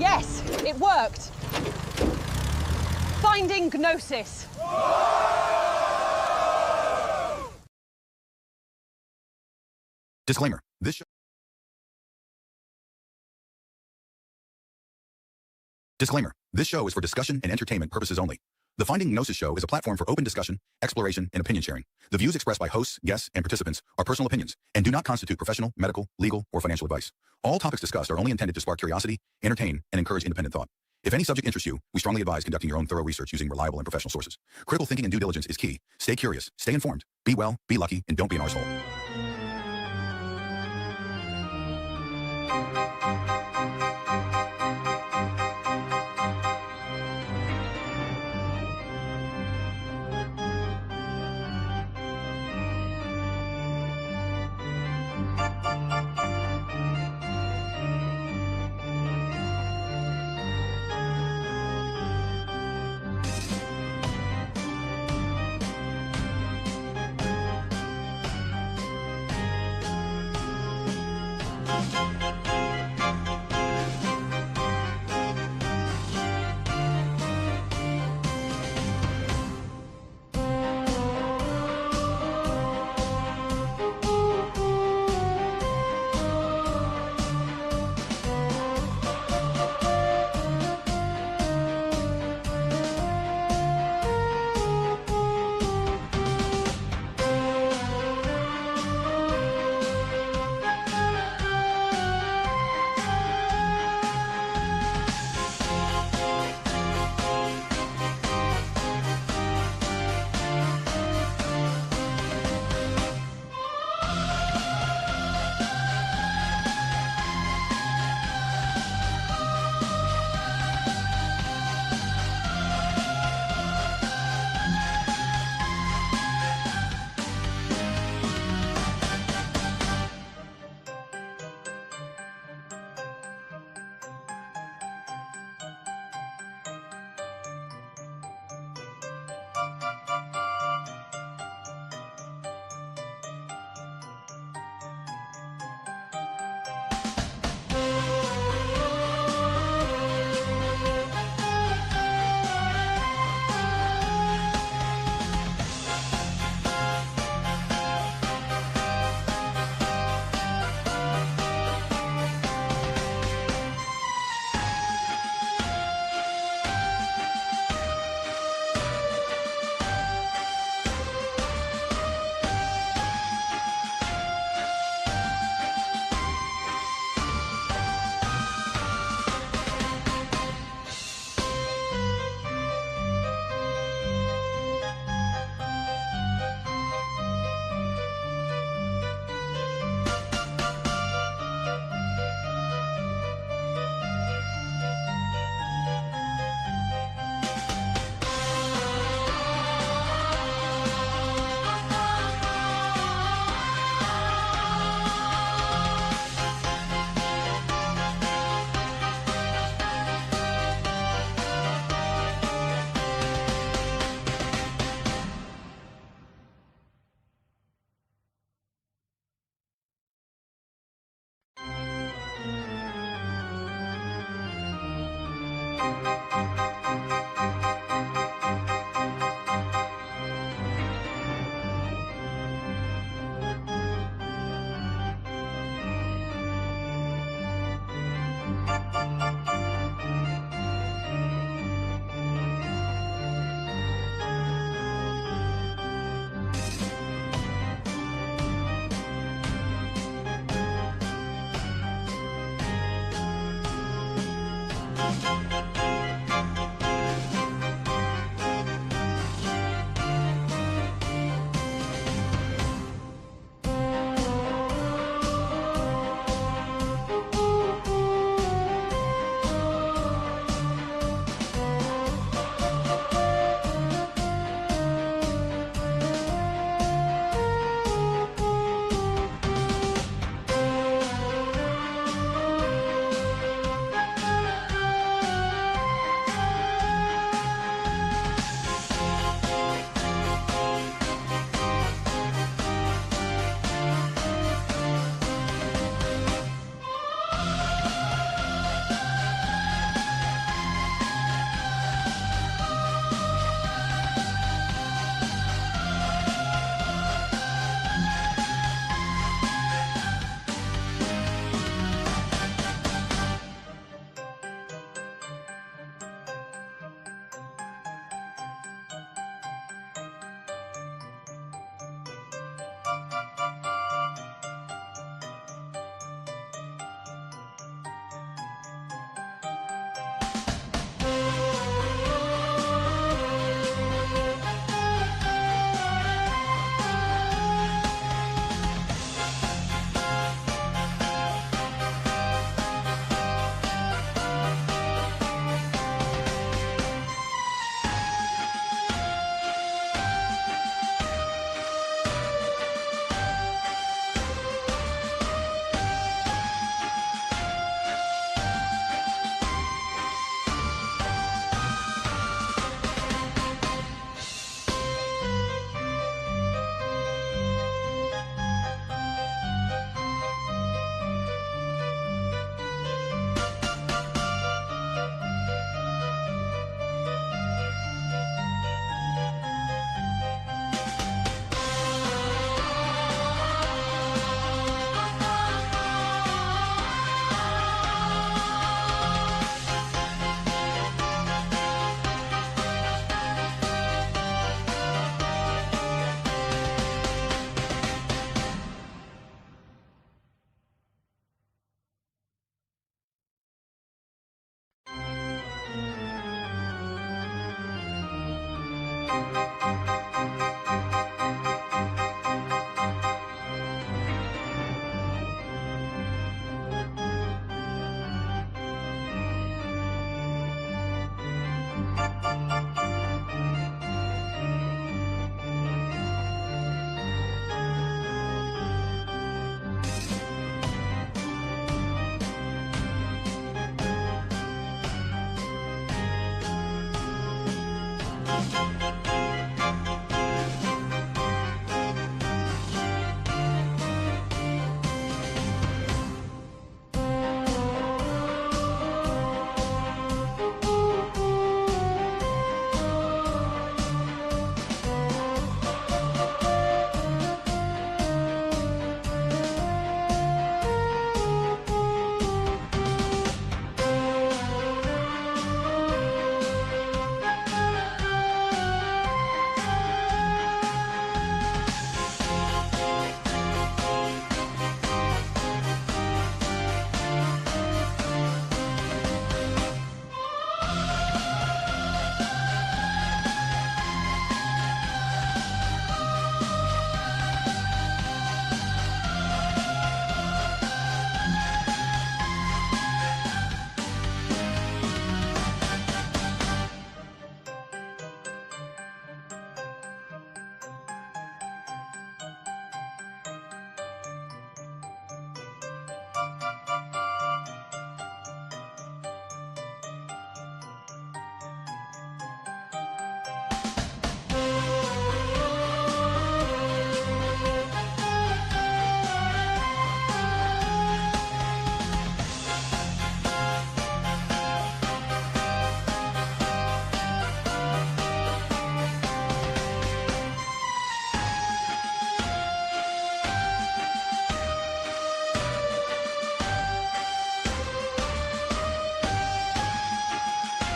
Yes, it worked. Finding Gnosis. Disclaimer. This show is for discussion and entertainment purposes only. The Finding Gnosis show is a platform for open discussion, exploration, and opinion sharing. The views expressed by hosts, guests, and participants are personal opinions and do not constitute professional, medical, legal, or financial advice. All topics discussed are only intended to spark curiosity, entertain, and encourage independent thought. If any subject interests you, we strongly advise conducting your own thorough research using reliable and professional sources. Critical thinking and due diligence is key. Stay curious, stay informed, be well, be lucky, and don't be an arsehole.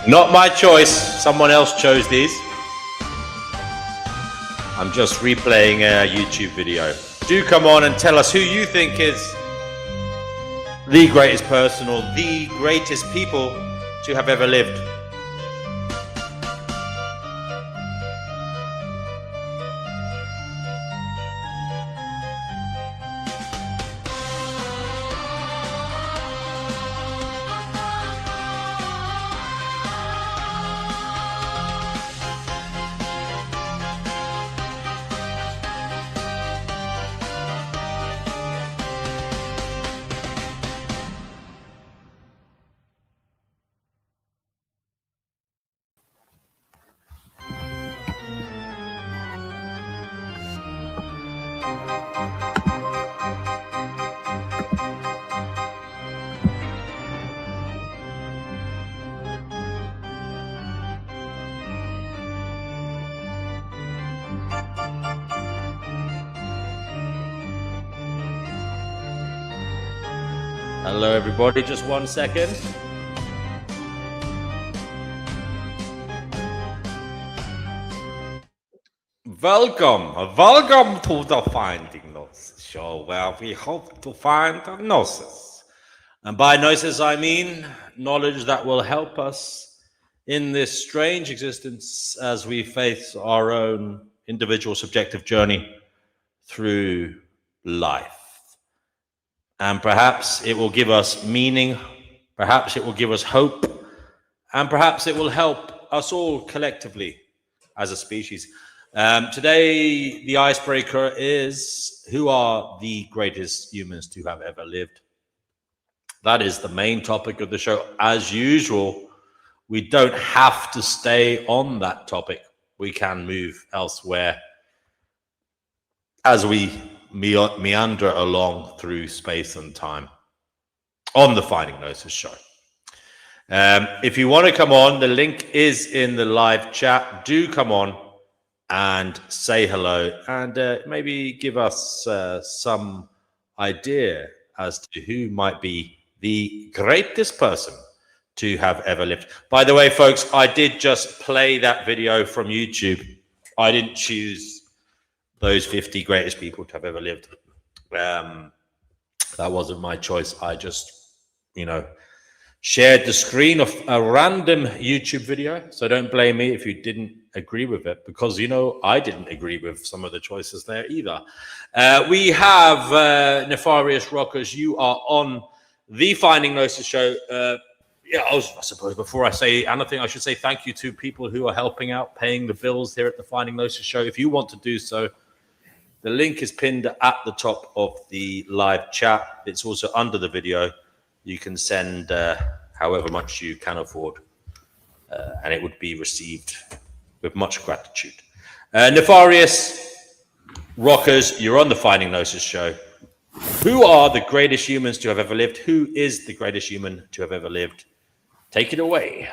Not my choice. Someone else chose these. I'm just replaying a YouTube video. Do come on and tell us who you think is the greatest person or the greatest people to have ever lived. Hello everybody, just 1 second. Welcome to the Finding Gnosis show, where we hope to find a Gnosis. And by Gnosis I mean knowledge that will help us in this strange existence as we face our own individual subjective journey through life. And perhaps it will give us meaning, perhaps it will give us hope, and perhaps it will help us all collectively as a species. Today, the icebreaker is, who are the greatest humans to have ever lived? That is the main topic of the show. As usual, we don't have to stay on that topic. We can move elsewhere as we meander along through space and time on the Finding Gnosis show. If you want to come on, the link is in the live chat. Do come on and say hello and maybe give us some idea as to who might be the greatest person to have ever lived. By the way, folks, I did just play that video from YouTube. I didn't choose those 50 greatest people to have ever lived. That wasn't my choice. I just, shared the screen of a random YouTube video. So don't blame me if you didn't agree with it, because, you know, I didn't agree with some of the choices there either. We have Nefarious Rockers. You are on the Finding Gnosis show. Yeah, I suppose before I say anything, I should say thank you to people who are helping out, paying the bills here at the Finding Gnosis show. If you want to do so, the link is pinned at the top of the live chat. It's also under the video. You can send however much you can afford, and it would be received with much gratitude. Nefarious Rockers, you're on the Finding Gnosis show. Who are the greatest humans to have ever lived? Who is the greatest human to have ever lived? Take it away.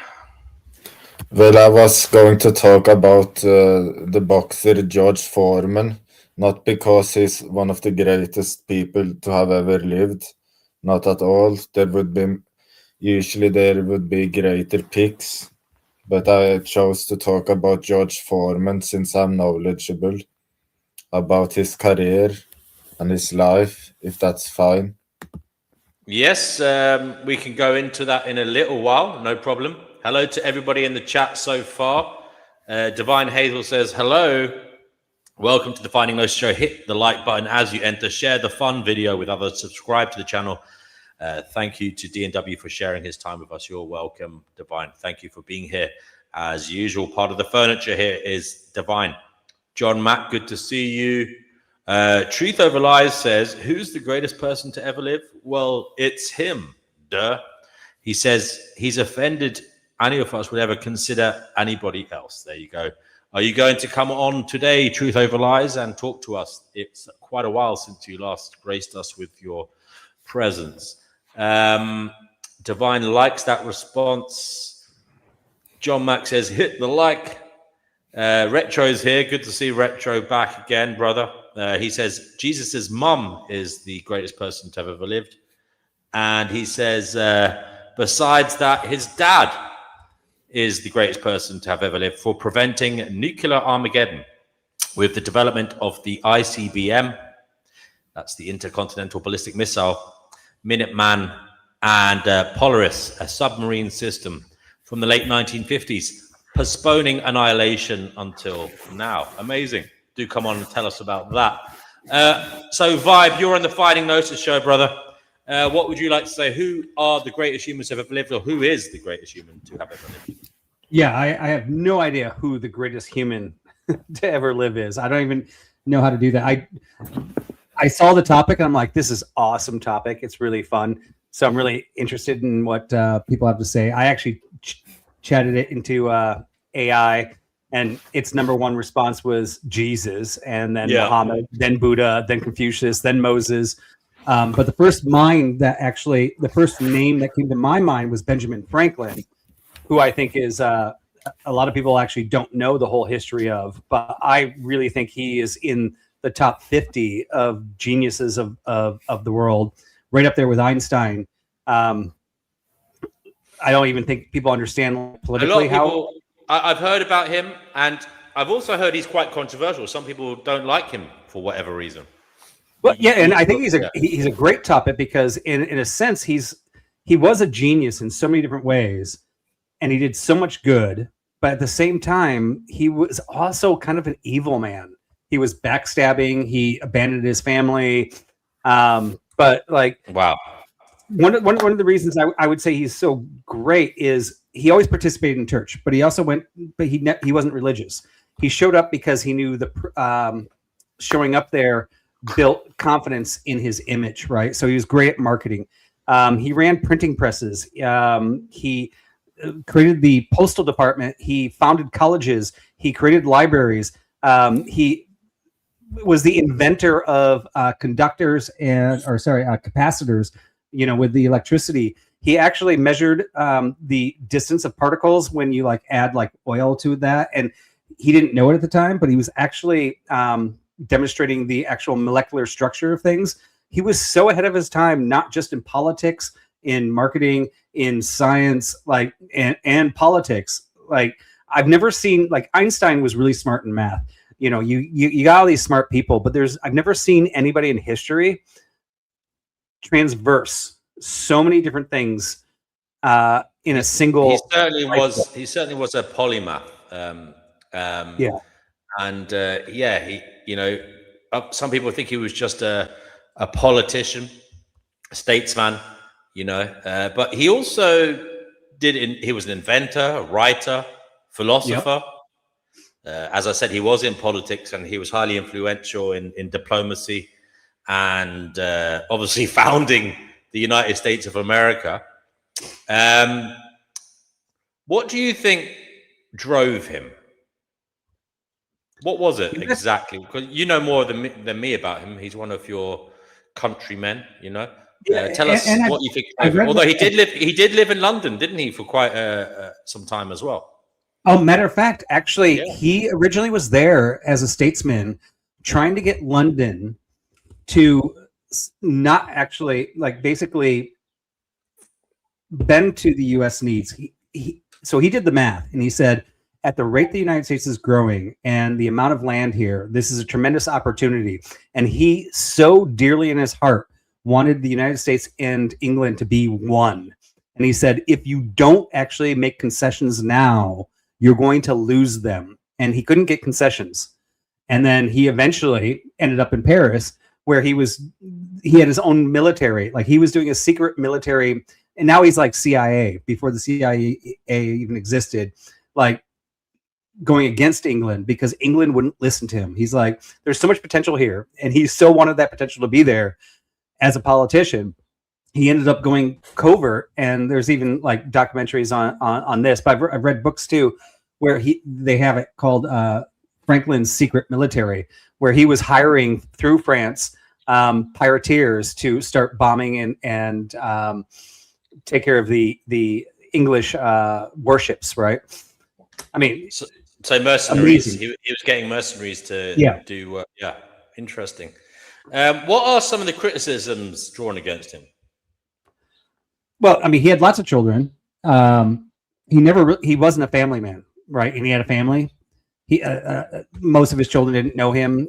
Well, I was going to talk about the boxer George Foreman, not because he's one of the greatest people to have ever lived, not at all. Usually there would be greater picks, but I chose to talk about George Foreman since I'm knowledgeable about his career and his life, if that's fine. Yes, we can go into that in a little while, no problem. Hello to everybody in the chat so far. Divine Hazel says, hello, welcome to the Finding Gnosis show. Hit the like button as you enter. Share the fun video with others. Subscribe to the channel. Thank you to D&W for sharing his time with us. You're welcome, Divine. Thank you for being here. As usual, part of the furniture here is Divine. John Mack, good to see you. Truth Over Lies says, who's the greatest person to ever live? Well, it's him. Duh. He says he's offended any of us would ever consider anybody else. There you go. Are you going to come on today, Truth Over Lies, and talk to us? It's quite a while since you last graced us with your presence. Divine likes that response. John Mack says, hit the like. Retro's here. Good to see Retro back again, brother. He says Jesus's mum is the greatest person to have ever lived. And he says, besides that, his dad is the greatest person to have ever lived for preventing nuclear Armageddon with the development of the ICBM. That's the Intercontinental Ballistic Missile, Minuteman, and Polaris, a submarine system from the late 1950s, postponing annihilation until now. Amazing. Do come on and tell us about that. So, Vibe, you're on the Finding Gnosis show, brother. What would you like to say? Who are the greatest humans to have ever lived, or who is the greatest human to have ever lived? Yeah, I have no idea who the greatest human to ever live is. I don't even know how to do that. I saw the topic and I'm like, this is awesome topic. It's really fun. So I'm really interested in what people have to say. I actually chatted it into AI, and its number one response was Jesus, and then Muhammad, then Buddha, then Confucius, then Moses. But the first name that came to my mind was Benjamin Franklin, who I think is a lot of people actually don't know the whole history of, but I really think he is in the top 50 of geniuses of the world, right up there with Einstein. I don't even think people understand politically how. I've heard about him, and I've also heard he's quite controversial. Some people don't like him for whatever reason. Well, yeah, and I think he's a great topic because in a sense he was a genius in so many different ways, and he did so much good. But at the same time, he was also kind of an evil man. He was backstabbing. He abandoned his family. But like, wow. One of the reasons I would say he's so great is he always participated in church, but he also he wasn't religious. He showed up because he knew showing up there built confidence in his image, right? So he was great at marketing. He ran printing presses. He created the postal department. He founded colleges. He created libraries. He was the inventor of capacitors, with the electricity. He actually measured the distance of particles when you add oil to that. And he didn't know it at the time, but he was actually demonstrating the actual molecular structure of things. He was so ahead of his time, not just in politics, in marketing, in science, and politics. I've never seen, Einstein was really smart in math. You got all these smart people, but I've never seen anybody in history transverse so many different things in a single. He certainly lifetime. was. He certainly was a polymath. Yeah. And he, some people think he was just a politician, a statesman, but he also he was an inventor, a writer, philosopher. As I said, he was in politics and he was highly influential in diplomacy and obviously founding the United States of America. What do you think drove him? What was it exactly? Because you know more than me about him. He's one of your countrymen, Tell us what you think. Although he did live in London, didn't he, for quite some time as well? Oh, matter of fact, actually, he originally was there as a statesman, trying to get London to not actually, basically bend to the U.S. needs. So he did the math, and he said, at the rate the United States is growing and the amount of land here, this is a tremendous opportunity. And he so dearly in his heart wanted the United States and England to be one. And he said, if you don't actually make concessions now, you're going to lose them. And he couldn't get concessions. And then he eventually ended up in Paris, where he had his own military. Like, he was doing a secret military, and now he's like CIA, before the CIA even existed, like going against England because England wouldn't listen to him. He's like, there's so much potential here. And he so wanted that potential to be there as a politician. He ended up going covert, and there's even like documentaries on this, but I've read books too, where they have it called Franklin's Secret Military, where he was hiring through France pirateers to start bombing and take care of the English warships, right? I mean, so mercenaries. He was getting mercenaries to do work. Yeah, interesting. What are some of the criticisms drawn against him? Well, I mean, he had lots of children. He wasn't a family man, right? And he had a family. Most of his children didn't know him.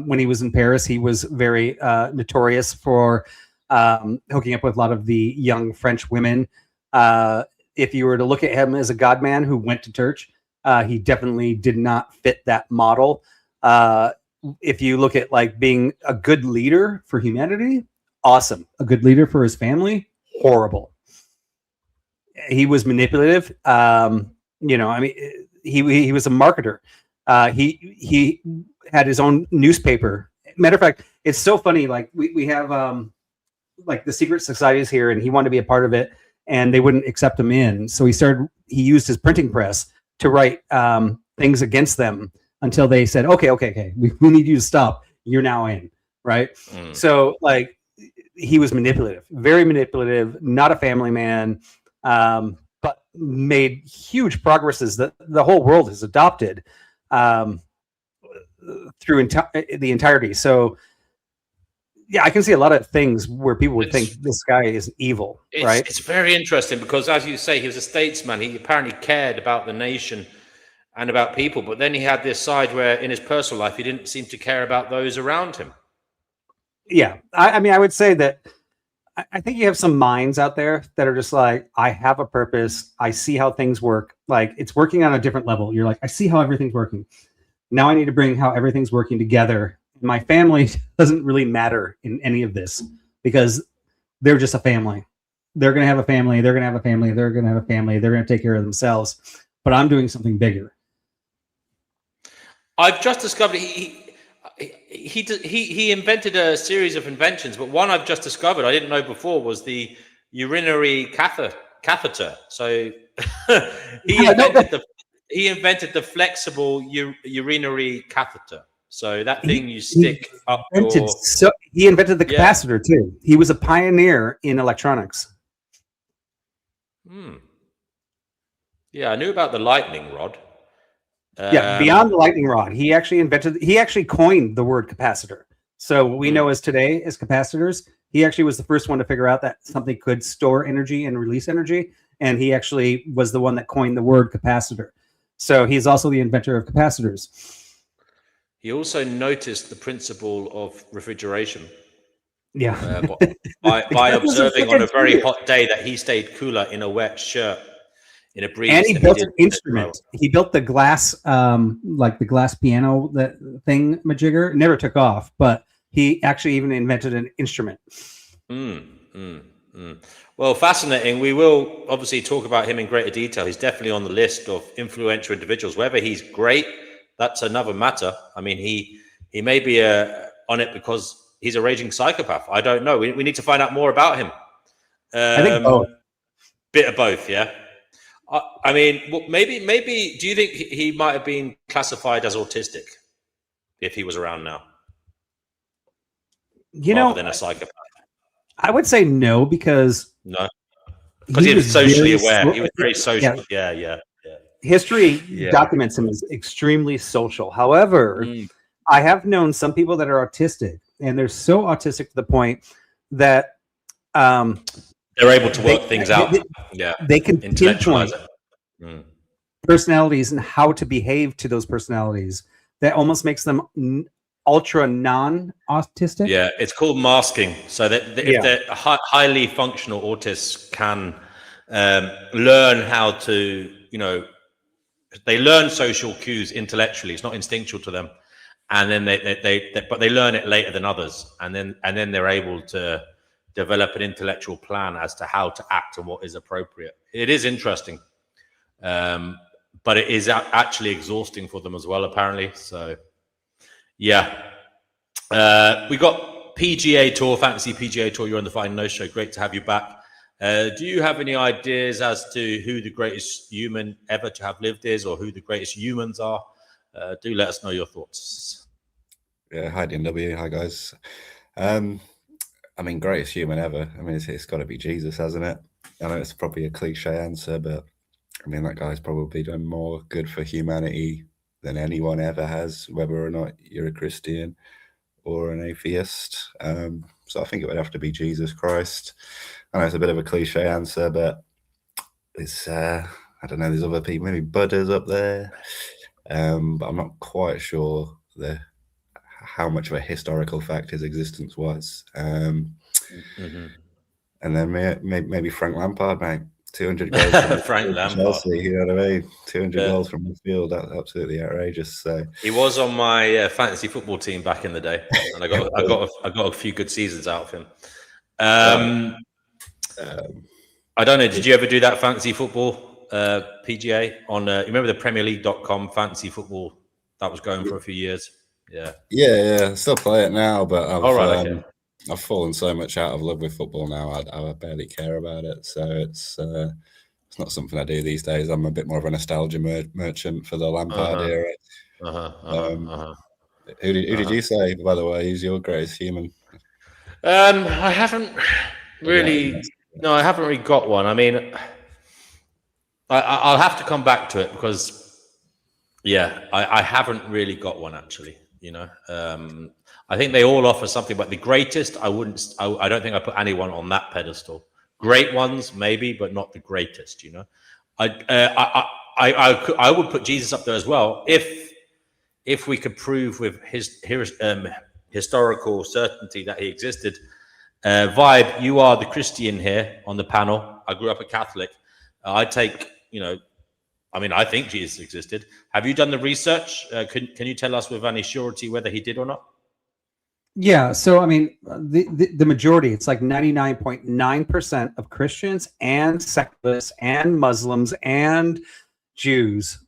When he was in Paris, he was very notorious for hooking up with a lot of the young French women. If you were to look at him as a God man who went to church, he definitely did not fit that model. If you look at like being a good leader for humanity, awesome. A good leader for his family, horrible. He was manipulative. I mean, he was a marketer. He had his own newspaper. Matter of fact, it's so funny. Like we have like the secret societies here, and he wanted to be a part of it, and they wouldn't accept him in. So he used his printing press to write things against them until they said, okay, we need you to stop. You're now in, right? So like he was manipulative, very manipulative, not a family man, but made huge progresses that the whole world has adopted through the entirety. So yeah, I can see a lot of things where people would think this guy is evil, right? It's very interesting because, as you say, he was a statesman. He apparently cared about the nation and about people, but then he had this side where in his personal life, he didn't seem to care about those around him. Yeah. I mean, I would say that I think you have some minds out there that are just like, I have a purpose. I see how things work. Like, it's working on a different level. You're like, I see how everything's working. Now I need to bring how everything's working together. My family doesn't really matter in any of this because they're just a family. They're going to have a family. They're going to have a family. They're going to have a family. They're going to take care of themselves. But I'm doing something bigger. I've just discovered he invented a series of inventions, but one I've just discovered I didn't know before was the urinary catheter. So he invented the flexible urinary catheter. So that thing you stick up your... So he invented the capacitor too. He was a pioneer in electronics. Yeah, I knew about the lightning rod. Beyond the lightning rod, he actually coined the word capacitor. So what we know as today as capacitors, he actually was the first one to figure out that something could store energy and release energy. And he actually was the one that coined the word capacitor. So he's also the inventor of capacitors. He also noticed the principle of refrigeration. Yeah. By observing on a very hot day that he stayed cooler in a wet shirt in a breeze. And he than built did an instrument. He built the glass, like the glass piano, that thing majigger. It never took off, but he actually even invented an instrument. Well, fascinating. We will obviously talk about him in greater detail. He's definitely on the list of influential individuals. Whether he's great, that's another matter. I mean, he may be on it because he's a raging psychopath. I don't know. We need to find out more about him. I think both. Bit of both, yeah. I mean, maybe. Do you think he might have been classified as autistic if he was around now? Rather than a psychopath. I would say no, because he was socially aware. He was very social. Yeah. History documents him as extremely social. However, I have known some people that are autistic, and they're so autistic to the point that they're able to work things out. They can pinpoint personalities and how to behave to those personalities. That almost makes them ultra non-autistic. Yeah, it's called masking. So that if they're highly functional autists can learn how to, they learn social cues intellectually. It's not instinctual to them, and then but they learn it later than others, and then they're able to develop an intellectual plan as to how to act and what is appropriate. It is interesting, but it is actually exhausting for them as well, apparently. So, yeah. We got PGA Tour, Fantasy PGA Tour. You're on the Fighting No Show. Great to have you back. Do you have any ideas as to who the greatest human ever to have lived is, or who the greatest humans are? Do let us know your thoughts. Yeah, hi DNW. Hi guys. I mean, greatest human ever. I mean, it's got to be Jesus, hasn't it? I know it's probably a cliche answer, but I mean, that guy's probably done more good for humanity than anyone ever has, whether or not you're a Christian or an atheist. So I think it would have to be Jesus Christ. I know it's a bit of a cliche answer, but it's, I don't know, there's other people, maybe Buddha's up there, but I'm not quite sure how much of a historical fact his existence was. And then maybe Frank Lampard, mate. 200 goals from Frank Lampard. Chelsea, you know what I mean? 200 goals from midfield. That's absolutely outrageous. So he was on my fantasy football team back in the day, and I got a few good seasons out of him. I don't know. Did you ever do that fantasy football PGA on? You remember the PremierLeague.com fantasy football that was going for a few years? Yeah. I still play it now, but I've fallen so much out of love with football now. I barely care about it. So it's not something I do these days. I'm a bit more of a nostalgia merchant for the Lampard era. Who did you say, by the way, is your greatest human? I haven't really. No, I haven't really got one. I mean, I'll have to come back to it because, I haven't really got one actually. I think they all offer something, but the greatest, I don't think I put anyone on that pedestal. Great ones, maybe, but not the greatest. I would put Jesus up there as well if we could prove with his historical certainty that he existed. Vibe, you are the Christian here on the panel. I grew up a Catholic. I think Jesus existed. Have you done the research? Can you tell us with any surety whether he did or not? Yeah. So, I mean, the majority, it's like 99.9% of Christians and secularists and Muslims and Jews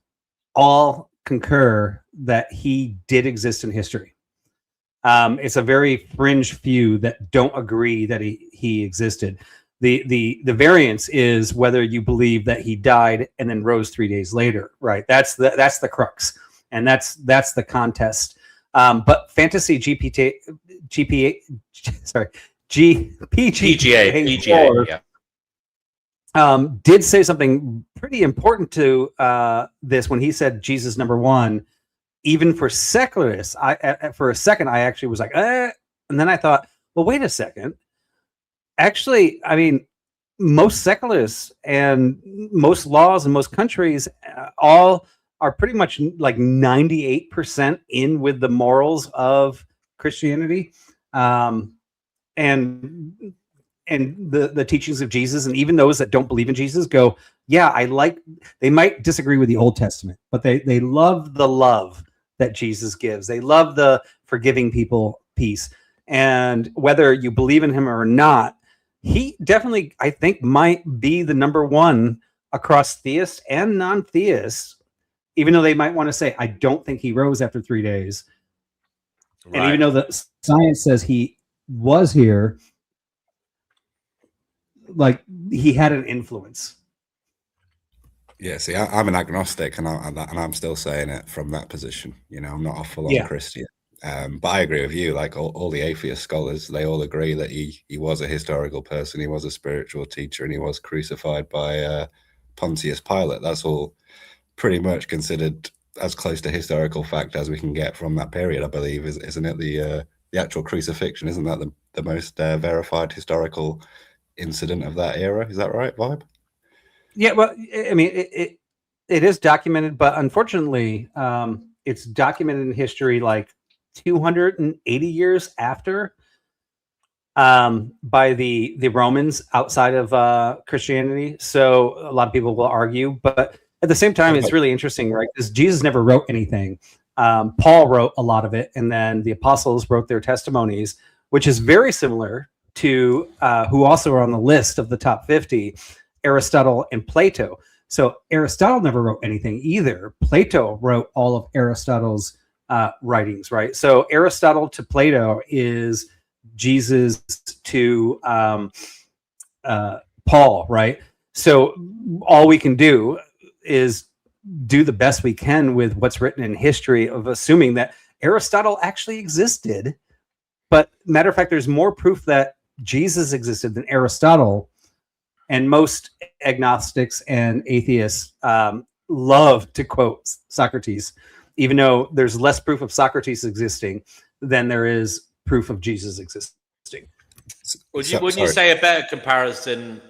all concur that he did exist in history. It's a very fringe few that don't agree that he existed. The variance is whether you believe that he died and then rose 3 days later, right? That's the crux, and that's the contest. But Fantasy PGA, did say something pretty important to this when he said Jesus #1. Even for secularists, for a second I actually was like, and then I thought, well, wait a second. Actually, I mean, most secularists and most laws in most countries all are pretty much like 98% in with the morals of Christianity. and the teachings of Jesus, and even those that don't believe in Jesus go, yeah, they might disagree with the Old Testament, but they love the love that Jesus gives. They love the forgiving people peace. And whether you believe in him or not, he definitely, I think, might be the number one across theists and non-theists, even though they might want to say, I don't think he rose after 3 days. Right. And even though the science says he was here, like, he had an influence. Yeah, see, I'm an agnostic, and I'm still saying it from that position. You know, I'm not a full-on Christian. But I agree with you. Like all the atheist scholars, they all agree that he was a historical person, he was a spiritual teacher, and he was crucified by Pontius Pilate. That's all pretty much considered as close to historical fact as we can get from that period, I believe, isn't it? The actual crucifixion, isn't that the most verified historical incident of that era? Is that right, Vibe? Yeah, well, I mean, it is documented, but unfortunately, it's documented in history like 280 years after, by the Romans outside of Christianity. So a lot of people will argue, but at the same time, it's really interesting, right? Because Jesus never wrote anything. Paul wrote a lot of it, and then the apostles wrote their testimonies, which is very similar to who also are on the list of the top 50, Aristotle and Plato. So Aristotle never wrote anything either. Plato wrote all of Aristotle's writings, right? So Aristotle to Plato is Jesus to Paul, right? So all we can do is do the best we can with what's written in history, of assuming that Aristotle actually existed. But matter of fact, there's more proof that Jesus existed than Aristotle. And most agnostics and atheists love to quote Socrates, even though there's less proof of Socrates existing than there is proof of Jesus existing. Wouldn't you say a better comparison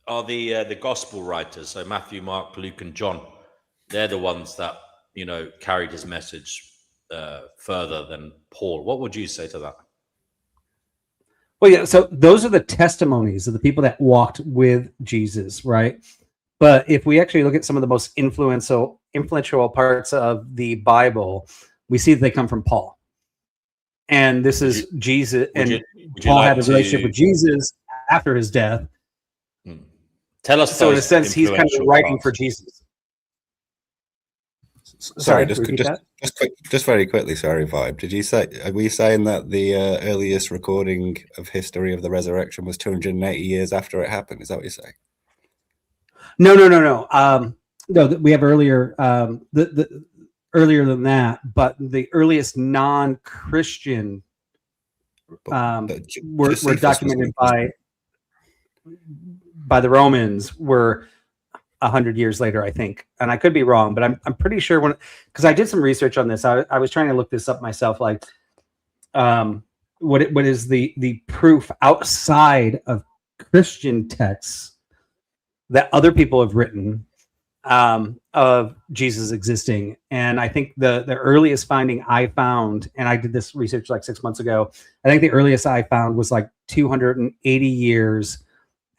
are the gospel writers? So Matthew, Mark, Luke, and John. They're the ones that, you know, carried his message further than Paul. What would you say to that? Well, yeah, so those are the testimonies of the people that walked with Jesus, right? But if we actually look at some of the most influential parts of the Bible, we see that they come from Paul. And this is Jesus, and Paul had a relationship with Jesus after his death. Tell us. So in a sense, he's kind of writing for Jesus. Sorry, just very quickly. Sorry, Vibe. Did you say? Are we saying that the earliest recording of history of the resurrection was 280 years after it happened? Is that what you're saying? No. No, we have earlier. Earlier than that, but the earliest non-Christian were documented by the Romans were 100 years later, I think. And I could be wrong, but I'm pretty sure because I did some research on this. I was trying to look this up myself, like what is the proof outside of Christian texts that other people have written of Jesus existing. And I think the earliest finding I found, and I did this research like 6 months ago, I think the earliest I found was like 280 years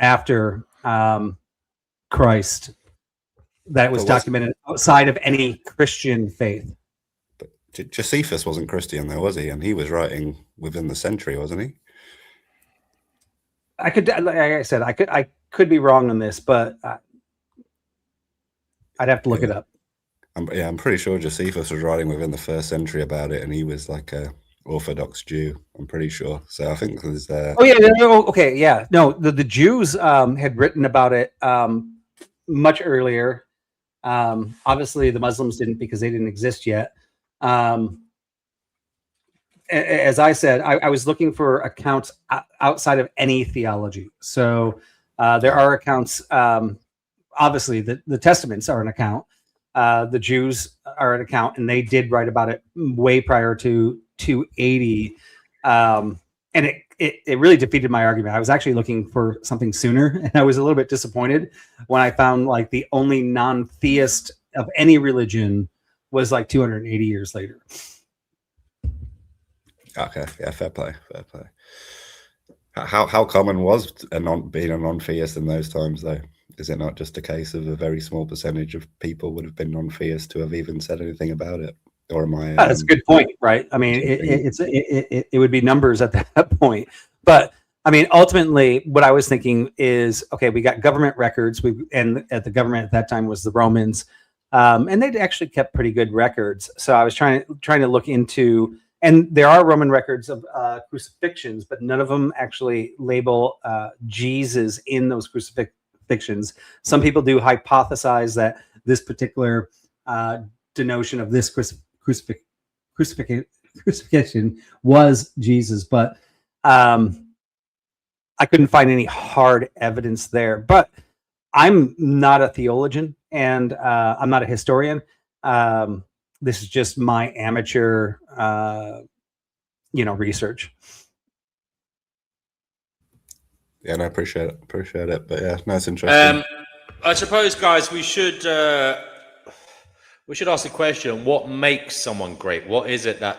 after Christ, that it was documented outside of any Christian faith. But Josephus wasn't Christian though, was he? And he was writing within the century, wasn't he? I could, like I said, I could be wrong on this, but I'd have to look it up. I'm pretty sure Josephus was writing within the 1st century about it, and he was like a Orthodox Jew. I'm pretty sure. So I think there's Oh yeah, okay, yeah. No, the Jews had written about it much earlier. Obviously, the Muslims didn't, because they didn't exist yet. As I said, I was looking for accounts outside of any theology. So there are accounts. Obviously, the Testaments are an account. The Jews are an account, and they did write about it way prior to 280. And it really defeated my argument. I was actually looking for something sooner, and I was a little bit disappointed when I found like the only non-theist of any religion was like 280 years later. Okay, yeah, fair play. How common was being a non-theist in those times, though? Is it not just a case of a very small percentage of people would have been non-theist to have even said anything about it? Or am I? That's a good point, right? I mean, it would be numbers at that point. But I mean, ultimately, what I was thinking is, okay, we got government records, and at the government at that time was the Romans, and they'd actually kept pretty good records. So I was trying to look into, and there are Roman records of crucifixions, but none of them actually label Jesus in those crucifixions. Some people do hypothesize that this particular denotion of this crucifixion was Jesus, but I couldn't find any hard evidence there. But I'm not a theologian, and I'm not a historian. This is just my amateur, research. Yeah, no, I appreciate it. But yeah, no, it's interesting. I suppose, guys, we should ask the question: what makes someone great? What is it that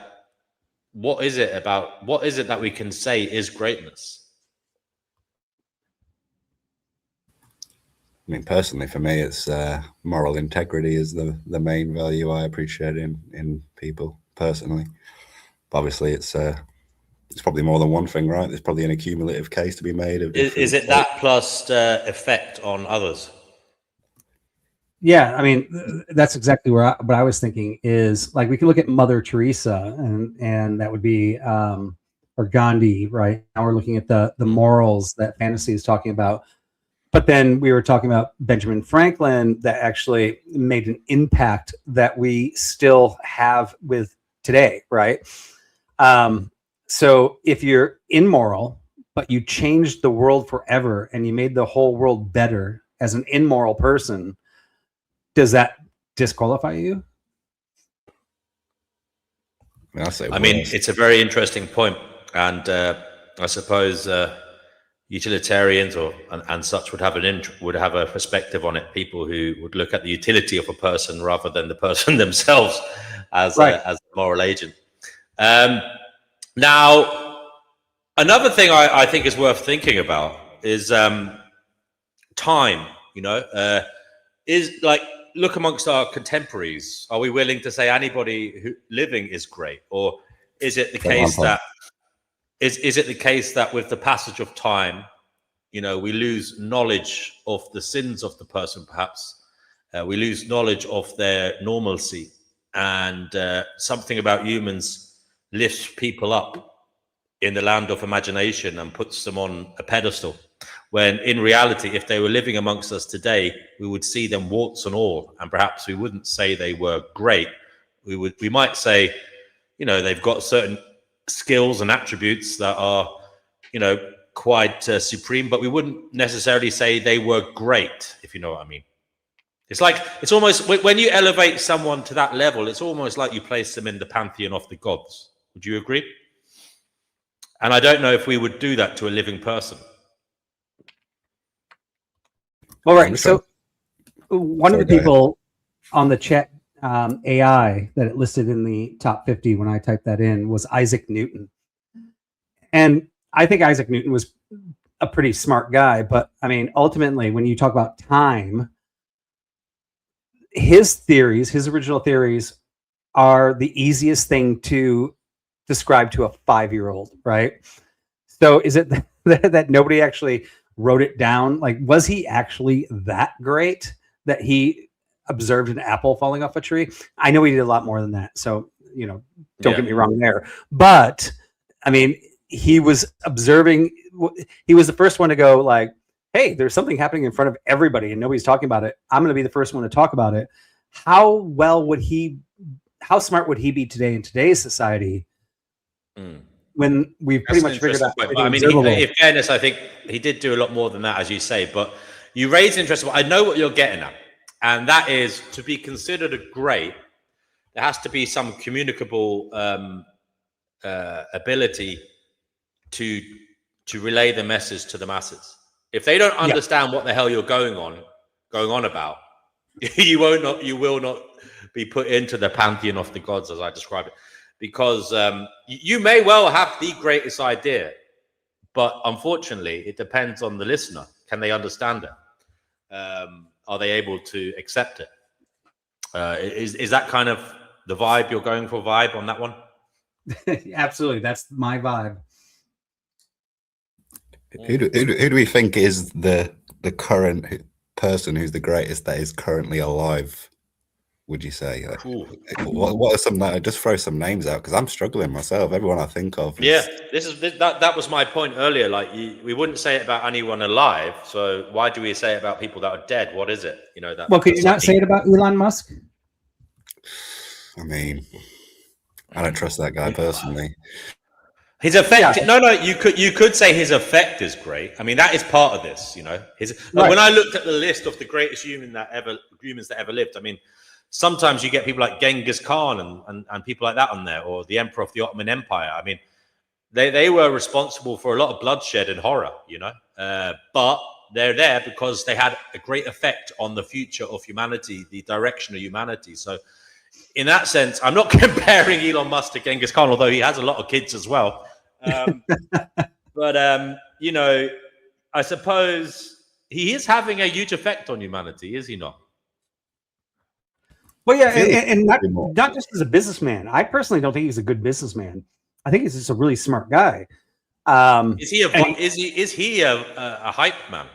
we can say is greatness? I mean, personally, for me, it's moral integrity is the main value I appreciate in people personally. But obviously, it's probably more than one thing, right? There's probably an accumulative case to be made. Is it that plus the effect on others? Yeah, I mean, that's exactly what I was thinking is, like, we can look at Mother Teresa, and that would be, or Gandhi, right? Now we're looking at the morals that fantasy is talking about. But then we were talking about Benjamin Franklin that actually made an impact that we still have with today, right? So if you're immoral, but you changed the world forever and you made the whole world better as an immoral person, does that disqualify you? I mean, it's a very interesting point, and I suppose utilitarians and such would have a perspective on it. People who would look at the utility of a person rather than the person themselves as a moral agent. Now, another thing I think is worth thinking about is time. Is like, look amongst our contemporaries. Are we willing to say anybody who living is great, or is it the case that is it the case that with the passage of time, we lose knowledge of the sins of the person, perhaps we lose knowledge of their normalcy, and something about humans lifts people up in the land of imagination and puts them on a pedestal, when in reality, if they were living amongst us today, we would see them warts and all, and perhaps we wouldn't say they were great. We might say, they've got certain skills and attributes that are, quite supreme, but we wouldn't necessarily say they were great, if you know what I mean. It's almost, when you elevate someone to that level, it's almost like you place them in the pantheon of the gods. Would you agree? And I don't know if we would do that to a living person. All right. So one of the people on the chat AI that it listed in the top 50 when I typed that in was Isaac Newton. And I think Isaac Newton was a pretty smart guy. But I mean, ultimately, when you talk about time, his original theories are the easiest thing to describe to a 5-year-old, right? So is it that nobody actually wrote it down? Like, was he actually that great that he observed an apple falling off a tree? I know he did a lot more than that. So, don't get me wrong there. But I mean, he was observing, he was the first one to go like, hey, there's something happening in front of everybody and nobody's talking about it. I'm going to be the first one to talk about it. How smart would he be today in today's society? When we've pretty much figured out. I mean, in fairness, I think he did do a lot more than that, as you say. But you raise an interesting point. I know what you're getting at, and that is, to be considered a great, there has to be some communicable ability to relay the message to the masses. If they don't understand what the hell you're going on about, you will not be put into the pantheon of the gods, as I described it. Because you may well have the greatest idea, But unfortunately, it depends on the listener. Can they understand it? Are they able to accept it? Is that kind of the vibe you're going for? Vibe on that one? Absolutely, that's my vibe. Who do we think is the current person who's the greatest that is currently alive? Would you say? What are some? Just throw some names out because I'm struggling myself. Everyone I think of. That was my point earlier. Like we wouldn't say it about anyone alive. So why do we say it about people that are dead? What is it? You know that. Well, could you not say it about Elon Musk? I mean, I don't trust that guy personally. His effect, no, you could say his effect is great. I mean, that is part of this, you know. When I looked at the list of the greatest humans that ever lived, I mean, sometimes you get people like Genghis Khan and people like that on there, or the Emperor of the Ottoman Empire. I mean, they were responsible for a lot of bloodshed and horror, you know. But they're there because they had a great effect on the future of humanity, the direction of humanity. So, in that sense, I'm not comparing Elon Musk to Genghis Khan, although he has a lot of kids as well. But you know, I suppose he is having a huge effect on humanity, is he not? Well, yeah, and not just as a businessman. I personally don't think he's a good businessman. I think he's just a really smart guy. Is he a hype man?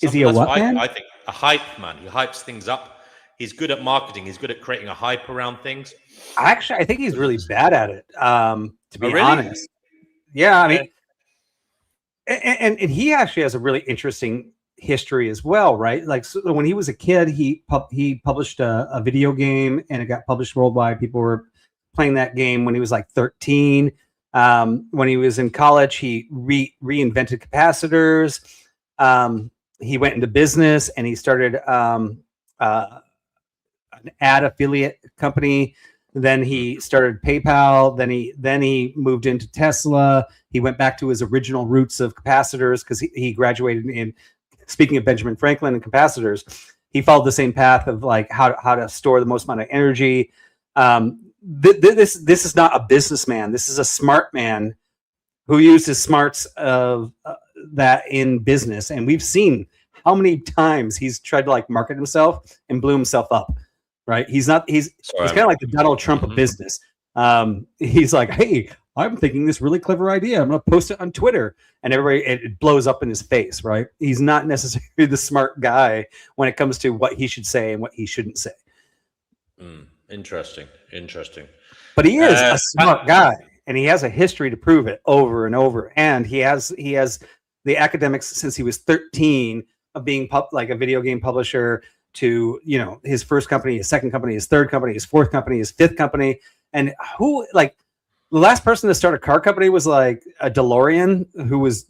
Is he a what man? I think a hype man. He hypes things up. He's good at marketing. He's good at creating a hype around things. Actually, I think he's really bad at it. To be honest, yeah. I mean, and he actually has a really interesting history as well, right? Like, so when he was a kid, he published a video game, and it got published worldwide. People were playing that game when he was like 13. When he was in college, he reinvented capacitors. He went into business, and he started an ad affiliate company. Then he started PayPal. Then he moved into Tesla. He went back to his original roots of capacitors because he graduated in. Speaking of Benjamin Franklin and capacitors, he followed the same path of like how to store the most amount of energy. This is not a businessman. This is a smart man who used his smarts of that in business. And we've seen how many times he's tried to like market himself and blew himself up. Right? He's kind of like the Donald Trump of business. He's like, hey, I'm thinking this really clever idea. I'm going to post it on Twitter, and it blows up in his face. Right? He's not necessarily the smart guy when it comes to what he should say and what he shouldn't say. Interesting. But he is a smart guy, and he has a history to prove it over and over. And he has the academics since he was 13 of being like a video game publisher to, you know, his first company, his second company, his third company, his fourth company, his fifth company. And who, like, the last person to start a car company was like a DeLorean, who was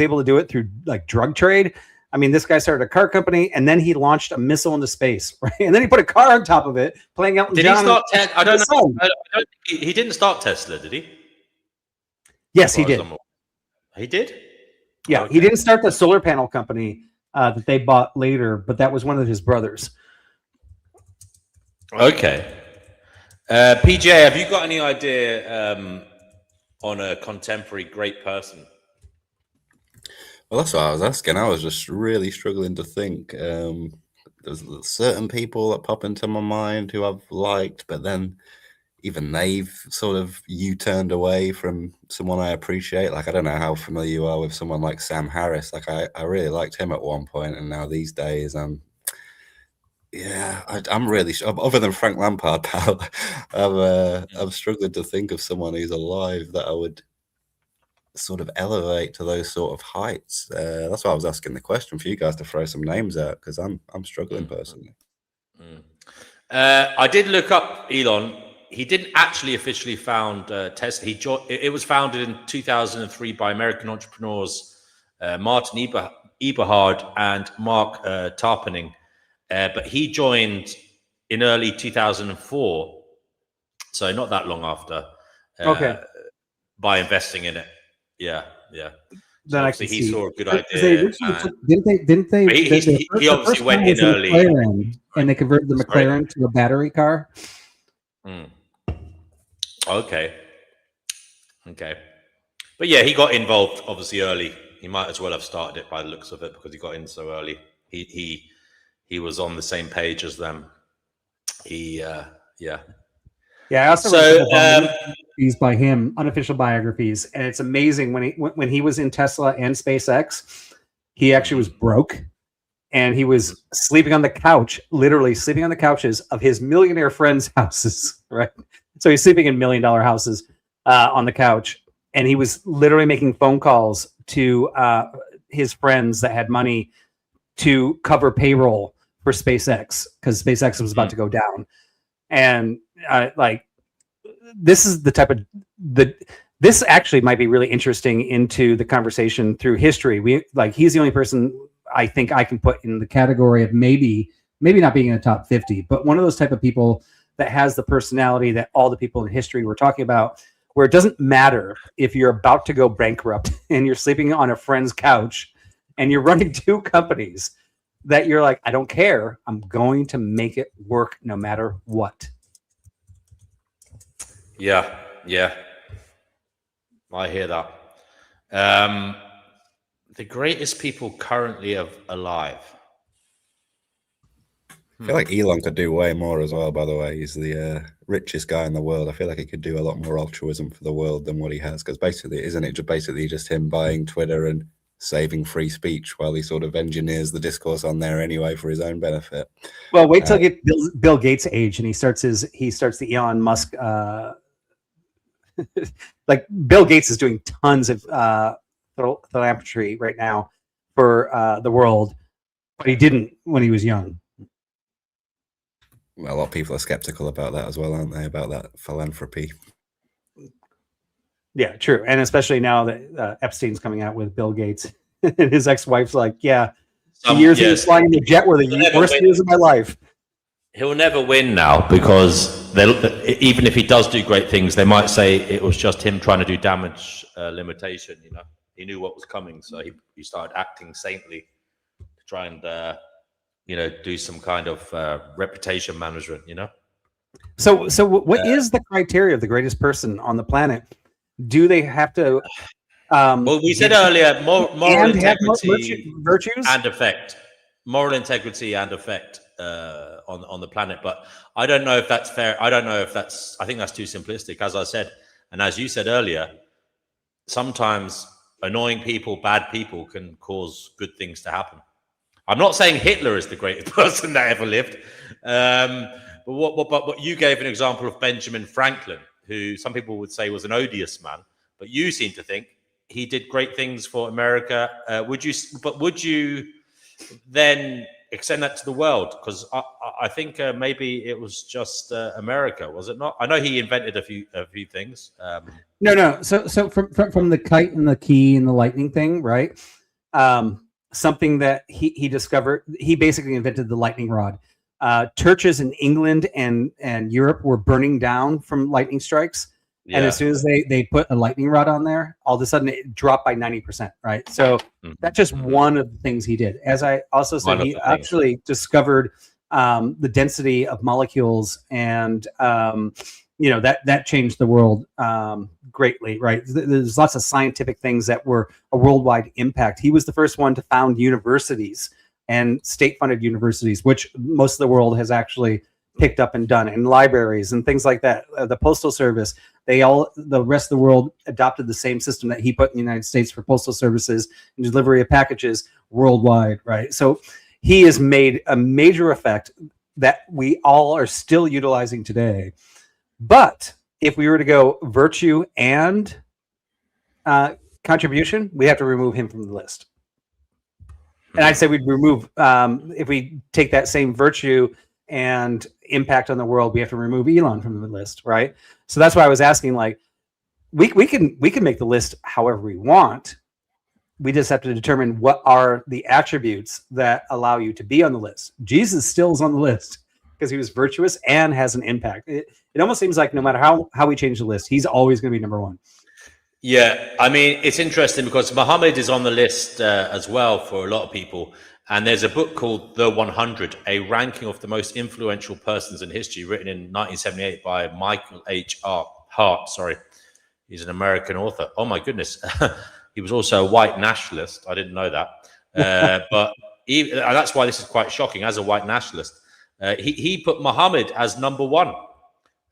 able to do it through like drug trade. I mean, this guy started a car company, and then he launched a missile into space, right? And then he put a car on top of it, playing out. Did he start? I don't know. He didn't start Tesla, did he? Yes, he did. He did. Yeah, okay. He didn't start the solar panel company that they bought later, but that was one of his brothers. Okay. PJ, have you got any idea on a contemporary great person? Well, that's what I was asking. I was just really struggling to think. There's certain people that pop into my mind who I've liked, but then even they've sort of U-turned away from someone I appreciate. Like, I don't know how familiar you are with someone like Sam Harris. Like, I really liked him at one point, and now these days, I'm really, other than Frank Lampard, pal, I'm struggling to think of someone who's alive that I would sort of elevate to those sort of heights. That's why I was asking the question for you guys to throw some names out, because I'm struggling personally. I did look up Elon. He didn't actually officially found Tesla. It was founded in 2003 by American entrepreneurs Martin Eberhard and Mark Tarpenning. But he joined in early 2004, so not that long after. By investing in it. Yeah. Then so he saw a good idea. Didn't they? He obviously went in early, and they converted the McLaren to a battery car. Okay. But yeah, he got involved obviously early. He might as well have started it by the looks of it because he got in so early. He was on the same page as them. Yeah. Yeah, I also read a couple biographies by him, unofficial biographies, and it's amazing when he was in Tesla and SpaceX, he actually was broke, and he was sleeping on the couch, literally sleeping on the couches of his millionaire friends' houses, right? So he's sleeping in $1 million houses on the couch, and he was literally making phone calls to his friends that had money to cover payroll for SpaceX because SpaceX was about to go down. And like, this is the type of this actually might be really interesting into the conversation through history. He's the only person I think I can put in the category of maybe not being in the top 50, but one of those type of people that has the personality that all the people in history were talking about, where it doesn't matter if you're about to go bankrupt and you're sleeping on a friend's couch and you're running 2 companies, that you're like, I don't care. I'm going to make it work no matter what. Yeah. I hear that. The greatest people currently alive. I feel like Elon could do way more as well, by the way. He's the richest guy in the world. I feel like he could do a lot more altruism for the world than what he has, because basically, isn't it basically just him buying Twitter and saving free speech while he sort of engineers the discourse on there anyway for his own benefit? Well, wait till you get Bill Gates' age and he starts the Elon Musk. Like Bill Gates is doing tons of philanthropy right now for the world, but he didn't when he was young. Well, a lot of people are skeptical about that as well, aren't they? About that philanthropy. Yeah, true. And especially now that Epstein's coming out with Bill Gates and his ex-wife's like, the years he was flying the jet were the worst years of my life. He'll never win now because even if he does do great things, they might say it was just him trying to do damage limitation. You know, he knew what was coming, so he started acting saintly to try and do some kind of reputation management. You know. So what is the criteria of the greatest person on the planet? Do they have to? Well, we said earlier, moral integrity, virtues, and effect. Moral integrity and effect on the planet, but I don't know if that's fair. I think that's too simplistic, as I said, and as you said earlier. Sometimes annoying people, bad people, can cause good things to happen. I'm not saying Hitler is the greatest person that ever lived, but what you gave an example of Benjamin Franklin, who some people would say was an odious man, but you seem to think he did great things for America. Would you then extend that to the world? Because I think maybe it was just America, was it not? I know he invented a few things. No. So from the kite and the key and the lightning thing, right? Something that he discovered. He basically invented the lightning rod. Churches in England and Europe were burning down from lightning strikes. Yeah. And as soon as they put a lightning rod on there, all of a sudden it dropped by 90%, right? So that's just one of the things he did. As I also said, he actually discovered the density of molecules, and that changed the world greatly, right? There's lots of scientific things that were a worldwide impact. He was the first one to found universities and state-funded universities, which most of the world has actually picked up and done, and libraries and things like that. The Postal Service, the rest of the world adopted the same system that he put in the United States for postal services and delivery of packages worldwide, right? So he has made a major effect that we all are still utilizing today. But if we were to go virtue and contribution, we have to remove him from the list. And I'd say we'd remove, if we take that same virtue and impact on the world, we have to remove Elon from the list, right? So that's why I was asking, like, we can make the list however we want. We just have to determine what are the attributes that allow you to be on the list. Jesus still is on the list because he was virtuous and has an impact. It almost seems like no matter how we change the list, he's always going to be number one. Yeah, I mean, it's interesting because Muhammad is on the list as well for a lot of people. And there's a book called The 100, a ranking of the most influential persons in history, written in 1978 by Michael H. Hart. He's an American author. Oh my goodness. He was also a white nationalist. I didn't know that. But that's why this is quite shocking. As a white nationalist, he put Muhammad as number one.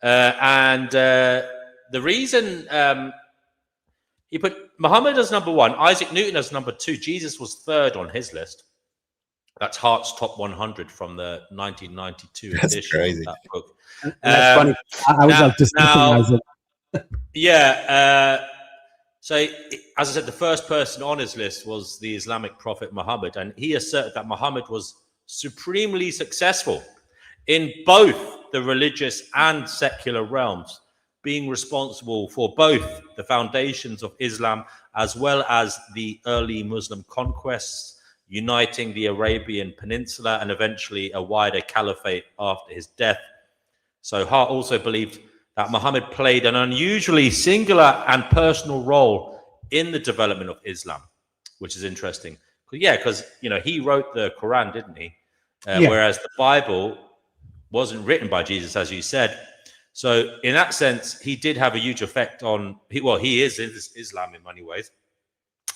And the reason he put Muhammad as number one, Isaac Newton as number two, Jesus was third on his list. That's Hart's Top 100 from the 1992 That's edition crazy. of that book. And that's funny. I was like discussing Isaac. Yeah. So, as I said, the first person on his list was the Islamic prophet Muhammad, and he asserted that Muhammad was supremely successful in both the religious and secular realms, being responsible for both the foundations of Islam as well as the early Muslim conquests, uniting the Arabian Peninsula and eventually a wider caliphate after his death. So Hart also believed that Muhammad played an unusually singular and personal role in the development of Islam, which is interesting. Because he wrote the Quran, didn't he? Whereas the Bible wasn't written by Jesus, as you said. So in that sense, he did have a huge effect on. He is Islam in many ways.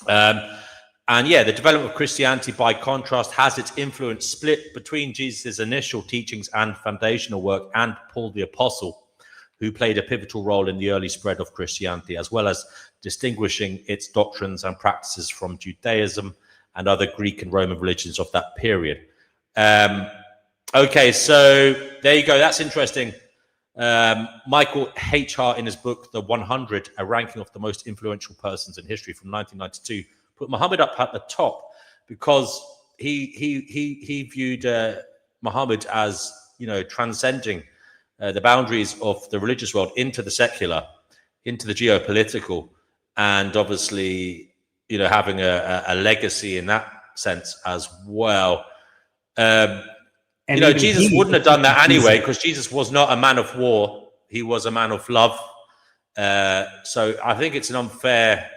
And the development of Christianity, by contrast, has its influence split between Jesus' initial teachings and foundational work and Paul the Apostle, who played a pivotal role in the early spread of Christianity, as well as distinguishing its doctrines and practices from Judaism and other Greek and Roman religions of that period. Okay, so there you go. That's interesting. Michael H. Hart, in his book, The 100, a ranking of the most influential persons in history from 1992, put Muhammad up at the top because he viewed Muhammad as, transcending the boundaries of the religious world into the secular, into the geopolitical, and obviously, having a legacy in that sense as well. Jesus wouldn't have done that anyway, because Jesus was not a man of war. He was a man of love. So I think it's an unfair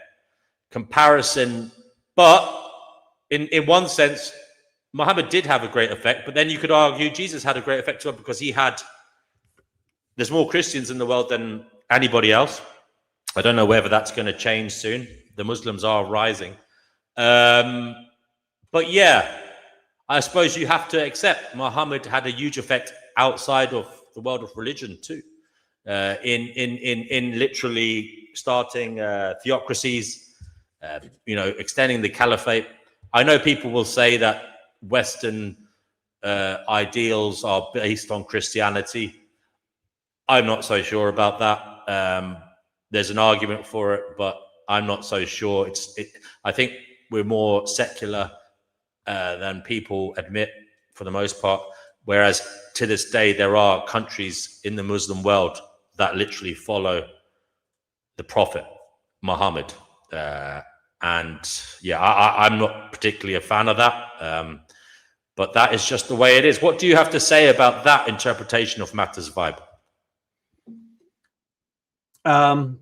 comparison. But in one sense, Muhammad did have a great effect. But then you could argue Jesus had a great effect too, because there's more Christians in the world than anybody else. I don't know whether that's going to change soon. The Muslims are rising. But yeah, I suppose you have to accept Muhammad had a huge effect outside of the world of religion too, in literally starting theocracies, extending the caliphate. I know people will say that Western ideals are based on Christianity. I'm not so sure about that. There's an argument for it, but I'm not so sure. I think we're more secular than people admit for the most part. Whereas to this day, there are countries in the Muslim world that literally follow the Prophet Muhammad. I'm not particularly a fan of that. But that is just the way it is. What do you have to say about that interpretation of matters, Vibe? I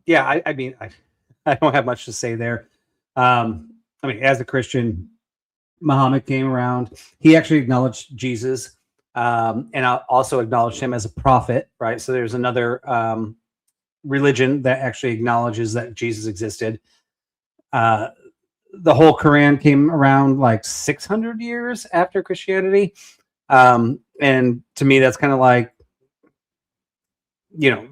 don't have much to say there. As a Christian, Muhammad came around. He actually acknowledged Jesus, and also acknowledged him as a prophet, right? So there's another religion that actually acknowledges that Jesus existed. The whole Quran came around like 600 years after Christianity. And to me, that's kind of like,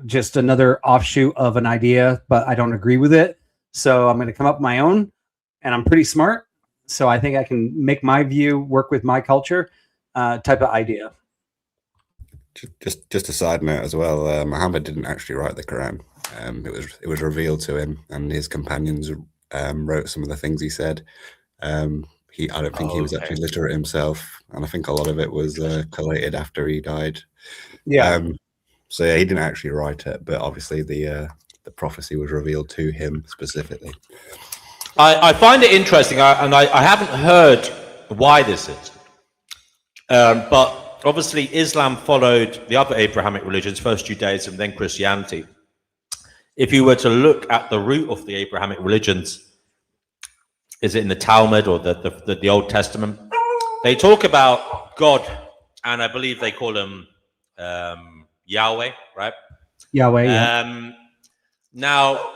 just another offshoot of an idea, but I don't agree with it. So I'm going to come up with my own, and I'm pretty smart. So I think I can make my view work with my culture type of idea. Just a side note as well. Muhammad didn't actually write the Quran. It was revealed to him, and his companions wrote some of the things he said. I don't think he was actually literate himself, and I think a lot of it was collated after he died. Yeah. So he didn't actually write it, but obviously the prophecy was revealed to him specifically. I find it interesting, and I haven't heard why this is, but obviously Islam followed the other Abrahamic religions, first Judaism, then Christianity. If you were to look at the root of the Abrahamic religions, is it in the Talmud or the Old Testament? They talk about God, and I believe they call him Yahweh, right? Yahweh. Yeah. Now,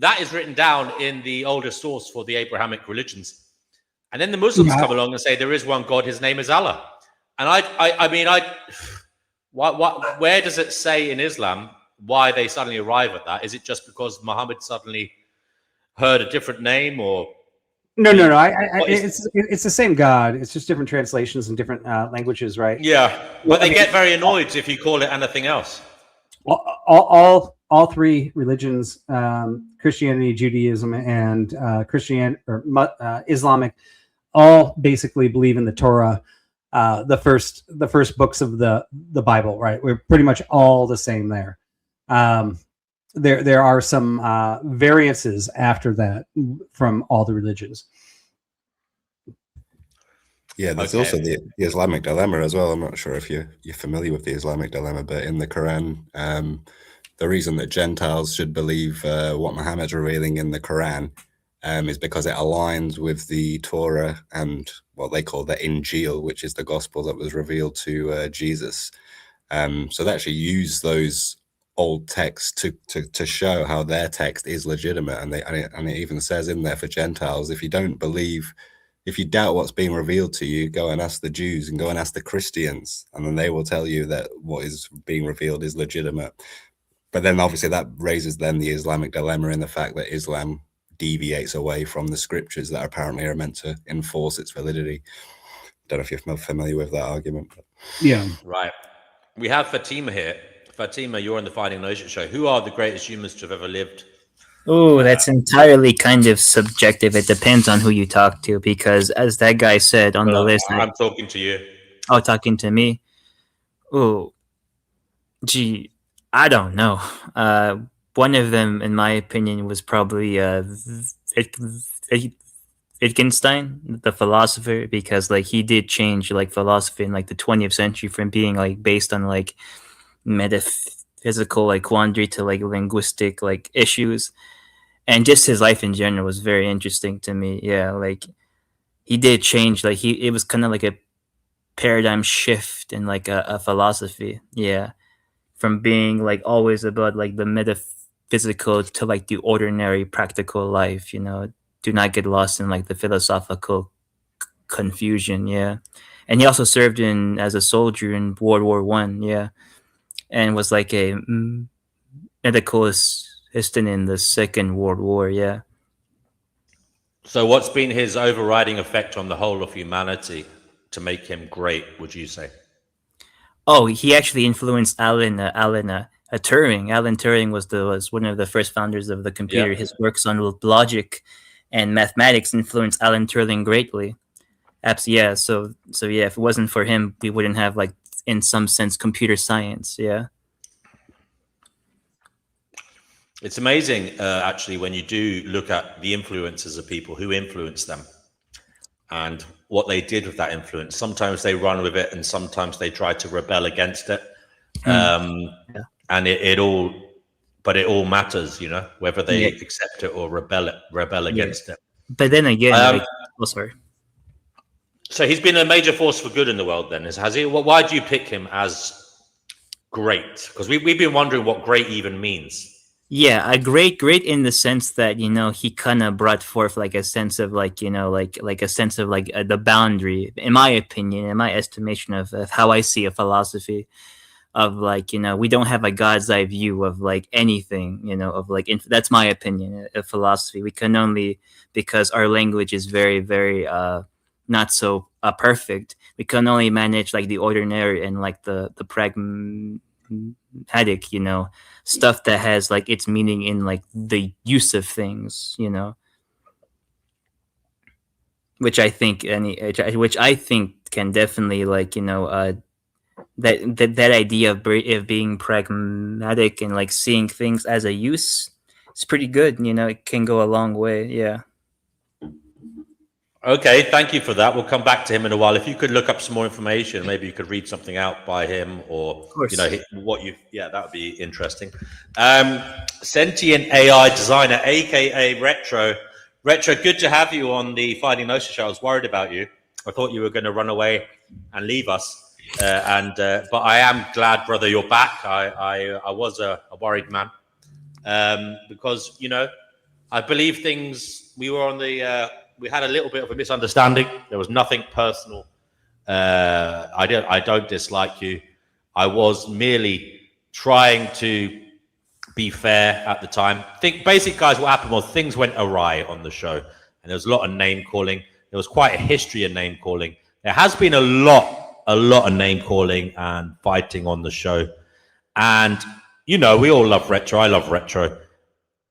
that is written down in the oldest source for the Abrahamic religions. And then the Muslims come along and say there is one God, his name is Allah. And where does it say in Islam why they suddenly arrive at that? Is it just because Muhammad suddenly heard a different name, or No. It's the same God. It's just different translations and different languages, right? Yeah, but they get very annoyed if you call it anything else. All three religions, Christianity, Judaism, and Islamic, all basically believe in the Torah, the first books of the Bible. Right, we're pretty much all the same there. There are some variances after that from all the religions. Yeah, there's also the Islamic dilemma as well. I'm not sure if you're familiar with the Islamic dilemma, but in the Quran, the reason that Gentiles should believe what Muhammad's revealing in the Quran is because it aligns with the Torah and what they call the Injil, which is the gospel that was revealed to Jesus. So they actually use those old texts to show how their text is legitimate, and it even says in there for Gentiles, if you doubt what's being revealed to you, go and ask the Jews and go and ask the Christians, and then they will tell you that what is being revealed is legitimate. But then obviously that raises then the Islamic dilemma in the fact that Islam deviates away from the scriptures that apparently are meant to enforce its validity. Don't know if you're familiar with that argument. But. Yeah. Right. We have Fatima here. Fatima, you're on the Finding Gnosis show. Who are the greatest humans to have ever lived? Oh, that's entirely kind of subjective. It depends on who you talk to, because as that guy said on the list... I'm talking to you. Oh, talking to me? Oh, gee, I don't know. One of them, in my opinion, was probably Wittgenstein, the philosopher, because like he did change like philosophy in like the 20th century from being like based on like metaphysical like quandary to like linguistic like issues, and just his life in general was very interesting to me. Yeah, like he did change, like it was kind of like a paradigm shift in like a philosophy. Yeah, from being like always about like the metaphysical to like the ordinary practical life, you know. Do not get lost in like the philosophical confusion. Yeah, and he also served as a soldier in World War I. Yeah, and was like a medical assistant in the Second World War. Yeah. So what's been his overriding effect on the whole of humanity to make him great, would you say? Oh, he actually influenced Alan Turing. Alan Turing was one of the first founders of the computer. Yeah. His works on logic and mathematics influenced Alan Turing greatly. Yeah. So yeah, if it wasn't for him, we wouldn't have like, in some sense, computer science. Yeah. It's amazing, actually, when you do look at the influences of people, who influenced them and what they did with that influence. Sometimes they run with it, and sometimes they try to rebel against it. Yeah. And it all matters, you know, whether they accept it or rebel against it. But then again, sorry. So he's been a major force for good in the world, then, has he? Well, why do you pick him as great? Because we've been wondering what great even means. Yeah, a great in the sense that, you know, he kind of brought forth like a sense of like, you know, like a sense of like the boundary, in my opinion, in my estimation of how I see a philosophy of like, you know, we don't have a God's eye view of like anything, you know, of like, that's my opinion of philosophy. We can only, because our language is very, very not so perfect, we can only manage like the ordinary and like the pragmatic, you know, stuff that has like its meaning in like the use of things, you know, which I think can definitely like, you know, that idea of being pragmatic and like seeing things as a use is pretty good, you know. It can go a long way. Yeah. Okay, thank you for that. We'll come back to him in a while. If you could look up some more information, maybe you could read something out by him, or you know that would be interesting. Sentient AI designer, aka Retro, good to have you on the Finding Gnosis show. I was worried about you. I thought you were going to run away and leave us, but I am glad, brother, you're back. I was a worried man, because you know I believe things. We were on the. We had a little bit of a misunderstanding. There was nothing personal. I don't dislike you. I was merely trying to be fair at the time. Basically, guys, what happened was things went awry on the show, and there was a lot of name calling. There was quite a history of name calling. There has been a lot of name calling and fighting on the show, and we all love retro. I love retro,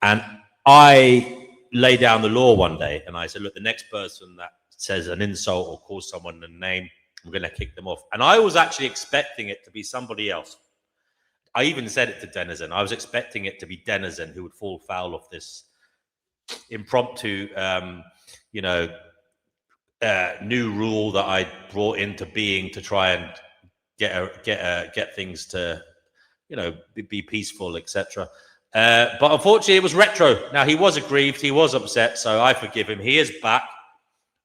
and I lay down the law one day, and I said, look, the next person that says an insult or calls someone a name, I'm going to kick them off. And I was actually expecting it to be somebody else. I even said it to Denizen. I was expecting it to be Denizen who would fall foul of this impromptu, new rule that I brought into being to try and get things to, be peaceful, etc. But unfortunately, it was retro. Now, he was aggrieved. He was upset. So I forgive him. He is back.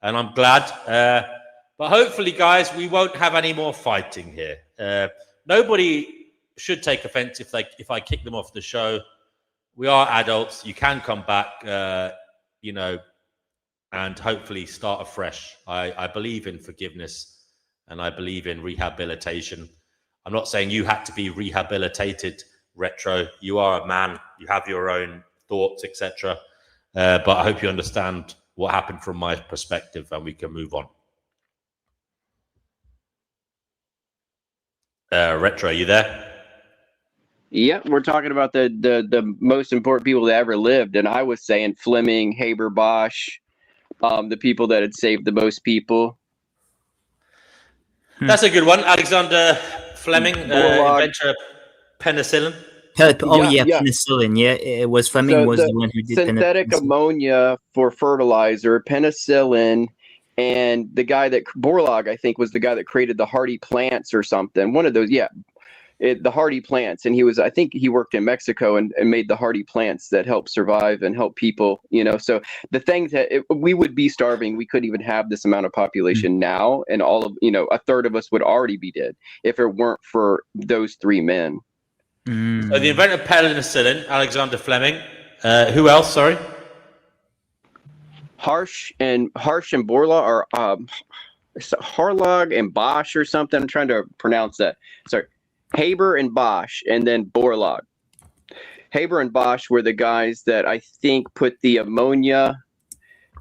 And I'm glad. But hopefully, guys, we won't have any more fighting here. Nobody should take offense if I kick them off the show. We are adults. You can come back, and hopefully start afresh. I believe in forgiveness, and I believe in rehabilitation. I'm not saying you had to be rehabilitated, Retro. You are a man. You have your own thoughts, etc. But I hope you understand what happened from my perspective, and we can move on. Retro, are you there? Yeah, we're talking about the most important people that ever lived, and I was saying Fleming, Haber, Bosch, the people that had saved the most people. That's a good one. Alexander Fleming, inventor of penicillin. Penicillin. Yeah, it was Fleming was the one who did synthetic ammonia for fertilizer, penicillin, and the guy that Borlaug, I think, was the guy that created the hardy plants or something. One of those, the hardy plants, and I think he worked in Mexico and made the hardy plants that help survive and help people. So the things that we would be starving, we couldn't even have this amount of population now, and all of a third of us would already be dead if it weren't for those three men. So the inventor of penicillin, Alexander Fleming. Who else? Sorry. Harsh and Borlaug, or Harlog and Bosch or something. I'm trying to pronounce that. Sorry. Haber and Bosch, and then Borlaug. Haber and Bosch were the guys that I think put the ammonia.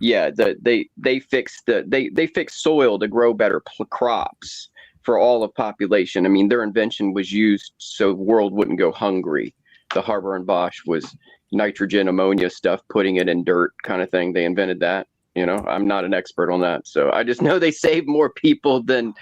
Yeah, they fixed they fixed soil to grow better crops for all of population. I mean, their invention was used so the world wouldn't go hungry. The Haber and Bosch was nitrogen ammonia stuff, putting it in dirt kind of thing. They invented that. I'm not an expert on that, so I just know they saved more people than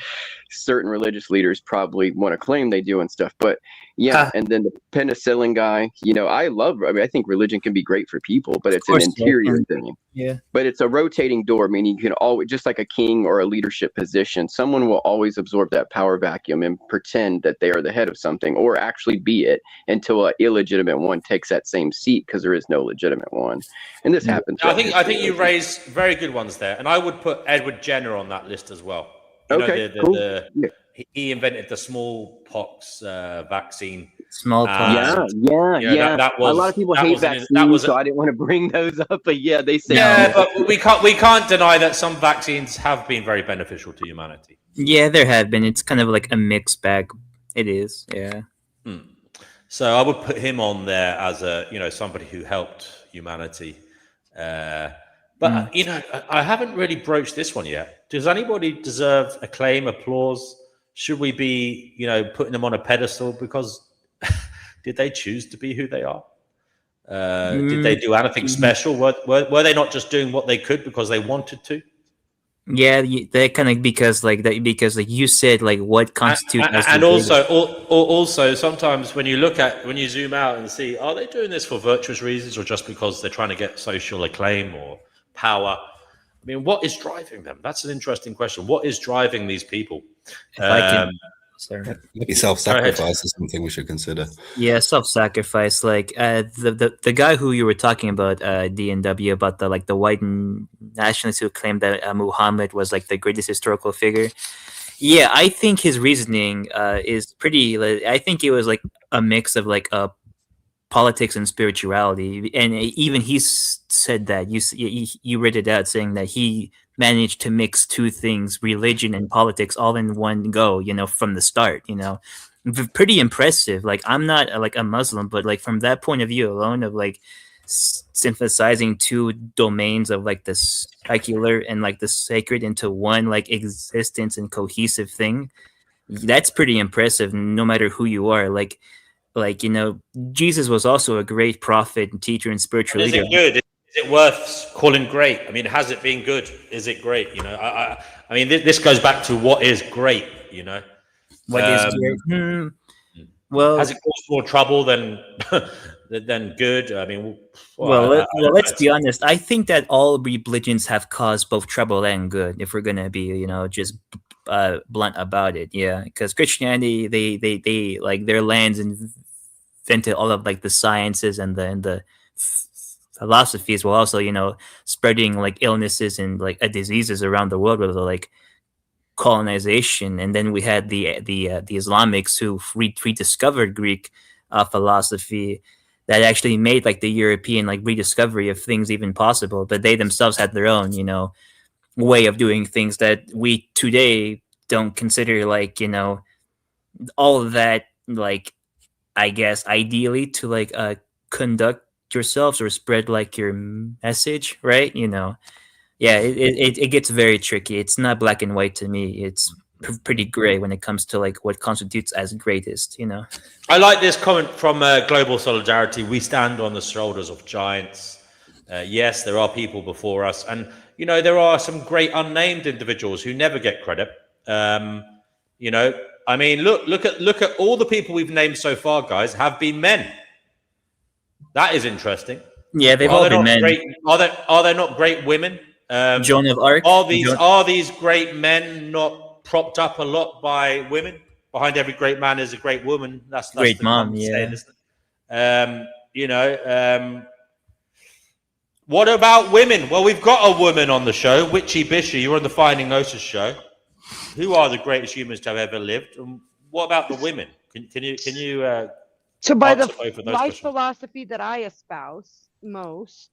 certain religious leaders probably want to claim they do and stuff. But and then the penicillin guy, I think religion can be great for people, but it's an interior thing. Yeah. But it's a rotating door, meaning you can always, just like a king or a leadership position, someone will always absorb that power vacuum and pretend that they are the head of something, or actually be it, until an illegitimate one takes that same seat, because there is no legitimate one. And this happens. I think you raised very good ones there, and I would put Edward Jenner on that list as well. Cool. He invented the smallpox vaccine. Smallpox. That was, a lot of people hate vaccines, so I didn't want to bring those up. But they say but we can't deny that some vaccines have been very beneficial to humanity. Yeah, there have been. It's kind of like a mixed bag. It is, yeah. So I would put him on there as somebody who helped humanity. But I haven't really broached this one yet. Does anybody deserve acclaim, applause? Should we be, putting them on a pedestal because did they choose to be who they are? Did they do anything special? Were they not just doing what they could because they wanted to? Yeah, they kind of because you said what constitutes and also sometimes when you zoom out and see, are they doing this for virtuous reasons or just because they're trying to get social acclaim or power? I mean, what is driving them? That's an interesting question. What is driving these people? Maybe self-sacrifice is something we should consider. Yeah, self-sacrifice. The guy who you were talking about, DNW, about the white nationalists who claimed that Muhammad was the greatest historical figure. Yeah, I think his reasoning is pretty. I think it was a mix of politics and spirituality. And even he said that you read it out, saying that he managed to mix two things, religion and politics, all in one go, from the start. Pretty impressive. Like, I'm not like a Muslim, but like from that point of view alone, of like synthesizing two domains of like the secular and like the sacred into one like existence and cohesive thing, that's pretty impressive, no matter who you are. Like Jesus was also a great prophet and teacher and spiritual Is leader. it good? Is it worth calling great? I mean, has it been good? Is it great? I mean, this goes back to what is great. What is great? Well, has it caused more trouble than than good? I mean, let's be honest. I think that all religions have caused both trouble and good. If we're gonna be, just blunt about it, yeah. Because Christianity, they like their lands invented all of like the sciences and the philosophies, while also spreading like illnesses and like diseases around the world with like colonization. And then we had the Islamics who rediscovered Greek philosophy, that actually made like the European like rediscovery of things even possible. But they themselves had their own way of doing things that we today don't consider like all of that, like, I guess ideally to like conduct yourselves or spread like your message, right? Yeah, it gets very tricky. It's not black and white to me. It's pretty gray when it comes to like what constitutes as greatest. I like this comment from Global Solidarity. We stand on the shoulders of giants. Yes, there are people before us, and there are some great unnamed individuals who never get credit. I mean, look at all the people we've named so far, guys, have been men. That is interesting. Yeah, they've all been men. Are there not great women? Joan of Arc. Are these great men not propped up a lot by women? Behind every great man is a great woman. That's great the mom. Yeah. saying, isn't it? What about women? Well, we've got a woman on the show, Witchy Bishy. You're on the Finding Gnosis show. Who are the greatest humans to have ever lived? And what about the women? Can you? So by the life questions? philosophy that I espouse most,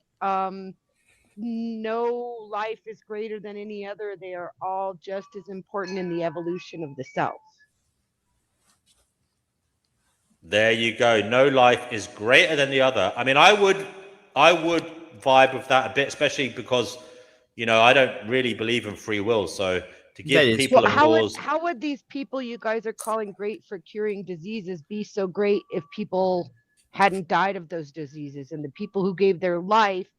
no life is greater than any other. They are all just as important in the evolution of the self. There you go. No life is greater than the other. I mean, I would vibe with that a bit, especially because I don't really believe in free will. So to give people a cause. How would these people you guys are calling great for curing diseases be so great if people hadn't died of those diseases, and the people who gave their life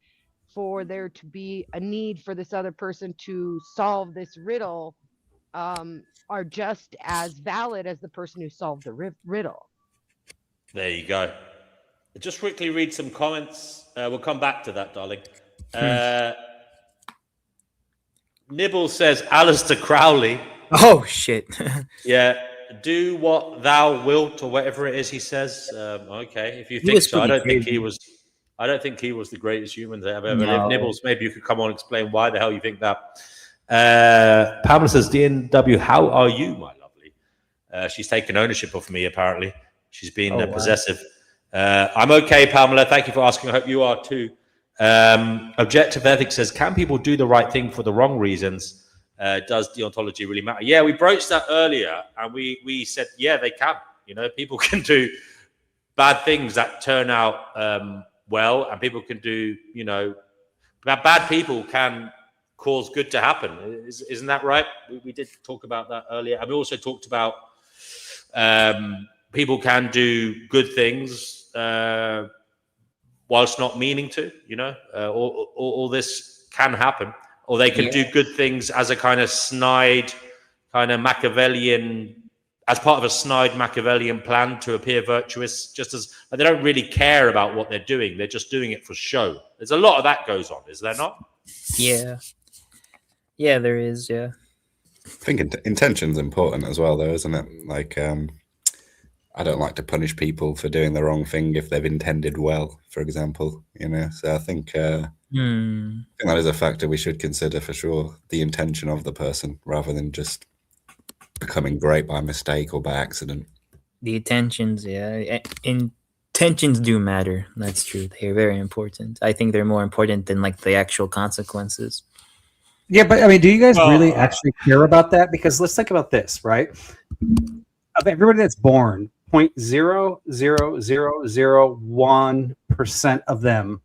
for there to be a need for this other person to solve this riddle are just as valid as the person who solved the riddle? There you go. Just quickly read some comments. We'll come back to that, darling. Nibble says, Alistair Crowley. Oh, shit. Yeah. Do what thou wilt, or whatever it is he says. Okay. If you think so. I don't think he was the greatest human that have ever lived. Nibbles, maybe you could come on and explain why the hell you think that. Pamela says, DNW, how are you, my lovely? She's taken ownership of me, apparently. She's been possessive. I'm okay, Pamela. Thank you for asking. I hope you are too. Objective Ethics says, can people do the right thing for the wrong reasons? Does deontology really matter? Yeah, we broached that earlier, and we said, yeah, they can. People can do bad things that turn out well, and people can do, bad people can cause good to happen. Isn't that right? We did talk about that earlier. And we also talked about people can do good things whilst not meaning to, all this can happen. Or they can do good things as a kind of snide, kind of Machiavellian, as part of a snide Machiavellian plan to appear virtuous, just as they don't really care about what they're doing. They're just doing it for show. There's a lot of that goes on, is there not? Yeah. Yeah, there is, yeah. I think intention's important as well, though, isn't it? Like, I don't like to punish people for doing the wrong thing if they've intended well, for example, So I think that is a factor we should consider for sure, the intention of the person, rather than just becoming great by mistake or by accident. The intentions, yeah. intentions do matter. That's true. They're very important. I think they're more important than like the actual consequences. Yeah, but I mean, do you guys really actually care about that? Because let's think about this, right? Of everybody that's born, 0.00001% of them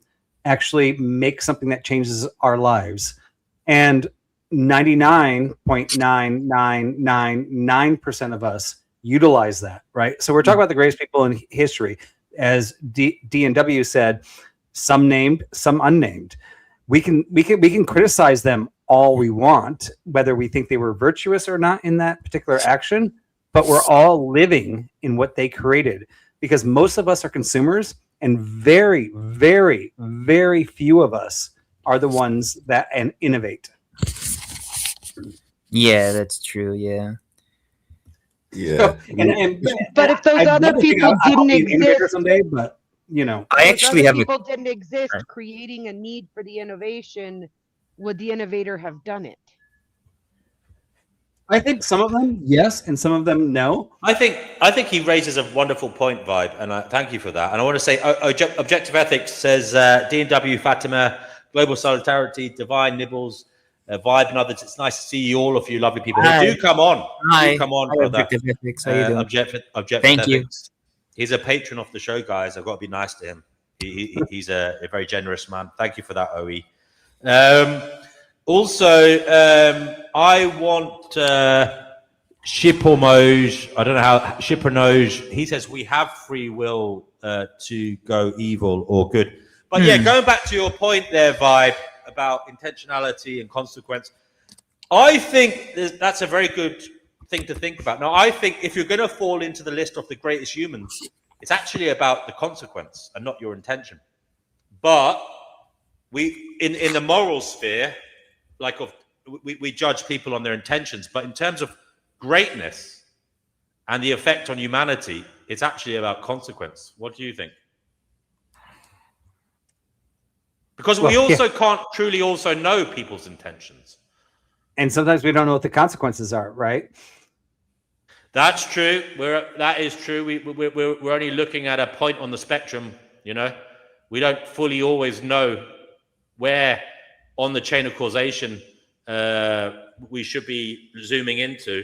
actually make something that changes our lives, and 99.9999% of us utilize that, right? So we're talking about the greatest people in history, as D&W said, some named, some unnamed. We can criticize them all we want, whether we think they were virtuous or not in that particular action, but we're all living in what they created, because most of us are consumers, and very, very, very few of us are the ones that innovate. Yeah, that's true. Yeah. Yeah. But if those other people didn't exist someday, but you know, I those actually other have people didn't exist creating a need for the innovation, would the innovator have done it? I think some of them yes, and some of them no. I think he raises a wonderful point, Vibe, and I thank you for that. And I want to say, Objective Ethics says D&W, Fatima, Global Solidarity, Divine, Nibbles, Vibe, and others. It's nice to see you, all of you lovely people. Hi. Do come on. Hi. Do come on, Hi, brother. Objective Ethics. How you doing? Objective Thank you. Ethics. He's a patron of the show, guys. I've got to be nice to him. He's a very generous man. Thank you for that, OE. Also, I want Shippermoj. I don't know how Shippermoj. He says we have free will to go evil or good. But yeah, going back to your point there, Vibe, about intentionality and consequence, I think that's a very good thing to think about. Now, I think if you're going to fall into the list of the greatest humans, it's actually about the consequence and not your intention. But we, in the moral sphere, we judge people on their intentions. But in terms of greatness and the effect on humanity, it's actually about consequence. What do you think? Because we also can't truly also know people's intentions. And sometimes we don't know what the consequences are, right? That's true. That is true. We're only looking at a point on the spectrum, you know. We don't fully always know where on the chain of causation we should be zooming into.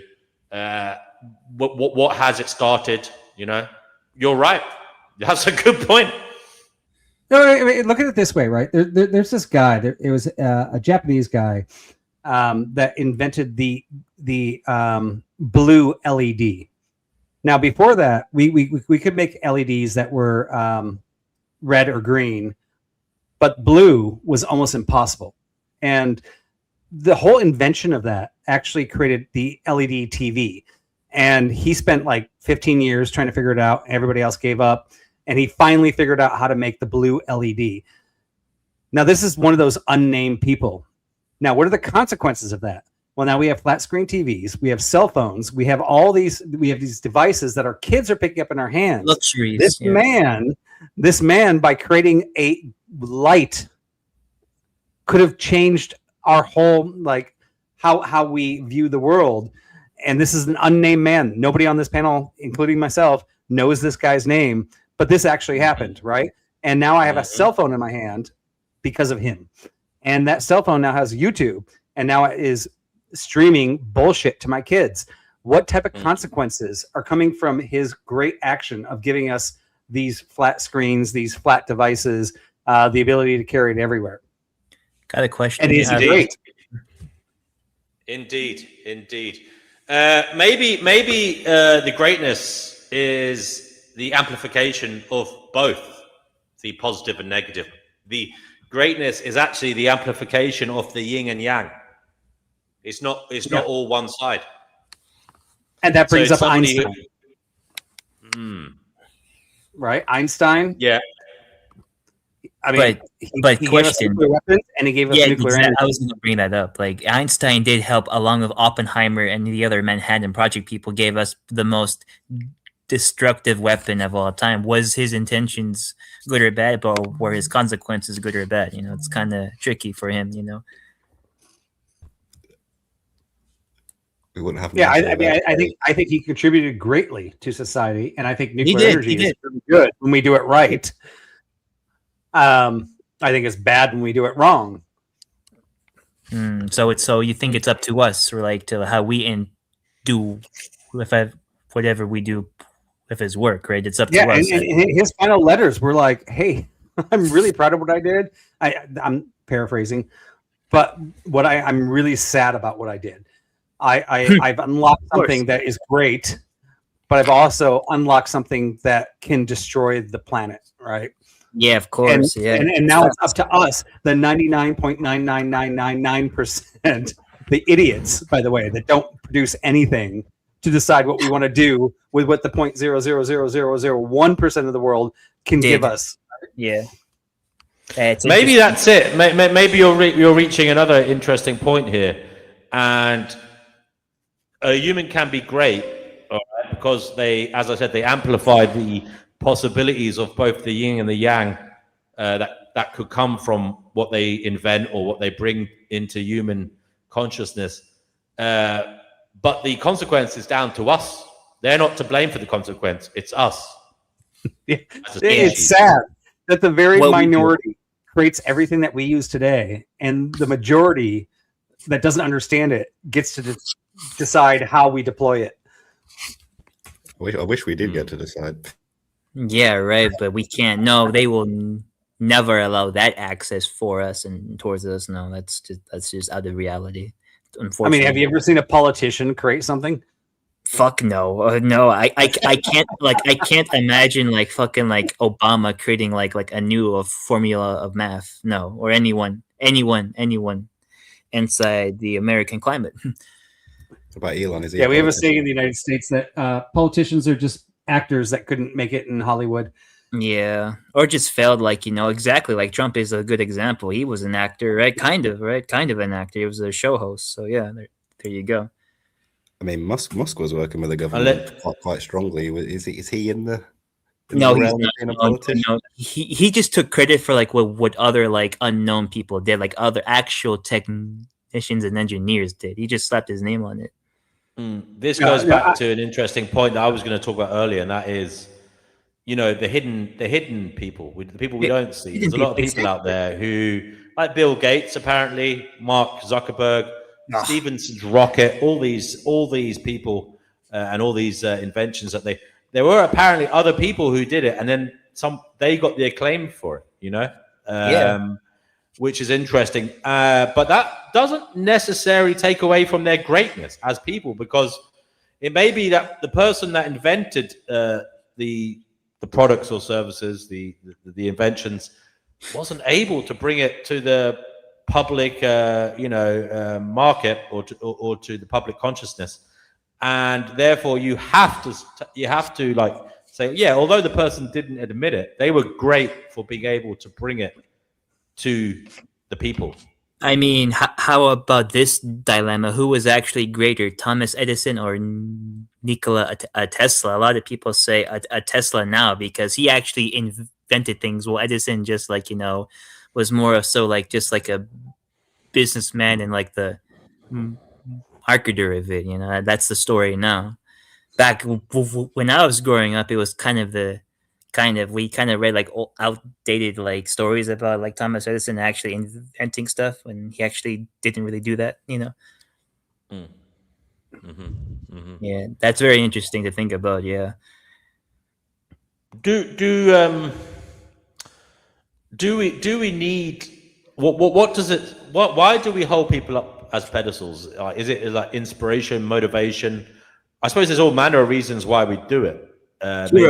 What has it started, you know? You're right. That's a good point. No, I mean, look at it this way, right? There's this guy. It was a Japanese guy that invented the blue LED. Now, before that, we could make LEDs that were red or green, but blue was almost impossible. And the whole invention of that actually created the LED TV. And he spent like 15 years trying to figure it out. Everybody else gave up. And he finally figured out how to make the blue LED. Now, this is one of those unnamed people. Now, what are the consequences of that? Well, now we have flat screen TVs, we have cell phones, we have these devices that our kids are picking up in our hands. Luxuries. This man, by creating a light, could have changed our whole, like, how we view the world. And this is an unnamed man. Nobody on this panel, including myself, knows this guy's name. But this actually happened, right? And now I have a cell phone in my hand because of him. And that cell phone now has YouTube, and now it is streaming bullshit to my kids. What type of consequences are coming from his great action of giving us these flat screens, these flat devices, the ability to carry it everywhere? Got a question. And is it great? Indeed. Maybe the greatness is the amplification of both the positive and negative. The greatness is actually the amplification of the yin and yang. It's not all one side. And that brings up Einstein. Right? Einstein? Yeah. I mean, but he question. gave us nuclear weapons, and he gave us nuclear energy. I was going to bring that up. Like, Einstein did help, along with Oppenheimer and the other Manhattan Project people, gave us the most destructive weapon of all time. Was his intentions good or bad, but were his consequences good or bad? You know, it's kind of tricky for him, you know. we wouldn't have. Yeah, NASA I mean, without I think he contributed greatly to society, and I think nuclear did, energy he is did. really good when we do it right. I think it's bad when we do it wrong. So you think it's up to us, or like to how we do whatever we do with his work, right? It's up to Yeah, us. and his final letters were like, "Hey, I'm really proud of what I did." I'm paraphrasing, but I'm really sad about what I did. I've unlocked something that is great, but I've also unlocked something that can destroy the planet, right? Yeah, of course. Yeah, and now it's up to us, the 99.99999%, the idiots, by the way, that don't produce anything, to decide what we want to do with what the 0.0000001% of the world can give us. Yeah. Maybe that's it. Maybe you're reaching another interesting point here, and a human can be great, all right, because they, as I said, they amplify the possibilities of both the yin and the yang that could come from what they invent or what they bring into human consciousness. But the consequence is down to us. They're not to blame for the consequence. It's us. It's sad that the very minority creates everything that we use today, and the majority that doesn't understand it gets to decide how we deploy it. I wish we did get to decide. Yeah, right. But we can't. No, they will never allow that access for us and towards us. No, that's just out of reality. Unfortunately. I mean, have you ever seen a politician create something? Fuck no, no. I can't I can't imagine like fucking like Obama creating like a new formula of math. No, or anyone inside the American climate. What about Elon? Yeah, we have a saying in the United States that politicians are just actors that couldn't make it in Hollywood. Yeah, or just failed. Like, exactly. Like Trump is a good example. He was an actor, right? Kind of an actor. He was a show host. So yeah, there you go. I mean, Musk was working with the government quite strongly. Is he in the? No, he's not. No. He just took credit for like what other like unknown people did, like other actual technicians and engineers did. He just slapped his name on it. This goes back to an interesting point that I was going to talk about earlier, and that is, the hidden people, the people we don't see. There's a lot of people out there who, like Bill Gates, apparently, Mark Zuckerberg, Stephenson's rocket, all these people, and all these inventions that there were apparently other people who did it, and then they got the acclaim for it, which is interesting. But that doesn't necessarily take away from their greatness as people, because it may be that the person that invented the products or services, the inventions, wasn't able to bring it to the public, market or to the public consciousness, and therefore you have to like say, yeah, although the person didn't admit it, they were great for being able to bring it to the people. I mean, how about this dilemma? Who was actually greater, Thomas Edison or Nikola Tesla? A lot of people say a Tesla now because he actually invented things. Well, Edison just like, was more of so like just like a businessman and like the marketer of it. That's the story now. Back when I was growing up, it was we read like outdated like stories about like Thomas Edison actually inventing stuff when he actually didn't really do that, Yeah, that's very interesting to think about. Yeah. Do we need what does it why do we hold people up as pedestals? Is it like inspiration, motivation? I suppose there's all manner of reasons why we do it. Maybe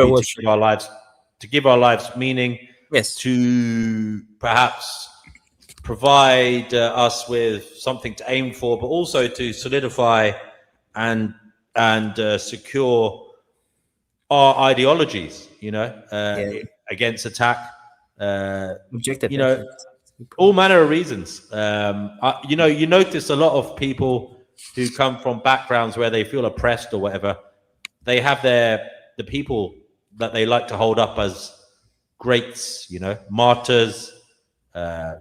to give our lives meaning. Yes. To perhaps provide us with something to aim for, but also to solidify and secure our ideologies. Against attack. Objective. All manner of reasons. You notice a lot of people who come from backgrounds where they feel oppressed or whatever. They have the people that they like to hold up as greats, martyrs,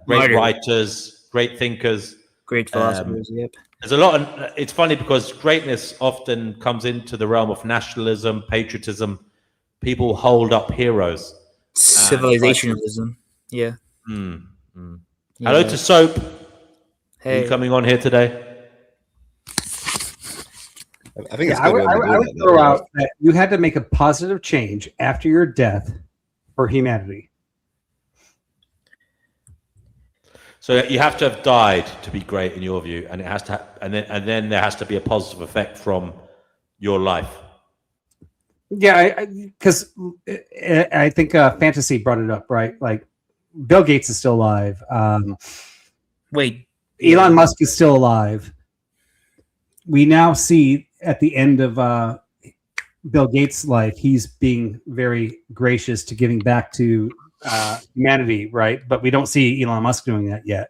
great writers, great thinkers, great philosophers. Yep. There's a lot of, it's funny because greatness often comes into the realm of nationalism, patriotism. People hold up heroes. Civilizationalism. Yeah. Hello Yeah. to Soap. Are Hey. you coming on here today? I think it's I good would, when we're I doing would that, throw though, out that you had to make a positive change after your death for humanity. So you have to have died to be great in your view, and it has to, and then there has to be a positive effect from your life. Yeah, because I think Fantasy brought it up, right? Like Bill Gates is still alive. Wait. Elon Musk is still alive. We now see at the end of Bill Gates' life, he's being very gracious to giving back to humanity, right? But we don't see Elon Musk doing that yet.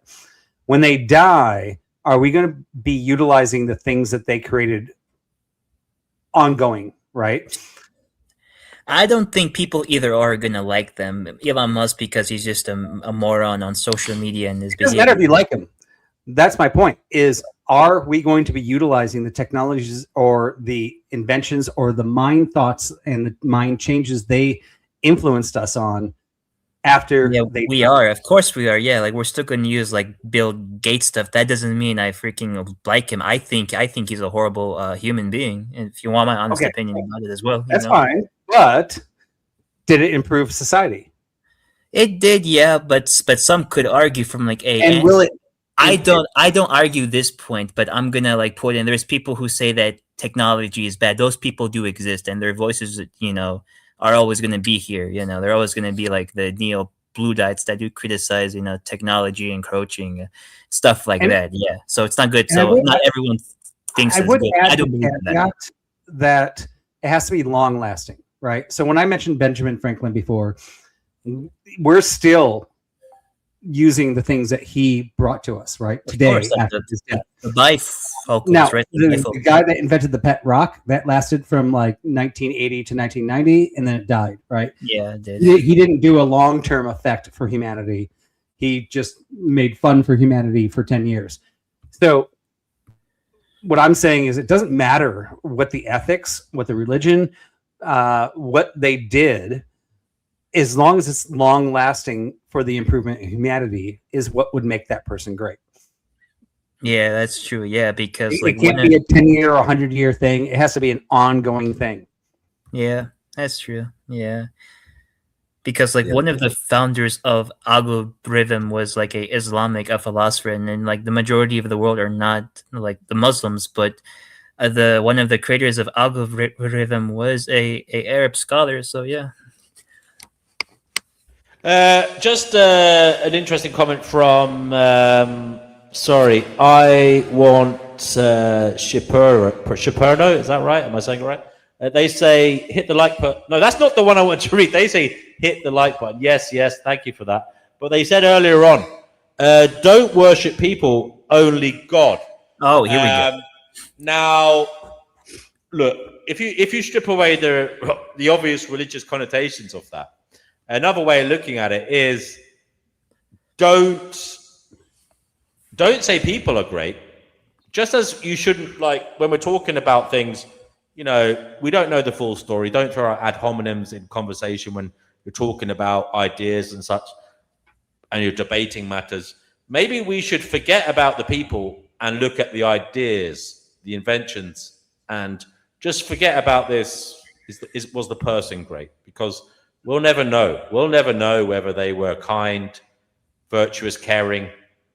When they die, are we going to be utilizing the things that they created ongoing, right? I don't think people either are gonna like them. Elon Musk because he's just a moron on social media and his It doesn't matter if behavior. you like him. That's my point. Is are we going to be utilizing the technologies or the inventions or the mind thoughts and the mind changes they influenced us on after Yeah, they we are. Of course we are. Yeah, like we're still gonna use like Bill Gates stuff. That doesn't mean I freaking like him. I think he's a horrible human being. And if you want my honest Okay. opinion about it as well, That's fine. But did it improve society? It did, yeah. But some could argue from like a. And will it? I don't argue this point, but I'm gonna like put in. There's people who say that technology is bad. Those people do exist, and their voices, are always gonna be here. They're always gonna be like the neo Bluedites that do criticize, technology encroaching, stuff like that. Yeah, so it's not good. So not everyone thinks it's good. I don't believe in that. That it has to be long lasting, right? So when I mentioned Benjamin Franklin before, we're still using the things that he brought to us, right? Today, after his death. The bifocals, Now, right? the guy that invented the pet rock, that lasted from like 1980 to 1990, and then it died, right? Yeah, it did. He didn't do a long-term effect for humanity. He just made fun for humanity for 10 years. So what I'm saying is it doesn't matter what the ethics, what the religion, what they did, as long as it's long lasting for the improvement in humanity is what would make that person great. Yeah, that's true. Yeah, because it can't be a 10-year or 100-year thing. It has to be an ongoing thing. Yeah, that's true. Yeah. Because one of the founders of algorithm was like a Islamic philosopher, and then like the majority of the world are not like the Muslims, but one of the creators of algorithm was a Arab scholar. So yeah. Just an interesting comment from. Sorry, I want Shiperno. Is that right? Am I saying it right? They say hit the like button. No, that's not the one I want to read. They say hit the like button. Yes, thank you for that. But they said earlier on, don't worship people, only God. Oh, here we go. Now, look, if you strip away the obvious religious connotations of that, another way of looking at it is don't say people are great. Just as you shouldn't, like when we're talking about things, we don't know the full story. Don't throw out ad hominems in conversation when you're talking about ideas and such, and you're debating matters. Maybe we should forget about the people and look at the ideas, the inventions, and just forget about this. Was the person great? Because we'll never know. We'll never know whether they were kind, virtuous, caring.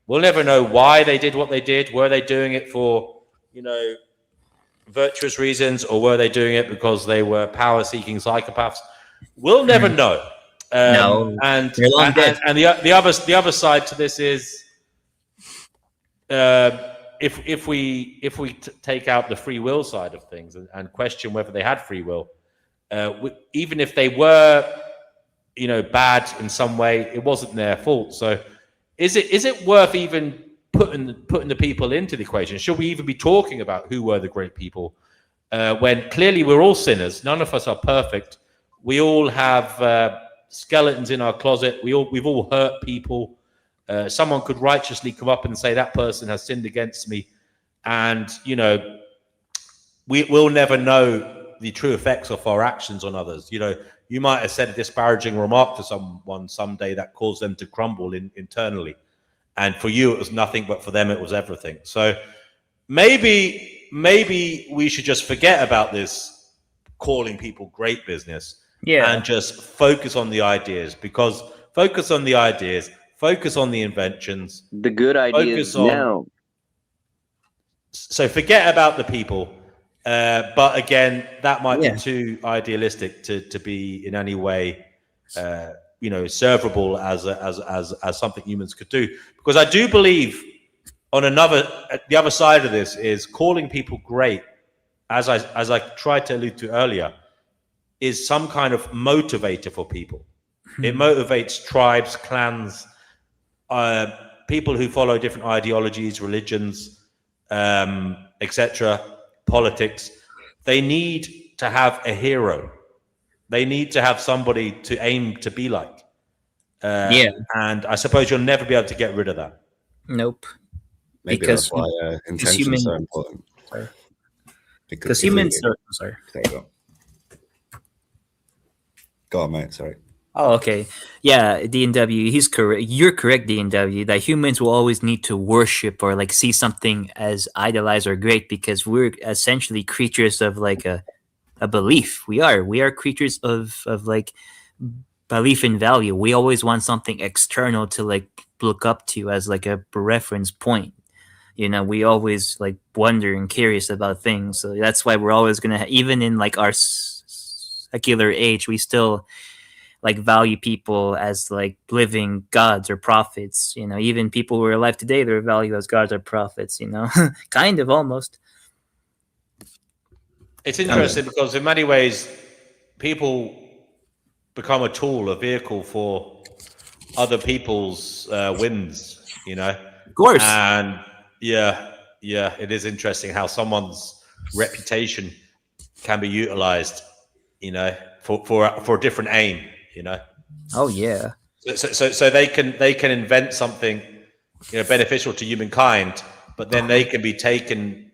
We'll never know why they did what they did. Were they doing it for, virtuous reasons, or were they doing it because they were power-seeking psychopaths? We'll never know. No, and they're long dead. And the other side to this is, if we take out the free will side of things and question whether they had free will, even if they were, bad in some way, it wasn't their fault. So, is it worth even putting the people into the equation? Should we even be talking about who were the great people when clearly we're all sinners? None of us are perfect. We all have skeletons in our closet. We've all hurt people. Someone could righteously come up and say that person has sinned against me, And, we'll never know the true effects of our actions on others. You might have said a disparaging remark to someone someday that caused them to crumble internally. And for you, it was nothing, but for them, it was everything. So maybe we should just forget about this calling people great business and just focus on the ideas, because focus on the ideas, focus on the inventions, The good ideas now. So forget about the people. But again, that might be too idealistic to be in any way, servable as something humans could do. Because I do believe the other side of this is calling people great, as I tried to allude to earlier, is some kind of motivator for people. It motivates tribes, clans, people who follow different ideologies, religions, etc., politics. They need to have a hero. They need to have somebody to aim to be like. And I suppose you'll never be able to get rid of that. Nope. Maybe that's why intention is so important. Sorry. Because humans are... Sorry. There you go. Go on, mate. Sorry. Oh, okay. Yeah, D&W, he's correct. You're correct, D&W, that humans will always need to worship or like see something as idolized or great, because we're essentially creatures of like a belief. We are creatures of like belief in value. We always want something external to like look up to as like a reference point. We always like wonder and curious about things. So that's why we're always going to, even in like our secular age, we still like value people as like living gods or prophets. Even people who are alive today, they're valued as gods or prophets, kind of, almost. It's interesting because in many ways people become a tool, a vehicle for other people's wins, Of course. And yeah, it is interesting how someone's reputation can be utilized, for a different aim, Oh yeah. So they can invent something, beneficial to humankind, but then they can be taken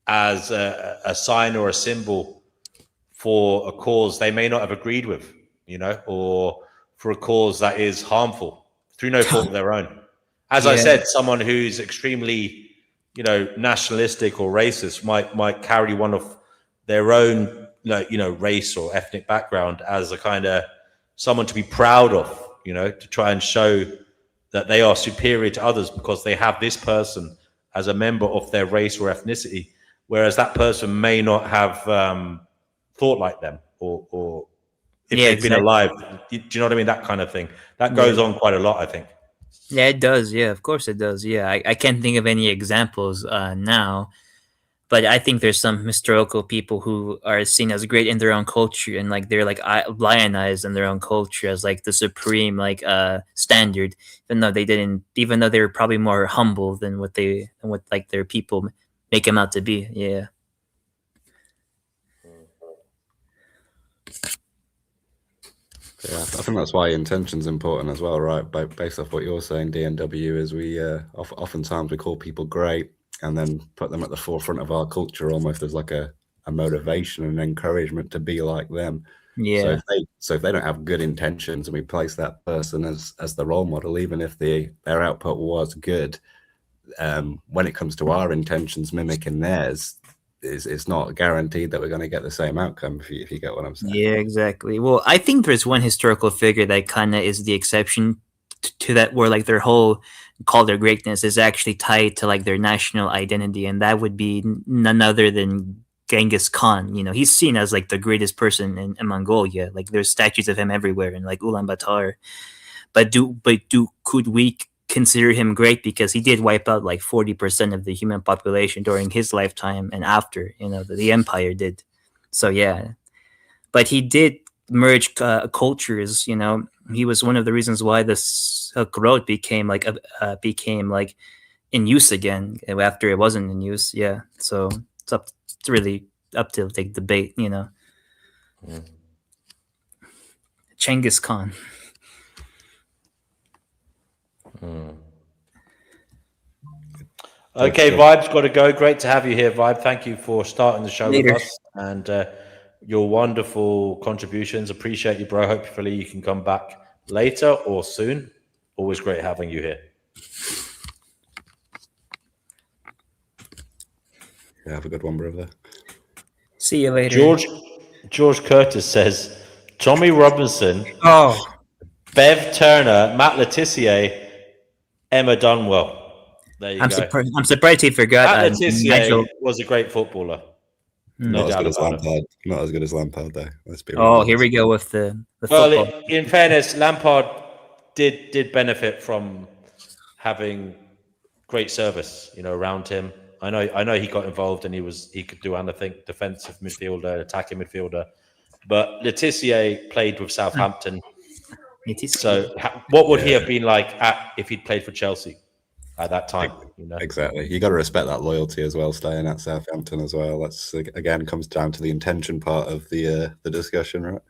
as a sign or a symbol for a cause they may not have agreed with, or for a cause that is harmful through no fault of their own. As I said, someone who's extremely, nationalistic or racist might carry one of their own, race or ethnic background as a kind of someone to be proud of, to try and show that they are superior to others because they have this person as a member of their race or ethnicity, whereas that person may not have thought like them, or if they've been alive. Do you know what I mean? That kind of thing. That goes on quite a lot, I think. Yeah, it does. Yeah, of course it does. Yeah, I can't think of any examples now, but I think there's some historical people who are seen as great in their own culture, and like they're like lionized in their own culture as like the supreme like standard, even though they were probably more humble than what like their people make them out to be. Yeah. Yeah, I think that's why intention's important as well, right? Based off what you're saying, DNW, is we oftentimes we call people great and then put them at the forefront of our culture, almost as like a motivation and encouragement to be like them. Yeah. So if they don't have good intentions and we place that person as the role model, even if their output was good, when it comes to our intentions mimicking theirs, it's not guaranteed that we're going to get the same outcome, if you get what I'm saying. Yeah, exactly. Well, I think there's one historical figure that kind of is the exception to that, where like their whole call their greatness is actually tied to like their national identity, and that would be none other than Genghis Khan. He's seen as like the greatest person in Mongolia. Like there's statues of him everywhere in like Ulaanbaatar. But could we consider him great because he did wipe out like 40% of the human population during his lifetime and after, the empire did. So yeah, but he did merge cultures. He was one of the reasons why the Silk Road became like in use again after it wasn't in use. Yeah, so it's really up to like debate. Genghis Khan. Okay, Good. Vibe's got to go. Great to have you here, Vibe. Thank you for starting the show Later. with us and your wonderful contributions. Appreciate you, bro. Hopefully you can come back later or soon. Always great having you here. Yeah, have a good one, brother. See you later. George Curtis says, Tommy Robinson, Oh, Bev Turner, Matt Letitia, Emma Dunwell. There you I'm go. surprised. I'm surprised he forgot. Matt Letitia Nigel. was a great footballer. No Not as doubt good as about it. Lampard. Not as good as Lampard, though. Let's be real. Oh, here we go with the Well, football. in fairness, Lampard did benefit from having great service, around him. I know he got involved and he could do anything, defensive midfielder, attacking midfielder. But Letitia played with Southampton. So what would he have been like if he'd played for Chelsea at that time? Exactly. You got to respect that loyalty as well, staying at Southampton as well. That's again comes down to the intention part of the discussion, right?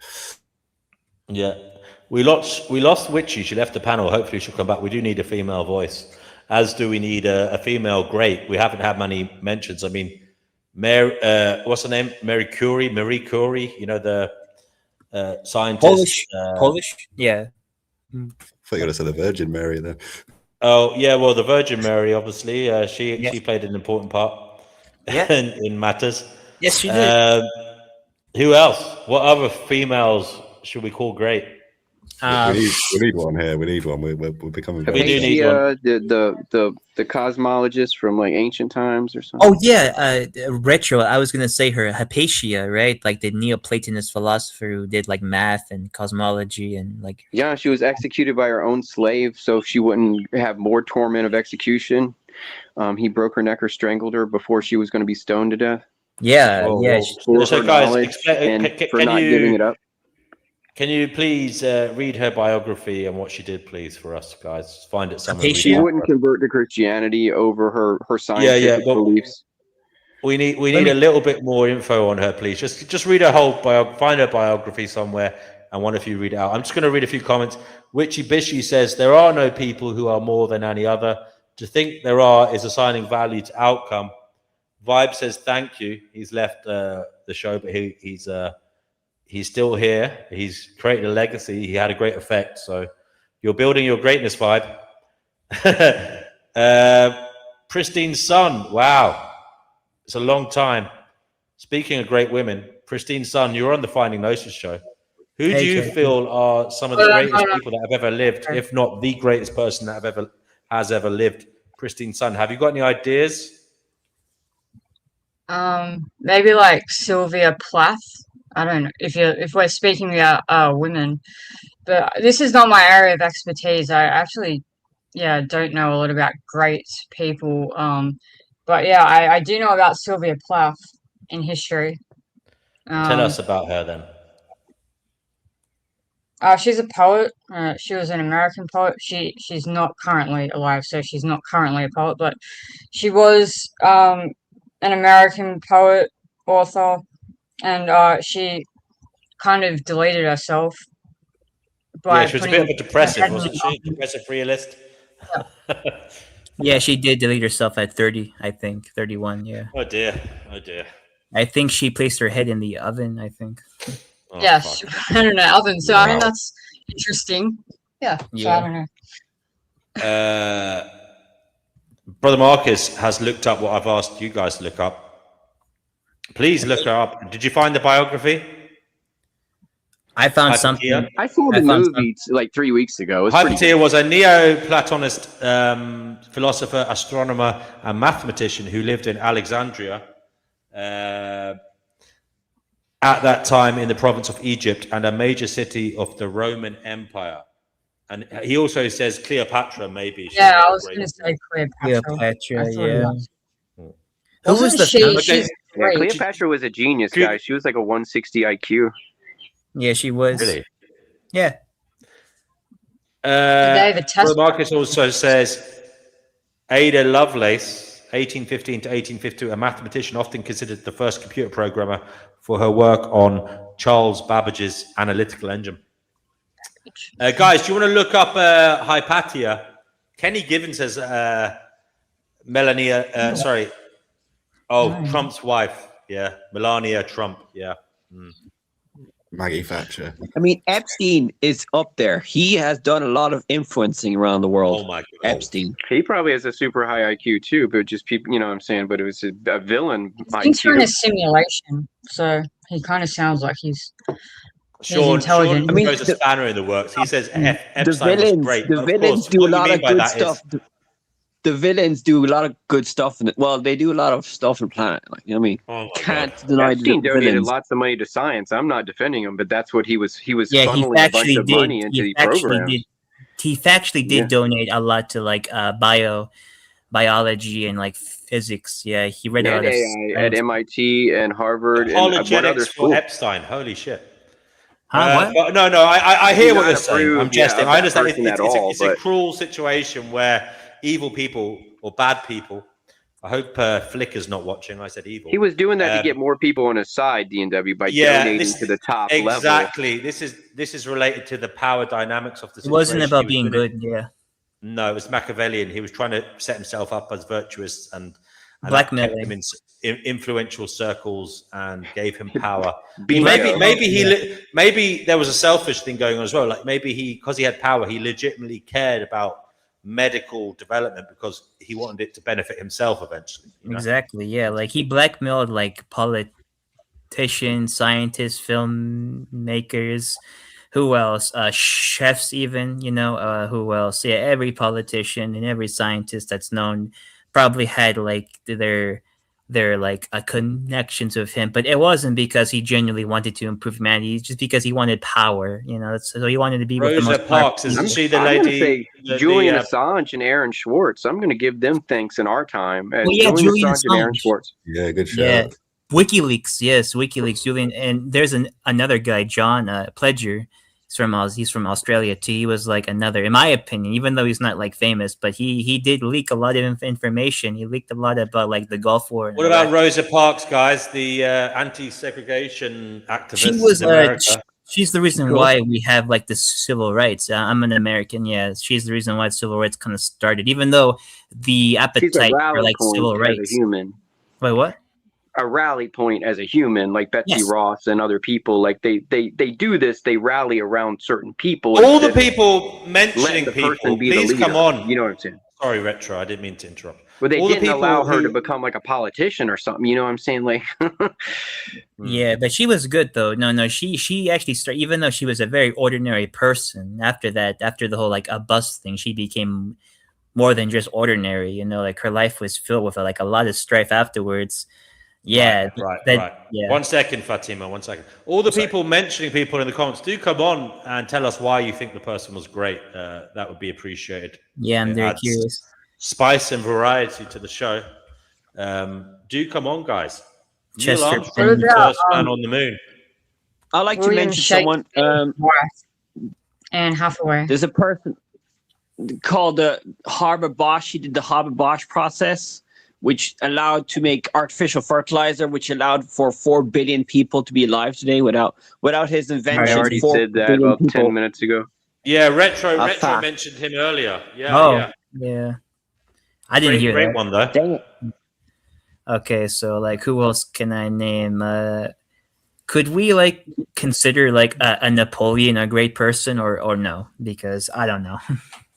Yeah. We lost Witchy. She left the panel. Hopefully she'll come back. We do need a female voice, as do we need a female great. We haven't had many mentions. I mean, what's her name? Marie Curie, the scientist. Polish? Yeah. I thought you were going to say the Virgin Mary then. Oh, yeah, well, the Virgin Mary, obviously. She played an important part in matters. Yes, she did. Who else? What other females should we call great? We need one here. We need one. We're becoming. We do need one. The cosmologist from like ancient times or something. Oh yeah, retro. I was gonna say her, Hypatia, right? Like the Neoplatonist philosopher who did like math and cosmology and like. Yeah, she was executed by her own slave, so she wouldn't have more torment of execution. He broke her neck or strangled her before she was going to be stoned to death. Yeah, yeah. For So her guys, knowledge and for not giving it up. Can you please read her biography and what she did, please, for us, guys? Find it somewhere. She wouldn't convert to Christianity over her scientific beliefs. We need a little bit more info on her, please. Just read her whole find her biography somewhere, and one of you read it out. I'm just going to read a few comments. Witchy Bishy says there are no people who are more than any other. To think there are is assigning value to outcome. Vibe says thank you. He's left the show, but he's still here. He's created a legacy. He had a great effect. So you're building your greatness, Vibe. Pristine Sun. Wow. It's a long time. Speaking of great women, Pristine Sun, you're on the Finding Gnosis show. Who do you feel are some of the greatest people that have ever lived, if not the greatest person that has ever lived? Pristine Sun, have you got any ideas? Maybe like Sylvia Plath. I don't know if we're speaking about women, but this is not my area of expertise. I actually, don't know a lot about great people. But yeah, I do know about Sylvia Plath in history. Tell us about her then. She's a poet. She was an American poet. She's not currently alive, so she's not currently a poet, but she was an American poet, author, and she kind of deleted herself. Yeah, she was a bit of a depressive, wasn't she? Depressive realist. Yeah, she did delete herself at 30, I think. 31, yeah. Oh dear. I think she placed her head in the oven, I think. Oh, yes, I don't know, oven. So I mean that's interesting. Yeah. So I don't know. Brother Marcus has looked up what I've asked you guys to look up. Please look her up. Did you find the biography? I found something. I saw the movie like 3 weeks ago. Hypatia was a Neoplatonist philosopher, astronomer, and mathematician who lived in Alexandria at that time in the province of Egypt and a major city of the Roman Empire. And he also says Cleopatra, maybe. Yeah, I was going to say Cleopatra. Yeah. Who was the Cleopatra was a genius, guys. She was like a 160 IQ. Yeah, she was. Really? Yeah. Marcus also says Ada Lovelace, 1815 to 1852, a mathematician often considered the first computer programmer for her work on Charles Babbage's analytical engine. Guys, do you want to look up Hypatia? Kenny Given says Melania, sorry. Oh, No. Trump's wife. Yeah, Melania Trump. Yeah. Maggie Thatcher. I mean, Epstein is up there. He has done a lot of influencing around the world. Oh my God. Epstein. He probably has a super high IQ too, but just people, you know what I'm saying? But it was a villain I think you're in a IQ. simulation, so he kind of sounds like he's Sean intelligent. I mean, throws a spanner in the works. He says the Epstein was great. the Of villains course, do a what you lot mean of by good that is- stuff. The villains do a lot of good stuff. Well, they do a lot of stuff in planet. Like, you know what I mean? Oh my Can't God. deny Epstein the donated villains. lots of money to science. I'm not defending him, but that's what he was. He was Yeah, he funneling a bunch actually of did. money into He the actually programs. did. He factually did Yeah. donate a lot to like biology and like physics. Yeah, he read a And lot of AI at science. MIT and Harvard and what other Apologetics for school? Epstein. Holy shit. Huh? What? But no, I hear Do what not you're saying. I'm approve, yeah, jesting. of I that understand. person at It's all, a but- cruel situation where evil people or bad people. I hope Flicker's not watching. I said evil. He was doing that to get more people on his side, DNW, by donating to the top level. Exactly. This is related to the power dynamics of the It situation. wasn't about He was being gonna- good. Yeah, No, it was Machiavellian. He was trying to set himself up as virtuous and that blackmailing. kept him in influential circles and gave him power. Being Maybe there was a selfish thing going on as well. Like maybe because he had power, he legitimately cared about medical development because he wanted it to benefit himself eventually. You know? Exactly. Yeah, like he blackmailed like politicians, scientists, filmmakers. Who else? Chefs, even. Who else? Yeah, every politician and every scientist that's known probably had like their like connections with him, but it wasn't because he genuinely wanted to improve humanity. It's just because he wanted power. So he wanted to be with the Rosa most Parks, isn't she the I'm gonna lady? say Julian Assange and Aaron Schwartz. I'm going to give them thanks in our time. As Julian Assange and Aaron Schwartz. Yeah, good show. Yeah, WikiLeaks. Yes, WikiLeaks. Julian, and there's another guy, John Pledger. He's from Australia too. He was like another, in my opinion, even though he's not like famous, but he did leak a lot of information. He leaked a lot about like the Gulf War. What about Rosa Parks, guys? The anti-segregation activist She was in America. she's the reason why we have like the civil rights. I'm an American. Yeah, she's the reason why civil rights kind of started. Even though the appetite for like civil rights. As a human. Wait, what? A rally point as a human, like Betsy Ross and other people. Like they do this. They rally around certain people. All the people mentioning people, please come on. You know what I'm saying? Sorry, Retro. I didn't mean to interrupt. But they All didn't the allow her who- to become like a politician or something. You know what I'm saying? Like, Yeah, but she was good though. No, she actually started, even though she was a very ordinary person. After the whole like a bus thing, she became more than just ordinary. Like her life was filled with like a lot of strife afterwards. Yeah, Right. Yeah. 1 second, Fatima. 1 second. All the people mentioning people in the comments, do come on and tell us why you think the person was great. That would be appreciated. Yeah, I'm It very adds curious. Spice and variety to the show. Do come on, guys. Neil Chester Armstrong, the Bennington. first man on the moon. I like to William mention someone. and Hathaway. There's a person called Haber Bosch. He did the Haber Bosch process, which allowed to make artificial fertilizer, which allowed for 4 billion people to be alive today. Without his invention, I already 4 said that billion about people. 10 minutes ago. Yeah, Retro fact. mentioned him earlier. Yeah, Oh, yeah. I didn't hear great that. one though. Dang it. Okay, so like, who else can I name? Could we like consider like a Napoleon a great person or no? Because I don't know.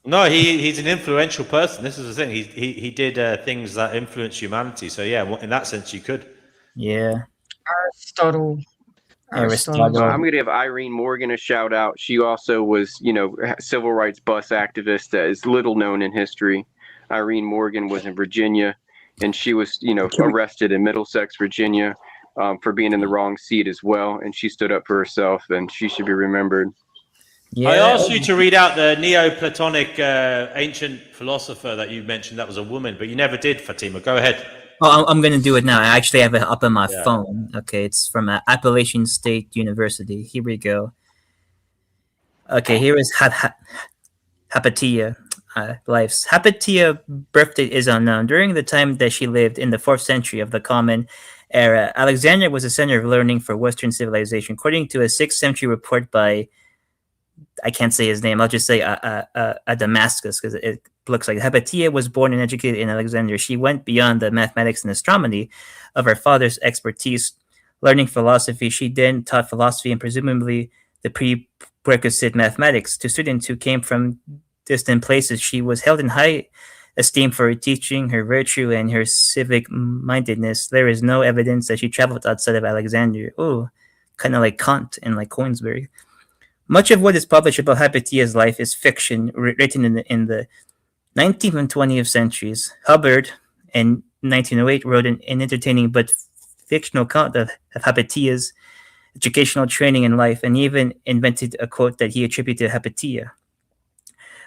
No, he's an influential person. This is the thing. He did things that influenced humanity. So yeah, in that sense, you could. Yeah, Aristotle. Aristotle. I'm going to give Irene Morgan a shout out. She also was, civil rights bus activist that is little known in history. Irene Morgan was in Virginia, and she was, arrested in Middlesex, Virginia, for being in the wrong seat as well. And she stood up for herself, and she should be remembered. Yeah. I asked you to read out the Neoplatonic ancient philosopher that you mentioned. That was a woman, but you never did, Fatima. Go ahead. Oh, I'm going to do it now. I actually have it up on my phone. Okay, it's from Appalachian State University. Here we go. Okay, here is Hypatia. Life's Hypatia birthday is unknown. During the time that she lived in the 4th century of the Common Era, Alexandria was a center of learning for Western civilization. According to a 6th century report by I can't say his name. I'll just say Damascus, because it looks like Hypatia was born and educated in Alexandria. She went beyond the mathematics and astronomy of her father's expertise, learning philosophy. She then taught philosophy and presumably the prerequisite mathematics to students who came from distant places. She was held in high esteem for her teaching, her virtue, and her civic mindedness. There is no evidence that she traveled outside of Alexandria. Oh, kind of like Kant and like Coinsbury. Much of what is published about Hypatia's life is fiction written in the 19th and 20th centuries. Hubbard, in 1908, wrote an entertaining but fictional account of Hypatia's educational training and life, and even invented a quote that he attributed to Hypatia.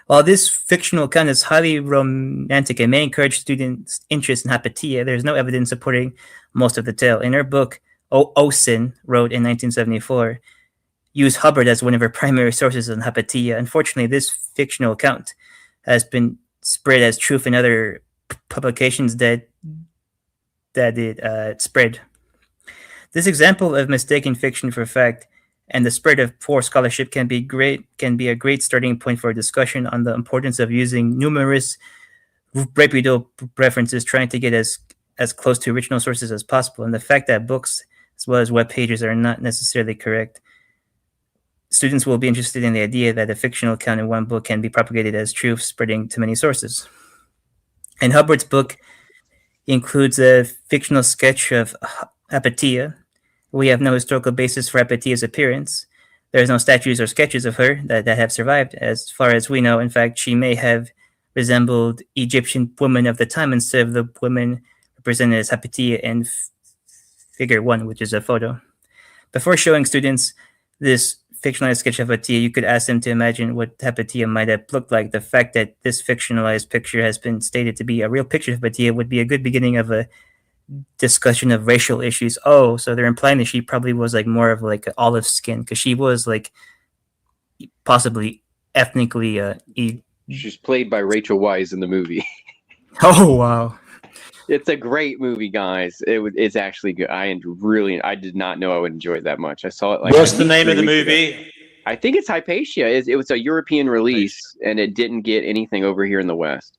While this fictional account is highly romantic and may encourage students' interest in Hypatia, there is no evidence supporting most of the tale. In her book, Osen wrote in 1974, used Hubbard as one of her primary sources on Hypatia. Unfortunately, this fictional account has been spread as truth in other publications that it spread. This example of mistaken fiction for fact and the spread of poor scholarship can be a great starting point for a discussion on the importance of using numerous reputable references, trying to get as close to original sources as possible, and the fact that books as well as web pages are not necessarily correct. Students will be interested in the idea that a fictional account in one book can be propagated as truth, spreading to many sources. In Hubbard's book, he includes a fictional sketch of Hypatia. We have no historical basis for Hypatia's appearance. There is no statues or sketches of her that have survived, as far as we know. In fact, she may have resembled Egyptian women of the time instead of the women represented as Hypatia in Figure 1, which is a photo. Before showing students this fictionalized sketch of Hypatia, you could ask them to imagine what Hypatia might have looked like. The fact that this fictionalized picture has been stated to be a real picture of Hypatia would be a good beginning of a discussion of racial issues. Oh, so they're implying that she probably was like more of like an olive skin, because she was like possibly ethnically She's played by Rachel Weisz in the movie. Oh wow. It's a great movie, guys. It's actually good. I did not know I would enjoy it that much. I saw it like. What's the name of the movie? I think it's Hypatia. It was a European release, and it didn't get anything over here in the West.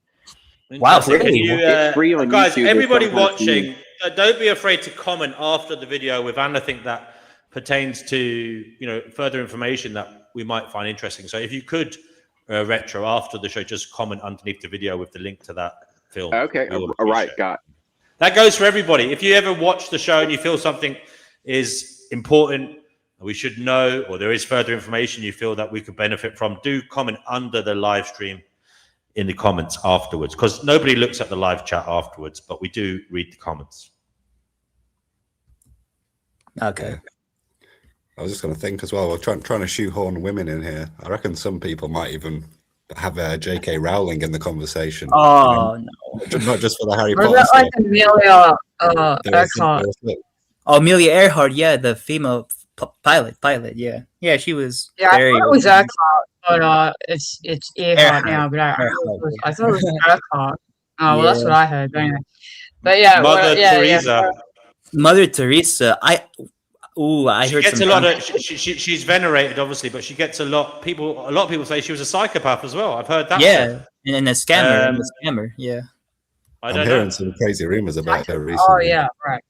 Wow, really? It's free on guys, YouTube. everybody watching, don't be afraid to comment after the video with anything that pertains to further information that we might find interesting. So if you could, Retro, after the show, just comment underneath the video with the link to that film. Okay, all right, got it. That goes for everybody. If you ever watch the show and you feel something is important, we should know, or there is further information you feel that we could benefit from, do comment under the live stream in the comments afterwards, because nobody looks at the live chat afterwards, but we do read the comments. Okay. I was just going to think as well, we're trying to shoehorn women in here. I reckon some people might even have J.K. Rowling in the conversation. Oh, no. Not just for the Harry Or Potter that like stuff. Amelia Earhart. Oh, Amelia Earhart, yeah, the female pilot, yeah. Yeah, she was Yeah, I very... thought it was Earhart, but it's Earhart now. But I thought it was Earhart. Oh, well, that's what I heard. But anyway, but yeah, Mother Teresa. Mother Teresa. I heard Gets some a lot of. She's venerated, obviously, but she gets a lot of people say she was a psychopath as well. I've heard that. Yeah, and a scammer. Yeah. I'm hearing some crazy rumors about her recently. Oh yeah, right.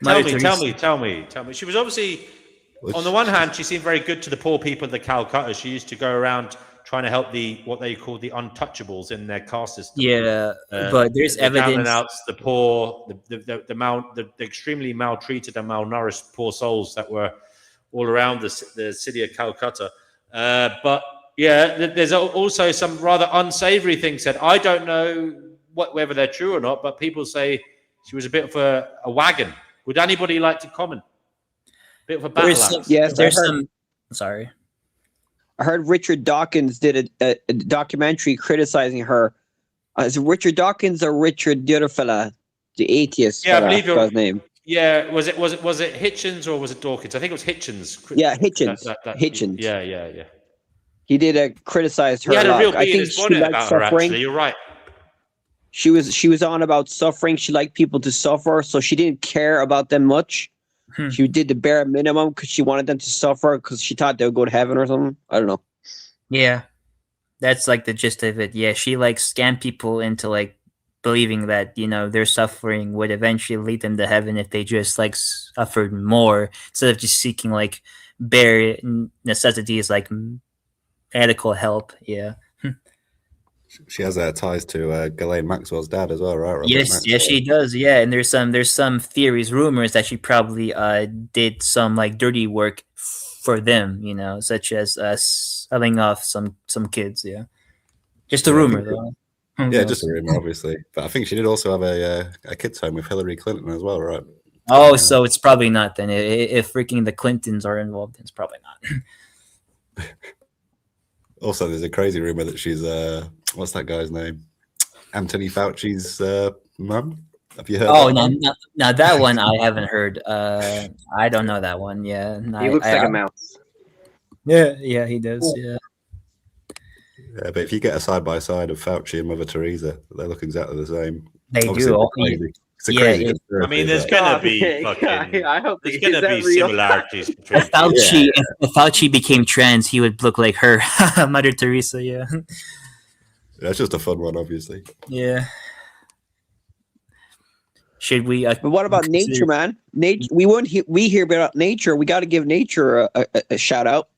Tell me. She was obviously, on the one hand, she seemed very good to the poor people of the Calcutta. She used to go around trying to help what they call the untouchables in their caste system. Yeah, but there's evidence. Down and outs, the poor, the extremely maltreated and malnourished poor souls that were all around the city of Calcutta. But yeah, there's also some rather unsavory things said. I don't know whether they're true or not, but people say she was a bit of a wagon. Would anybody like to comment? Bit of a battle axe. Yes, There's some. Sorry. I heard Richard Dawkins did a documentary criticizing her. Is it Richard Dawkins or Richard the other fella, the atheist? Yeah, I believe his name. Yeah, was it Hitchens or was it Dawkins? I think it was Hitchens. Yeah, Hitchens. Hitchens. Yeah. He did criticized her. He had a real I beat in think his she bonnet liked about her. suffering. Actually, you're right. She was on about suffering. She liked people to suffer, so she didn't care about them much. She did the bare minimum because she wanted them to suffer because she thought they would go to heaven or something. I don't know. Yeah, that's like the gist of it. Yeah, she like scammed people into like believing that their suffering would eventually lead them to heaven if they just like suffered more instead of just seeking like bare necessities like medical help. Yeah. She has ties to Ghislaine Maxwell's dad as well, right? Robert Yes, Maxwell. she does. Yeah, and there's some theories, rumors that she probably did some like dirty work for them, such as selling off some kids. Yeah, just a Yeah, I rumor think- though. Who yeah, knows? just a rumor, obviously. But I think she did also have a kids' home with Hillary Clinton as well, right? Oh, Yeah. so it's probably not then. If freaking the Clintons are involved, then it's probably not. Also, there's a crazy rumor that she's what's that guy's name? Anthony Fauci's mum. Have you heard? Oh, that no, no, that one I haven't heard. I don't know that one. Yeah, He looks like a mouse. Yeah, he does. Yeah. Yeah, but if you get a side by side of Fauci and Mother Teresa, they look exactly the same. They Obviously, do. It's a Yeah, crazy it- conspiracy, I mean, there's but- gonna be Okay, fucking. I hope There's is gonna that be real? similarities between. If Fauci became trans, he would look like her, Mother Teresa. Yeah. That's just a fun one, obviously. Yeah. Should we? But what about consider- nature, man? Nature. We hear about nature. We got to give nature a shout out.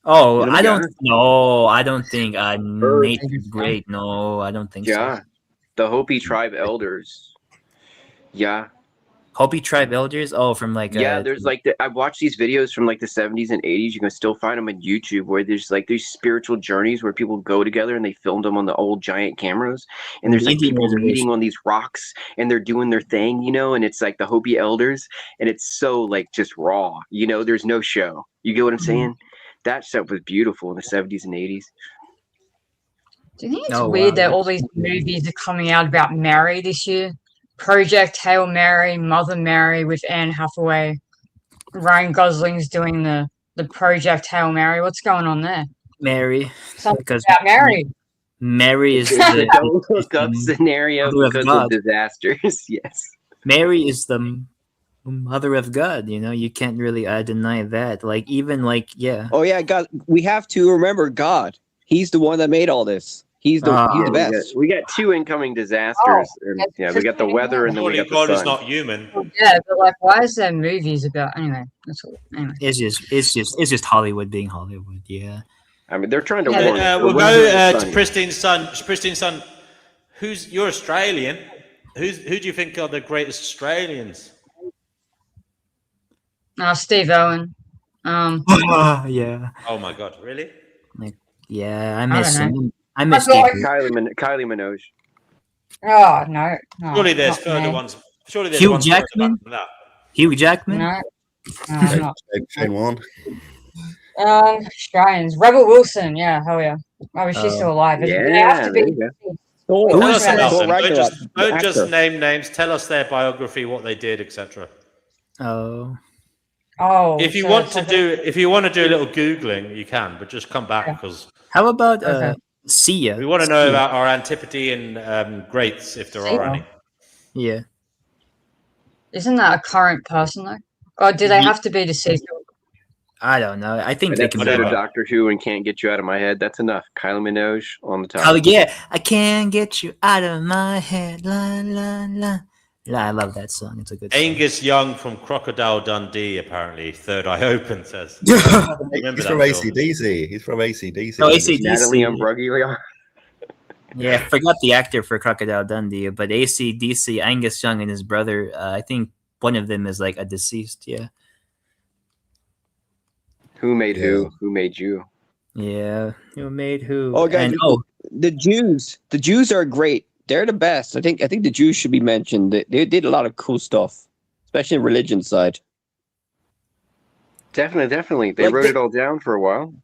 Oh, Yeah. I don't. No, I don't think nature's great. No, I don't think Yeah, so. the Hopi tribe elders. Yeah, Hopi tribe elders. Oh, from like there's like I've watched these videos from like the 70s and 80s. You can still find them on YouTube where there's like these spiritual journeys where people go together and they filmed them on the old giant cameras. And there's like Indian people reservation. meeting on these rocks and they're doing their thing, and it's like the Hopi elders and it's so like just raw, there's no show. You get what I'm saying? That stuff was beautiful in the 70s and 80s. Do you think it's Oh, weird wow. that all these movies are coming out about Mary this year? Project Hail Mary, Mother Mary with Anne Hathaway. Ryan Gosling's doing the Project Hail Mary. What's going on there? Mary, Something because about Mary. Mary is It's a don't look up the scenario mother of because God. of disasters. Yes. Mary is the mother of God. You can't really deny that. Like even like yeah. Oh yeah, God. We have to remember God. He's the one that made all this. He's the Yeah, best. we got two incoming disasters. and, that's yeah, we got the weather and then we Surely got the God is sun. not human. Yeah, but like, why is there movies about? Anyway, that's all. Anyway, It's just Hollywood being Hollywood. Yeah. I mean, they're trying to Yeah, warn. We'll we're go running to the Pristine Sun. Pristine Sun. You're Australian. Who do you think are the greatest Australians? Steve Owen. Yeah. Oh my God, really? Yeah. I don't miss know. him. I miss I feel Steve. like- Kylie Minogue. Oh no. Surely there's not further me. ones. Surely there's Hugh ones further back Jackman? than that. Hugh Jackman. No. Not. Shane Warne. Australians. Rebel Wilson. Yeah, hell yeah. Oh, is she Oh. still alive? They Yeah, have to there be. you go. Thor. Tell is us that? about Thor them. Don't Ragnarok, just, the don't just actor. name names. Tell us their biography, what they did, etc. Oh. Oh. If you so want it's to like do, a little googling, you can, but just come back because How about Okay. Sia? we want to know Sia. about our antipodean greats, if there are Sia? any. Yeah. Isn't that a current person though? Or do they Ye- have to be deceased? I don't know. I think An they can. episode whatever. of Doctor Who and can't get you out of my head. That's enough. Kylie Minogue on the top. Oh yeah, I can't get you out of my head. La la la. La, I love that song. It's a good song. Angus Young from Crocodile Dundee, apparently. Third Eye Open says. Remember He's that from film? AC/DC. He's from AC/DC. Oh, AC/DC. Natalie Imbruglia. Yeah, I forgot the actor for Crocodile Dundee, but AC/DC, Angus Young and his brother. I think one of them is like a deceased. Yeah, Who made Yeah. who? Who made you? yeah. Who made who? Oh, guys, And, oh, the Jews are great. They're the best. I think the Jews should be mentioned. They did a lot of cool stuff, especially in religion side. Definitely. They Like wrote they- it all down for a while.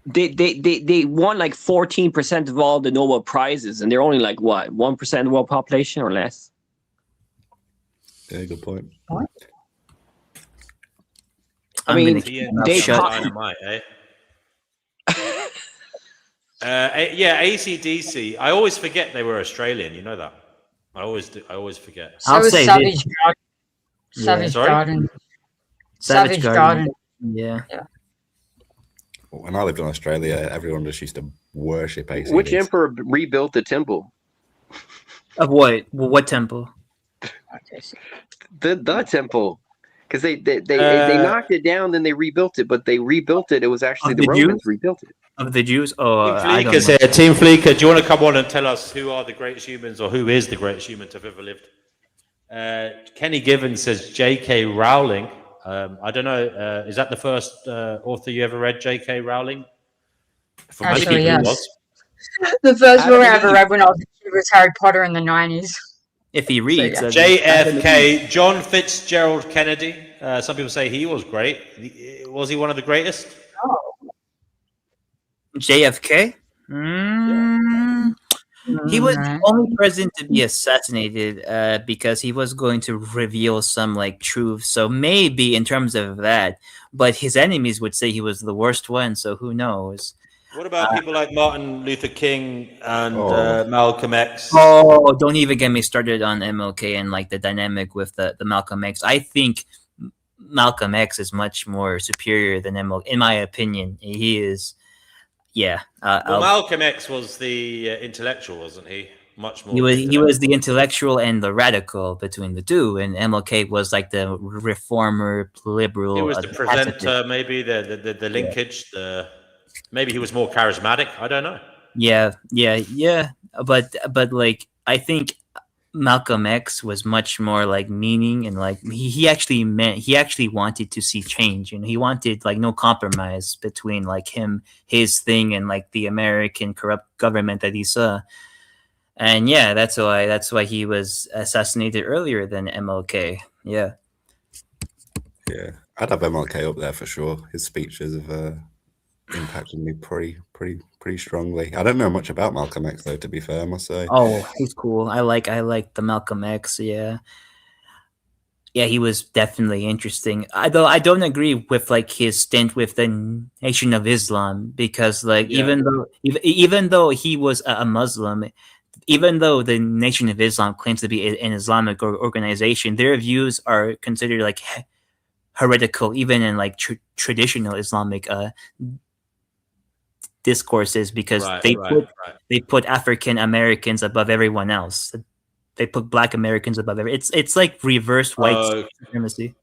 They won like 14% of all the Nobel prizes, and they're only like what 1% of the world population or less. Yeah, good point. I I'm mean, gonna Ian, keep my they shut. pop- Dynamite, eh? Yeah, AC/DC. I always forget they were Australian. You know that. I always do. I always forget. So I'll is say Savage this. Garden. Yeah. Savage Sorry? Garden. Savage Savage Garden. Garden. Yeah. Yeah. when I lived in Australia, everyone just used to worship ACDC. Which emperor rebuilt the temple? Of what? What temple? The temple. Because they knocked it down, then they rebuilt it, but they rebuilt it. It was actually Of the the Romans Jews? rebuilt it. Of the Jews? Oh, Team I don't Fleeker's know. here. Team Fleeker, do you want to come on and tell us who are the greatest humans, or who is the greatest human to have ever lived? Kenny Given says J.K. Rowling. I don't know. Is that the first author you ever read, J.K. Rowling? For many Actually, people, it yes. was. The first Adam book I and ever Eve. read when I was a kid was Harry Potter in the 90s. If he reads, yeah. JFK, John Fitzgerald Kennedy. Some people say he was great. Was he one of the greatest? JFK? He was the only president to be assassinated because he was going to reveal some like truth. So maybe in terms of that, but his enemies would say he was the worst one. So who knows? What about people like Martin Luther King and Oh. Malcolm X? Oh, don't even get me started on MLK and like the dynamic with the Malcolm X. I think Malcolm X is much more superior than MLK, in my opinion. He is, yeah. Well, Malcolm X was the intellectual, wasn't he? Much more. He was the intellectual and the radical between the two, and MLK was like the reformer, liberal. He was the presenter, pacifist. maybe the linkage. Maybe he was more charismatic. I don't know. Yeah. But like I think Malcolm X was much more like meaning, and like he actually wanted to see change, and he wanted like no compromise between like his thing and like the American corrupt government that he saw. And yeah, that's why he was assassinated earlier than MLK. Yeah. Yeah, I'd have MLK up there for sure. His speeches have impacted me pretty strongly. I don't know much about Malcolm X though, to be fair, I must say. Oh, he's cool. I like the Malcolm X. Yeah. Yeah, he was definitely interesting. Though I don't agree with like his stint with the Nation of Islam, because like even though he was a Muslim, even though the Nation of Islam claims to be an Islamic organization, their views are considered like heretical, even in like traditional Islamic discourses, because they put African Americans above everyone else. They put Black Americans above it's like reverse white supremacy.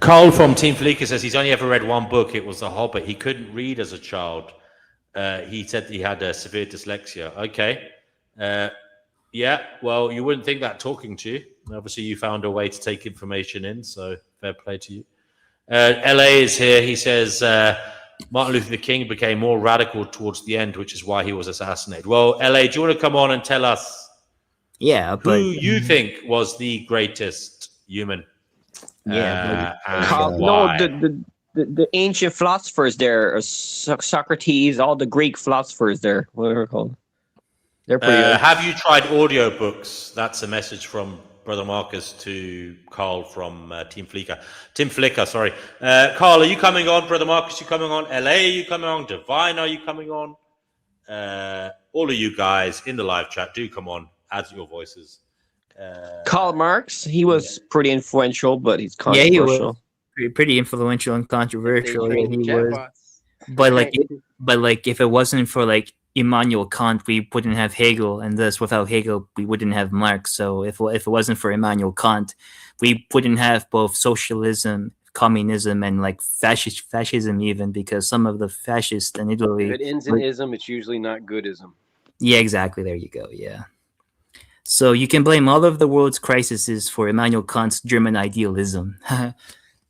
Carl from Team Fleeker says he's only ever read one book. It was The Hobbit. He couldn't read as a child. He said he had a severe dyslexia. Okay. Yeah, well, you wouldn't think that talking to you. Obviously, you found a way to take information in, so fair play to you. LA is here. He says Martin Luther King became more radical towards the end, which is why he was assassinated. Well, LA, do you want to come on and tell us who you think was the greatest human? Yeah. The ancient philosophers there, Socrates, all the Greek philosophers there, whatever they're called. They're pretty good. Have you tried audiobooks? That's a message from Brother Marcus to Carl from Team Flicker, sorry. Carl, are you coming on? Brother Marcus, you coming on? LA, are you coming on? Divine, are you coming on? All of you guys in the live chat, do come on. Add your voices. Karl Marx, he was pretty influential, but he's controversial. Yeah, he was pretty influential and controversial. Yeah, he was. But like, if it wasn't for like Immanuel Kant, we wouldn't have Hegel, and thus without Hegel, we wouldn't have Marx. So if it wasn't for Immanuel Kant, we wouldn't have both socialism, communism, and like fascism even, because some of the fascists in Italy. If it ends in ism, it's usually not goodism. Yeah, exactly. There you go. Yeah. So you can blame all of the world's crises for Immanuel Kant's German idealism.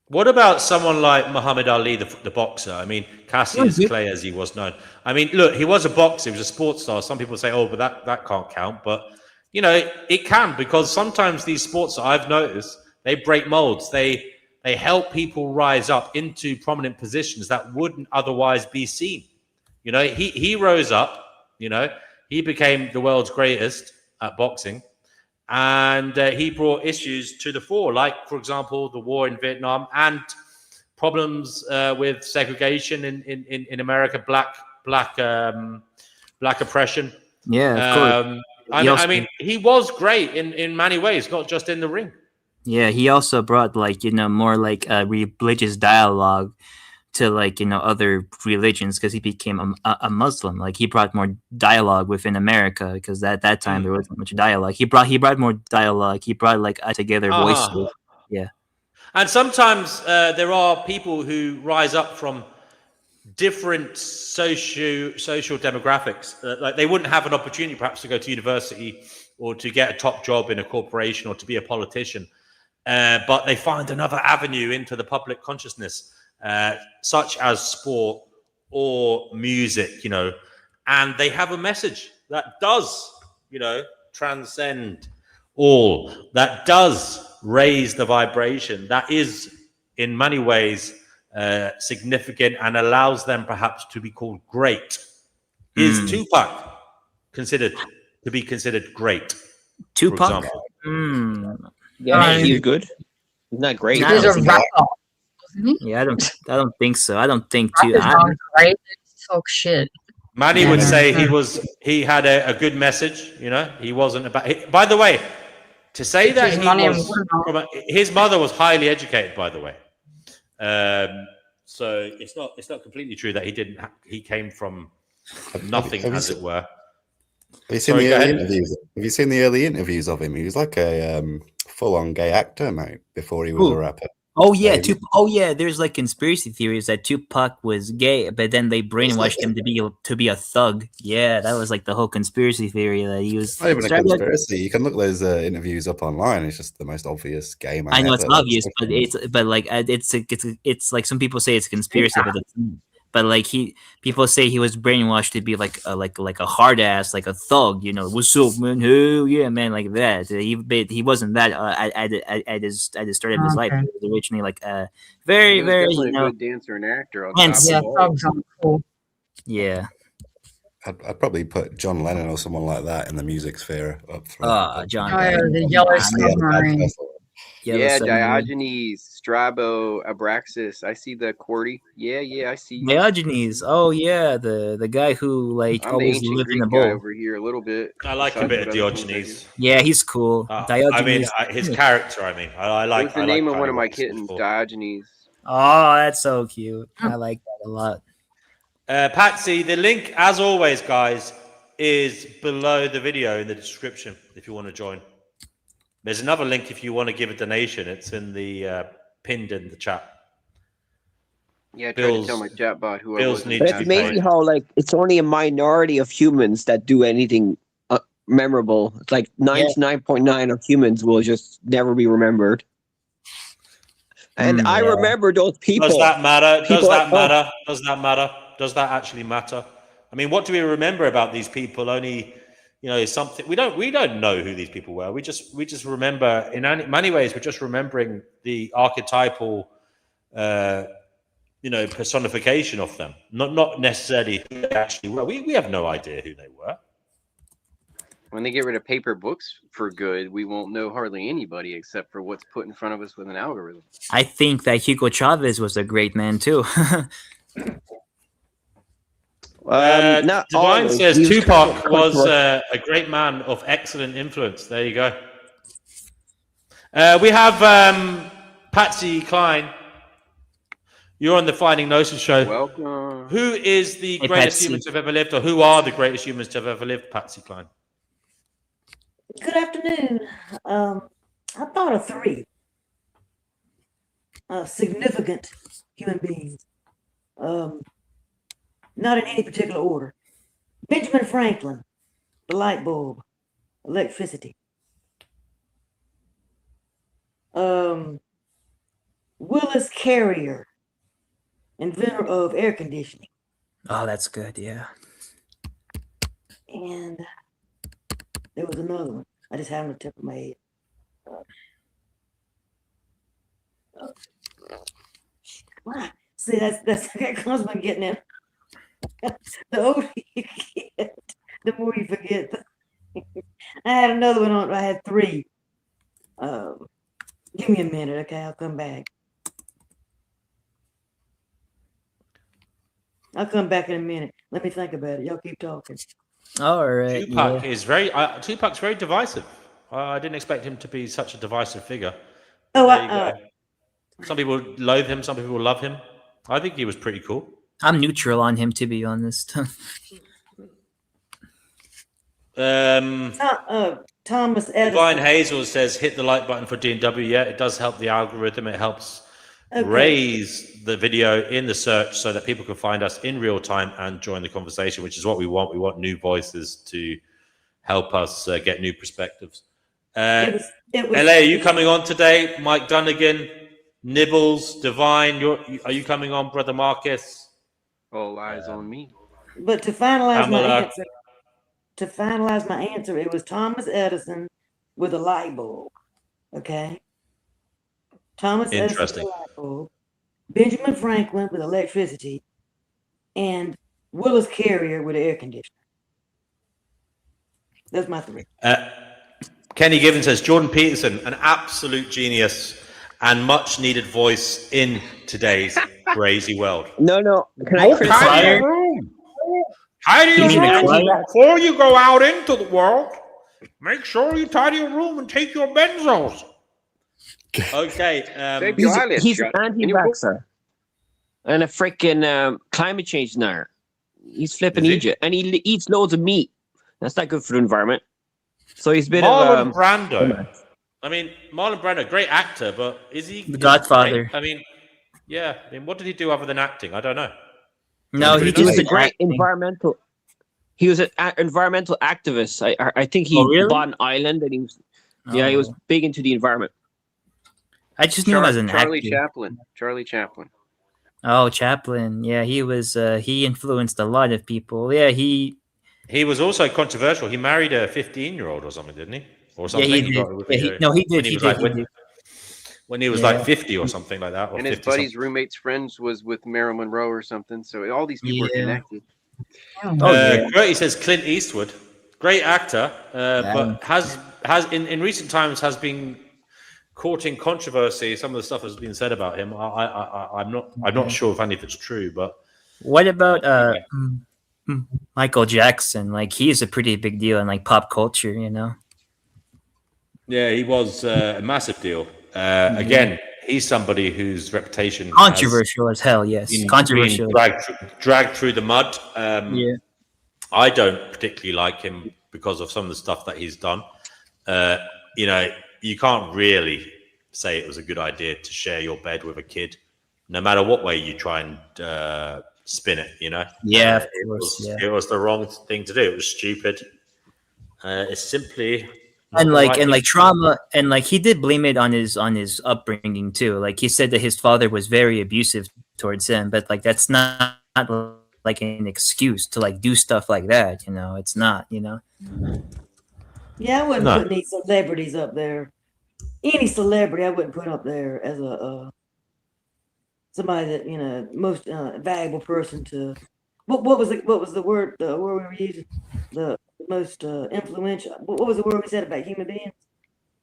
What about someone like Muhammad Ali, the boxer? I mean, Cassius Clay, as he was known. I mean, look, he was a boxer. He was a sports star. Some people say, oh, but that can't count. But, you know, it can, because sometimes these sports, I've noticed, they break molds. They help people rise up into prominent positions that wouldn't otherwise be seen. You know, he rose up, you know, he became the world's greatest at boxing. And he brought issues to the fore, like, for example, the war in Vietnam and problems with segregation in America, black oppression. Yeah, of course. I mean, he was great in many ways, not just in the ring. Yeah, he also brought like, you know, more like a religious dialogue to like other religions because he became a Muslim. Like he brought more dialogue within America because at that time there wasn't much dialogue. He brought more dialogue. He brought like together voices. Yeah. And sometimes there are people who rise up from different social demographics. Like they wouldn't have an opportunity perhaps to go to university or to get a top job in a corporation or to be a politician. But they find another avenue into the public consciousness, such as sport or music, and they have a message that does, transcend all, that does raise the vibration, that is in many ways significant and allows them perhaps to be called great. Is Tupac considered great? Tupac? Yeah, he's good. He's not great. He's a rapper. Yeah, I don't think so. I don't think Right? Talk shit. Manny would say he had a good message. He wasn't about. By the way, to say that his mother was highly educated. By the way, so it's not completely true that he came from nothing, as it were. Have you seen the early interviews? Have you seen the early interviews of him? He was like a full-on gay actor, mate, before he was a rapper. Oh yeah, there's like conspiracy theories that Tupac was gay, but then they brainwashed him to be a thug. Yeah, that was like the whole conspiracy theory that he was. Not even a conspiracy. You can look those interviews up online. It's just the most obvious gay man. I know it's obvious, but it's like some people say it's a conspiracy, but like people say he was brainwashed to be like a hard ass, like a thug, what's up, man? Hell yeah, man, like that. He wasn't that at the start of his life. He was originally like very a good dancer and actor. Yeah. I'd probably put John Lennon or someone like that in the music sphere up front. John. The Yellow Submarine. Yeah, Diogenes, Strabo, Abraxas. I see the QWERTY. Yeah, I see you. Diogenes. Oh yeah, the guy who like I'm always the lived Greek in the bowl. guy over here a little bit. I like a bit of Diogenes. Yeah, he's cool. Diogenes. I mean, his character. I like. What's the name of one of my kittens? Diogenes. Oh, that's so cute. I like that a lot. Patsy, the link, as always, guys, is below the video in the description if you want to join. There's another link if you want to give a donation. It's in the pinned in the chat. Yeah, I tried to tell my chatbot who I was. But it's amazing how like it's only a minority of humans that do anything memorable. It's like 99.9 of humans will just never be remembered. And I remember those people. Does that matter? Does that matter? Does that matter? Does that actually matter? I mean, what do we remember about these people? Only, something we don't know who these people were. We just remember in many ways. We're just remembering the archetypal, personification of them. Not necessarily who they actually were. We have no idea who they were. When they get rid of paper books for good, we won't know hardly anybody except for what's put in front of us with an algorithm. I think that Hugo Chavez was a great man too. Divine says Tupac was a great man of excellent influence. There you go. We have Patsy Cline. You're on the Finding Gnosis show. Welcome. Who is the greatest humans to have ever lived, or who are the greatest humans to have ever lived, Patsy Cline? Good afternoon. I thought of 3 significant human beings. Not in any particular order. Benjamin Franklin, the light bulb, electricity. Willis Carrier, inventor of air conditioning. Oh, that's good, yeah. And there was another one. I just had on the tip of my head. Wow. See, that's that comes by getting in. The older you get, the more you forget. I had another one on. I had 3. Give me a minute, okay? I'll come back. I'll come back in a minute. Let me think about it. Y'all keep talking. All right. Tupac is Tupac's very divisive. I didn't expect him to be such a divisive figure. Oh, some people loathe him. Some people love him. I think he was pretty cool. I'm neutral on him, to be honest. Thomas Divine Edison. Hazel says, hit the like button for D&W. Yeah, it does help the algorithm. It helps raise the video in the search so that people can find us in real time and join the conversation, which is what we want. We want new voices to help us get new perspectives. It was, LA, are you coming on today? Mike Dunnigan, Nibbles, Divine, are you coming on, Brother Marcus? All eyes on me. But to finalize my Pamela. answer, it was Thomas Edison with a light bulb. Okay. Thomas Edison with a light bulb, Benjamin Franklin with electricity, and Willis Carrier with air conditioner. That's my three. Kenny Given says, Jordan Peterson, an absolute genius and much needed voice in today's crazy world. No. Can I criticize? Tidy your room before you go out into the world. Make sure you tidy your room and take your benzos. Okay. He's an anti-vaxxer and a freaking climate change denier. He's flipping Egypt, and he eats loads of meat. That's not good for the environment. So he's been Marlon Brando. I mean, Marlon Brando, great actor, but is he The Godfather? I mean, yeah. I mean, what did he do other than acting? I don't know. No, he was a great environmental. He was an environmental activist. I think he bought an island, and he was he was big into the environment. I just knew him as an Charlie actor. Charlie Chaplin. Oh, Chaplin. Yeah, he was. He influenced a lot of people. Yeah, he was also controversial. He married a 15-year-old or something, didn't he? Or something. Yeah, he did. He did. When he was like 50 or something like that. Or and his buddy's roommate's friends was with Marilyn Monroe or something. So all these people are connected. He says Clint Eastwood, great actor, but has in recent times has been courting controversy. Some of the stuff has been said about him. I'm not sure if any of it's true, but what about Michael Jackson? Like, he's a pretty big deal in like pop culture, you know. Yeah, he was a massive deal. Again, he's somebody whose reputation controversial as hell. Yes, controversial. Dragged through the mud. I don't particularly like him because of some of the stuff that he's done. You know, you can't really say it was a good idea to share your bed with a kid, no matter what way you try and spin it. You know, it was the wrong thing to do. It was stupid. It's simply. And like trauma, and like he did blame it on his upbringing too. Like he said that his father was very abusive towards him, but like that's not like an excuse to like do stuff like that. You know, it's not. You know. Yeah, I wouldn't put any celebrities up there. Any celebrity, I wouldn't put up there as a somebody that most valuable person to. What was the word? The word we were using? The most influential. What was the word we said about human beings?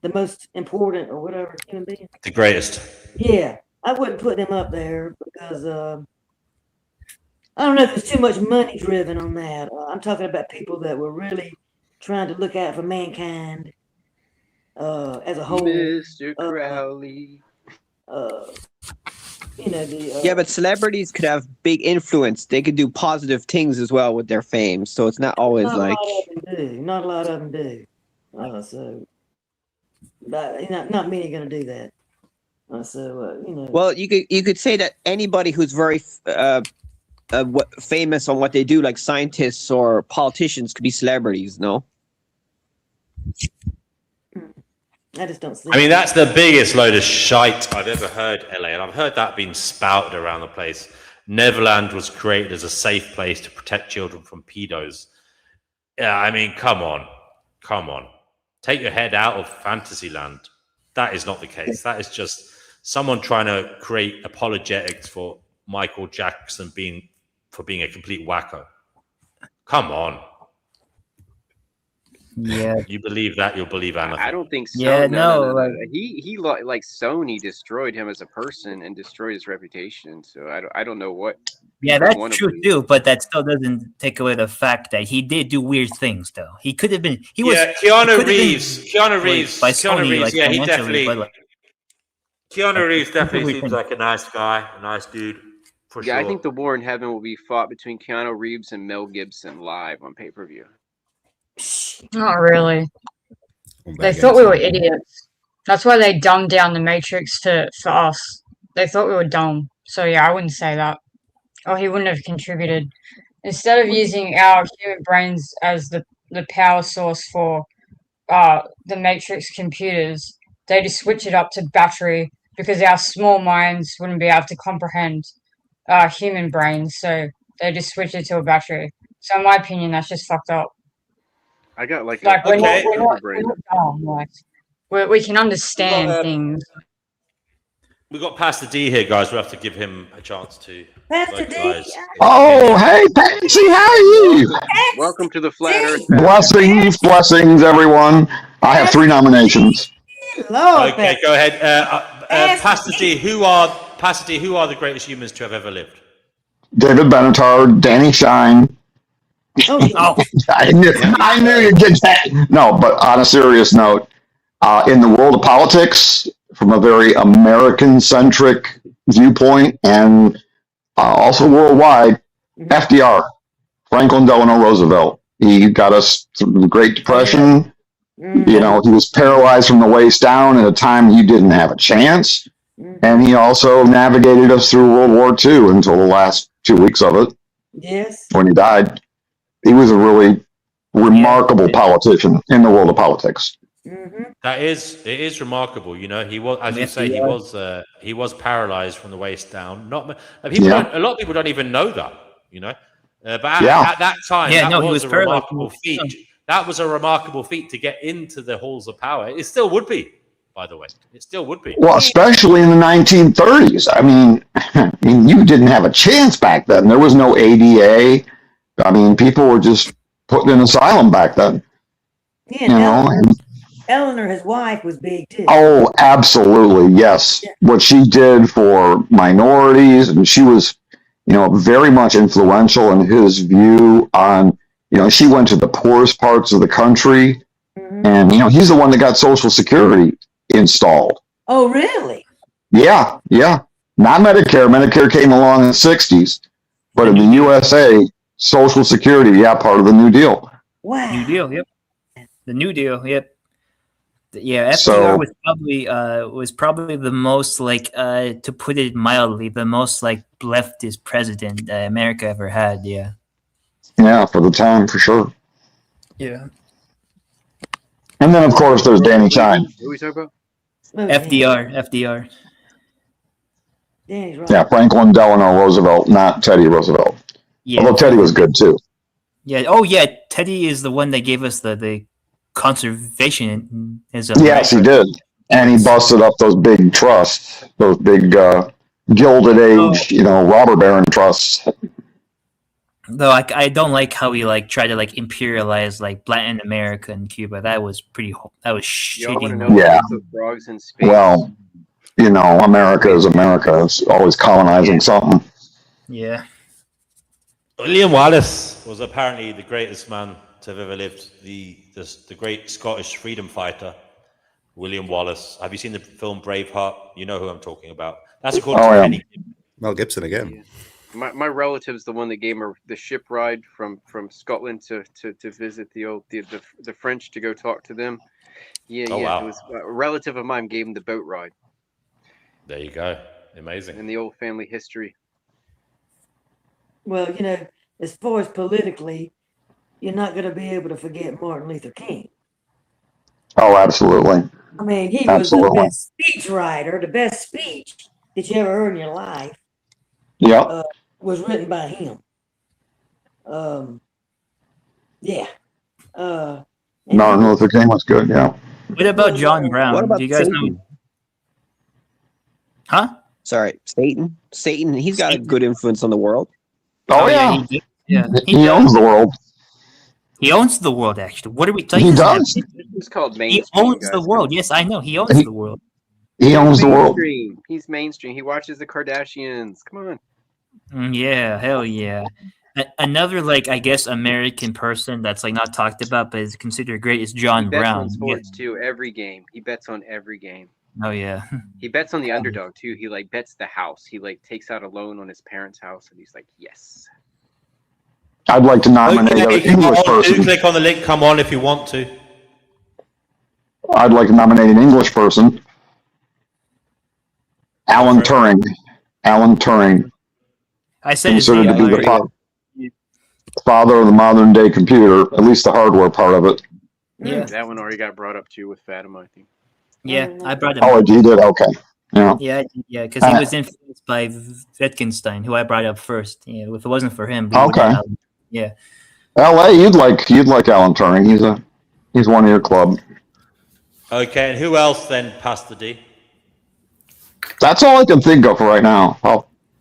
The most important, or whatever, human beings. The greatest. Yeah, I wouldn't put them up there because I don't know if there's too much money driven on that. I'm talking about people that were really trying to look out for mankind as a whole. Mr. Crowley. But celebrities could have big influence. They could do positive things as well with their fame. So it's not always not like. Not a lot of them do. Not many are going to do that. Well, you could say that anybody who's very famous on what they do, like scientists or politicians, could be celebrities. No. I just don't see. I mean, that's the biggest load of shite I've ever heard, LA, and I've heard that being spouted around the place. Neverland was created as a safe place to protect children from pedos. Yeah, I mean, come on. Take your head out of Fantasyland. That is not the case. That is just someone trying to create apologetics for Michael Jackson being a complete wacko. Come on. Yeah, you believe that, you'll believe anything. I don't think so. Yeah, no. He like Sony destroyed him as a person and destroyed his reputation. So I don't know what. Yeah, that's true too. But that still doesn't take away the fact that he did do weird things, though. He could have been. Keanu Reeves. Keanu Reeves. Yeah, he definitely. But Keanu Reeves definitely seems like a nice guy, a nice dude. For Yeah, sure. I think the war in heaven will be fought between Keanu Reeves and Mel Gibson live on pay-per-view. Not really. I'm They bet thought we against were him. idiots. That's why they dumbed down the Matrix for us. They thought we were dumb. So yeah, I wouldn't say that. Or he wouldn't have contributed. Instead of using our human brains as the power source for the Matrix computers, they just switch it up to battery because our small minds wouldn't be able to comprehend human brains. So they just switch it to a battery. So in my opinion, that's just fucked up. I got like Like a Okay. brain. we're not dumb. Like we can understand things. We've got Pastor D here, guys. We'll have to give him a chance to Pastor D. vocalize his Oh, opinion. hey, Patsy, how are you? Welcome to the Flat Earth. Pastor. Blessings, blessings, everyone. I have 3 nominations. Lord, Okay, go ahead. Pastor D, who are the greatest humans to have ever lived? David Benatar, Danny Shine. Oh, I knew you'd get that. No, but on a serious note, in the world of politics, from a very American-centric viewpoint, and also worldwide, FDR, Franklin Delano Roosevelt. He got us through the Great Depression. You know, he was paralyzed from the waist down at a time you didn't have a chance. And he also navigated us through World War II until the last 2 weeks of it Yes. when he died. He was a really remarkable politician in the world of politics. It is remarkable. You know, he was, as you say, he was paralyzed from the waist down. Not people. A lot of people don't even know that. You know, but at that time, that was a remarkable feat. That was a remarkable feat to get into the halls of power. It still would be, by the way. It still would be. Well, especially in the 1930s. I mean, you didn't have a chance back then. There was no ADA. I mean, people were just put in an asylum back then. Yeah, you know, Eleanor, his wife, was big too. Oh, absolutely, yes. What she did for minorities, and she was, you know, very much influential in his view on, you know, she went to the poorest parts of the country, and, you know, he's the one that got Social Security installed. Oh, really? Yeah. Not Medicare. Medicare came along in the 60s, but in the USA, Social Security, part of the New Deal. Wow. New Deal, yep. The New Deal, yep. Yeah, FDR was probably the most, like, to put it mildly, the most, like, leftist president America ever had. Yeah. Yeah, for the time, for sure. Yeah. And then, of course, there's Danny Shine. Who are we talking about? FDR. Danny's right. Yeah, Franklin Delano Roosevelt, not Teddy Roosevelt. Yeah. Although Teddy was good too. Yeah. Oh, yeah. Teddy is the one that gave us the conservationism. Yes, he did. And he busted up those big trusts, those big Gilded Age, you know, robber baron trusts. Though I don't like how he like tried to like imperialize like Latin America and Cuba. That was shitty. Yeah. Frogs in space. Well, you know, America is America. It's always colonizing something. Yeah. William Wallace was apparently the greatest man to have ever lived. The great Scottish freedom fighter, William Wallace. Have you seen the film Braveheart? You know who I'm talking about. That's according to Penny. Mel Gibson again. Yeah. My relative's the one that gave her the ship ride from Scotland to visit the French to go talk to them. Wow. It was a relative of mine gave him the boat ride. There you go. Amazing. In the old family history. Well, you know, as far as politically, you're not going to be able to forget Martin Luther King. Oh, absolutely. I mean, he was the best speech writer. The best speech that you ever heard in your life. Yeah. Was written by him. Martin Luther King was good, yeah. What about John Brown? What about Do you guys Satan? know? Huh? Sorry, Satan. Satan, he's got a good influence on the world. Oh, yeah. He did. Yeah. He owns the world. He owns the world, actually. What are we talking He about? does. It's called He mainstream. owns the world. Yes, I know. He owns the world. He owns the world. He's mainstream. He watches the Kardashians. Come on. Yeah, hell yeah. Another, like, I guess, American person that's, like, not talked about but is considered great is John He bets Brown. on sports too. Every game. He bets on every game. Oh yeah. He bets on the underdog too. He like bets the house. He like takes out a loan on his parents' house, and he's like, yes. I'd like to nominate an Okay, English do person. click on the link. Come on, if you want to. I'd like to nominate an English person. Alan Turing. Alan Turing. I said Considered to be the father of the modern day computer, at least the hardware part of it. Yeah. That one already got brought up too with Fatima, I think. Yeah, I brought him. Oh, you did? Okay. Yeah. Yeah, because he was influenced by Wittgenstein, who I brought up first. Yeah, if it wasn't for him, we Okay. wouldn't have- yeah. LA, you'd like Alan Turing. He's one of your club. Okay, and who else then, Pastor D? That's all I can think of right now.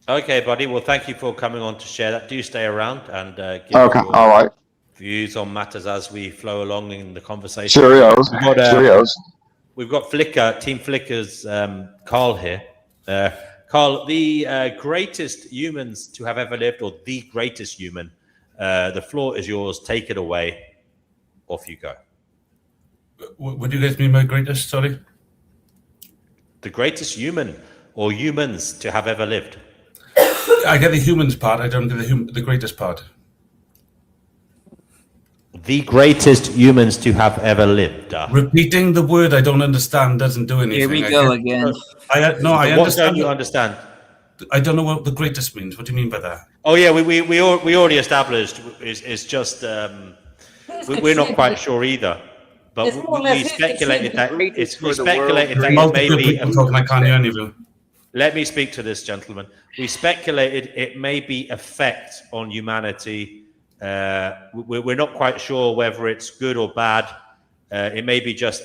Okay, buddy. Well, thank you for coming on to share that. Do stay around and give Okay. your All right. views on matters as we flow along in the conversation. Cheerios. Cheerios. We've got Flickr, Team Flickr's Carl here. Carl, the greatest humans to have ever lived, or the greatest human, the floor is yours. Take it away. Off you go. What do you guys mean by greatest? Sorry. The greatest human or humans to have ever lived. I get the humans part. I don't get the greatest part. The greatest humans to have ever lived. Repeating the word I don't understand doesn't do anything. Here we go again. I What understand. don't you understand? I don't know what the greatest means. What do you mean by that? Oh yeah, we already established is just we're not quite sure either. But It's more or less we speculated that Greatest we for the world. speculated that it Multiple may be. people talking. I can't hear any of you. Let me speak to this, gentleman. We speculated it may be effect on humanity. We're not quite sure whether it's good or bad. It may be just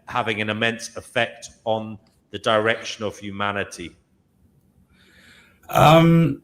having an immense effect on the direction of humanity. We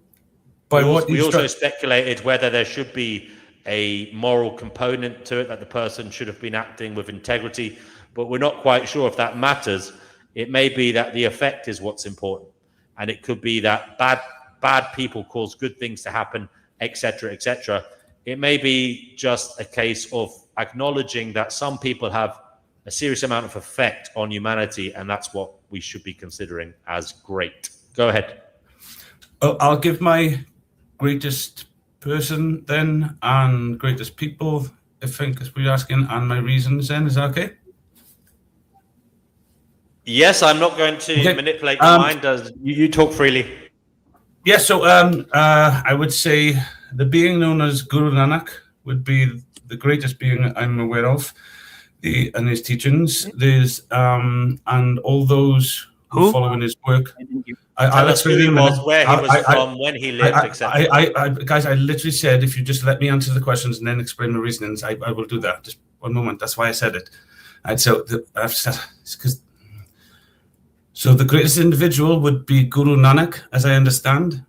also speculated whether there should be a moral component to it, that the person should have been acting with integrity, but we're not quite sure if that matters. It may be that the effect is what's important, and it could be that bad people cause good things to happen, etc., etc. It may be just a case of acknowledging that some people have a serious amount of effect on humanity, and that's what we should be considering as great. Go ahead. I'll give my greatest person then, and greatest people, I think, as we're asking, and my reasons then. Is that okay? Yes, I'm not going to manipulate your mind. You talk freely. Yeah, so I would say the being known as Guru Nanak would be the greatest being I'm aware of, and his teachings. There's and all those who follow in his work. I'll explain in a minute. Where he was from, when he lived, etc. Guys, I literally said if you just let me answer the questions and then explain the reasonings, I will do that. Just one moment. That's why I said it. And so so the greatest individual would be Guru Nanak, as I understand,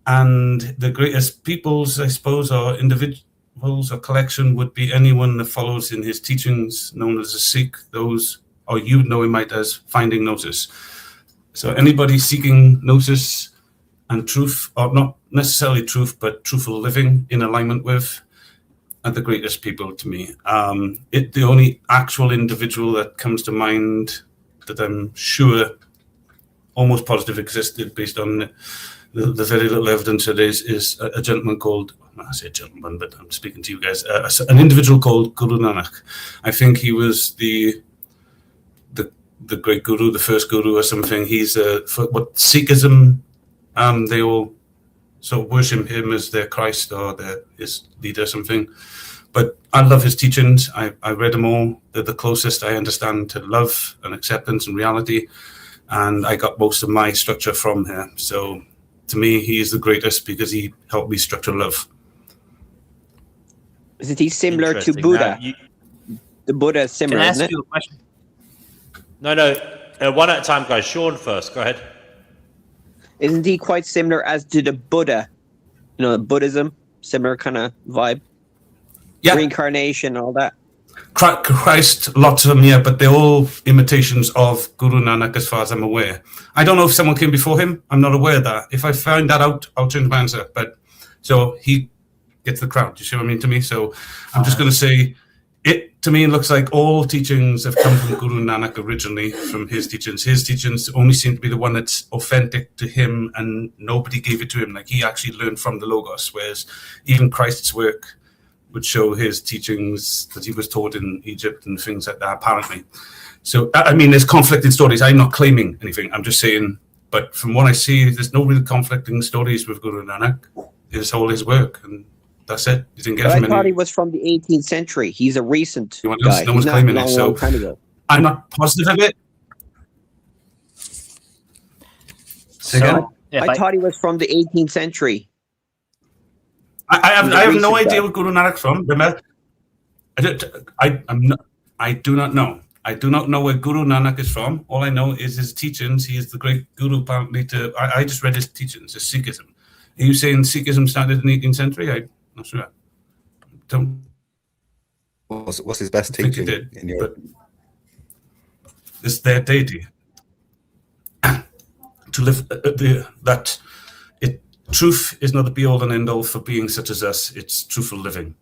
and the greatest peoples, I suppose, or individuals or collection would be anyone that follows in his teachings, known as a Sikh. Those, or you know him as finding Gnosis. So anybody seeking Gnosis and truth, or not necessarily truth, but truthful living in alignment with, are the greatest people to me. The only actual individual that comes to mind that I'm sure almost positive existed based on the very little evidence there is a gentleman called, I say a gentleman, but I'm speaking to you guys, an individual called Guru Nanak. I think he was the great guru, the first guru or something. He's for what Sikhism, they all sort of worship him as their Christ or his leader or something. But I love his teachings. I read them all. They're the closest I understand to love and acceptance and reality. And I got most of my structure from here. So to me, he is the greatest because he helped me structure love. Isn't he similar to Buddha? The Buddha is similar, Can I isn't ask it? you a question? No, one at a time, guys. Sean first. Go ahead. Isn't he quite similar as to the Buddha? You know, Buddhism, similar kind of vibe. Yeah. Reincarnation, all that. Christ, lots of them, yeah, but they're all imitations of Guru Nanak as far as I'm aware. I don't know if someone came before him. I'm not aware of that. If I find that out, I'll change my answer. But so he gets the crown. Do you see what I mean to me? So I'm just going to say it to me looks like all teachings have come from Guru Nanak originally, from his teachings. His teachings only seem to be the one that's authentic to him, and nobody gave it to him. Like, he actually learned from the Logos, whereas even Christ's work would show his teachings that he was taught in Egypt and things like that, apparently. So, I mean, there's conflicting stories. I'm not claiming anything. I'm just saying, but from what I see, there's no real conflicting stories with Guru Nanak. It's all his work, and that's it. You didn't get But from I thought any. he was from the 18th century. He's a recent No one else- guy. no He's one's not claiming it, long, so long time ago. I'm not positive of it. Say again? I thought he was from the 18th century. I have He's a no recent idea guy. what Guru Nanak from. Remember, I do not know. I do not know where Guru Nanak is from. All I know is his teachings. He is the great guru, apparently. I just read his teachings, his Sikhism. Are you saying Sikhism started in the 18th century? I'm not sure. Don't. What's his best think he teaching did, in your? but it's their deity. To live that truth is not the be all and end all for beings such as us. It's truthful living.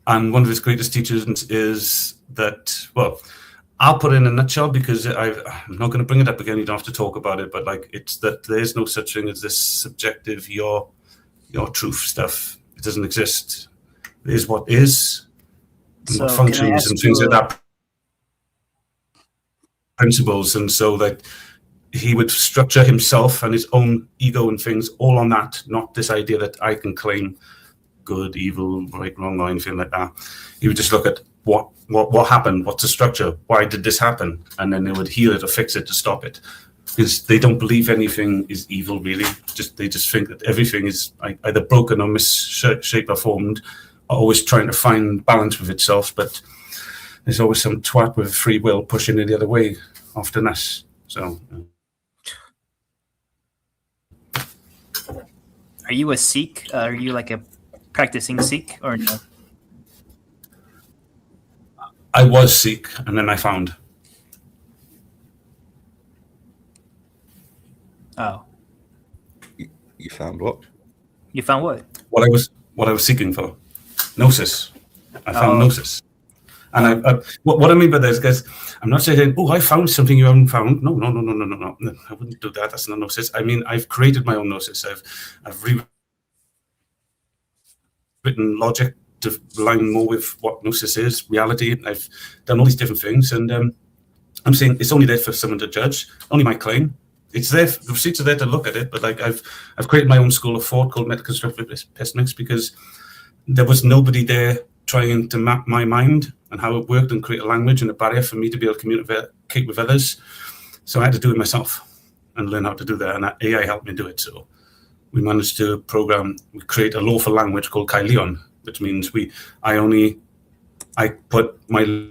And one of his greatest teachings is that, well, I'll put it in a nutshell because I'm not going to bring it up again. You don't have to talk about it, but like, it's that there's no such thing as this subjective your truth stuff. It doesn't exist. It is what is, and So what can I functions ask and things you like that. Principles, and so that he would structure himself and his own ego and things all on that, not this idea that I can claim good, evil, right, wrong, or anything like that. He would just look at what happened, what's the structure, why did this happen, and then they would heal it or fix it to stop it. Because they don't believe anything is evil, really. They just think that everything is either broken or misshaped or formed, or always trying to find balance with itself. But there's always some twat with free will pushing it the other way, often us. So. Are you a Sikh? Are you like a practicing Sikh or no? I was Sikh, and then I found. Oh. You found what? You found what? What I was seeking for. Gnosis. I found Gnosis. And what I mean by this, guys, I'm not saying, oh, I found something you haven't found. No. I wouldn't do that. That's not Gnosis. I mean, I've created my own Gnosis. I've rewritten logic to align more with what Gnosis is, reality. I've done all these different things, and I'm saying it's only there for someone to judge. Only my claim. It's there. The receipts are there to look at it. But like, I've created my own school of thought called metaconstructive pessimics because there was nobody there trying to map my mind and how it worked and create a language and a barrier for me to be able to communicate with others. So I had to do it myself and learn how to do that. And AI helped me do it. So we managed to create a lawful language called Kailion, which means I put my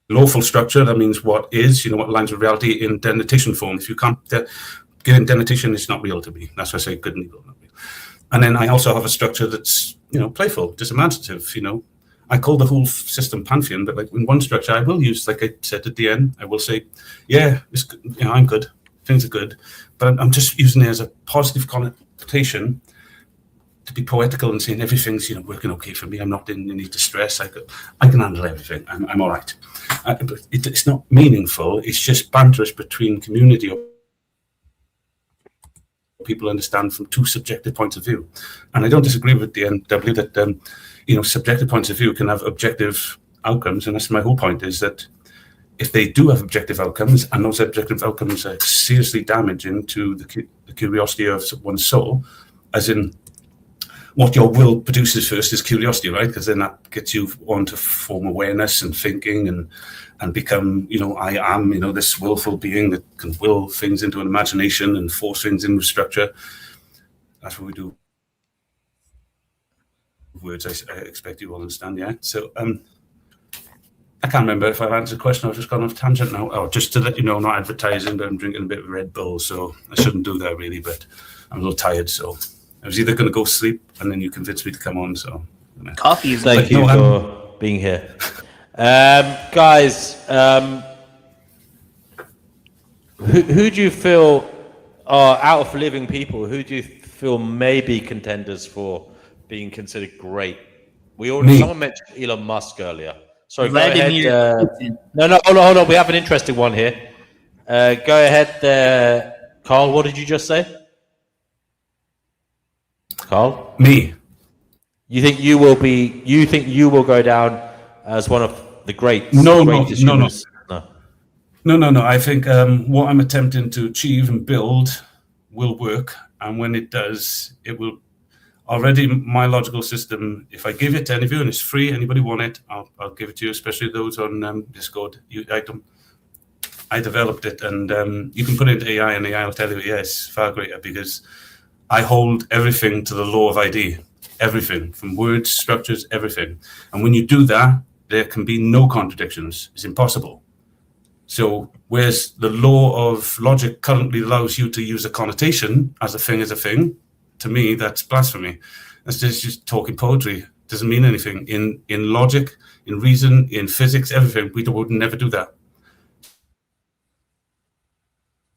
lawful structure, that means what is, what aligns with reality, in denotation form. If you can't get in denotation, it's not real to me. That's why I say good and evil. And then I also have a structure that's, playful, just imaginative, I call the whole system pantheon, but like in one structure, I will use, like I said at the end, I will say, yeah, it's, I'm good, things are good, but I'm just using it as a positive connotation to be poetical and saying everything's, working okay for me. I'm not in any distress. I can handle everything. I'm all right. But it's not meaningful. It's just banterous between community or people understand from two subjective points of view. And I don't disagree with the NW that, subjective points of view can have objective outcomes. And that's my whole point, is that if they do have objective outcomes, and those objective outcomes are seriously damaging to the curiosity of one's soul, as in what your will produces first is curiosity, right? Because then that gets you on to form awareness and thinking and become, I am, this willful being that can will things into an imagination and force things into structure. That's what we do. Words I expect you all understand, yeah? So I can't remember if I've answered the question. I've just gone off tangent now. Oh, just to let you know, I'm not advertising, but I'm drinking a bit of Red Bull, so I shouldn't do that really, but I'm a little tired, so I was either going to go sleep and then you convinced me to come on, so. Coffee is Thank you for being here. Guys, who do you feel are out of living people? Who do you feel may be contenders for being considered great? Me. Someone mentioned Elon Musk earlier. Sorry, Vladimir go ahead. Putin. No, hold on. We have an interesting one here. Go ahead, Carl. What did you just say? Carl? Me. You think you will be? You think you will go down as one of the greats? No. I think what I'm attempting to achieve and build will work, and when it does, it will. Already, my logical system. If I give it to any of you and it's free, anybody want it, I'll give it to you. Especially those on Discord. I developed it, and you can put it into AI, and AI will tell you, yes, far greater, because I hold everything to the law of ID. Everything, from words, structures, everything. And when you do that, there can be no contradictions. It's impossible. So whereas the law of logic currently allows you to use a connotation as a thing, to me, that's blasphemy. That's just talking poetry. Doesn't mean anything. In logic, in reason, in physics, everything, we would never do that.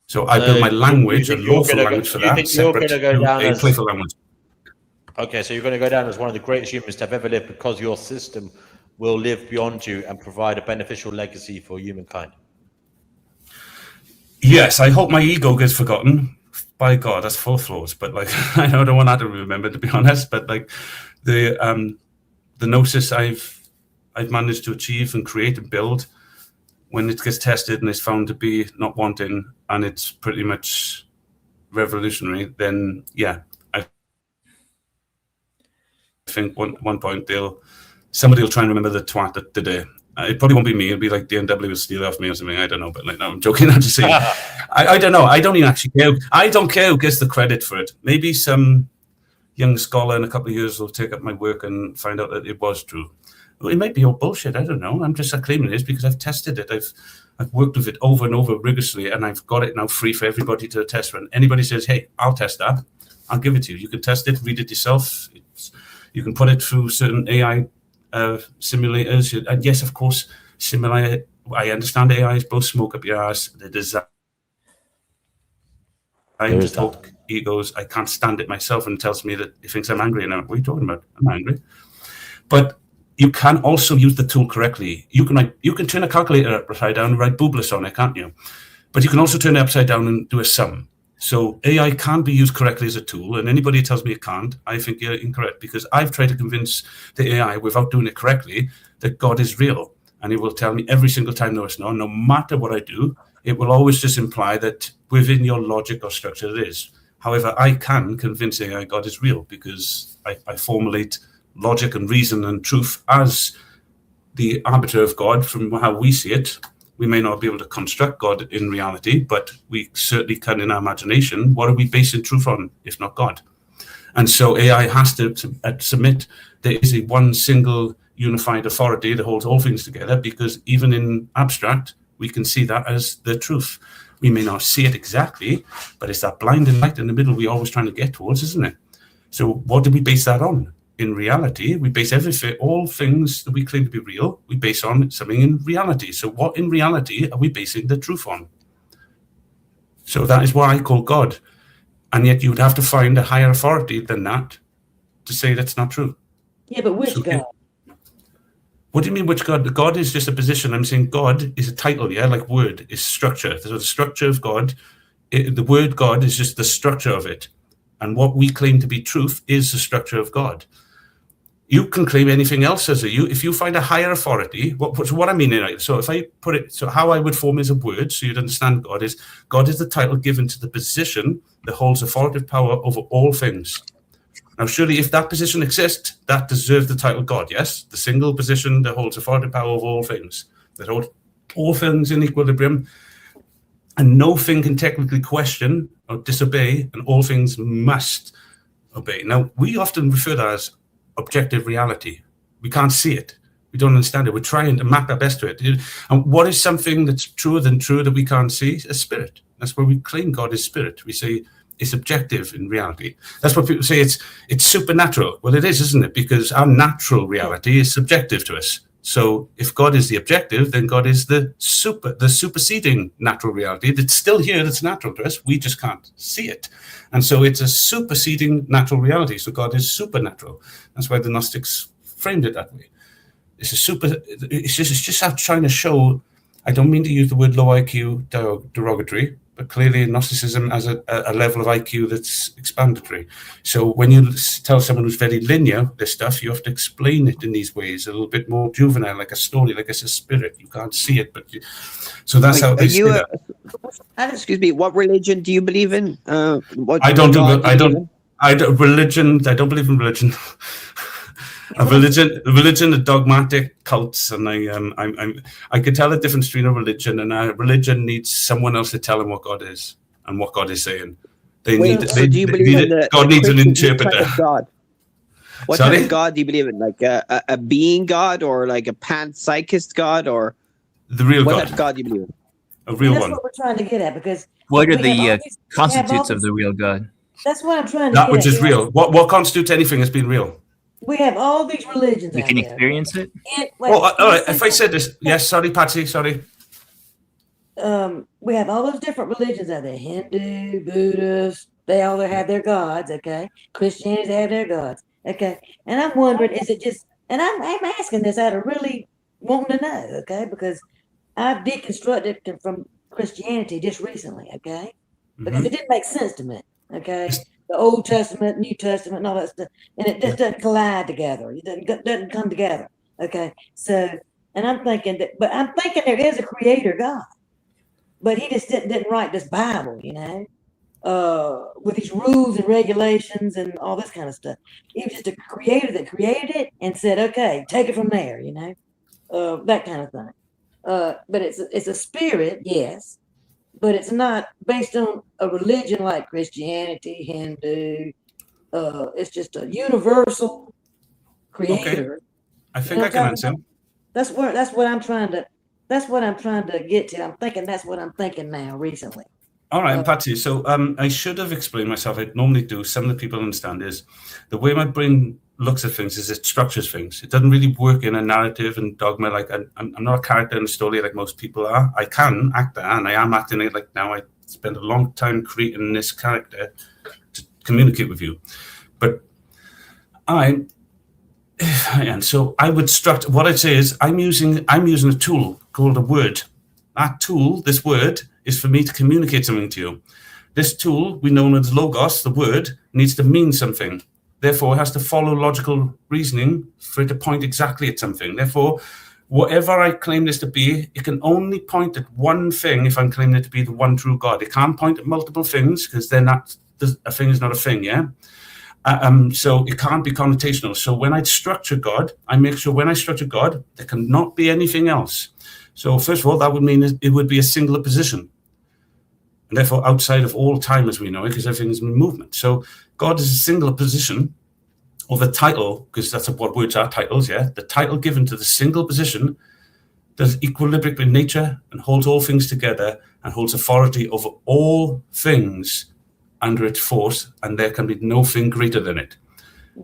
So I built my language, a lawful language for that, separate to a playful language. Okay, so you're going to go down as one of the greatest humans to have ever lived because your system will live beyond you and provide a beneficial legacy for humankind. Yes, I hope my ego gets forgotten. By God, that's full of flaws. But like, I don't want that to be remembered, to be honest. But like, the Gnosis I've managed to achieve and create and build, when it gets tested and it's found to be not wanting, and it's pretty much revolutionary, then yeah, I think one point somebody will try and remember the twat that did it. It probably won't be me. It'll be like DNW will steal it off me or something. I don't know. But like, no, I'm joking. I'm just saying. I don't know. I don't even actually care. I don't care who gets the credit for it. Maybe some young scholar in a couple of years will take up my work and find out that it was true. Well, it might be all bullshit. I don't know. I'm just claiming it because I've tested it. I've worked with it over and over rigorously, and I've got it now free for everybody to test. When anybody says, "Hey, I'll test that," I'll give it to you. You can test it, read it yourself. You can put it through certain AI simulators, and yes, of course, simulate. I understand AI is blow smoke up your ass. The design to talk egos. I can't stand it myself, and it tells me that it thinks I'm angry. And what are you talking about? I'm angry. But you can also use the tool correctly. You can turn a calculator upside down and write boobless on it, can't you? But you can also turn it upside down and do a sum. So AI can be used correctly as a tool, and anybody who tells me it can't, I think you're incorrect, because I've tried to convince the AI without doing it correctly that God is real, and it will tell me every single time, no, it's not. No matter what I do, it will always just imply that within your logic or structure it is. However, I can convince AI God is real because I formulate logic and reason and truth as the arbiter of God from how we see it. We may not be able to construct God in reality, but we certainly can in our imagination. What are we basing truth on, if not God? And so AI has to submit there is a one single unified authority that holds all things together, because even in abstract, we can see that as the truth. We may not see it exactly, but it's that blinding light in the middle we're always trying to get towards, isn't it? So what do we base that on? In reality, we base everything, all things that we claim to be real, we base on something in reality. So what in reality are we basing the truth on? So that is what I call God. And yet you would have to find a higher authority than that to say that's not true. Yeah, but which God? What do you mean which God? God is just a position. I'm saying God is a title, yeah, like word is structure. So the structure of God, the word God is just the structure of it. And what we claim to be truth is the structure of God. You can claim anything else as if you find a higher authority. What I mean, so if I put it, so how I would form as a word, so you'd understand God is the title given to the position that holds authoritative power over all things. Now, surely if that position exists, that deserves the title God, yes? The single position that holds authoritative power over all things, that holds all things in equilibrium, and no thing can technically question or disobey, and all things must obey. Now, we often refer to that as objective reality. We can't see it. We don't understand it. We're trying to map our best to it. And what is something that's truer than true that we can't see? A spirit. That's where we claim God is spirit. We say it's objective in reality. That's what people say it's supernatural. Well, it is, isn't it? Because our natural reality is subjective to us. So if God is the objective, then God is the superseding natural reality that's still here, that's natural to us. We just can't see it. And so it's a superseding natural reality. So God is supernatural. That's why the Gnostics framed it that way. It's just out trying to show, I don't mean to use the word low IQ derogatory, but clearly Gnosticism has a level of IQ that's expandatory. So when you tell someone who's very linear this stuff, you have to explain it in these ways, a little bit more juvenile, like a story, like it's a spirit. You can't see it, but so that's how they say that. Excuse me, what religion do you believe in? I don't believe in religion. A religion, a dogmatic cults, and I could tell the difference between a religion and a religion needs someone else to tell them what God is and what God is saying. Do you believe in God needs an interpreter. God? What Sorry? type of God do you believe in? Like a being God, or like a panpsychist God, or the real what God? type of God do you believe in? A real That's one. what we're trying to get at, because What are we have all the these- constitutes of the real God? That's what I'm trying to That get which at. is real. What constitutes anything as being real? We have all these religions We out can there. experience it. Well, all right. If I said this, yes. Sorry, Patsy. Sorry. We have all those different religions out there: Hindu, Buddhist. They all have their gods. Okay, Christians have their gods. Okay, and I'm wondering, is it just? And I'm asking this out of really wanting to know. Okay, because I've deconstructed from Christianity just recently. Okay, because it didn't make sense to me. Okay, the Old Testament, New Testament, and all that stuff, and it just doesn't collide together. It doesn't come together. Okay, so, and I'm thinking but I'm thinking there is a creator God, but he just didn't write this Bible, with these rules and regulations and all this kind of stuff. He was just a creator that created it and said, okay, take it from there, that kind of thing. But it's a spirit, yes, but it's not based on a religion like Christianity, Hindu. It's just a universal creator. Okay. I think I can answer. That's what I'm trying to get to. I'm thinking that's what I'm thinking now recently. All right, Patsy. So I should have explained myself. I normally do. Some of the people understand is the way my brain looks at things is it structures things. It doesn't really work in a narrative and dogma. Like I'm not a character in a story like most people are. I can act that, and I am acting it like now. I spent a long time creating this character to communicate with you, but and so I would structure. What I'd say is I'm using a tool called a word. That tool, this word, is for me to communicate something to you. This tool, we know as logos, the word, needs to mean something. Therefore, it has to follow logical reasoning for it to point exactly at something. Therefore, whatever I claim this to be, it can only point at one thing if I'm claiming it to be the one true God. It can't point at multiple things because then a thing is not a thing, yeah? So it can't be connotational. So when I structure God, I make sure when I structure God, there cannot be anything else. So first of all, that would mean it would be a singular position. And therefore outside of all time as we know it, because everything is in movement. So God is a singular position, or the title, because that's what words are, titles, yeah? The title given to the single position does equilibrium in nature and holds all things together and holds authority over all things under its force, and there can be no thing greater than it.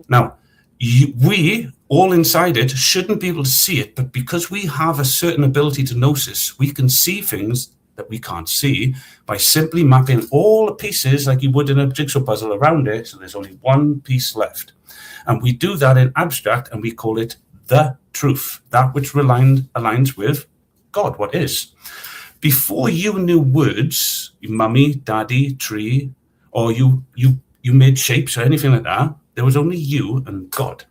Now, we, all inside it, shouldn't be able to see it, but because we have a certain ability to gnosis, we can see things that we can't see by simply mapping all the pieces like you would in a jigsaw puzzle around it, so there's only one piece left. And we do that in abstract, and we call it the truth, that which aligns with God, what is. Before you knew words, mummy, daddy, tree, or you made shapes or anything like that, there was only you and God.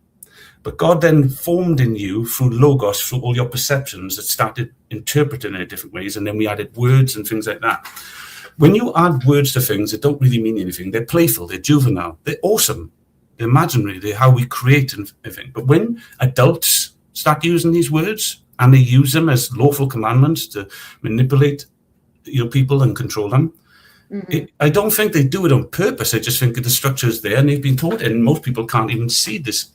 But God then formed in you through logos, through all your perceptions that started interpreting it in different ways, and then we added words and things like that. When you add words to things that don't really mean anything, they're playful, they're juvenile, they're awesome, they're imaginary, they're how we create and everything. But when adults start using these words, and they use them as lawful commandments to manipulate people and control them, I don't think they do it on purpose. I just think the structure is there and they've been taught it, and most people can't even see this.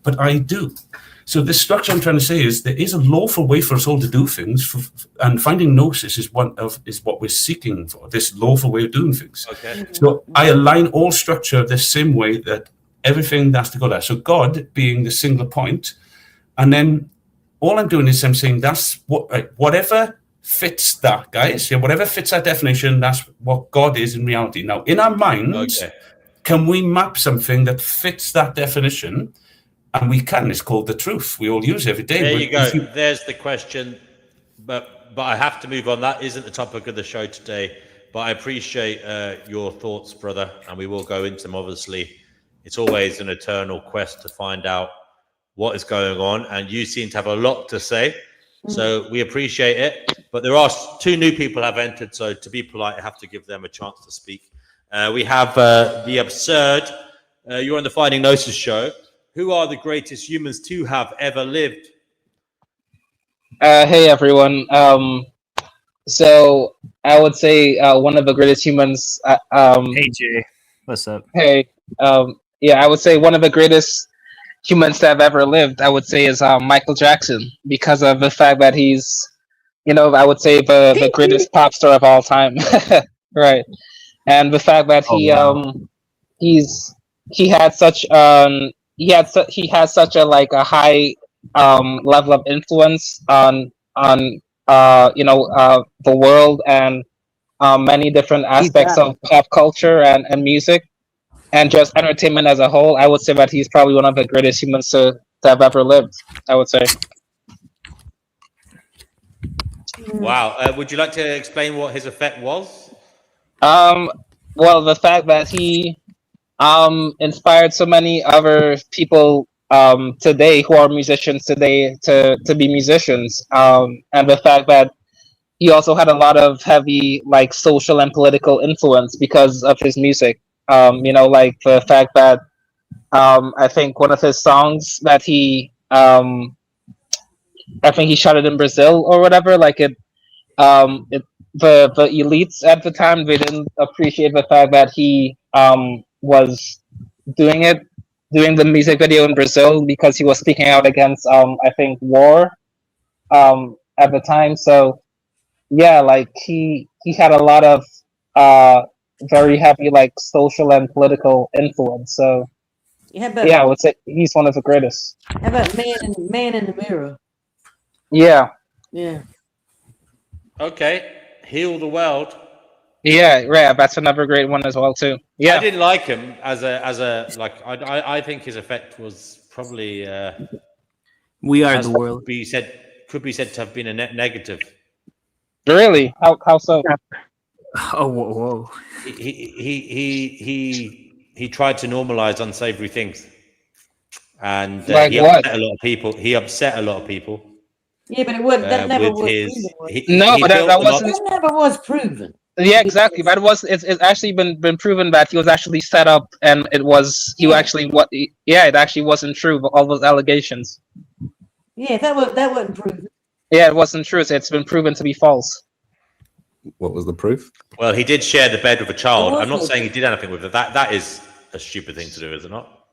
But I do. So the structure I'm trying to say is there is a lawful way for us all to do things, and finding gnosis is what we're seeking for, this lawful way of doing things. Okay. So I align all structure the same way that everything has to go there. So God being the singular point, and then all I'm doing is I'm saying that's whatever fits that, guys. Yeah, whatever fits that definition, that's what God is in reality. Now, in our minds, can we map something that fits that definition? And we can. It's called the truth. We all use it every day. There you go. There's the question. But I have to move on. That isn't the topic of the show today. But I appreciate your thoughts, brother, and we will go into them. Obviously, it's always an eternal quest to find out what is going on, and you seem to have a lot to say. So we appreciate it. But there are 2 new people have entered, so to be polite, I have to give them a chance to speak. We have the absurd. You're on the Finding Gnosis show. Who are the greatest humans to have ever lived? Hey everyone. So I would say one of the greatest humans. Hey Jay, what's up? Hey. Yeah, I would say one of the greatest humans to have ever lived. I would say is Michael Jackson, because of the fact that he's, I would say the greatest pop star of all time. Right. And the fact that he had such he has such a a high level of influence on the world and many different aspects of pop culture and music and just entertainment as a whole. I would say that he's probably one of the greatest humans to have ever lived, I would say. Wow. Would you like to explain what his effect was? Well, the fact that he inspired so many other people today who are musicians today to be musicians, and the fact that he also had a lot of heavy social and political influence because of his music. The fact that I think one of his songs that I think he shot it in Brazil or whatever, the elites at the time, they didn't appreciate the fact that he was doing the music video in Brazil because he was speaking out against I think war at the time. So yeah, he had a lot of very heavy social and political influence. So yeah, I would say he's one of the greatest. How about Man in the Mirror? Yeah. Yeah. Okay. Heal the World. Yeah, right. That's another great one as well too. Yeah. I didn't like him as a I think his effect was probably We Are the World. Could be said to have been a net negative. Really? How so? Oh, whoa. He tried to normalize unsavory things, and he upset a lot of people. Yeah, but it wasn't. That never was proven. That never was proven. Yeah, exactly. That was. It's actually been proven that he was actually set up, and it was it actually wasn't true. All those allegations. Yeah, that wasn't proven. Yeah, it wasn't true. It's been proven to be false. What was the proof? Well, he did share the bed with a child. I'm not saying he did anything with it. That is a stupid thing to do, is it not?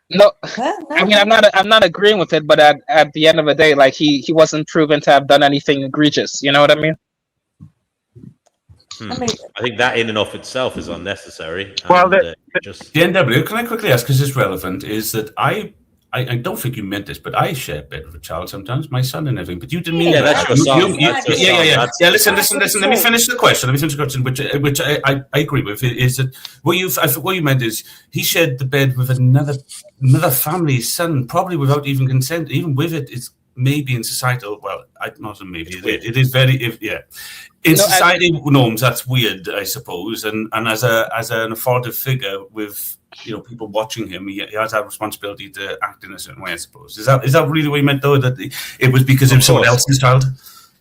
No, I mean I'm not agreeing with it, but at the end of the day, he wasn't proven to have done anything egregious. You know what I mean? I think that in and of itself is unnecessary. Well, the NW, can I quickly ask, because it's relevant, is that I don't think you meant this, but I share a bed with a child sometimes, my son and everything. But you didn't mean that. That's your son. Yeah. Listen. Let me finish the question. Which I agree with. Is that what you meant is he shared the bed with another family's son, probably without even consent. Even with it, it's maybe in societal. Well, not maybe. It is very in society norms. That's weird, I suppose. And as an authoritative figure with people watching him, he has that responsibility to act in a certain way, I suppose. Is that really what you meant, though? That it was because of someone else's child?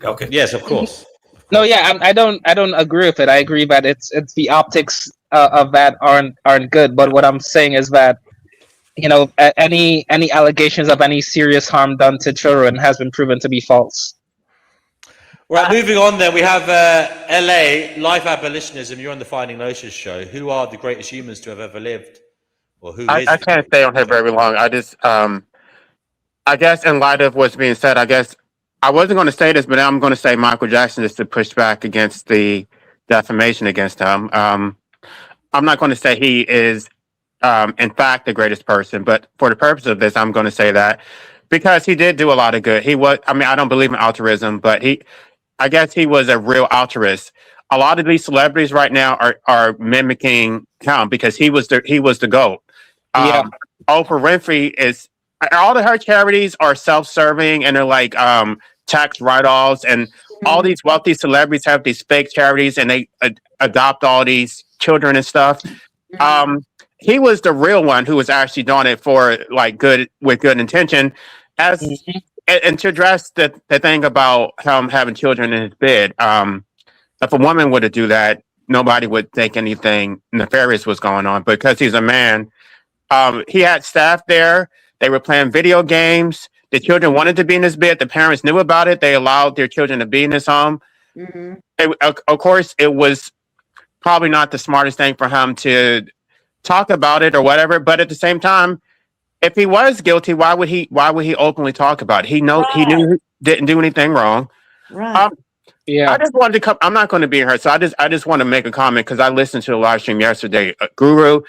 Okay. Yes, of course. No, yeah, I don't agree with it. I agree that it's the optics of that aren't good. But what I'm saying is that any allegations of any serious harm done to children has been proven to be false. Right, moving on then, we have LA, Life Abolitionism. You're on the Finding Gnosis show. Who are the greatest humans to have ever lived? Or who I can't stay on here very long. I just, I guess in light of what's being said, I guess I wasn't going to say this, but now I'm going to say Michael Jackson just to push back against the defamation against him. I'm not going to say he is, in fact, the greatest person, but for the purpose of this, I'm going to say that because he did do a lot of good. He was, I mean, I don't believe in altruism, but I guess he was a real altruist. A lot of these celebrities right now are mimicking him because he was the GOAT. Yeah. Oprah Winfrey is, all of her charities are self-serving and they're like tax write-offs, and all these wealthy celebrities have these fake charities and they adopt all these children and stuff. He was the real one who was actually doing it for like good, with good intention. As and to address the thing about him having children in his bed, if a woman were to do that, nobody would think anything nefarious was going on. But because he's a man, he had staff there. They were playing video games. The children wanted to be in his bed. The parents knew about it. They allowed their children to be in his home. Of course, it was probably not the smartest thing for him to talk about it or whatever. But at the same time, if he was guilty, why would he openly talk about it? He knew he didn't do anything wrong. Right. I just wanted to come. I'm not going to be here, so I just want to make a comment because I listened to the live stream yesterday. Guru,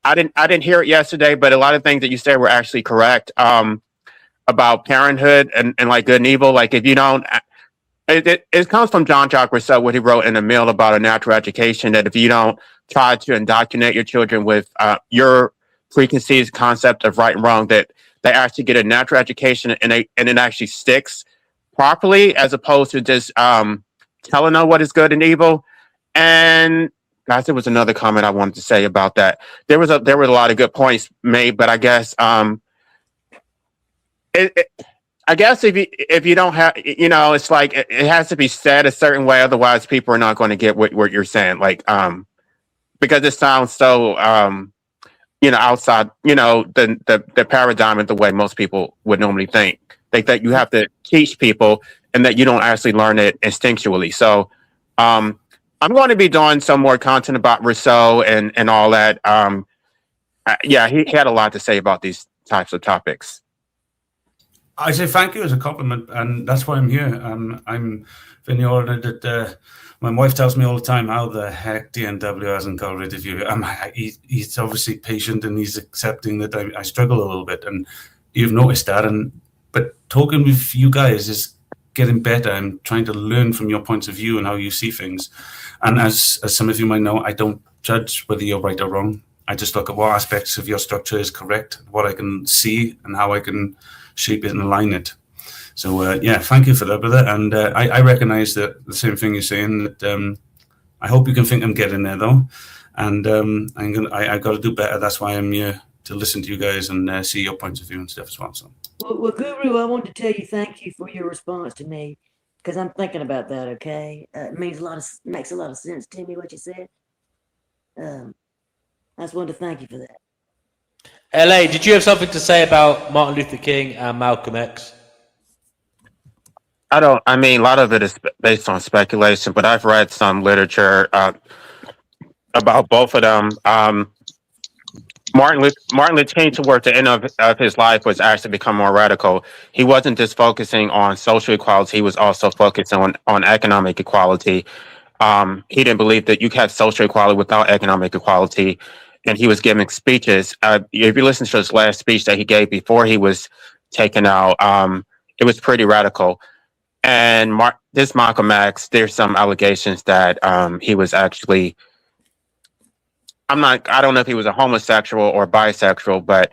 I didn't hear it yesterday, but a lot of things that you said were actually correct about parenthood and like good and evil. Like if you don't, it comes from John Jacques Rousseau, what he wrote in The Mill about a natural education. That if you don't try to indoctrinate your children with your preconceived concept of right and wrong, that they actually get a natural education and it actually sticks properly, as opposed to just telling them what is good and evil. And guys, there was another comment I wanted to say about that. There were a lot of good points made, but I guess I guess if you don't have, it's like it has to be said a certain way, otherwise people are not going to get what you're saying. Like because it sounds so outside, the paradigm of the way most people would normally think. That you have to teach people and that you don't actually learn it instinctually. So I'm going to be doing some more content about Rousseau and all that. Yeah, he had a lot to say about these types of topics. I say thank you as a compliment, and that's why I'm here. I'm very honored that my wife tells me all the time, how the heck DNW hasn't got rid of you. He's obviously patient and he's accepting that I struggle a little bit, and you've noticed that. But talking with you guys is getting better. I'm trying to learn from your points of view and how you see things. And as some of you might know, I don't judge whether you're right or wrong. I just look at what aspects of your structure is correct, what I can see, and how I can shape it and align it. So yeah, thank you for that, brother. And I recognize that the same thing you're saying. That I hope you can think I'm getting there though, and I got to do better. That's why I'm here, to listen to you guys and see your points of view and stuff as well. So. Well, Guru, I wanted to tell you thank you for your response to me, because I'm thinking about that. Okay, it makes a lot of sense to me what you said. I just wanted to thank you for that. LA, did you have something to say about Martin Luther King and Malcolm X? A lot of it is based on speculation, but I've read some literature about both of them. Martin Luther King, toward the end of his life, was actually become more radical. He wasn't just focusing on social equality; he was also focusing on economic equality. He didn't believe that you could have social equality without economic equality, and he was giving speeches. If you listen to his last speech that he gave before he was taken out, it was pretty radical. And this Malcolm X, there's some allegations that he was actually, I don't know if he was a homosexual or bisexual, but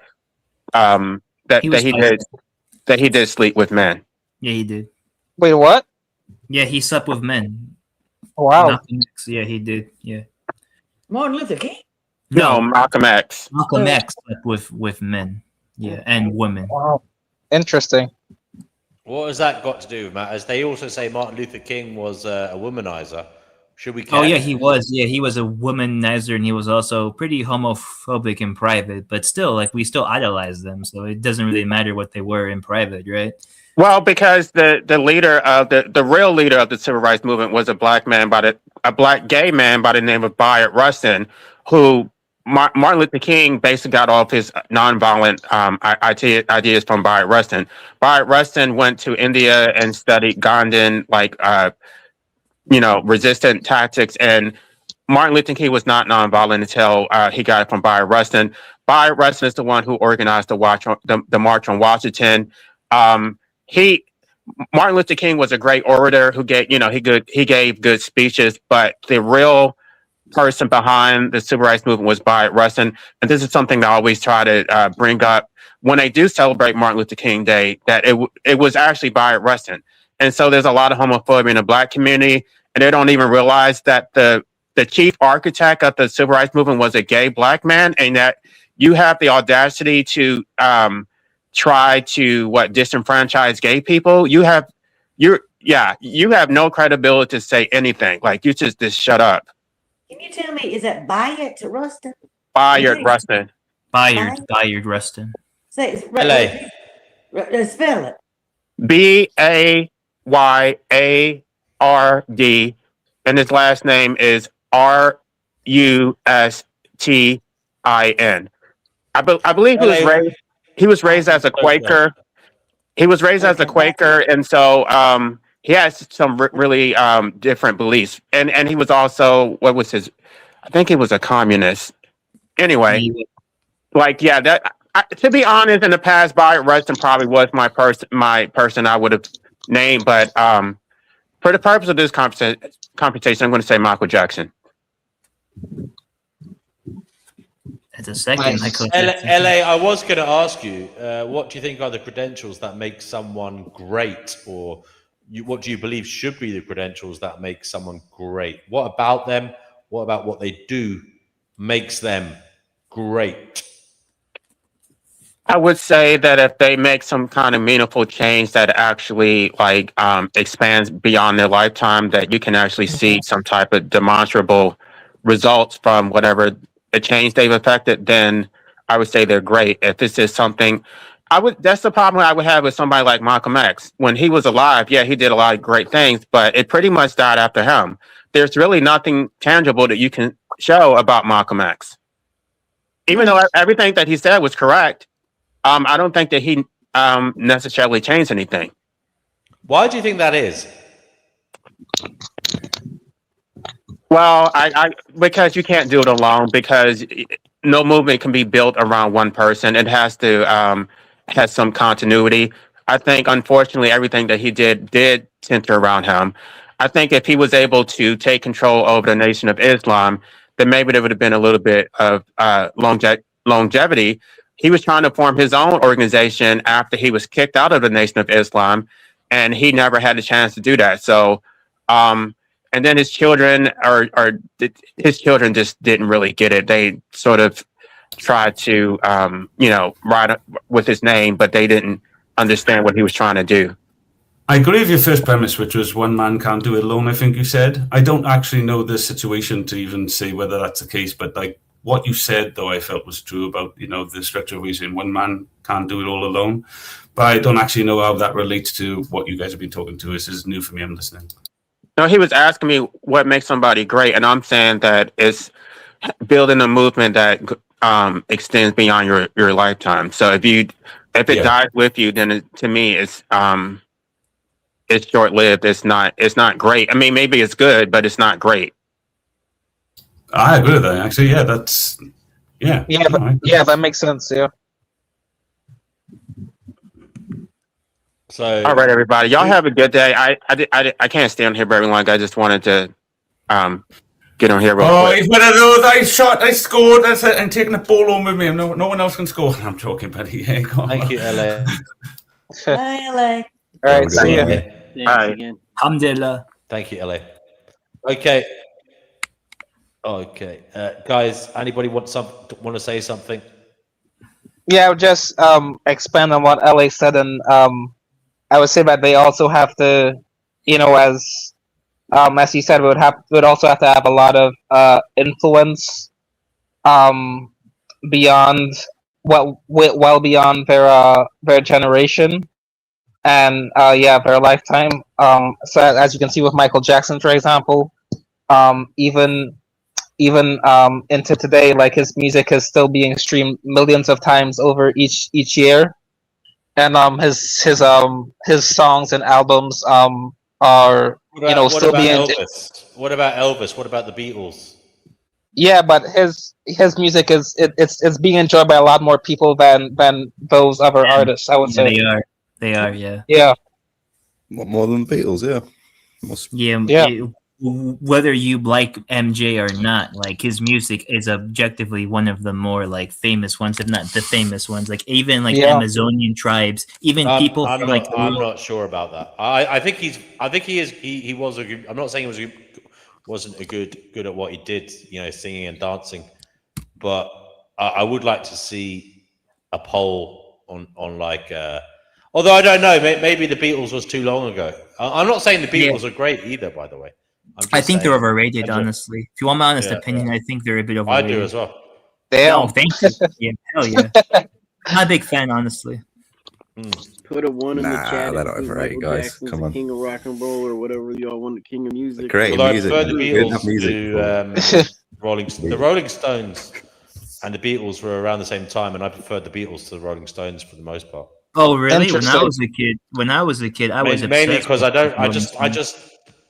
that he did sleep with men. Yeah, he did. Wait, what? Yeah, he slept with men. Wow. Yeah, he did. Yeah. Martin Luther King? No, Malcolm X. Malcolm X slept with men. Yeah, and women. Wow. Interesting. What has that got to do with Matt? As they also say Martin Luther King was a womanizer. Should we care? Oh yeah, he was. Yeah, he was a womanizer, and he was also pretty homophobic in private. But still, like, we still idolize them, so it doesn't really matter what they were in private, right? Well, because the leader of the real leader of the civil rights movement was a black gay man by the name of Bayard Rustin, who Martin Luther King basically got all of his nonviolent ideas from Bayard Rustin. Bayard Rustin went to India and studied Gandhian, resistant tactics, and Martin Luther King was not nonviolent until he got it from Bayard Rustin. Bayard Rustin is the one who organized the March on Washington. He Martin Luther King was a great orator who gave he gave good speeches, but the real person behind the civil rights movement was Bayard Rustin, and this is something that I always try to bring up when they do celebrate Martin Luther King Day. That it was actually Bayard Rustin, and so there's a lot of homophobia in the Black community, and they don't even realize that the chief architect of the civil rights movement was a gay Black man, and that you have the audacity to try to disenfranchise gay people. You have no credibility to say anything. Like, you just shut up. Can you tell me, is that Bayard to Rustin? Bayard Rustin. Bayard Rustin. Say it's LA. Spell it. Bayard, and his last name is Rustin. I believe he was raised as a Quaker. He was raised as a Quaker, and so he has some really different beliefs. And he was also, I think he was a communist. Anyway, to be honest, in the past, Bayard Rustin probably was my person I would have named, but for the purpose of this conversation, I'm going to say Michael Jackson. That's a second. LA, I was going to ask you, what do you think are the credentials that make someone great, or what do you believe should be the credentials that make someone great? What about them? What about what they do makes them great? I would say that if they make some kind of meaningful change that actually expands beyond their lifetime, that you can actually see some type of demonstrable results from whatever the change they've affected, then I would say they're great. If this is something, that's the problem I would have with somebody like Malcolm X. When he was alive, yeah, he did a lot of great things, but it pretty much died after him. There's really nothing tangible that you can show about Malcolm X. Even though everything that he said was correct, I don't think that he necessarily changed anything. Why do you think that is? Well, because you can't do it alone, because no movement can be built around one person. It has to has some continuity. I think, unfortunately, everything that he did center around him. I think if he was able to take control over the Nation of Islam, then maybe there would have been a little bit of longevity. He was trying to form his own organization after he was kicked out of the Nation of Islam, and he never had a chance to do that. So, and then his children just didn't really get it. They sort of tried to, ride with his name, but they didn't understand what he was trying to do. I agree with your first premise, which was one man can't do it alone, I think you said. I don't actually know the situation to even say whether that's the case, but what you said, though, I felt was true about, the structure of reason. One man can't do it all alone. But I don't actually know how that relates to what you guys have been talking to. This is new for me. I'm listening. No, he was asking me what makes somebody great, and I'm saying that it's building a movement that extends beyond your lifetime. So if it dies with you, then to me it's short-lived. It's not great. I mean, maybe it's good, but it's not great. I agree with that. Actually, yeah, that makes sense. Yeah. So, all right, everybody, y'all have a good day. I can't stay on here very long. I just wanted to get on here real quick. He's one of those. I scored. That's it. I'm taking the ball home with me. No one else can score. I'm joking, buddy. Yeah, go on. Thank you, LA. Bye, LA. All right, see ya. Again. Alhamdulillah. Thank you, LA. Okay. Guys, anybody want to say something? Yeah, I'll just expand on what LA said, and I would say that they also have to, as he said, would also have to have a lot of influence beyond well beyond their generation and their lifetime. So as you can see with Michael Jackson, for example, even into today, like, his music is still being streamed millions of times over each year, and his songs and albums are still being. What about Elvis? What about the Beatles? Yeah, but his music is it's being enjoyed by a lot more people than those other artists, I would say. They are, yeah. Yeah. What, more than the Beatles? Yeah. Yeah. Whether you like MJ or not, like his music is objectively one of the more like famous ones, if not the famous ones. Like even like Amazonian tribes, even people I'm from not, like the I'm not sure about that. I think he was a good. I'm not saying wasn't a good at what he did, singing and dancing, but I would like to see a poll on like. Although I don't know, maybe the Beatles was too long ago. I'm not saying the Beatles are great either, by the way. I think they're overrated, honestly. If you want my honest opinion, I think they're a bit overrated. I do as well. Damn. No, thank you. Yeah, hell yeah. I'm not a big fan, honestly. Put a one in the Nah, chat. they're not If overrated, Michael guys. Jackson's Come the on. king of rock and roll or whatever y'all want, the king of music. Great Although music. I prefer the We didn't have Beatles music to the Rolling Stones, and the Beatles were around the same time, and I preferred the Beatles to the Rolling Stones for the most part. Oh, really? When I was a kid, I was mainly obsessed because with I Rolling Stones. just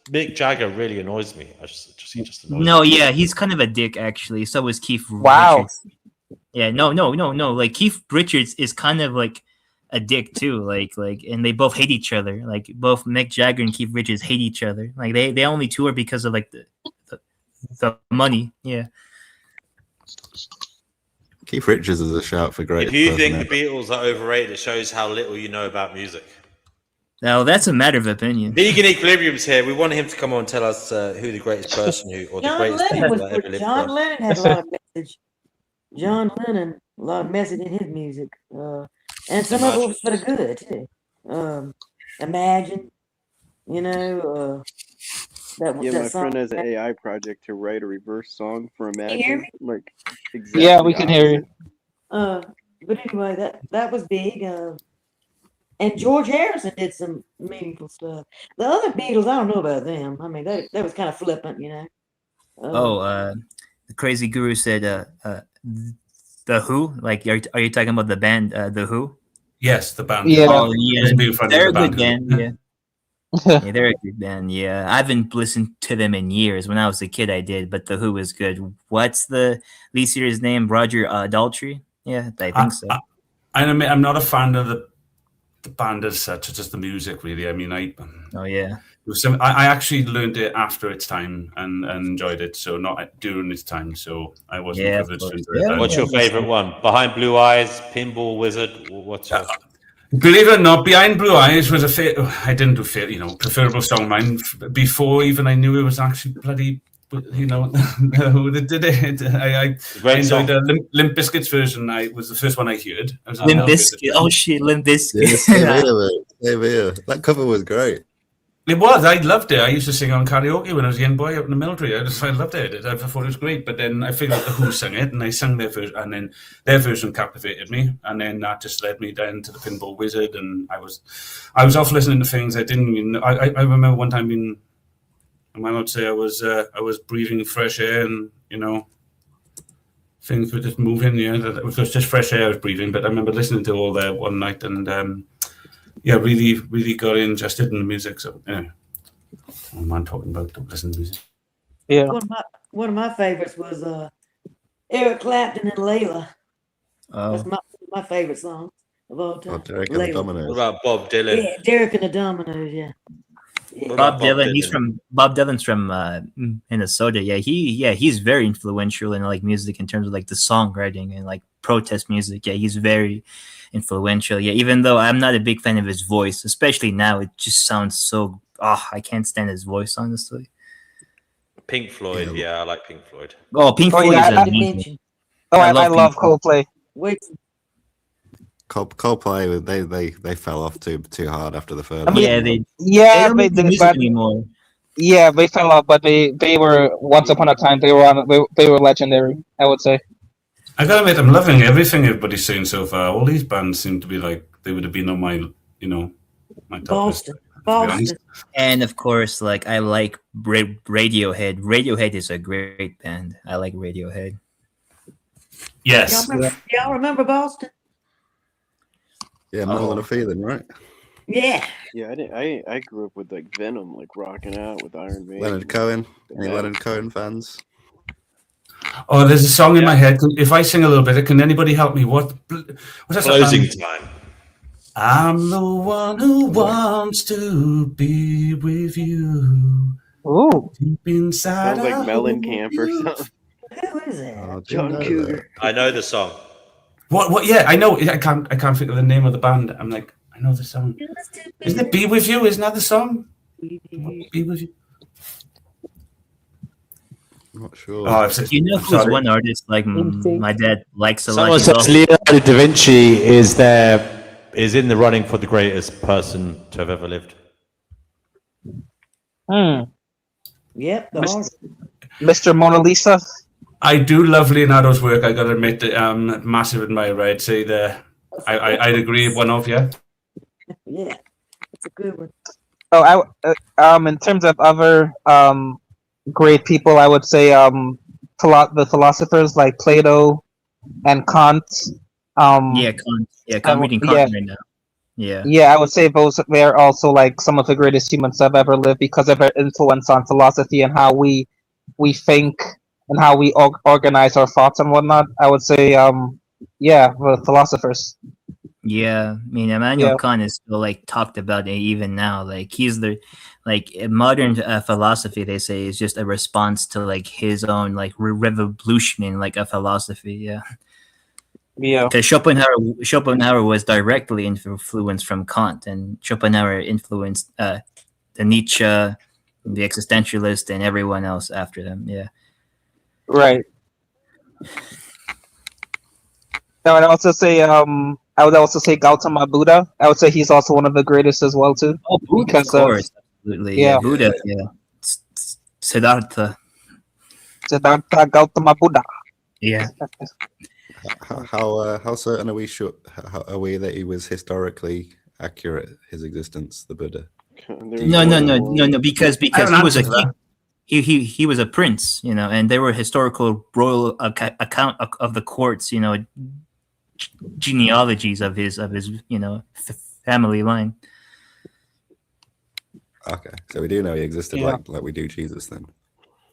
Mick Jagger really annoys me. He just annoys No, me. yeah, he's kind of a dick actually. So was Keith Wow. Richards. Yeah, no. Like Keith Richards is kind of like a dick too. Like, and they both hate each other. Like both Mick Jagger and Keith Richards hate each other. Like they only tour because of like the money. Yeah. Keith Richards is a shout for great. If you think the Beatles are overrated, it shows how little you know about music. Now that's a matter of opinion. Vegan Equilibrium's here. We want him to come on and tell us who the greatest person or the greatest people that ever lived. John Lennon had a lot of message. John Lennon, a lot of message in his music, and some of it was for the good too. Imagine, my friend has an AI project to write a reverse song for Imagine. Like, exactly yeah, we can hear you. But anyway, that was big. And George Harrison did some meaningful stuff. The other Beatles, I don't know about them. I mean, that was kind of flippant, The Crazy Guru said, the Who? Like, are you talking about the band, the Who? Yes, the band. Yeah. Oh, yeah. They're a good band. band. Yeah. Yeah, they're a good band. Yeah, I haven't listened to them in years. When I was a kid, I did, but the Who is good. What's the lead singer's name? Roger Daltrey. Yeah, I think so. I'm not a fan of the band as such, it's just the music, really. I mean, Oh yeah. I actually learned it after its time and enjoyed it, so not during its time. So I wasn't privileged to enjoy it. What's your favorite one? Behind Blue Eyes, Pinball Wizard. What's your? Believe it or not, Behind Blue Eyes was I didn't do preferable song mine before even I knew it was actually bloody, who did it. I enjoyed the Limp Bizkit's version. Was the first one I heard. Limp Bizkit. Oh shit, Limp Bizkit. Same here. That cover was great. It was. I loved it. I used to sing on karaoke when I was a young boy out in the military. I loved it. I thought it was great. But then I figured out the Who sang it, and I sang their version, and then their version captivated me, and then that just led me down to the Pinball Wizard, and I was off listening to things I didn't even know. I remember one time being, am I allowed to say I was breathing fresh air, and things were just moving. It was just fresh air I was breathing. But I remember listening to all that one night, and really, really got interested in the music. So, I'm not talking about listening to music. Yeah. One of my favorites was Eric Clapton and Layla. Oh. That's my favorite song of all time. Derek and the Dominoes. What about Bob Dylan? Yeah, Derek and the Dominoes. Yeah. Bob Dylan. Bob Dylan's from Minnesota. Yeah, he's very influential in like music in terms of like the songwriting and like protest music. Yeah, he's very influential. Yeah, even though I'm not a big fan of his voice, especially now, it just sounds so. I can't stand his voice, honestly. Pink Floyd. Yeah, I like Pink Floyd. Oh, Pink Floyd is amazing. I love Coldplay. Wait. Coldplay, they fell off too hard after the first. They don't make music anymore. Yeah, they fell off, but they were once upon a time they were legendary, I would say. I gotta admit, I'm loving everything everybody's saying so far. All these bands seem to be like they would have been on my my top list. Boston. And of course, like I like Radiohead. Radiohead is a great band. I like Radiohead. Yes. Y'all remember Boston? Yeah, More Than a Feeling, right? Yeah. Yeah, I grew up with like Venom, like rocking out with Iron Maiden. Leonard Cohen. Any Leonard Cohen fans? Oh, there's a song in my head. If I sing a little bit, can anybody help me? What's that? Closing Time. I'm the one who wants to be with you. Ooh. Deep inside. Sounds like I hold Mellencamp or you. something. Who is that? John Cougar. I know the song. What? Yeah, I know. I can't think of the name of the band. I'm like, I know the song. Isn't it "Be With You"? Isn't that the song? Be with you. I'm not sure. Oh, Do you know who's one artist like my dad likes a lot? Someone He's says also- Leonardo da Vinci is in the running for the greatest person to have ever lived. Yep, the artist. Mr. Mona Lisa. I do love Leonardo's work. I got to admit, massive admirer. I'd say I'd agree. One of you. Yeah, it's a good one. Oh, in terms of other great people, I would say the philosophers like Plato and Kant. Kant. Yeah, I'm reading Kant right now. Yeah, I would say they're also like some of the greatest humans that have ever lived because of their influence on philosophy and how we think and how we organize our thoughts and whatnot. I would say, the philosophers. Yeah, I mean, Immanuel Kant is still like talked about even now. Like he's the modern philosophy. They say is just a response to like his own like revolution in like a philosophy. Yeah. Yeah. Because Schopenhauer was directly influenced from Kant, and Schopenhauer influenced the Nietzsche, the existentialist, and everyone else after them. Yeah. Right. I would also say Gautama Buddha. I would say he's also one of the greatest as well too. Oh, Buddha, of course, absolutely. Yeah, Buddha. Yeah. Siddhartha Gautama Buddha. Yeah. How certain are we that he was historically accurate, his existence, the Buddha? No, because he was a prince, and there were historical royal account of the courts, genealogies of his family line. Okay, so we do know he existed, like we do Jesus then.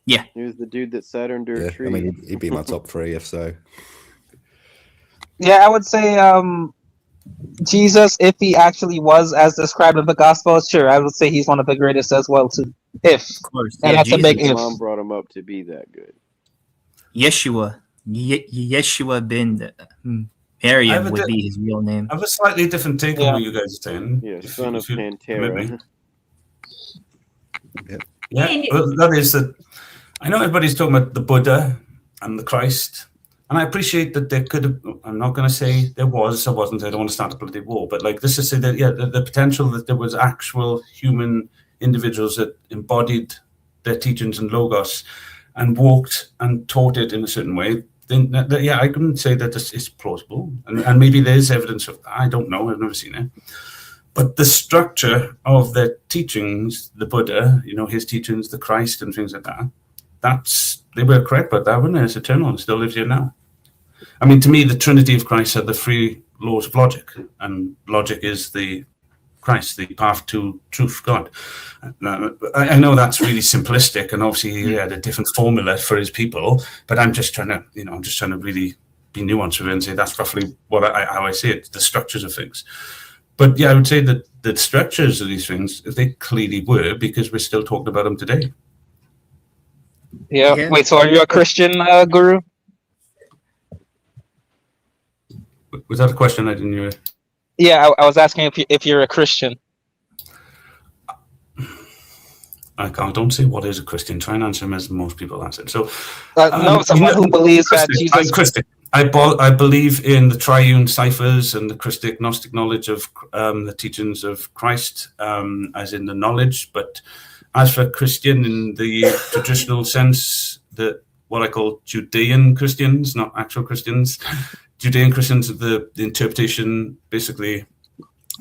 Yeah, he was the dude that sat under a tree. I mean, he'd be my top 3 if so. Yeah, I would say Jesus, if he actually was as described in the Gospels, sure, I would say he's one of the greatest as well too. If, of course, and that's Jesus, a big if. Mom brought him up to be that good. Yeshua bin Maryam would be his real name. I have a slightly different take on what you guys are saying. Yeah, son of Pantera. Yeah, well, that is that. I know everybody's talking about the Buddha and the Christ, and I appreciate that there could have. I'm not going to say there was or wasn't. I don't want to start a bloody war, but like this is say that the potential that there was actual human individuals that embodied their teachings and logos and walked and taught it in a certain way. Then I couldn't say that it's plausible, and maybe there's evidence of that. I don't know. I've never seen it. But the structure of their teachings, the Buddha, his teachings, the Christ, and things like that, they were correct, but that one is eternal and still lives here now. I mean, to me, the Trinity of Christ are the 3 laws of logic, and logic is the Christ, the path to truth, God. Now, I know that's really simplistic, and obviously he had a different formula for his people, but I'm just trying to, really be nuanced with it and say that's roughly how I see it, the structures of things. But yeah, I would say that the structures of these things, they clearly were, because we're still talking about them today. Yeah. Wait, so are you a Christian, Guru? Was that a question? I didn't hear it. Yeah, I was asking if you're a Christian. I don't say what is a Christian. Try and answer him as most people answer. So, no, someone who believes that Jesus. I'm Christian. I believe in the triune ciphers and the Christic Gnostic knowledge of the teachings of Christ, as in the knowledge. But as for Christian in the traditional sense, what I call Judean Christians, not actual Christians, Judean Christians, the interpretation, basically,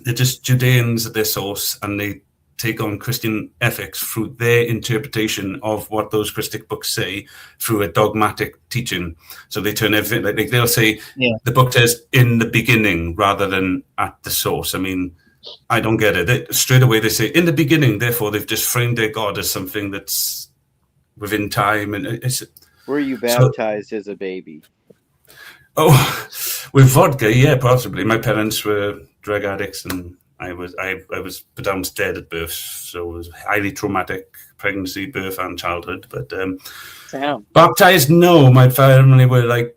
they're just Judeans at their source, and they take on Christian ethics through their interpretation of what those Christic books say through a dogmatic teaching. So they turn everything, like they'll say the book says in the beginning rather than at the source. I mean, I don't get it. Straight away they say in the beginning, therefore they've just framed their God as something that's within time. And were you baptized as a baby? Oh, with vodka, yeah, possibly. My parents were drug addicts, and I was pronounced dead at birth, so it was highly traumatic pregnancy, birth, and childhood. But baptized, no. My family were like,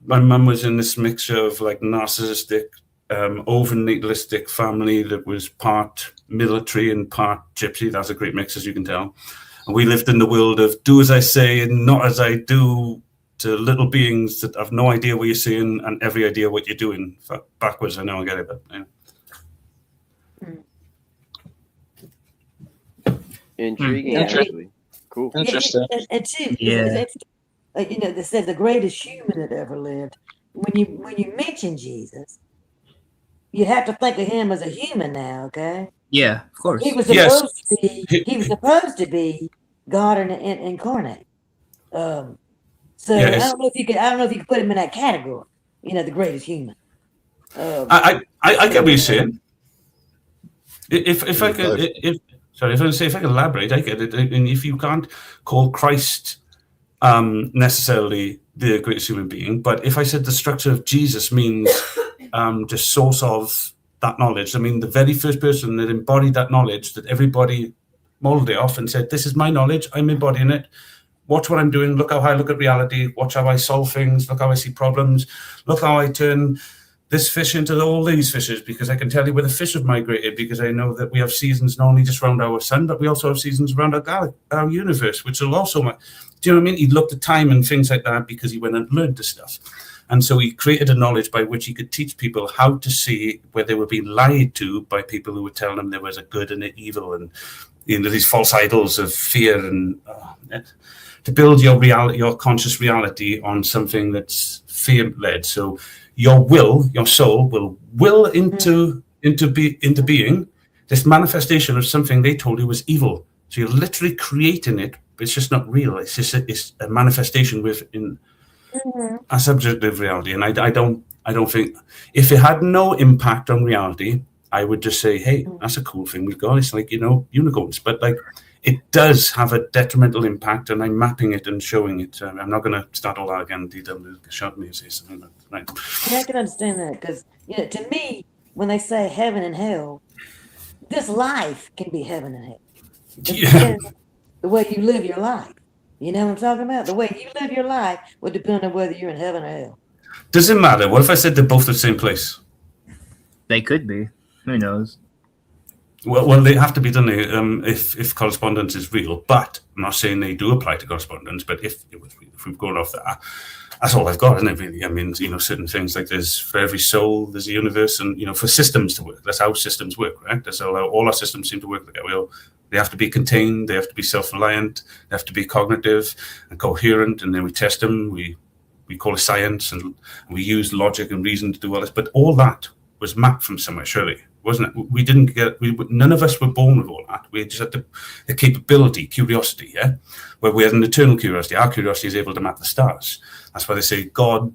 my mum was in this mixture of like narcissistic, over natalistic family that was part military and part gypsy. That's a great mix, as you can tell. And we lived in the world of do as I say and not as I do, to little beings that have no idea what you're saying and every idea what you're doing. Backwards, I know I get it, but yeah. Intriguing, actually. Cool. Interesting. And too, Yeah. you know, they said the greatest human that ever lived. When you mention Jesus, you have to think of him as a human now, okay? Yeah, of course. He was supposed to be. He was supposed to be God incarnate. So I don't know if you could. I don't know if you could put him in that category. You know, the greatest human. I get what you're saying. If I could, if I could elaborate, I get it. And if you can't call Christ necessarily the greatest human being, but if I said the structure of Jesus means the source of that knowledge, I mean the very first person that embodied that knowledge, that everybody molded it off and said, "This is my knowledge. I'm embodying it. Watch what I'm doing. Look how I look at reality. Watch how I solve things. Look how I see problems. Look how I turn this fish into all these fishes, because I can tell you where the fish have migrated, because I know that we have seasons not only just around our sun, but we also have seasons around our universe, which will also, do you know what I mean? He looked at time and things like that because he went and learned this stuff. And so he created a knowledge by which he could teach people how to see where they were being lied to by people who were telling them there was a good and an evil, and you know, these false idols of fear, and to build your reality, your conscious reality, on something that's fear-led. So your will, your soul will into being this manifestation of something they told you was evil. So you're literally creating it, but it's just not real. It's just it's a manifestation within a subjective reality. And I don't think, if it had no impact on reality, I would just say, hey, that's a cool thing we've got. It's like, you know, unicorns. But like, it does have a detrimental impact, and I'm mapping it and showing it. I'm not going to start all that again. DW shot me and say something, but right. Yeah, I can understand that, because you know, to me, when they say heaven and hell, this life can be heaven and hell. Yeah. The way you live your life. You know what I'm talking about? The way you live your life would depend on whether you're in heaven or hell. Does it matter? What if I said they're both the same place? They could be. Who knows? Well, they have to be, don't they? If correspondence is real, but I'm not saying they do apply to correspondence. But if we've gone off that, that's all I've got, isn't it? Really, I mean, you know, certain things like there's for every soul, there's a universe, and you know, for systems to work, that's how systems work, right? That's how all our systems seem to work together. They have to be contained, they have to be self-reliant, they have to be cognitive and coherent, and then we test them. We call it science, and we use logic and reason to do all this. But all that was mapped from somewhere, surely, wasn't it? We didn't get. None of us were born with all that. We just had the capability, curiosity, yeah, where we had an eternal curiosity. Our curiosity is able to map the stars. That's why they say God,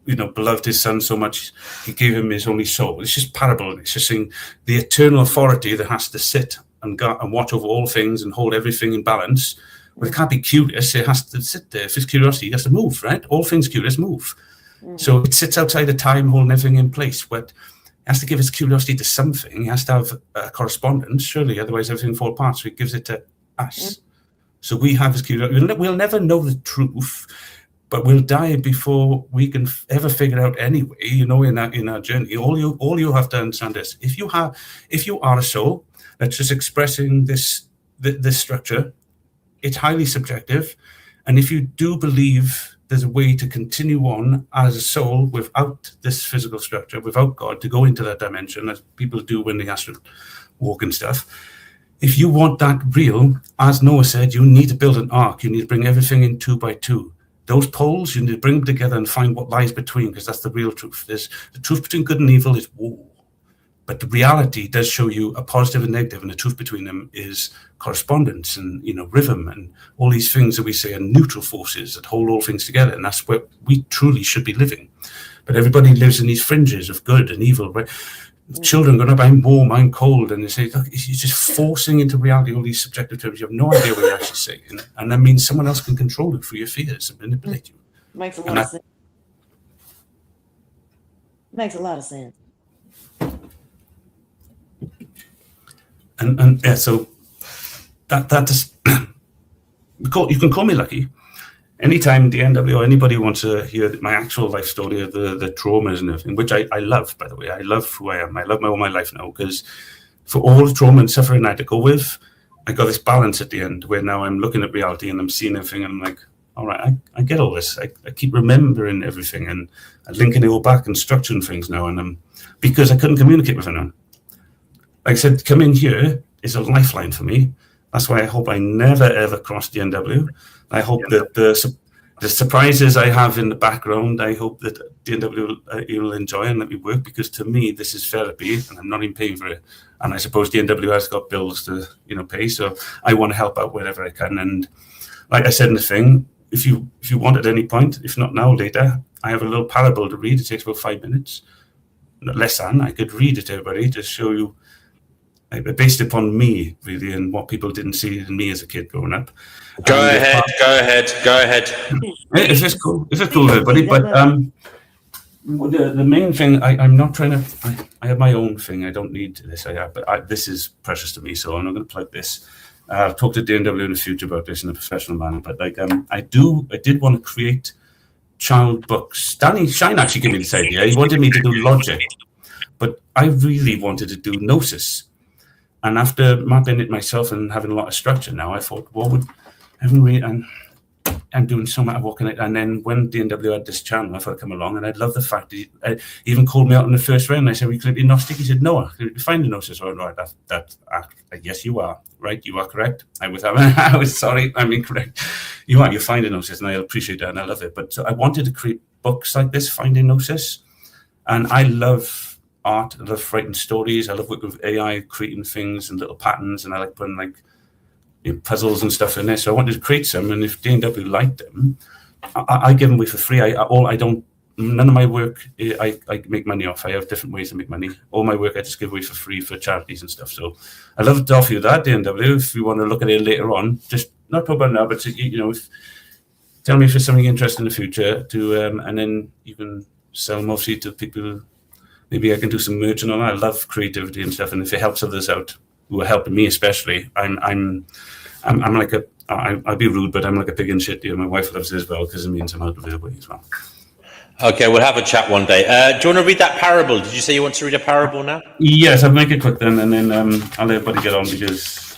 you know, beloved his son so much, he gave him his only soul. It's just parable. It's just saying the eternal authority that has to sit and watch over all things and hold everything in balance. Well, it can't be curious. It has to sit there. If it's curiosity, it has to move, right? All things curious move. So it sits outside of time, holding everything in place. But it has to give its curiosity to something. It has to have a correspondence, surely. Otherwise, everything falls apart. So it gives it to us. So we have this curiosity. We'll never know the truth, but we'll die before we can ever figure out anyway. You know, in our journey, all you have to understand is if you are a soul that's just expressing this structure, it's highly subjective. And if you do believe there's a way to continue on as a soul without this physical structure, without God, to go into that dimension, as people do when they astral walk and stuff, if you want that real, as Noah said, you need to build an ark. You need to bring everything in 2 by 2. Those poles, you need to bring them together and find what lies between, because that's the real truth. There's the truth between good and evil is war. But the reality does show you a positive and negative, and the truth between them is correspondence and, you know, rhythm and all these things that we say are neutral forces that hold all things together. And that's where we truly should be living. But everybody lives in these fringes of good and evil. Right? Children going up, I'm warm, I'm cold, and they say, look, you're just forcing into reality all these subjective terms. You have no idea what you're actually saying. And that means someone else can control it through your fears and manipulate you. Makes a lot of sense. Makes a lot of sense. And yeah, so that is, you can call me lucky. Anytime the NW or anybody wants to hear my actual life story of the traumas and everything, which I love, by the way. I love who I am. I love all my life now, because for all the trauma and suffering I had to go with, I got this balance at the end where now I'm looking at reality and I'm seeing everything and I'm like, all right, I get all this. I keep remembering everything and I'm linking it all back and structuring things now. And because I couldn't communicate with anyone. Like I said, coming here is a lifeline for me. That's why I hope I never, ever cross the NW. I hope that the surprises I have in the background, I hope that the NW you'll enjoy and let me work, because to me, this is therapy and I'm not even paying for it. And I suppose the NW has got bills to pay. So I want to help out wherever I can. And like I said in the thing, if you want at any point, if not now, later, I have a little parable to read. It takes about 5 minutes. Less than. I could read it to everybody to show you, based upon me, really, and what people didn't see in me as a kid growing up. Go ahead. If it's cool, everybody. But the main thing, I'm not trying to. I have my own thing. I don't need this. But this is precious to me, so I'm not going to plug this. I'll talk to DNW in the future about this in a professional manner. But I did want to create child books. Danny Shine actually gave me this idea. He wanted me to do logic, but I really wanted to do Gnosis. And after mapping it myself and having a lot of structure now, I thought, I'm doing so much work on it. And then when DNW had this channel, I thought I'd come along, and I love the fact that he even called me out in the first round. I said, "Could it be Gnostic?" He said, "No, could it be finding Gnosis?" Oh, right, yes, you are. Right, you are correct. I was sorry, I'm incorrect. You're finding Gnosis, and I appreciate that, and I love it. But so I wanted to create books like this, Finding Gnosis. And I love art, I love writing stories, I love working with AI, creating things and little patterns, and I like putting puzzles and stuff in there. So I wanted to create some, and if DNW liked them, I give them away for free. None of my work I make money off. I have different ways to make money. All my work I just give away for free for charities and stuff. So I love to offer you that, DNW, if you want to look at it later on. Just not talk about it now, but tell me if there's something interesting in the future and then you can sell mostly to people. Maybe I can do some merch and all that. I love creativity and stuff, and if it helps others out who are helping me, especially, I'm like I'll be rude, but I'm like a pig in shit. My wife loves it as well because it means I'm out of her way as well. Okay, we'll have a chat one day. Do you want to read that parable? Did you say you want to read a parable now? Yes, I'll make it quick then, and then I'll let everybody get on because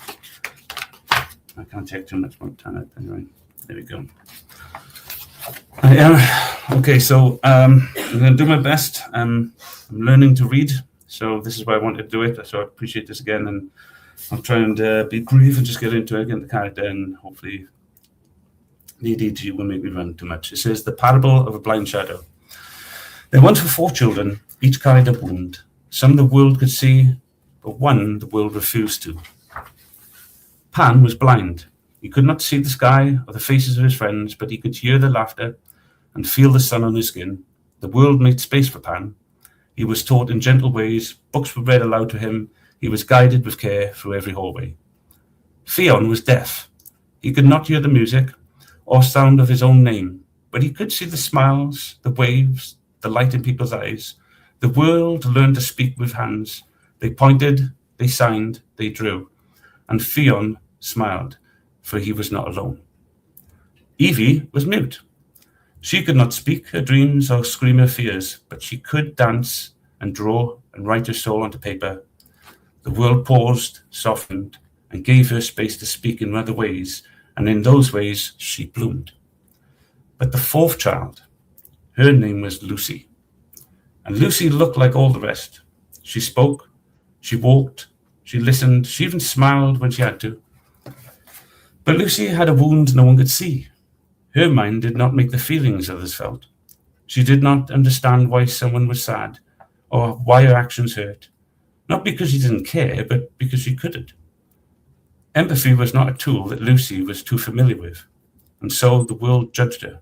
I can't take too much more time. Anyway, there we go. Okay, so I'm going to do my best. I'm learning to read, so this is why I wanted to do it. So I appreciate this again, and I'll try and be brief and just get into it, get the character, and hopefully the ADG will make me run too much. It says, the parable of a blind shadow. There once were 4 children, each carried a wound. Some the world could see, but one the world refused to. Pan was blind. He could not see the sky or the faces of his friends, but he could hear their laughter and feel the sun on his skin. The world made space for Pan. He was taught in gentle ways, books were read aloud to him, he was guided with care through every hallway. Theon was deaf. He could not hear the music or sound of his own name, but he could see the smiles, the waves, the light in people's eyes. The world learned to speak with hands. They pointed, they signed, they drew. And Theon smiled, for he was not alone. Evie was mute. She could not speak her dreams or scream her fears, but she could dance and draw and write her soul onto paper. The world paused, softened, and gave her space to speak in other ways, and in those ways she bloomed. But the 4th child, her name was Lucy. And Lucy looked like all the rest. She spoke, she walked, she listened, she even smiled when she had to. But Lucy had a wound no one could see. Her mind did not make the feelings others felt. She did not understand why someone was sad or why her actions hurt. Not because she didn't care, but because she couldn't. Empathy was not a tool that Lucy was too familiar with, and so the world judged her.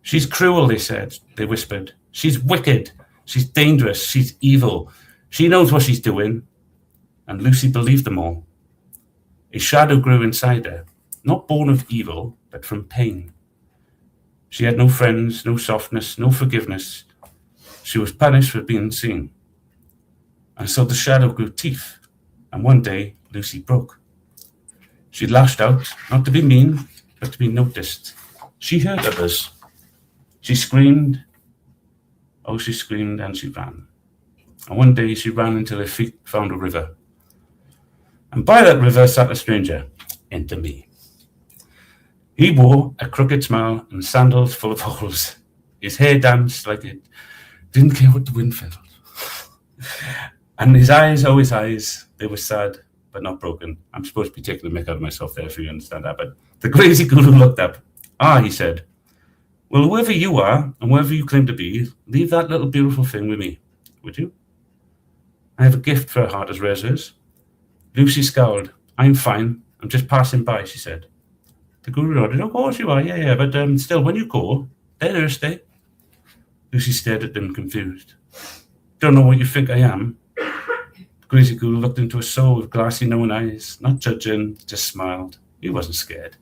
She's cruel, they said, they whispered. She's wicked. She's dangerous. She's evil. She knows what she's doing. And Lucy believed them all. A shadow grew inside her, not born of evil, but from pain. She had no friends, no softness, no forgiveness. She was punished for being seen. And so the shadow grew teeth, And one day, Lucy broke. She lashed out, not to be mean, but to be noticed. She heard others. She screamed. Oh, she screamed and she ran. And one day she ran until her feet found a river. And by that river sat a stranger, into me. He wore a crooked smile and sandals full of holes. His hair danced like it didn't care what the wind felt. And his eyes, oh, his eyes, they were sad, but not broken. I'm supposed to be taking the mick out of myself there, if you understand that. But the crazy guru looked up. Ah, he said, well, whoever you are and wherever you claim to be, leave that little beautiful thing with me, would you? I have a gift for a heart as rare as hers. Lucy scowled. I'm fine. I'm just passing by, she said. The guru nodded. Of course you are, yeah, but still, when you go, they're thirsty. Lucy stared at them, confused. Don't know what you think I am. The crazy guru looked into her soul with glassy, knowing eyes, not judging, just smiled. He wasn't scared.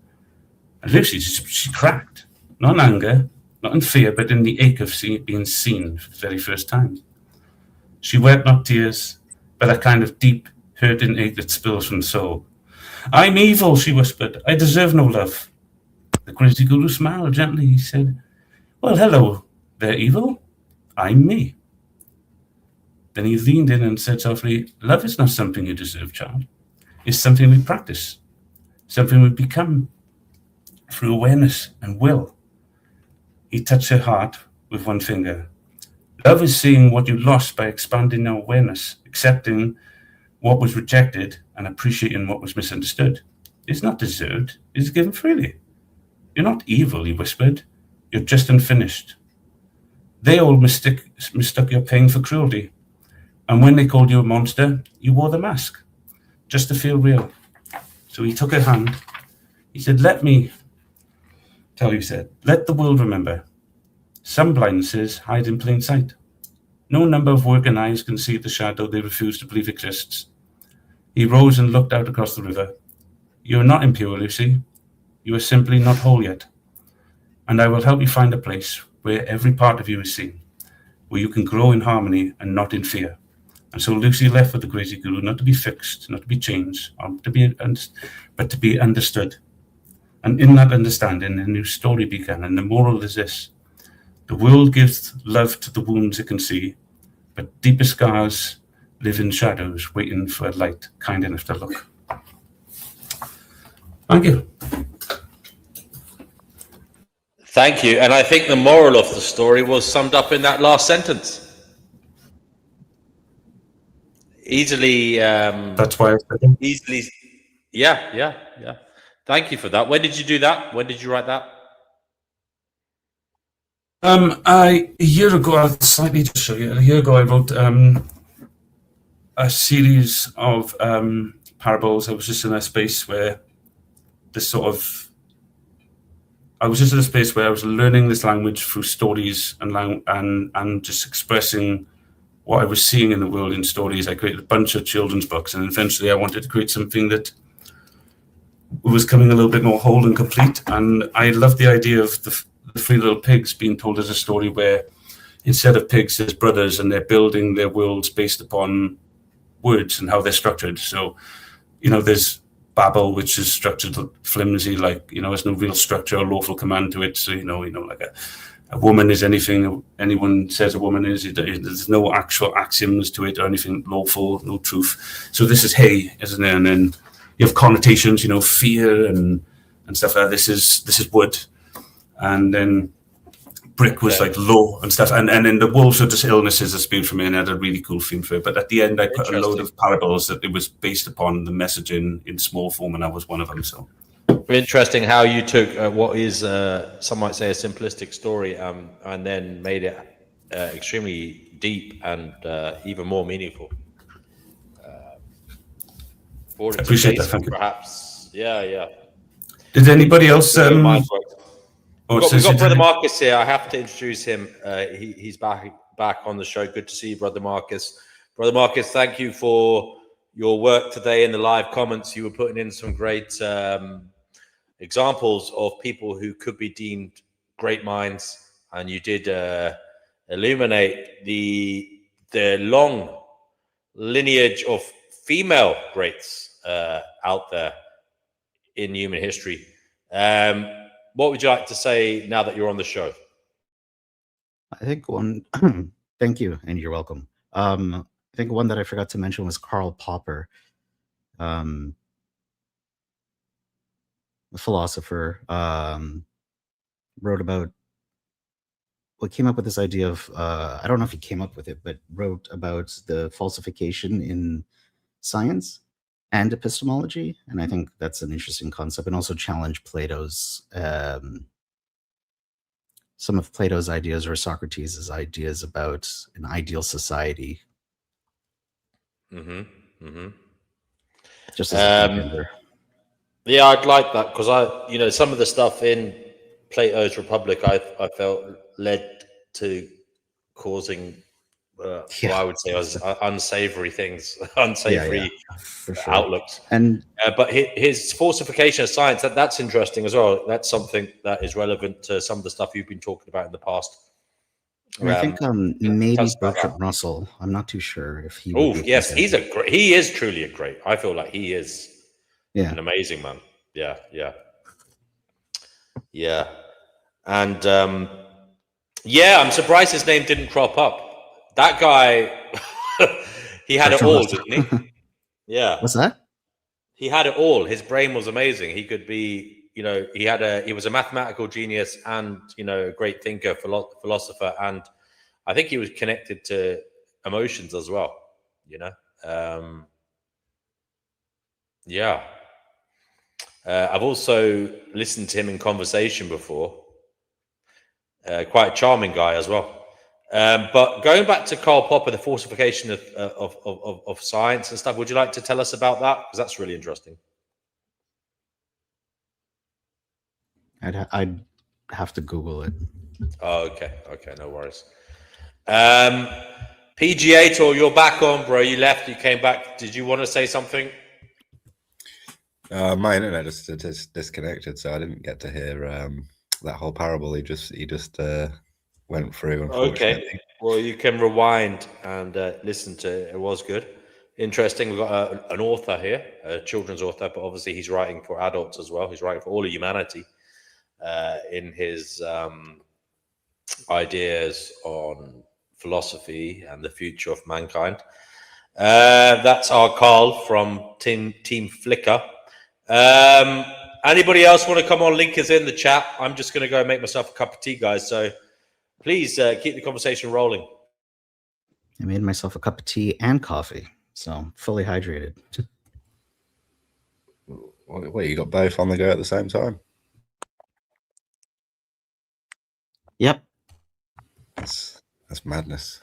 And Lucy, she cracked. Not in anger, not in fear, but in the ache of being seen for the very first time. She wept not tears, but a kind of deep, hurting ache that spills from the soul. I'm evil, she whispered. I deserve no love. The crazy guru smiled gently. He said, well, hello there, evil. I'm me. Then he leaned in and said softly, love is not something you deserve, child. It's something we practice, something we become through awareness and will. He touched her heart with one finger. Love is seeing what you lost by expanding your awareness, accepting what was rejected and appreciating what was misunderstood. It's not deserved, it's given freely. You're not evil, he whispered. You're just unfinished. They all mistook your pain for cruelty. And when they called you a monster, you wore the mask, just to feel real. So he took her hand. He said, let me tell you, said, let the world remember. Some blindnesses hide in plain sight. No number of working eyes can see the shadow they refuse to believe exists. He rose and looked out across the river. You are not impure, Lucy. You are simply not whole yet. And I will help you find a place where every part of you is seen, where you can grow in harmony and not in fear. And so Lucy left with the crazy guru, not to be fixed, not to be changed, but to be understood. And in that understanding, a new story began. And the moral is this. The world gives love to the wounds it can see, but deeper scars live in shadows, waiting for a light kind enough to look. Thank you. Thank you. And I think the moral of the story was summed up in that last sentence. Easily. That's why I said it. Easily. Yeah. Thank you for that. When did you do that? When did you write that? A year ago, I'll slightly just show you. A year ago, I wrote a series of parables. I was just in a space where I was learning this language through stories and just expressing what I was seeing in the world in stories. I created a bunch of children's books, and eventually I wanted to create something that was coming a little bit more whole and complete. And I loved the idea of the three little pigs being told as a story where instead of pigs, there's brothers, and they're building their worlds based upon words and how they're structured. So, there's Babel, which is structured flimsy, like, there's no real structure or lawful command to it. So, like a woman is anything anyone says a woman is. There's no actual axioms to it or anything lawful, no truth. So this is hay, isn't it? And then you have connotations, fear and stuff like that. This is wood. And then brick was like law and stuff. And then the wolves are just illnesses that spewed from it, and had a really cool theme for it. But at the end, I put a load of parables that it was based upon the messaging in small form, and that was one of them. So Interesting how you took what is some might say a simplistic story and then made it extremely deep and even more meaningful. I appreciate that. Thank you. Perhaps, yeah. Did anybody else? We've got Brother Marcus here. I have to introduce him. He's back on the show. Good to see you, Brother Marcus. Brother Marcus, thank you for your work today in the live comments. You were putting in some great examples of people who could be deemed great minds, and you did illuminate the long lineage of female greats out there in human history. What would you like to say now that you're on the show? I think one. Thank you, and you're welcome. I think one that I forgot to mention was Karl Popper, a philosopher. Wrote about. Well, came up with this idea of. I don't know if he came up with it, but wrote about the falsification in science and epistemology, and I think that's an interesting concept, and also challenged Plato's. Some of Plato's ideas or Socrates' ideas about an ideal society. Just as a contender. Yeah, I'd like that because some of the stuff in Plato's Republic I felt led to causing what I would say was unsavory things, unsavory for sure. outlooks. And but his falsification of science, that's interesting as well. That's something that is relevant to some of the stuff you've been talking about in the past. And I think maybe Bertrand Russell. I'm not too sure if he. Oh yes, he is truly a great. I feel like he is an amazing man. Yeah. And I'm surprised his name didn't crop up. That guy, he had it all, didn't he? Yeah. What's that? He had it all. His brain was amazing. He could be, he was a mathematical genius and, a great thinker, philosopher. And I think he was connected to emotions as well, I've also listened to him in conversation before. Quite a charming guy as well. But going back to Karl Popper, the falsification of science and stuff, would you like to tell us about that? Because that's really interesting. I'd have to Google it. Oh, okay, no worries. PGA Tour, you're back on, bro. You left, you came back. Did you want to say something? My internet just disconnected, so I didn't get to hear that whole parable he just went through. Okay, well, you can rewind and listen to it. It was good, interesting. We've got an author here, a children's author, but obviously he's writing for adults as well. He's writing for all of humanity in his ideas on philosophy and the future of mankind. That's our Carl from Team Flickr. Anybody else want to come on? Link is in the chat. I'm just going to go make myself a cup of tea, guys. So please keep the conversation rolling. I made myself a cup of tea and coffee, so I'm fully hydrated. Wait, you got both on the go at the same time? Yep. That's madness.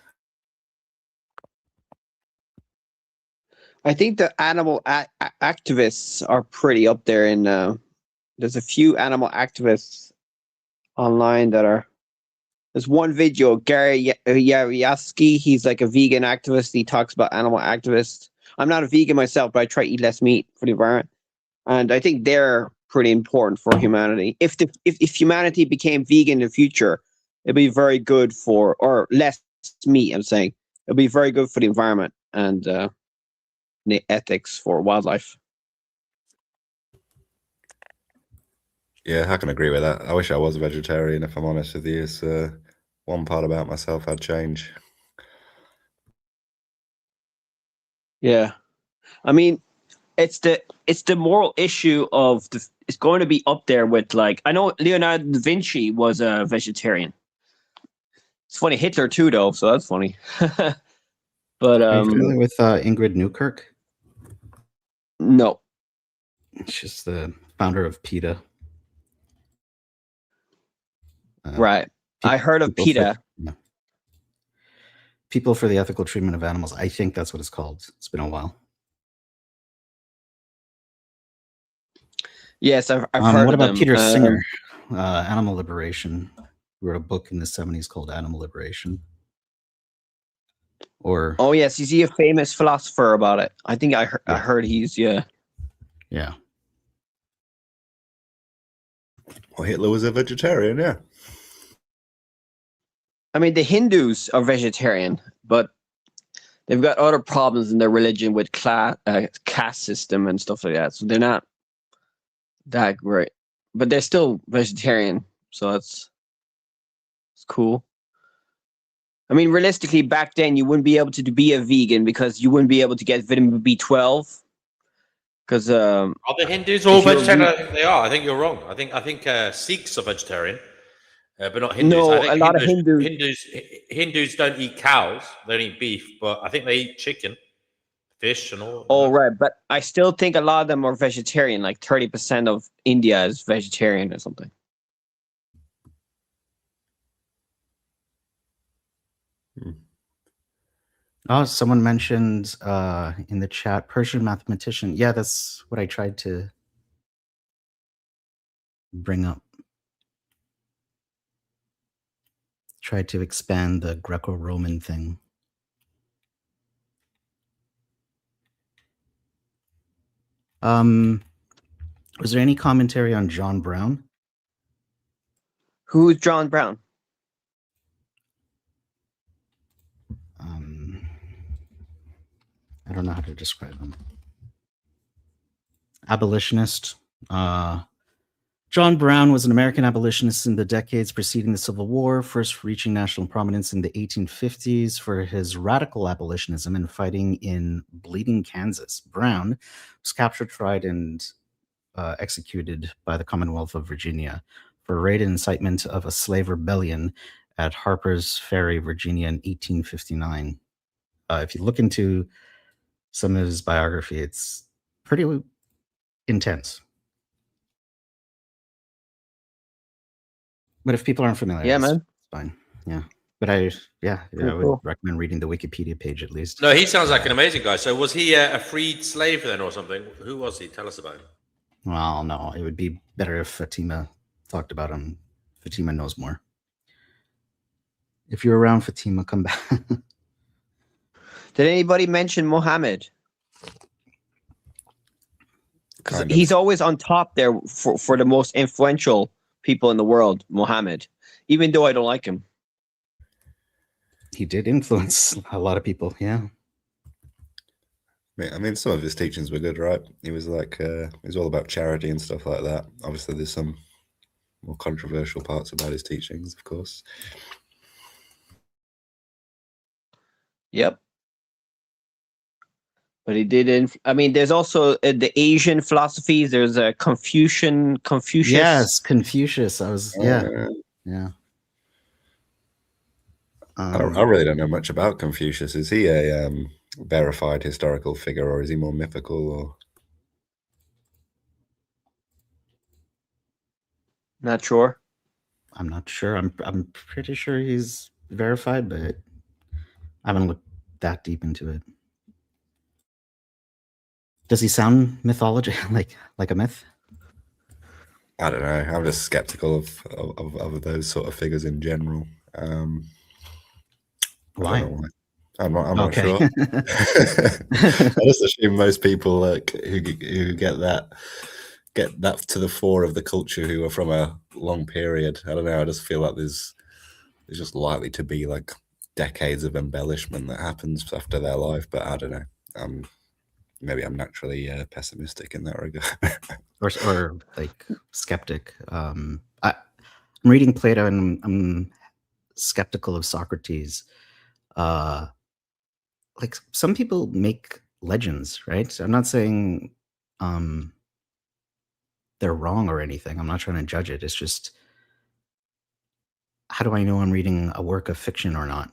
I think the animal activists are pretty up there. There's a few animal activists online that are. There's one video, Gary Yaryaski. He's like a vegan activist. He talks about animal activists. I'm not a vegan myself, but I try to eat less meat for the environment, and I think they're pretty important for humanity. If humanity became vegan in the future, it'd be very good or less meat. I'm saying it'd be very good for the environment and the ethics for wildlife. Yeah, I can agree with that. I wish I was a vegetarian, if I'm honest with you. It's one part about myself I'd change. Yeah, I mean, it's the moral issue of it's going to be up there with, like, I know Leonardo da Vinci was a vegetarian. It's funny, Hitler too, though, so that's funny. But are you familiar with Ingrid Newkirk? No. She's the founder of PETA. Right. I heard of PETA. People for the Ethical Treatment of Animals. I think that's what it's called. It's been a while. Yes, I've heard what of about them. Peter Singer? Animal Liberation. He wrote a book in the 70s called Animal Liberation. Or oh yes, is he a famous philosopher about it? I think I heard he's yeah. Well, Hitler was a vegetarian, yeah. I mean, the Hindus are vegetarian, but they've got other problems in their religion with caste system and stuff like that. So they're not that great, but they're still vegetarian. So it's cool. I mean, realistically, back then you wouldn't be able to be a vegan because you wouldn't be able to get vitamin B12. Because are the Hindus all vegetarian? I think they are. I think you're wrong. I think Sikhs are vegetarian, but not Hindus. No, I think a lot of Hindus don't eat cows. They don't eat beef, but I think they eat chicken, fish, and all. Oh, right. But I still think a lot of them are vegetarian. Like 30% of India is vegetarian or something. Oh, someone mentioned in the chat, Persian mathematician. Yeah, that's what I tried to bring up. Tried to expand the Greco-Roman thing. Was there any commentary on John Brown? Who's John Brown? I don't know how to describe him. Abolitionist. John Brown was an American abolitionist in the decades preceding the Civil War, first reaching national prominence in the 1850s for his radical abolitionism and fighting in Bleeding, Kansas. Brown was captured, tried, and executed by the Commonwealth of Virginia for raid and incitement of a slave rebellion at Harper's Ferry, Virginia in 1859. If you look into some of his biography, it's pretty intense. But if people aren't familiar, yeah, man, it's fine. Yeah, but I would cool. recommend reading the Wikipedia page at least. No, he sounds like an amazing guy. So was he a freed slave then, or something? Who was he? Tell us about him. Well, no, it would be better if Fatima talked about him. Fatima knows more. If you're around, Fatima, come back. Did anybody mention Muhammad? Because he's always on top there for the most influential people in the world, Muhammad, even though I don't like him. He did influence a lot of people, yeah. I mean, some of his teachings were good, right? He was like, he was all about charity and stuff like that. Obviously, there's some more controversial parts about his teachings, of course. Yep. But he didn't. I mean, there's also the Asian philosophies. There's a Confucius. Yes, Confucius. Yeah. I really don't know much about Confucius. Is he a verified historical figure, or is he more mythical? Or not sure. I'm not sure. I'm pretty sure he's verified, but I haven't looked that deep into it. Does he sound mythology like a myth? I don't know. I'm just skeptical of those sort of figures in general. Why? I don't know why. I'm not sure. I just assume most people who get that to the fore of the culture who are from a long period. I don't know. I just feel like there's just likely to be like decades of embellishment that happens after their life. But I don't know. Maybe I'm naturally pessimistic in that regard, or like skeptic. I'm reading Plato, and I'm skeptical of Socrates. Like some people make legends, right? So I'm not saying they're wrong or anything. I'm not trying to judge it. It's just, how do I know I'm reading a work of fiction or not?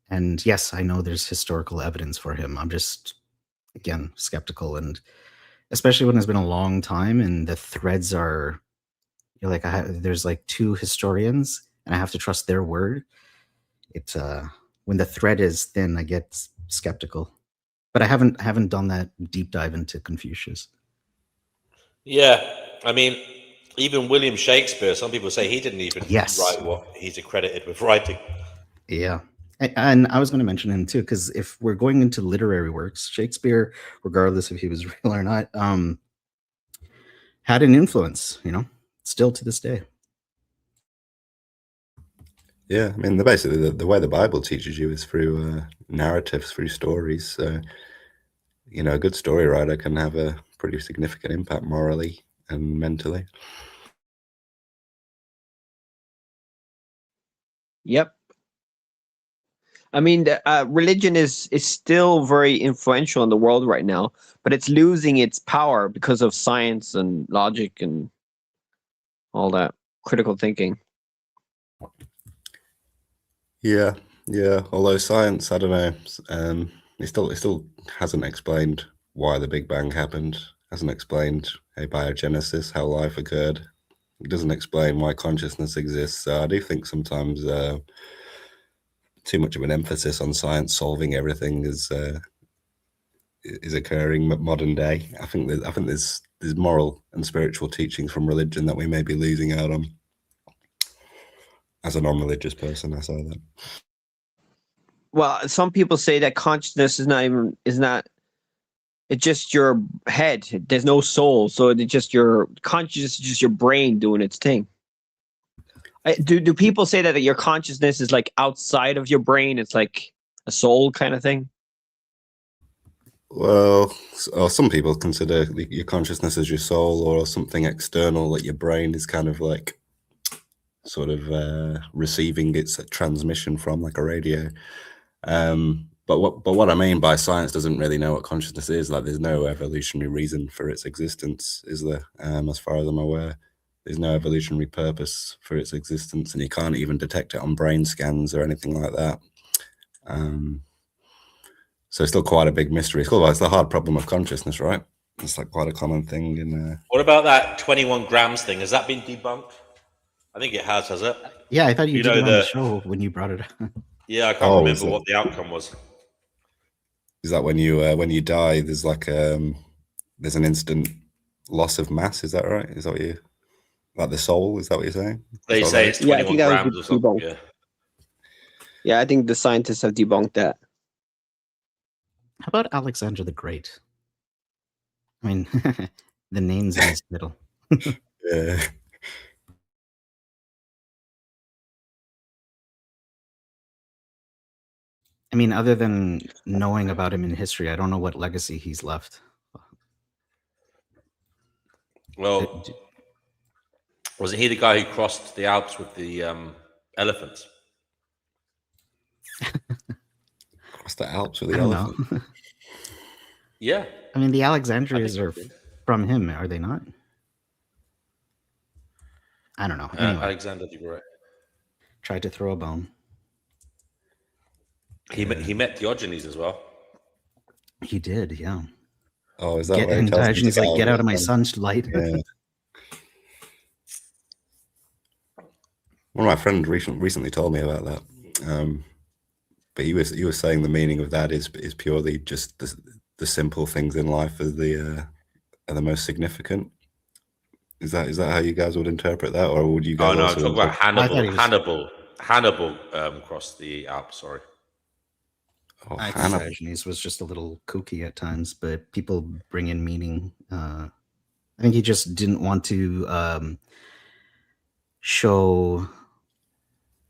And yes, I know there's historical evidence for him. I'm just, again, skeptical, and especially when it's been a long time and the threads are, you're like, there's like two historians and I have to trust their word. It's when the thread is thin, I get skeptical. But I haven't done that deep dive into Confucius. Yeah, I mean, even William Shakespeare, some people say he didn't even write what he's accredited with writing. Yeah. And I was going to mention him too, because if we're going into literary works, Shakespeare, regardless if he was real or not, had an influence, still to this day. Yeah, I mean, basically the way the Bible teaches you is through narratives, through stories. So, you know, a good story writer can have a pretty significant impact morally and mentally. Yep. I mean, religion is still very influential in the world right now, but it's losing its power because of science and logic and all that critical thinking. Yeah, yeah. Although science, I don't know, it still hasn't explained why the Big Bang happened. Hasn't explained abiogenesis, how life occurred. It doesn't explain why consciousness exists. So I do think sometimes too much of an emphasis on science solving everything is occurring modern day. I think there's moral and spiritual teachings from religion that we may be losing out on. As a non-religious person, I say that. Well, some people say that consciousness is not. It's just your head. There's no soul, so it's just your consciousness, is just your brain doing its thing. Do people say that your consciousness is like outside of your brain? It's like a soul kind of thing. Well, some people consider your consciousness as your soul or something external that your brain is kind of like sort of receiving its transmission from, like a radio. But what I mean by science doesn't really know what consciousness is. Like, there's no evolutionary reason for its existence, is there? As far as I'm aware, there's no evolutionary purpose for its existence, and you can't even detect it on brain scans or anything like that. So it's still quite a big mystery. It's the hard problem of consciousness, right? It's like quite a common thing in. What about that 21 grams thing? Has that been debunked? I think it has it? Yeah, I thought you did know it on the show when you brought it up. Yeah, I can't remember what the outcome was. Is that when you die, there's like there's an instant loss of mass? Is that right? Is that what you like the soul? Is that what you're saying? They say it's 21 grams or something. Yeah. Yeah, I think the scientists have debunked that. How about Alexander the Great? I mean, the name's in his middle. Yeah. I mean, other than knowing about him in history, I don't know what legacy he's left. Well, wasn't he the guy who crossed the Alps with the elephants? Crossed the Alps with the I don't elephant? know. Yeah. I mean, the Alexandrias are from him, are they not? I don't know. Anyway, Alexander the Great. Tried to throw a bone. He met Diogenes as well. He did, yeah. Oh, is that where he tells him Diogenes to like, get get out out of my sun's light. Yeah. One of my friends recently told me about that. But he was saying the meaning of that is purely just the simple things in life are the most significant. Is that how you guys would interpret that, or would you guys? Oh no, I'm also talking about interpret- Hannibal crossed the Alps. Sorry. Oh, I think Diogenes was just a little kooky at times, but people bring in meaning. I think he just didn't want to show.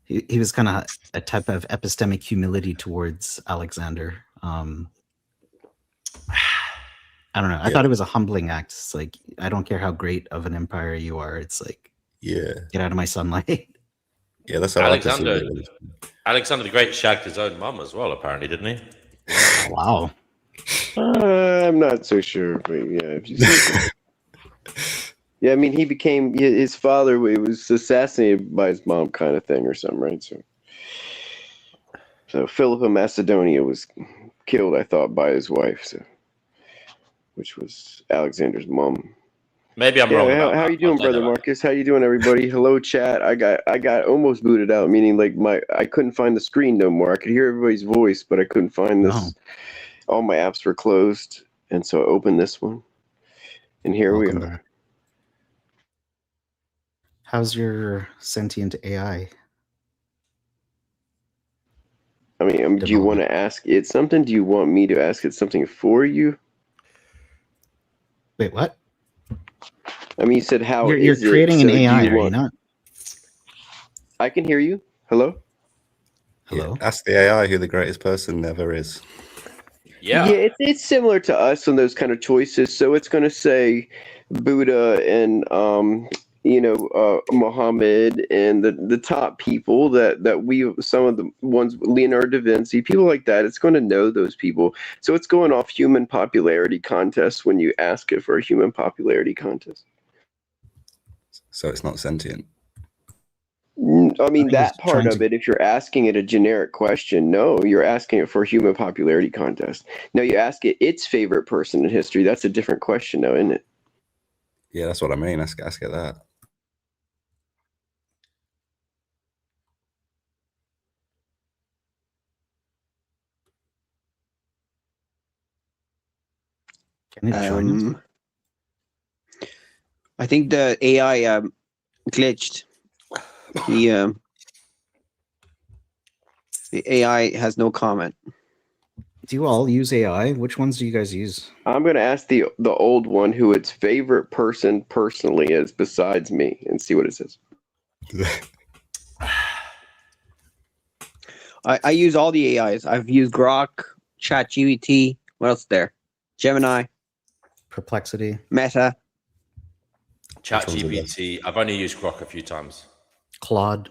He was kind of a type of epistemic humility towards Alexander. I don't know. I thought it was a humbling act. It's like, I don't care how great of an empire you are. It's like, yeah, get out of my sunlight. Yeah, that's how Alexander the Great shagged his own mum as well, apparently, didn't he? Wow. I'm not so sure, but yeah. If you say yeah, I mean, he became his father. He was assassinated by his mom, kind of thing, or something, right? So Philip of Macedonia was killed, I thought, by his wife, which was Alexander's mom. Maybe I'm wrong. How you doing, brother Marcus? How you doing, everybody? Hello, chat. I got almost booted out, meaning like I couldn't find the screen no more. I could hear everybody's voice, but I couldn't find this. Oh. All my apps were closed, and so I opened this one, and here we are. How's your sentient AI? I mean, do you want to ask it something? Do you want me to ask it something for you? Wait, what? I mean, you said how you're is it? creating So an AI, do are you not? I can hear you. Hello? Hello? Ask the AI who the greatest person ever is. Yeah. It's similar to us on those kind of choices. So it's going to say Buddha and Muhammad and the top people that we, some of the ones, Leonardo da Vinci, people like that. It's going to know those people. So it's going off human popularity contests when you ask it for a human popularity contest. So it's not sentient. I mean, that part of it, if you're asking it a generic question, no, you're asking it for a human popularity contest. Now you ask it its favorite person in history, that's a different question now, isn't it? Yeah, that's what I mean. Ask it that. Can it join it? I think the AI glitched. The AI has no comment. Do you all use AI? Which ones do you guys use? I'm going to ask the old one who its favorite person personally is besides me and see what it says. I use all the AIs. I've used Grok, ChatGPT. What else is there? Gemini. Perplexity. Meta. ChatGPT. I've only used Grok a few times. Claude.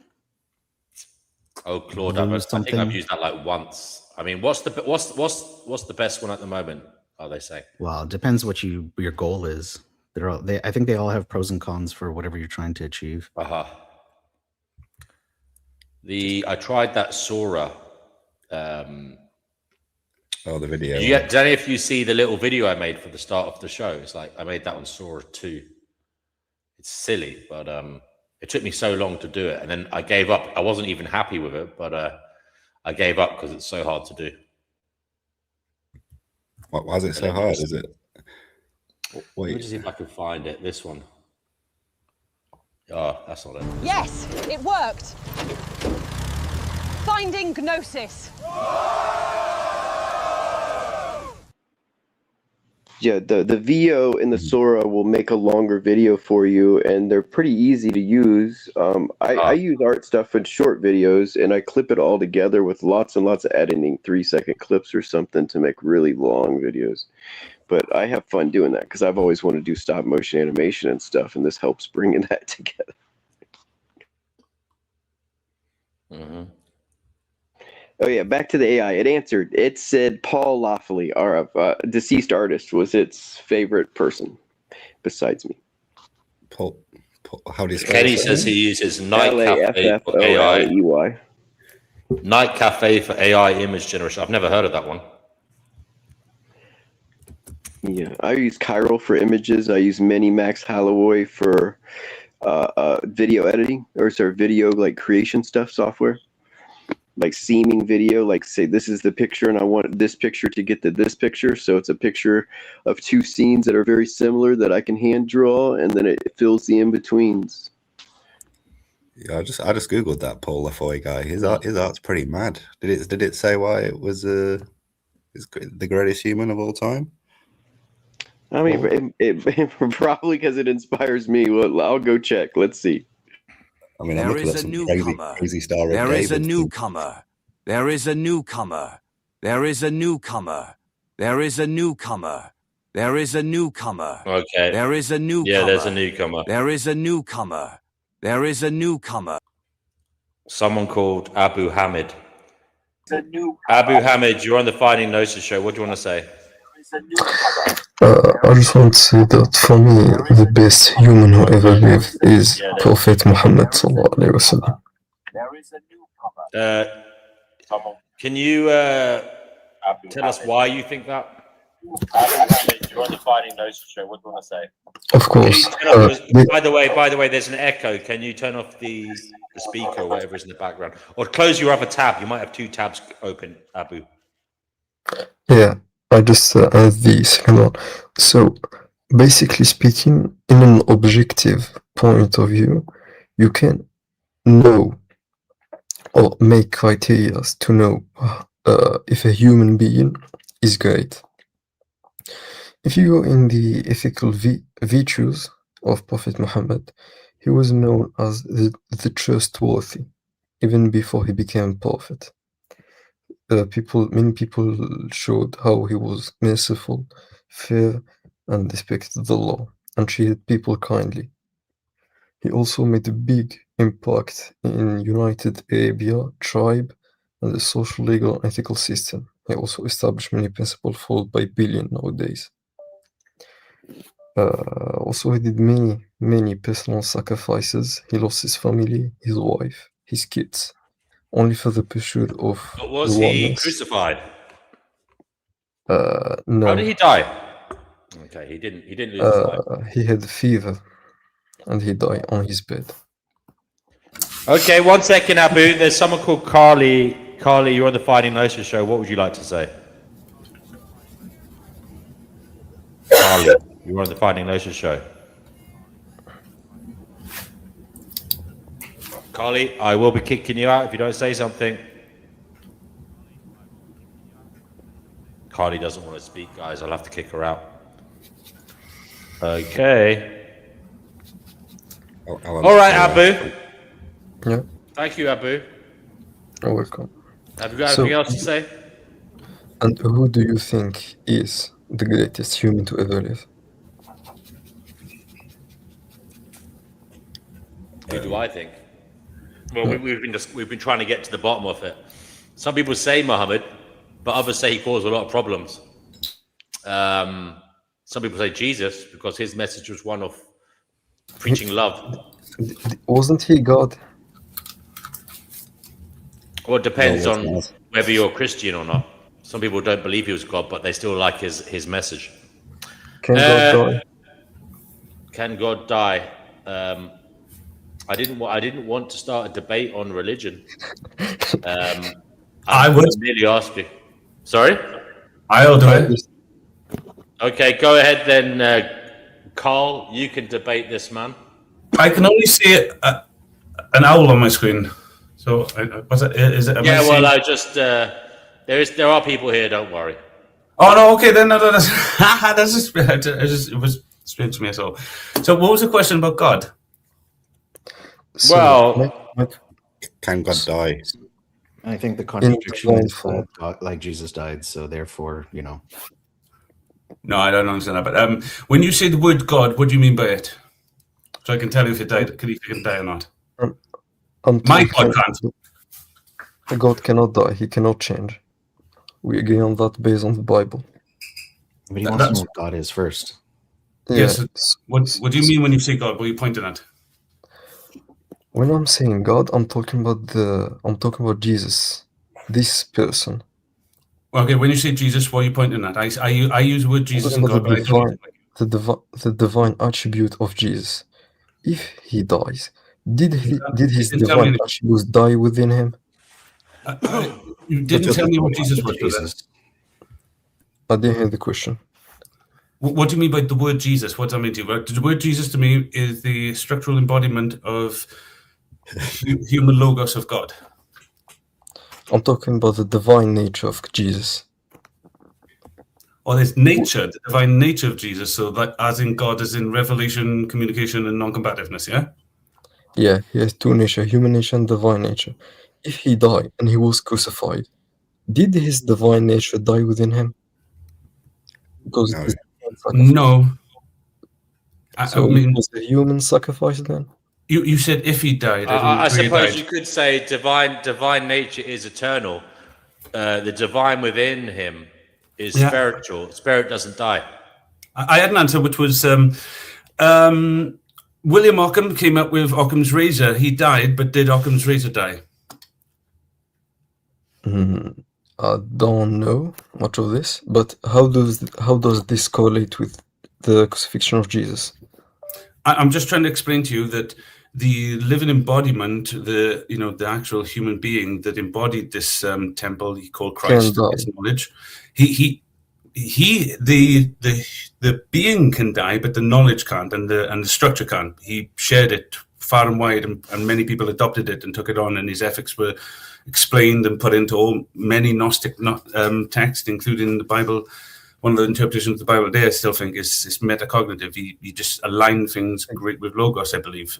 Oh, Claude. Lose I think something. I've used that like once. I mean, what's the best one at the moment? Are they saying? Well, it depends what your goal is. I think they all have pros and cons for whatever you're trying to achieve. I tried that Sora. The video. Don't know if you see the little video I made for the start of the show. It's like I made that on Sora 2. It's silly, but it took me so long to do it, and then I gave up. I wasn't even happy with it, but I gave up because it's so hard to do. Why is it so hard? Is it? Let me just see if I can find it. This one. Oh, that's not it. Yes, it worked. Finding Gnosis. Yeah, the VO and the Sora will make a longer video for you, and they're pretty easy to use. I use art stuff in short videos, and I clip it all together with lots and lots of editing, 3-second clips or something to make really long videos. But I have fun doing that because I've always wanted to do stop motion animation and stuff, and this helps bringing that together. Mm-hmm. Oh yeah, back to the AI. It answered. It said Paul Lawfully, our deceased artist, was its favorite person besides me. Paul how do you spell Kenny it? says he uses Night Cafe for AI. Lafffoley. Night Cafe for AI image generation. I've never heard of that one. Yeah, I use Chiral for images. I use Max Halloway for video editing, or video like creation stuff software. Like seaming video, like say this is the picture and I want this picture to get to this picture, so it's a picture of two scenes that are very similar that I can hand draw, and then it fills the in-betweens. Yeah, I just googled that Paul Laffoy guy. His art's pretty mad. Did it say why it was the greatest human of all time? I mean, it probably because it inspires me. Well, I'll go check. Let's see. I mean, there is a newcomer. Crazy star. There is a newcomer. There is a newcomer. There is a newcomer. There is a newcomer. There is a newcomer. Okay. There is a newcomer. Yeah, there's a newcomer. There is a newcomer. There is a newcomer. Someone called Abu Hamid. Abu Hamid, you're on the Finding Gnosis show. What do you want to say? I just want to say that for me, the best human who ever lived is Prophet Muhammad sallallahu alaihi wasallam. Can you tell us why you think that? You're on the Finding Gnosis show. What do you want to say? Of course. By the way, there's an echo. Can you turn off the speaker or whatever is in the background, or close your other tab? You might have two tabs open, Abu. Yeah. I just add the second one. So, basically speaking, in an objective point of view, you can know or make criteria to know if a human being is great. If you go in the ethical virtues of Prophet Muhammad, he was known as the trustworthy, even before he became prophet. many people showed how he was merciful, fair, and respected the law, and treated people kindly. He also made a big impact in United Arabia tribe and the social, legal, and ethical system. He also established many principles followed by billions nowadays. Also, he did many personal sacrifices. He lost his family, his wife, his kids, only for the pursuit of But the was he oneness. crucified? No. How did he die? Okay, he didn't lose his life. He had fever, and he died on his bed. Okay, 1 second, Abu. There's someone called Carly. Carly, you're on the Finding Gnosis show. What would you like to say? Carly, you're on the Finding Gnosis show. Carly, I will be kicking you out if you don't say something. Carly doesn't want to speak, guys. I'll have to kick her out. Okay. All right, Abu. Yeah. Thank you, Abu. You're welcome. Have you got anything else to say? And who do you think is the greatest human to ever live? Who do I think? Well, we've been trying to get to the bottom of it. Some people say Muhammad, but others say he caused a lot of problems. Some people say Jesus because his message was one of preaching love. Wasn't he God? Well, it depends on whether you're Christian or not. Some people don't believe he was God, but they still like his message. Can God die? Can God die? I didn't want to start a debate on religion. I would merely ask you. Sorry? I'll do it. Okay, go ahead then, Carl. You can debate this man. I can only see an owl on my screen. So, was it? Is it? Yeah, well, I just there are people here. Don't worry. Oh no, okay then. No, that's just it was strange to me. So what was the question about God? Can God die? I think the contradiction is that God, like Jesus died, so therefore, No, I don't understand that. But when you say the word God, what do you mean by it? So I can tell you if he can die or not. My God can't. God cannot die. He cannot change. We agree on that based on the Bible. But he wants to know what God is first. Yes. What do you mean when you say God? What are you pointing at? When I'm saying God, I'm talking about Jesus, this person. Okay, when you say Jesus, what are you pointing at? I use the word Jesus and God, the divine attribute of Jesus. If he dies, did his divine attributes die within him? You didn't tell me what Jesus was. I didn't hear the question. What do you mean by the word Jesus? What does that mean to you? The word Jesus to me is the structural embodiment of human logos of God. I'm talking about the divine nature of Jesus. Or this nature, the divine nature of Jesus, so that as in God, as in revelation, communication, and non-combativeness, yeah? Yeah, he has two natures, human nature and divine nature. If he died and he was crucified, did his divine nature die within him? Because no. So it was a human sacrifice then? You said if he died. I suppose you could say divine nature is eternal. The divine within him is spiritual. Spirit doesn't die. I had an answer, which was William Ockham came up with Occam's razor. He died, but did Occam's razor die? I don't know much of this, but how does this correlate with the crucifixion of Jesus? I'm just trying to explain to you that the living embodiment, the actual human being that embodied this temple he called Christ, his knowledge, the being can die, but the knowledge can't, and the structure can't. He shared it far and wide, and many people adopted it and took it on, and his ethics were explained and put into many Gnostic texts, including the Bible. One of the interpretations of the Bible today, I still think, is metacognitive. He just aligned things great with logos, I believe.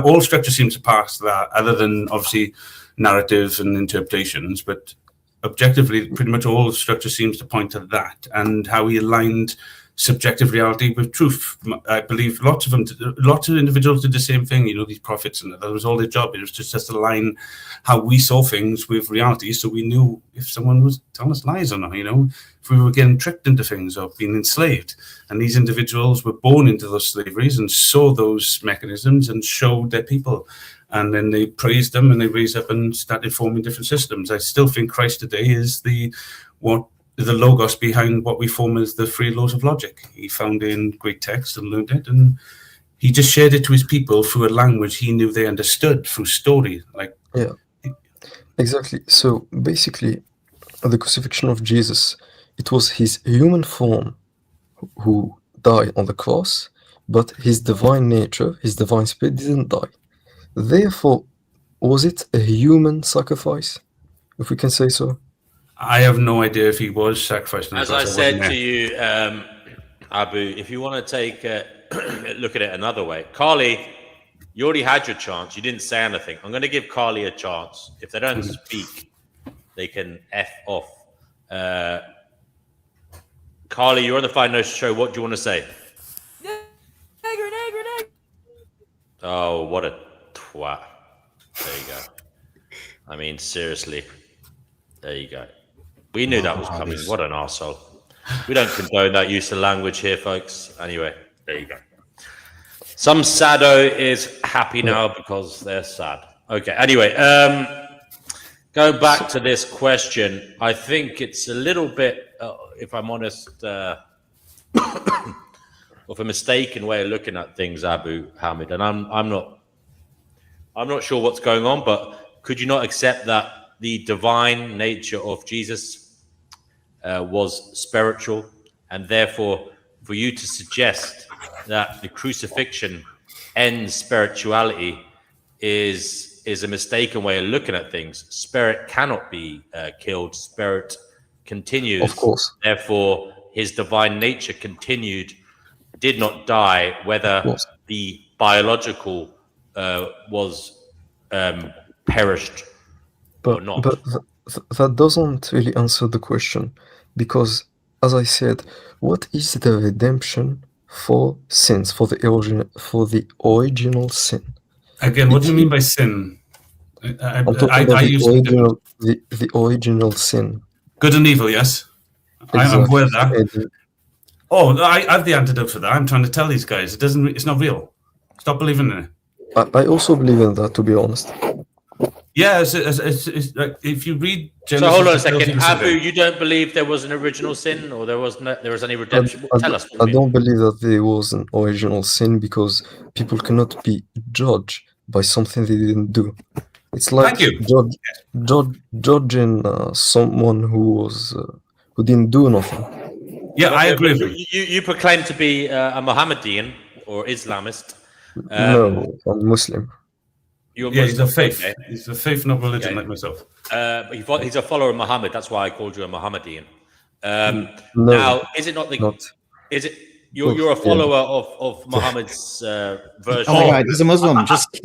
All structure seems to pass that, other than obviously narrative and interpretations. But objectively, pretty much all the structure seems to point to that, and how he aligned subjective reality with truth. I believe lots of individuals did the same thing. You know, these prophets, and that was all their job. It was just to align how we saw things with reality, so we knew if someone was telling us lies or not. You know, if we were getting tricked into things or being enslaved. And these individuals were born into those slaveries and saw those mechanisms and showed their people. And then they praised them and they raised up and started forming different systems. I still think Christ today is the logos behind what we form as the three laws of logic. He found in great text and learned it, and he just shared it to his people through a language he knew they understood, through story. Yeah, exactly. So basically, the crucifixion of Jesus, it was his human form who died on the cross, but his divine nature, his divine spirit didn't die. Therefore, was it a human sacrifice, if we can say so? I have no idea if he was sacrificed. As I said to you, Abu, if you want to take a look at it another way, Carly, you already had your chance. You didn't say anything. I'm going to give Carly a chance. If they don't speak, they can F off. Carly, you're on the Find Gnosis show. What do you want to say? Oh, what a twat. There you go. I mean, seriously. There you go. We knew that was coming. What an arsehole. We don't condone that use of language here, folks. Anyway, there you go. Some sado is happy now because they're sad. Okay, anyway, going back to this question, I think it's a little bit, if I'm honest, of a mistaken way of looking at things, Abu Hamid. And I'm not sure what's going on, but could you not accept that the divine nature of Jesus was spiritual, and therefore for you to suggest that the crucifixion ends spirituality is a mistaken way of looking at things? Spirit cannot be killed. Spirit continues. Of course. Therefore, his divine nature continued, did not die, whether the biological was perished or not. But that doesn't really answer the question, because, as I said, what is the redemption for sins, for the original sin? Again, what do you mean by sin? I'm talking about the original sin. Good and evil, yes. Exactly. I'm aware of that. I have the antidote for that. I'm trying to tell these guys it's not real. Stop believing in it. I also believe in that, to be honest. Yeah, it's like if you read Genesis. So hold on a second, Abu, you don't believe there was an original sin, or there was any redemption? Tell us. I don't believe that there was an original sin, because people cannot be judged by something they didn't do. It's like judging someone who didn't do nothing. Yeah, I agree with you. You proclaim to be a Mohammedan or Islamist. No, I'm Muslim. He's a faith. Okay. He's a faith, not religion, like myself. He's a follower of Muhammad. That's why I called you a Mohammedan. No, now, is it not the? Is it you're a follower of Muhammad's version? Oh my God, he's a Muslim. Just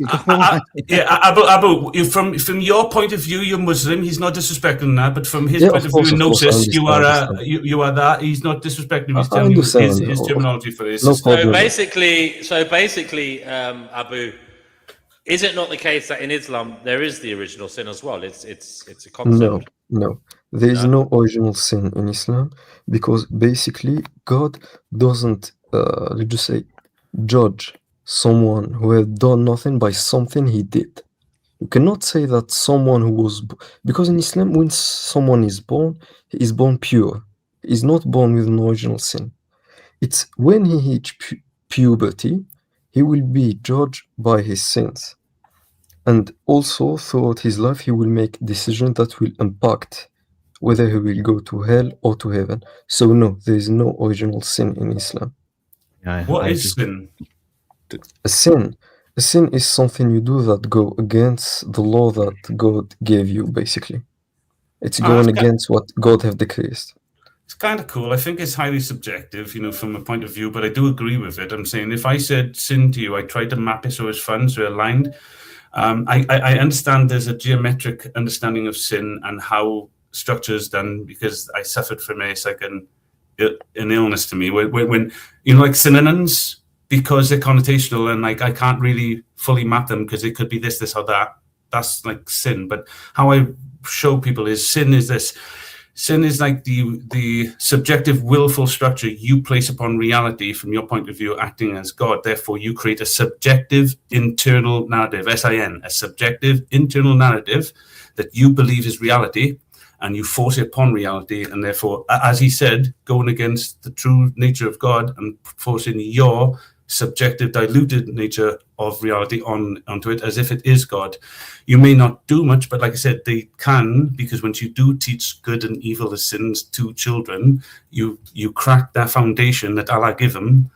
Abu, from your point of view, you're Muslim. He's not disrespecting that, but from his point of view, Gnosis, you are that. He's not disrespecting. He's telling you his terminology for this. So basically, Abu. Is it not the case that in Islam there is the original sin as well? It's a concept. No. There is no original sin in Islam, because basically God doesn't, let's just say, judge someone who has done nothing by something he did. You cannot say that someone who was, because in Islam, when someone is born, he is born pure. He is not born with an original sin. It's when he hits puberty, he will be judged by his sins. And also, throughout his life, he will make decisions that will impact whether he will go to hell or to heaven. So no, there is no original sin in Islam. What is sin? A sin is something you do that go against the law that God gave you, basically. It's going against what God have decreed. It's kind of cool. I think it's highly subjective, from a point of view, but I do agree with it. I'm saying if I said sin to you, I tried to map it so it's fun, so aligned. I understand there's a geometric understanding of sin and how structures than because I suffered from it. It's like an illness to me. When you know, like synonyms, because they're connotational and like I can't really fully map them because it could be this or that. That's like sin. But how I show people is sin is this. Sin is like the subjective willful structure you place upon reality from your point of view, acting as God. Therefore, you create a subjective internal narrative, SIN, a subjective internal narrative that you believe is reality, and you force it upon reality. And therefore, as he said, going against the true nature of God and forcing your subjective diluted nature of reality onto it as if it is God. You may not do much, but like I said, they can, because once you do teach good and evil as sins to children, you crack that foundation that Allah give them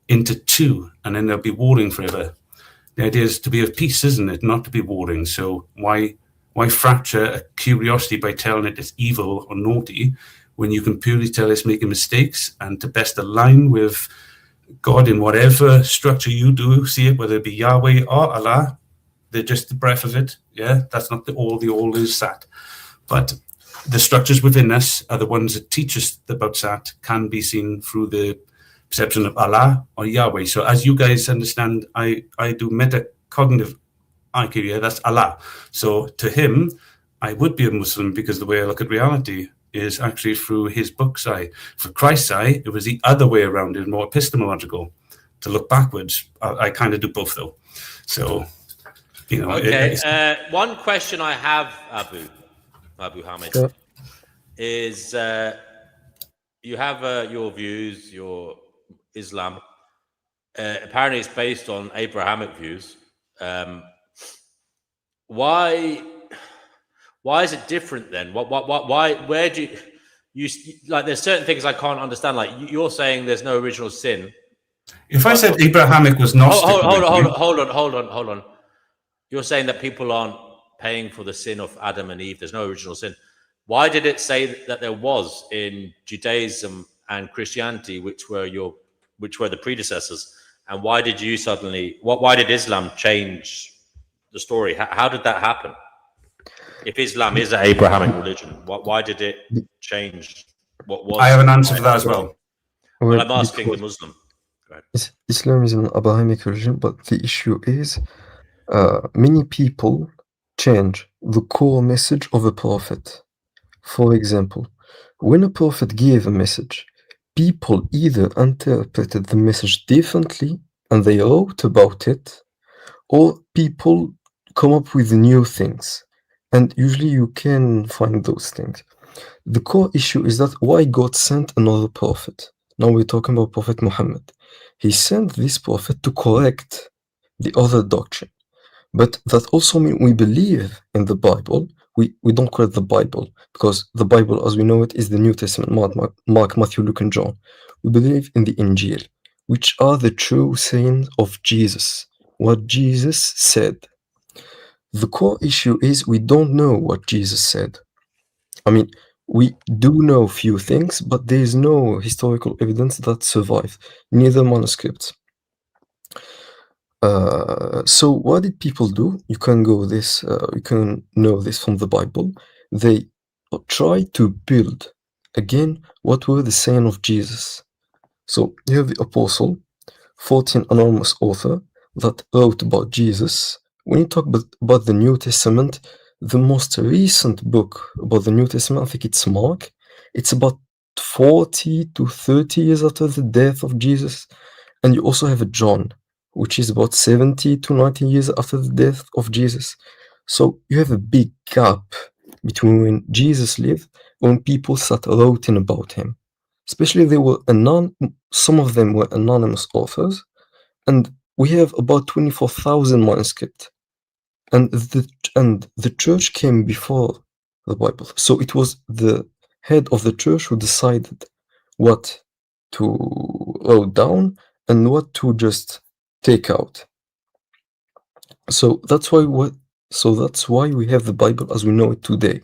into two, and then they'll be warring forever. The idea is to be of peace, isn't it? Not to be warring. So why fracture a curiosity by telling it it's evil or naughty when you can purely tell it's making mistakes, and to best align with God in whatever structure you do see it, whether it be Yahweh or Allah, they're just the breath of it. Yeah, that's not the all is Sat. But the structures within us are the ones that teach us about Sat, can be seen through the perception of Allah or Yahweh. So as you guys understand, I do metacognitive IQ, yeah, that's Allah. So to him, I would be a Muslim because the way I look at reality is actually through his book's eye. For Christ's eye, it was the other way around, it was more epistemological, to look backwards. I kind of do both though. So, you know. Okay, one question I have, Abu Hamid, Yeah. is you have your views, your Islam. Apparently it's based on Abrahamic views. Why is it different then? Why? Where do you like? There's certain things I can't understand. Like you're saying, there's no original sin. If I said Abrahamic was Gnostic, hold on. You're saying that people aren't paying for the sin of Adam and Eve. There's no original sin. Why did it say that there was in Judaism and Christianity, which were the predecessors? And why did you suddenly? Why did Islam change the story? How did that happen? If Islam is an Abrahamic religion, why did it change? What was? I have an answer for that as well. Well, I'm asking the Muslim. Islam is an Abrahamic religion, but the issue is many people change the core message of a prophet. For example, when a prophet gave a message, people either interpreted the message differently and they wrote about it, or people come up with new things. And usually you can find those things. The core issue is that why God sent another prophet. Now we're talking about Prophet Muhammad. He sent this prophet to correct the other doctrine. But that also means we believe in the Bible. We don't call it the Bible, because the Bible as we know it is the New Testament, Mark, Matthew, Luke, and John. We believe in the Injil, which are the true sayings of Jesus, what Jesus said. The core issue is we don't know what Jesus said. I mean, we do know a few things, but there is no historical evidence that survives, neither manuscripts. So what did people do? You can know this from the Bible. They try to build again what were the saying of Jesus. So you have the apostle, 14 anonymous author that wrote about Jesus. When you talk about the New Testament, the most recent book about the New Testament, I think it's Mark. It's about 40 to 30 years after the death of Jesus. And you also have John, which is about 70 to 90 years after the death of Jesus. So you have a big gap between when Jesus lived and when people started writing about him. Especially some of them were anonymous authors. And we have about 24,000 manuscripts. And the church came before the Bible. So it was the head of the church who decided what to write down and what to just take out. So that's why we have the Bible as we know it today.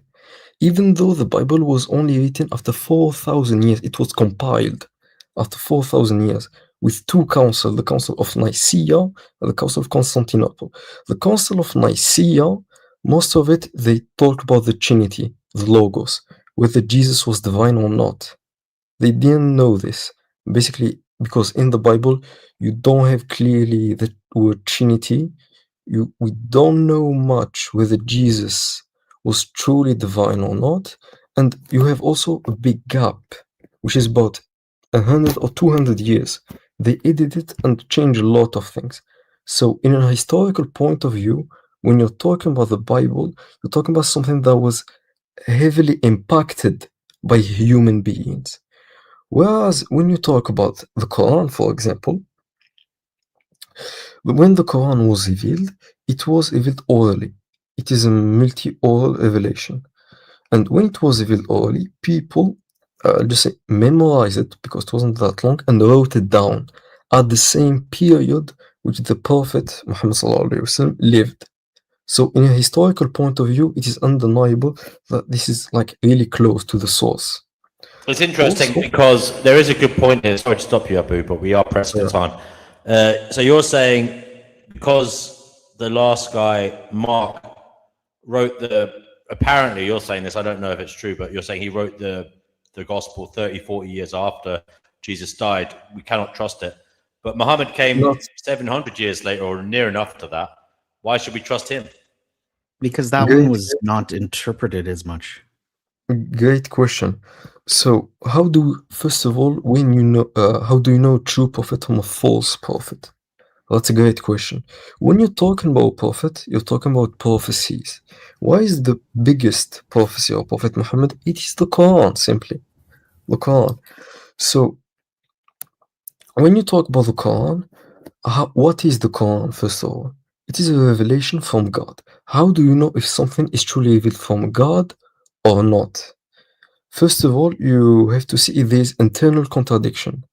Even though the Bible was only written after 4,000 years, it was compiled after 4,000 years with two councils, the Council of Nicaea and the Council of Constantinople. The Council of Nicaea, most of it, they talk about the Trinity, the Logos, whether Jesus was divine or not. They didn't know this, basically because in the Bible you don't have clearly the word Trinity. We don't know much whether Jesus was truly divine or not, and you have also a big gap, which is about 100 or 200 years. They edited and changed a lot of things. So in a historical point of view, when you're talking about the Bible, you're talking about something that was heavily impacted by human beings. Whereas when you talk about the Quran, for example, when the Quran was revealed, it was revealed orally. It is a multi-oral revelation. And when it was revealed orally, people just say, memorized it because it wasn't that long and wrote it down at the same period which the Prophet Muhammad ﷺ lived. So in a historical point of view, it is undeniable that this is like really close to the source. It's interesting because there is a good point here. Sorry to stop you, Abu, but we are pressed for time. So you're saying because the last guy, Mark, wrote apparently you're saying this, I don't know if it's true, but you're saying he wrote the gospel 30, 40 years after Jesus died. We cannot trust it. But Muhammad came 700 years later or near enough to that. Why should we trust him? Because that one was not interpreted as much. Great question. So first of all, how do you know true prophet from a false prophet? That's a great question. When you're talking about prophet, you're talking about prophecies. Why is the biggest prophecy of Prophet Muhammad? It is the Quran, simply. The Quran. So, when you talk about the Quran, what is the Quran, first of all? It is a revelation from God. How do you know if something is truly revealed from God or not? First of all, you have to see if there is internal contradiction.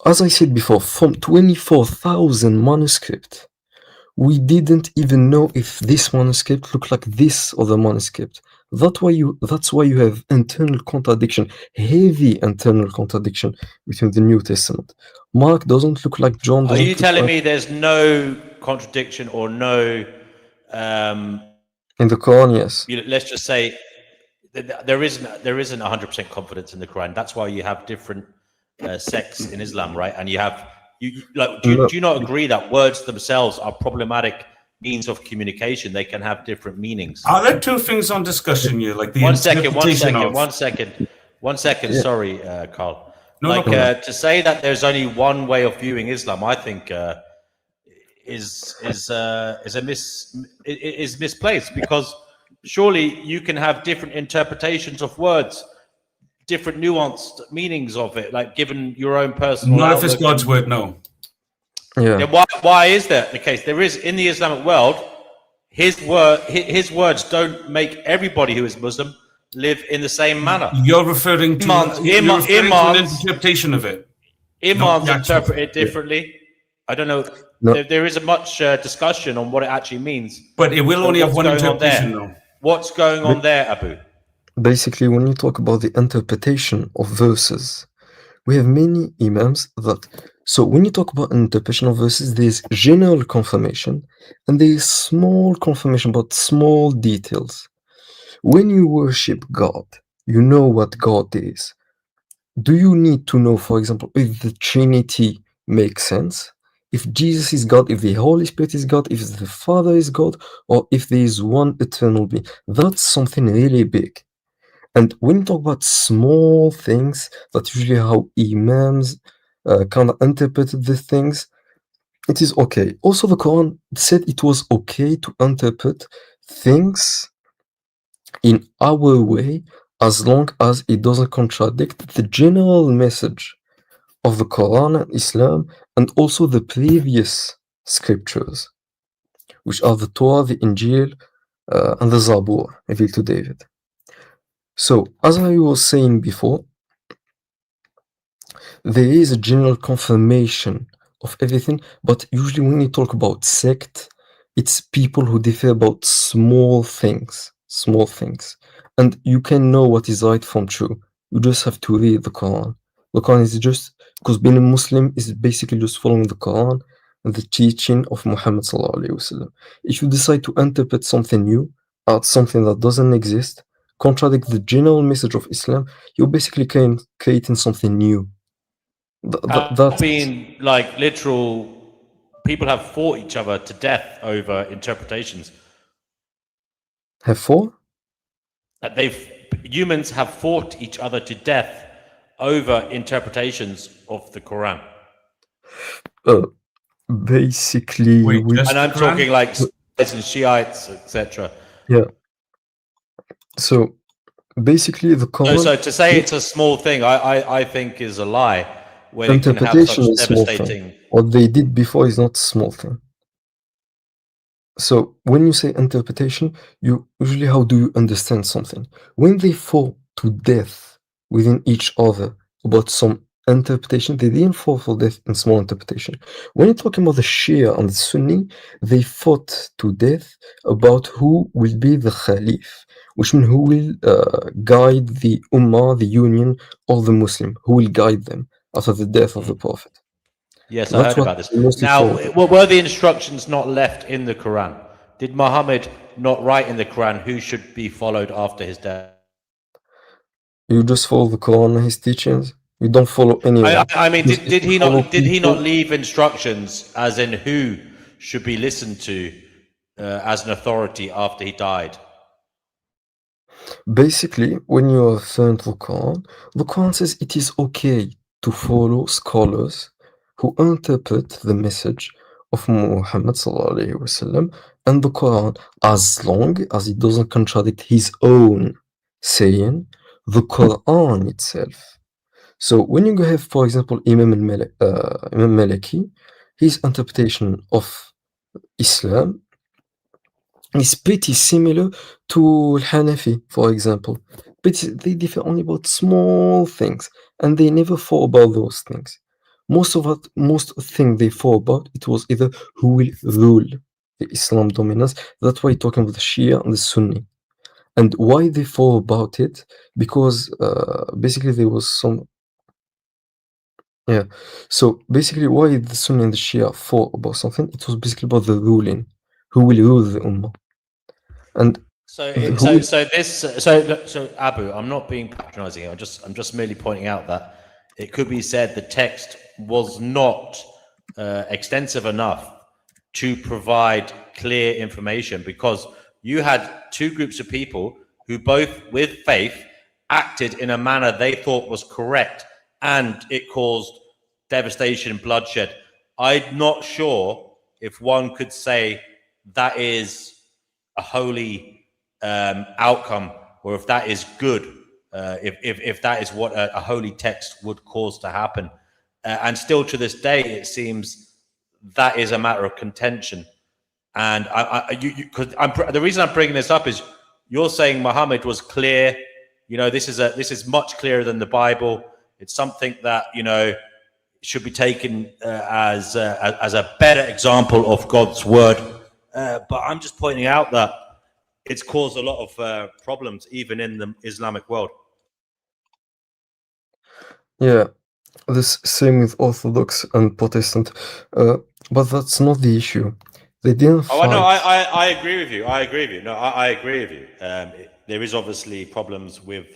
As I said before, from 24,000 manuscripts, we didn't even know if this manuscript looked like this other manuscript. That's why you have internal contradiction, heavy internal contradiction between the New Testament. Mark doesn't look like John. Are you telling me there's no contradiction or no... in the Quran, yes. Let's just say there isn't 100% confidence in the Quran. That's why you have different sects in Islam, right? And you have do you not agree that words themselves are problematic means of communication? They can have different meanings. Are there two things on discussion here, like the one second. Yeah. Sorry, Carl. No, to say that there's only one way of viewing Islam, I think is misplaced, because surely you can have different interpretations of words, different nuanced meanings of it, like given your own personal not outlook. if it's God's word, no. Yeah. Then why is that the case? There is in the Islamic world, his words don't make everybody who is Muslim live in the same manner. You're referring to an interpretation of it. Imams interpret it differently. I don't know. No. There isn't much discussion on what it actually means. But it will only have one interpretation, though. What's going on there, Abu? Basically, when you talk about the interpretation of verses, we have many imams that... So when you talk about interpretation of verses, there's general confirmation, and there is small confirmation about small details. When you worship God, you know what God is. Do you need to know, for example, if the Trinity makes sense? If Jesus is God, if the Holy Spirit is God, if the Father is God, or if there is one eternal being? That's something really big. And when you talk about small things, that's usually how imams kind of interpreted the things, it is okay. Also, the Quran said it was okay to interpret things in our way as long as it doesn't contradict the general message of the Quran and Islam, and also the previous scriptures, which are the Torah, the Injil, and the Zabur, revealed to David. So, as I was saying before, there is a general confirmation of everything, but usually when you talk about sect, it's people who differ about small things, and you can know what is right from true. You just have to read the Quran. The Quran is just, because being a Muslim is basically just following the Quran and the teaching of Muhammad sallallahu alaihi wasallam. If you decide to interpret something new, add something that doesn't exist, contradict the general message of Islam, you're basically creating something new. That's been like literal. People have fought each other to death over interpretations. Have fought? Humans have fought each other to death over interpretations of the Quran. Basically, and I'm talking like Sunnis and Shiites, etc. Yeah. So basically, the Quran. So to say it's a small thing, I think is a lie. When it can have Interpretation such is a small devastating. thing. What they did before is not a small thing. So when you say interpretation, you usually, how do you understand something? When they fought to death within each other about some interpretation, they didn't fall for death in small interpretation. When you're talking about the Shia and the Sunni, they fought to death about who will be the Khalif, which means who will guide the Ummah, the Union, or the Muslim, who will guide them after the death of the Prophet. Yes, That's I heard what about this. they mostly Now, fought. were the instructions not left in the Quran? Did Muhammad not write in the Quran who should be followed after his death? You just follow the Quran and his teachings. You don't follow anyone. I mean, Just did he follow not? Did he not people. leave instructions as in who should be listened to as an authority after he died? Basically, when you are referring to the Quran says it is okay to follow scholars who interpret the message of Muhammad ﷺ and the Quran as long as it doesn't contradict his own saying, the Quran itself. So when you have, for example, Imam Maliki, his interpretation of Islam is pretty similar to Hanafi, for example. But they differ only about small things, and they never thought about those things. Most thing they thought about, it was either who will rule the Islam dominance. That's why talking about the Shia and the Sunni. And why they thought about it, because basically there was some. Yeah. So basically, why the Sunni and the Shia fought about something, it was basically about the ruling, who will rule the Ummah. And So Abu, I'm not being patronizing. I'm just merely pointing out that it could be said the text was not extensive enough to provide clear information, because you had two groups of people who both, with faith, acted in a manner they thought was correct, and it caused devastation and bloodshed. I'm not sure if one could say that is a holy outcome, or if that is good, if that is what a holy text would cause to happen. And still to this day, it seems that is a matter of contention. And the reason I'm bringing this up is you're saying Muhammad was clear. This is much clearer than the Bible. It's something that should be taken as a better example of God's word. But I'm just pointing out that it's caused a lot of problems even in the Islamic world. Yeah, this same with Orthodox and Protestant, but that's not the issue. They didn't fight. Oh, no, I agree with you. I agree with you. No, I agree with you. There is obviously problems with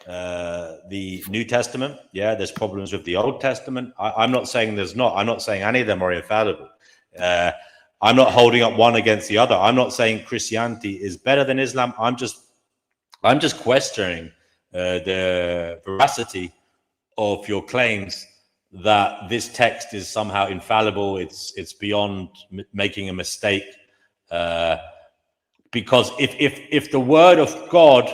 the New Testament. Yeah, there's problems with the Old Testament. I'm not saying there's not. I'm not saying any of them are infallible. I'm not holding up one against the other. I'm not saying Christianity is better than Islam. I'm just questioning the veracity of your claims that this text is somehow infallible. It's beyond making a mistake. Because if the word of God,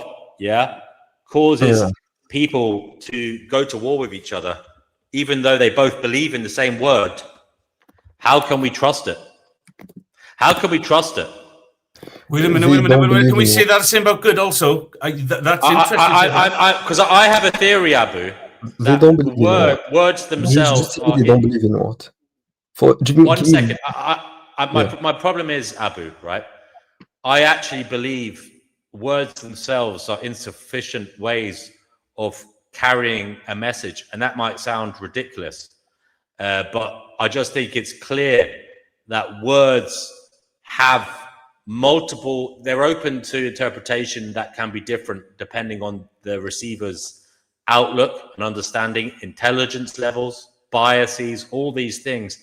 causes people to go to war with each other, even though they both believe in the same word, how can we trust it? How can we trust it? Wait a minute. Can we say that same about good also? That's interesting. Because I have a theory, Abu. They don't believe in what? Words themselves are. They don't believe in what? One second. My problem is, Abu, right? I actually believe words themselves are insufficient ways of carrying a message, and that might sound ridiculous, but I just think it's clear that words have they're open to interpretation that can be different depending on the receiver's outlook and understanding, intelligence levels, biases, all these things.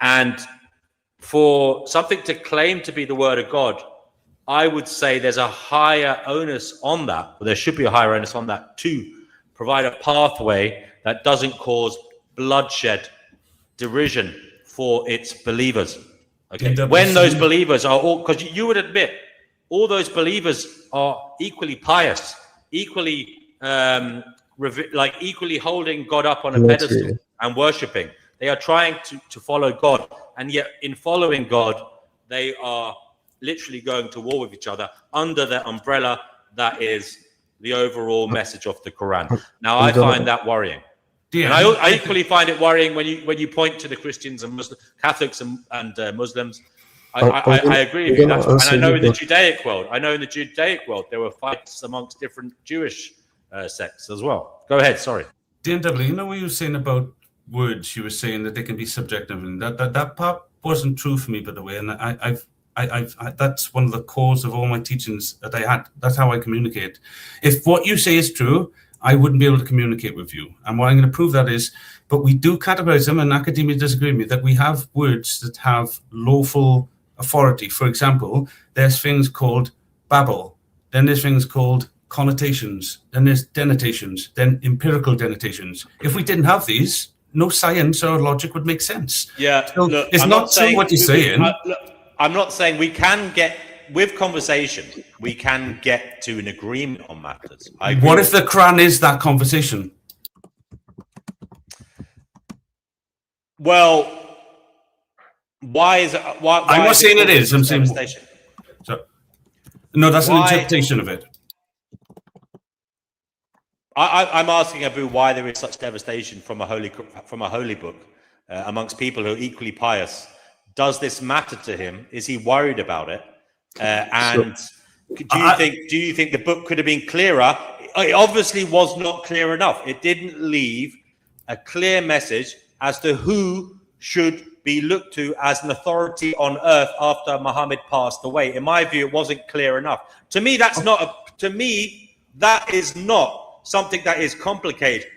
And for something to claim to be the word of God, I would say there's a higher onus on that, or there should be a higher onus on that, to provide a pathway that doesn't cause bloodshed, derision for its believers. Okay, when those believers are all, because you would admit, all those believers are equally pious, equally equally holding God up on a pedestal and worshiping. They are trying to follow God, and yet in following God, they are literally going to war with each other under the umbrella that is the overall message of the Quran. Now, I find that worrying. And I equally find it worrying when you point to the Christians and Catholics and Muslims. I agree with you. And I know in the Judaic world, there were fights amongst different Jewish sects as well. Go ahead, sorry. DNW, you know what you were saying about words? You were saying that they can be subjective, and that part wasn't true for me, by the way. And I that's one of the cores of all my teachings that I had. That's how I communicate. If what you say is true, I wouldn't be able to communicate with you. And what I'm going to prove that is, but we do categorize them, and academia disagree with me, that we have words that have lawful authority. For example, there's things called babble, then there's things called connotations, then there's denotations, then empirical denotations. If we didn't have these, no science or logic would make sense. Yeah, so look, it's not true what you're saying. I'm not saying we can get, with conversation, we can get to an agreement on matters. What if the Quran is that conversation? Well, why is it? Why I'm not saying it is. I'm saying so. No, that's an interpretation of it. I'm asking Abu why there is such devastation from a holy book amongst people who are equally pious. Does this matter to him? Is he worried about it? And do you think the book could have been clearer? It obviously was not clear enough. It didn't leave a clear message as to who should be looked to as an authority on earth after Muhammad passed away. In my view, it wasn't clear enough. To me, that is not something that is complicated.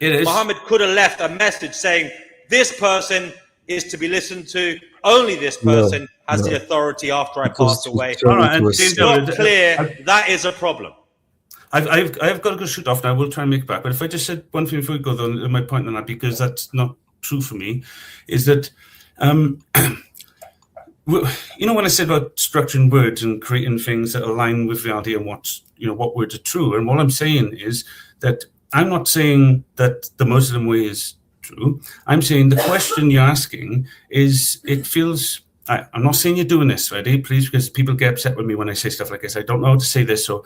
Muhammad could have left a message saying, this person is to be listened to, only this person has the authority after I passed away. All right, and it's not clear. That is a problem. I've got to go shoot off now. We'll try and make it back. But if I just said one thing before we go, though, my point on that, because that's not true for me, is that, you know, when I said about structuring words and creating things that align with reality and what words are true, and what I'm saying is that I'm not saying that the Muslim way is true. I'm saying the question you're asking is, it feels, I'm not saying you're doing this, ready, please, because people get upset with me when I say stuff like this. I don't know how to say this, so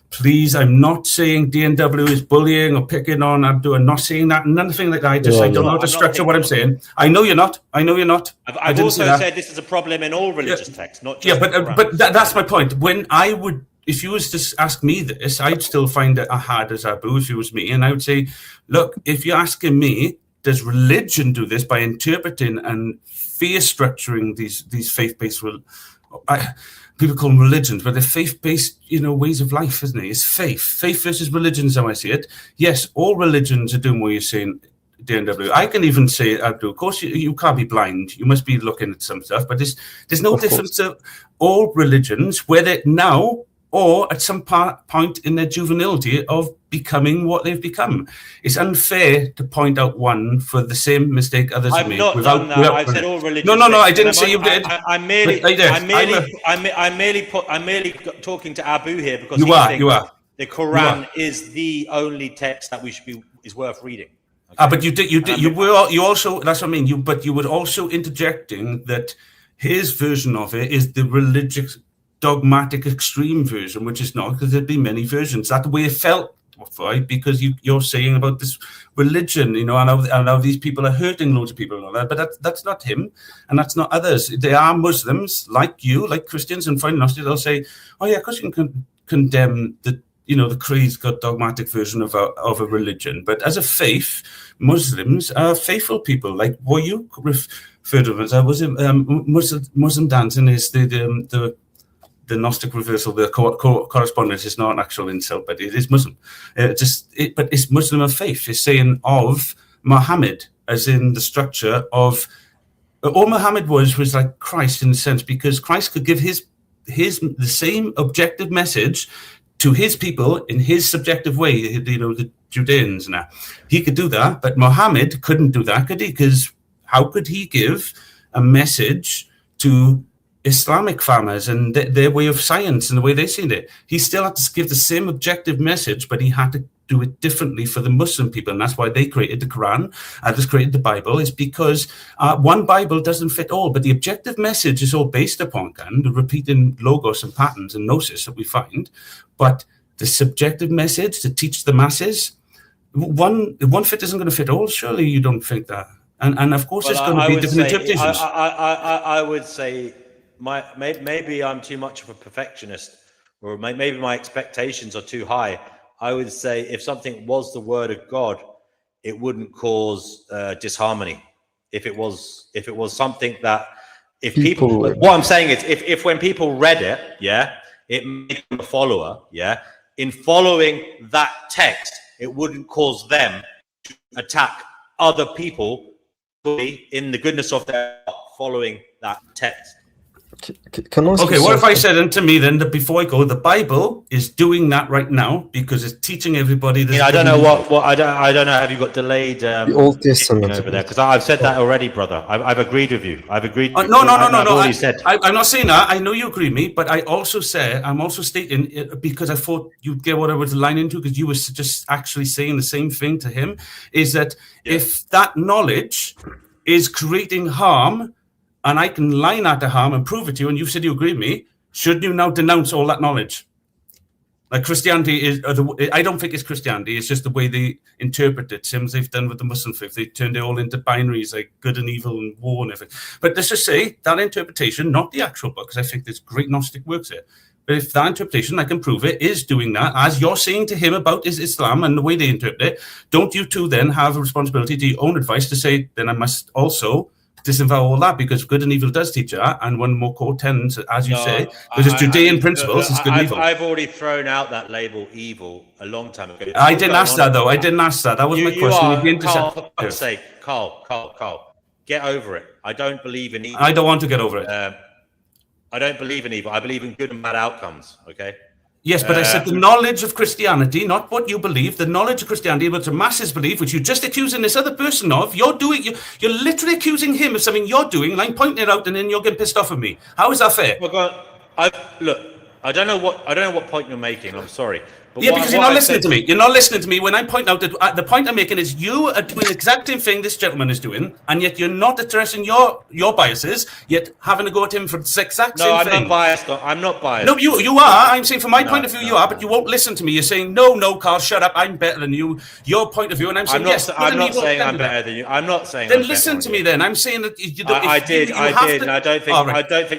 please, I'm not saying DNW is bullying or picking on Abdul. I'm not saying that, nothing like that. I don't know how to structure what I'm saying. I know you're not. I've also said this is a problem in all religious texts, not just but that's my point. When I would, if you was to ask me this, I'd still find it hard as Abu if it was me, and I would say, look, if you're asking me, does religion do this by interpreting and fear structuring these faith-based? People call them religions, but they're faith-based, ways of life, isn't it? It's faith. Faith versus religion is how I see it. Yes, all religions are doing what you're saying, DNW. I can even say, Abdul, of course, you can't be blind. You must be looking at some stuff, but there's no difference to all religions, whether now or at some point in their juvenility of becoming what they've become. It's unfair to point out one for the same mistake others have made. I've not done that. I've said all religions. No, I didn't say you did. I'm merely talking to Abu here because you are. The Quran is the only text that is worth reading. Okay? But you also, that's what I mean. But you were also interjecting that his version of it is the religious, dogmatic, extreme version, which is not, because there'd be many versions. That's the way it felt, right? Because you're saying about this religion, and how these people are hurting loads of people and all that. But that's not him, and that's not others. They are Muslims like you, like Christians, and fine enough, they'll say, "Oh yeah, because you can condemn the crazed, dogmatic version of a religion." But as a faith, Muslims are faithful people. Like what you furtherance. Muslim dancing is the Gnostic reversal. The correspondence is not an actual insult, but it is Muslim. But it's Muslim of faith. It's saying of Muhammad, as in the structure of all Muhammad was like Christ in a sense, because Christ could give the same objective message to his people in his subjective way, you know, the Judeans and that. He could do that, but Muhammad couldn't do that, could he? Because how could he give a message to Islamic farmers and their way of science and the way they seen it? He still had to give the same objective message, but he had to do it differently for the Muslim people, and that's why they created the Quran and just created the Bible, is because one Bible doesn't fit all, but the objective message is all based upon the repeating logos and patterns and gnosis that we find, but the subjective message to teach the masses, one fit isn't going to fit all. Surely you don't think that? And of course, it's going to be different interpretations. I would say maybe I'm too much of a perfectionist, or maybe my expectations are too high. I would say if something was the word of God, it wouldn't cause disharmony. If it was something that, if people what I'm saying is, if when people read it, it made them a follower, in following that text, it wouldn't cause them to attack other people in the goodness of their heart following that text. Okay, what if I said unto me then that before I go, the Bible is doing that right now because it's teaching everybody. I don't know what I don't know. Have you got delayed the Old Testament over there? Because I've said that already, brother. I've agreed with you. I've agreed. No. I'm not saying that. I know you agree with me, but I'm also stating it because I thought you'd get what I was line into, because you were just actually saying the same thing to him. Is that if that knowledge is creating harm, and I can line out the harm and prove it to you, and you said you agree with me, shouldn't you now denounce all that knowledge? Like Christianity is, I don't think it's Christianity, it's just the way they interpret it, same as they've done with the Muslim faith. They turned it all into binaries, like good and evil and war and everything. But let's just say that interpretation, not the actual book, because I think there's great Gnostic works there, but if that interpretation, I can prove it, is doing that, as you're saying to him about his Islam and the way they interpret it, don't you two then have a responsibility to your own advice to say, then I must also disavow all that, because good and evil does teach that, and one more core tends, as you say, because it's Judean principles, it's good and evil. I've already thrown out that label evil a long time ago. I didn't ask that, though. I didn't ask that. That was my question. Carl, for fuck's sake, Carl, get over it. I don't believe in evil. I don't want to get over it. I don't believe in evil. I believe in good and bad outcomes, okay? Yes, but I said the knowledge of Christianity, not what you believe, the knowledge of Christianity, what the masses believe, which you're just accusing this other person of, you're literally accusing him of something you're doing, like pointing it out, and then you're getting pissed off at me. How is that fair? Look, I don't know what point you're making. I'm sorry. But because you're not listening to me. You're not listening to me when I point out that the point I'm making is you are doing the exact same thing this gentleman is doing, and yet you're not addressing your biases, yet having to go at him for the exact same thing. No, I'm not biased. I'm not biased. No, you are. I'm saying from my point of view, you are, but you won't listen to me. You're saying, no, Carl, shut up. I'm better than you. Your point of view, and I'm saying, yes. I'm not saying I'm better than you. I'm not saying. Then listen to me. Then I'm saying that I did, and I don't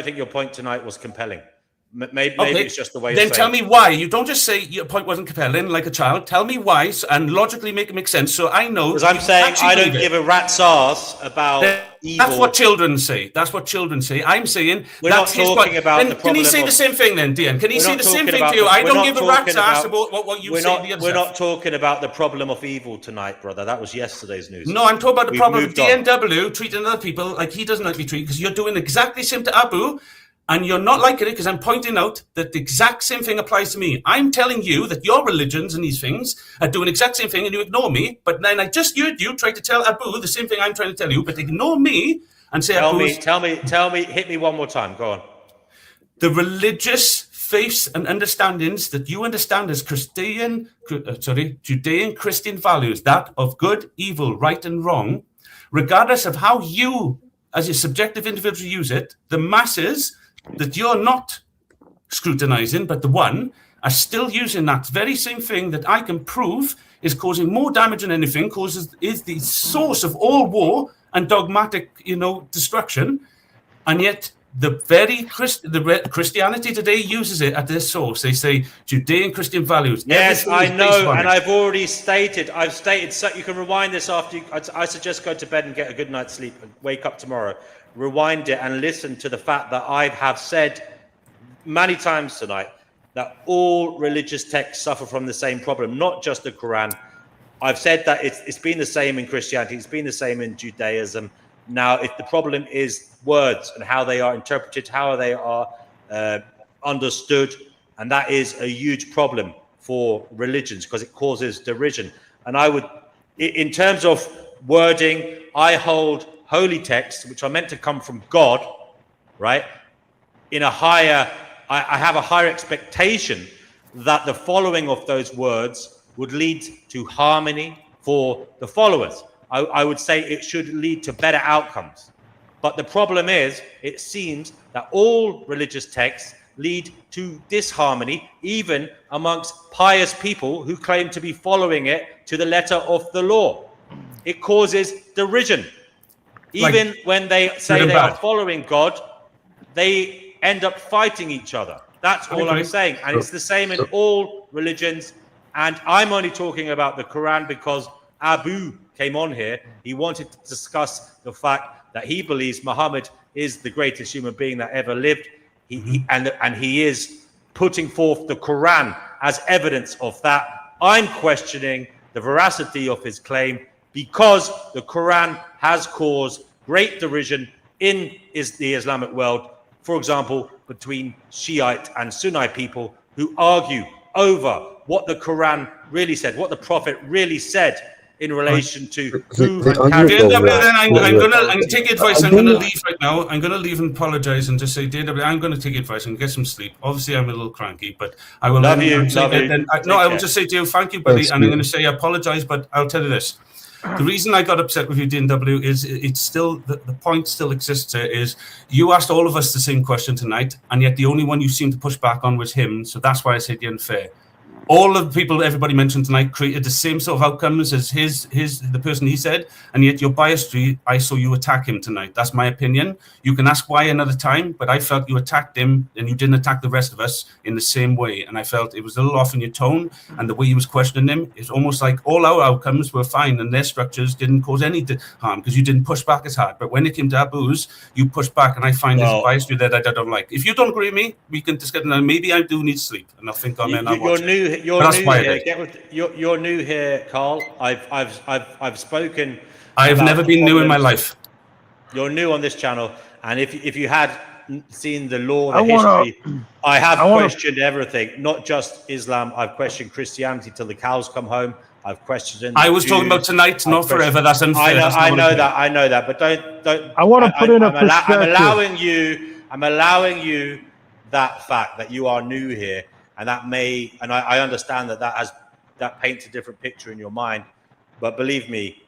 think your point tonight was compelling. Maybe it's just the way. Then tell me why. You don't just say your point wasn't compelling like a child. Tell me why, and logically make it make sense. So I know. Because I'm saying I don't give a rat's arse about evil. That's what children say. I'm saying we're not talking about the problem. Can he say the same thing then, Dian? Can he say the same thing to you? I don't give a rat's ass about what you say. We're not talking about the problem of evil tonight, brother. That was yesterday's news. No, I'm talking about the problem of DNW treating other people like he doesn't like to be treated, because you're doing exactly the same to Abu. And you're not liking it because I'm pointing out that the exact same thing applies to me. I'm telling you that your religions and these things are doing the exact same thing, and you ignore me. But then I just heard you try to tell Abu the same thing I'm trying to tell you, but ignore me and say, tell me, hit me one more time. Go on. The religious faiths and understandings that you understand as Judean Christian values, that of good, evil, right and wrong, regardless of how you, as a subjective individual, use it, the masses that you're not scrutinizing, but the one, are still using that very same thing that I can prove is causing more damage than anything, is the source of all war and dogmatic, destruction. And yet Christianity today uses it at their source. They say Judean Christian values. Yes, Everything I is based know, on and it. I've already stated. I've stated. So you can rewind this after. I suggest go to bed and get a good night's sleep and wake up tomorrow. Rewind it and listen to the fact that I have said many times tonight that all religious texts suffer from the same problem, not just the Quran. I've said that it's been the same in Christianity, it's been the same in Judaism. Now, if the problem is words and how they are interpreted, how they are understood, and that is a huge problem for religions because it causes derision. And I would, in terms of wording, I hold holy texts, which are meant to come from God, right? In a higher, I have a higher expectation that the following of those words would lead to harmony for the followers. I would say it should lead to better outcomes. But the problem is, it seems that all religious texts lead to disharmony, even amongst pious people who claim to be following it to the letter of the law. It causes derision. Even Like, when they say they are following God, they end up fighting each other. That's all I'm saying. And it's the same in all religions. And I'm only talking about the Quran because Abu came on here. He wanted to discuss the fact that he believes Muhammad is the greatest human being that ever lived. And he is putting forth the Quran as evidence of that. I'm questioning the veracity of his claim because the Quran has caused great derision in the Islamic world, for example, between Shiite and Sunni people who argue over what the Quran really said, what the Prophet really said in relation to who carried I'm going to take advice. I'm going to leave right now. I'm going to leave and apologize and just say, DW, I'm going to take advice and get some sleep. Obviously, I'm a little cranky, but I will. Love you. I will just say to you, thank you, buddy. And I'm going to say, I apologize, but I'll tell you this. The reason I got upset with you, DW, is it's still the point still exists here. Is you asked all of us the same question tonight, and yet the only one you seemed to push back on was him. So that's why I said you're unfair. All of the people everybody mentioned tonight created the same sort of outcomes as the person he said, and yet you're biased. I saw you attack him tonight. That's my opinion. You can ask why another time, but I felt you attacked him and you didn't attack the rest of us in the same way. And I felt it was a little off in your tone and the way you was questioning him. It's almost like all our outcomes were fine and their structures didn't cause any harm because you didn't push back as hard. But when it came to Abu's, you pushed back, and I find there's a bias to that I don't like. If you don't agree with me, we can discuss. Maybe I do need sleep, and I think I'm in. You're new here, Carl. I've spoken. I've never been new in my life. You're new on this channel, and if you had seen the law, the history, I have questioned everything, not just Islam. I've questioned Christianity till the cows come home. I've questioned. I was talking about tonight, not forever. That's unfair. I know that, but don't. I want to put in a perspective. I'm allowing you that fact that you are new here. And that may, and I understand that paints a different picture in your mind, but believe me,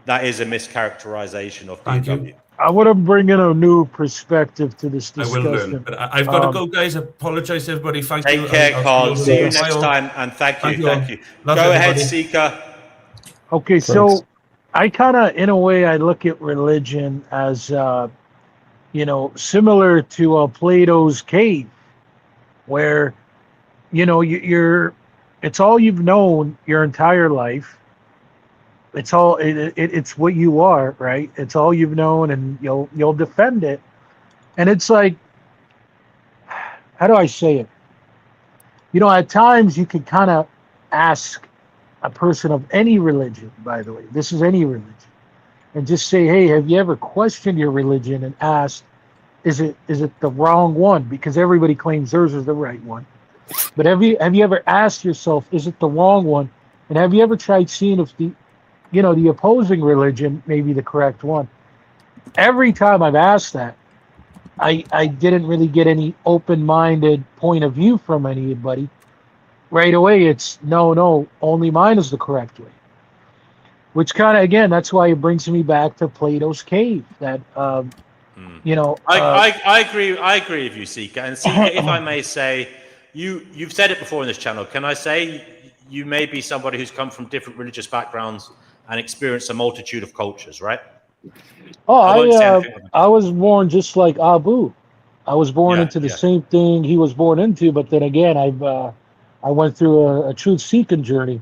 that is a mischaracterization of DW. I want to bring in a new perspective to this discussion. I will learn, but I've got to go, guys. Apologize, everybody. Thank you. Take care, Carl. See you next time, and thank you. Go ahead, Seeker. Okay, so I kind of, in a way, I look at religion as, similar to Plato's cave, where it's all you've known your entire life. It's all it's what you are, right? It's all you've known, and you'll defend it. And it's like, how do I say it? At times you could kind of ask a person of any religion, by the way, this is any religion, and just say, hey, have you ever questioned your religion and asked, is it the wrong one? Because everybody claims theirs is the right one. But have you ever asked yourself, is it the wrong one? And have you ever tried seeing if the opposing religion may be the correct one? Every time I've asked that, I didn't really get any open-minded point of view from anybody. Right away, it's no, only mine is the correct way. Which kind of, again, that's why it brings me back to Plato's cave. That I agree with you, Seeker. And Seeker, if I may say, you've said it before in this channel. Can I say you may be somebody who's come from different religious backgrounds and experienced a multitude of cultures, right? Oh, I won't say anything. I was born just like Abu. I was born Yeah, into the yeah. same thing he was born into, but then again, I went through a truth seeking journey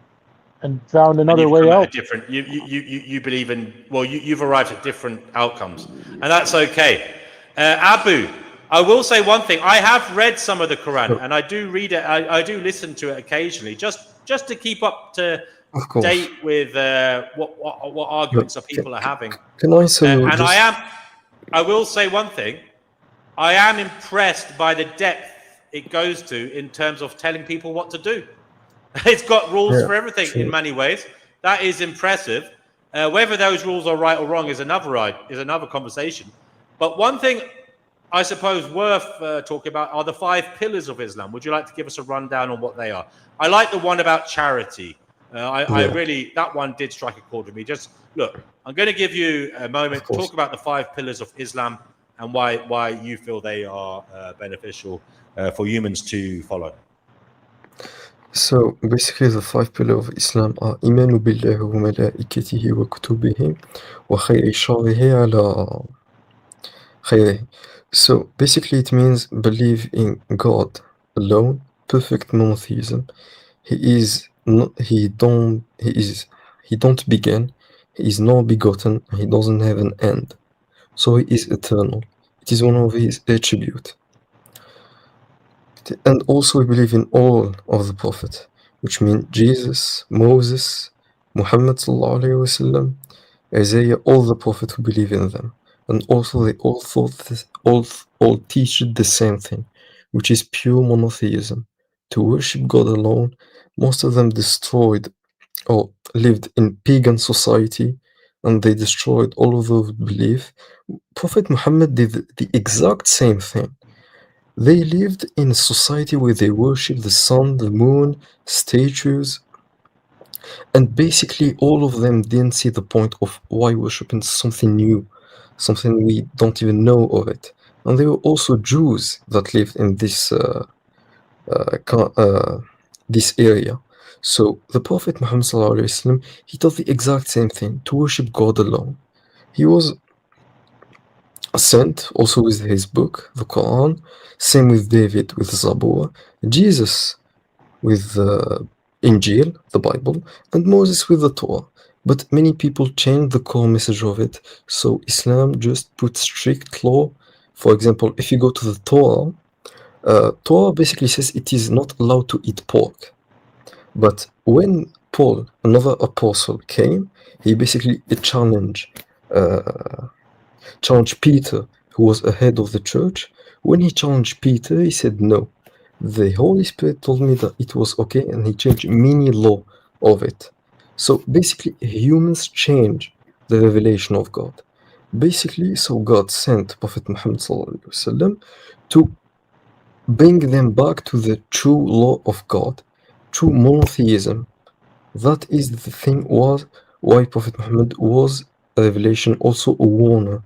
and found And another you've way come at a out. different. You believe in. Well, you've arrived at different outcomes, and that's okay. Abu, I will say one thing. I have read some of the Quran, and I do read it. I do listen to it occasionally, just to keep up to Of course. date with what arguments But people are having. can I say And just I will say one thing. I am impressed by the depth it goes to in terms of telling people what to do. It's got rules yeah, for everything in true. many ways. That is impressive. Whether those rules are right or wrong is another conversation. But one thing I suppose worth talking about are the 5 pillars of Islam. Would you like to give us a rundown on what they are? I like the one about charity. I Yeah. really, that one did strike a chord with me. Just look, I'm going to give you a moment to talk about the 5 pillars of Islam and why you feel they are beneficial for humans to follow. So basically the 5 pillars of Islam are إيمان بالله وملائكته وكتبه وخير شره على خيره. So basically it means believe in God alone, perfect monotheism. He don't begin, he is not begotten, he doesn't have an end. So he is eternal. It is one of his attributes. And also we believe in all of the prophets, which mean Jesus, Moses, Muhammad sallallahu alaihi wasallam, Isaiah, all the prophets who believe in them. And also they all thought this, all teach the same thing, which is pure monotheism, to worship God alone. Most of them destroyed or lived in pagan society, and they destroyed all of those belief. Prophet Muhammad did the exact same thing. They lived in a society where they worship the sun, the moon, statues, and basically all of them didn't see the point of why worshiping something new, something we don't even know of it. And there were also Jews that lived in this this area. So the Prophet Muhammad sallallahu alaihi wasallam, he taught the exact same thing, to worship God alone. He was sent also with his book, the Quran, same with David with Zabur, Jesus with the Injil, the Bible, and Moses with the Torah. But many people change the core message of it. So Islam just puts strict law. For example, if you go to the Torah, Torah basically says it is not allowed to eat pork. But when Paul, another apostle, came, he basically challenged Peter, who was ahead of the church. When he challenged Peter, he said no. The Holy Spirit told me that it was okay, and he changed many law of it. So basically, humans change the revelation of God. Basically, so God sent Prophet Muhammad ﷺ to bring them back to the true law of God, true monotheism. That is the thing was why Prophet Muhammad was a revelation, also a warner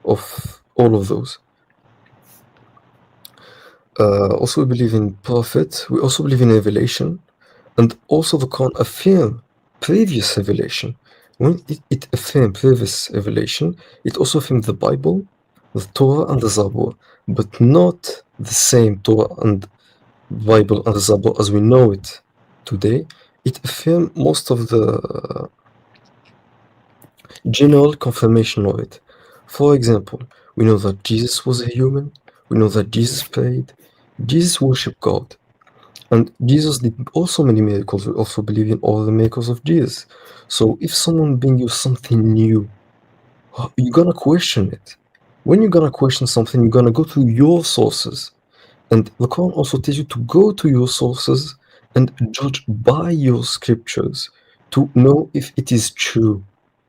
of all of those. Also, we believe in prophet. We also believe in revelation, and also the Quran affirm previous revelation. When it affirmed previous revelation, it also affirmed the Bible, the Torah, and the Zabur, but not the same Torah and Bible and the Zabur as we know it today. It affirmed most of the general confirmation of it. For example, we know that Jesus was a human. We know that Jesus prayed. Jesus worshipped God. And Jesus did also many miracles. We also believe in all the miracles of Jesus. So if someone brings you something new, you're gonna question it. When you're gonna question something, you're gonna go to your sources. And the Quran also tells you to go to your sources and judge by your scriptures to know if it is true.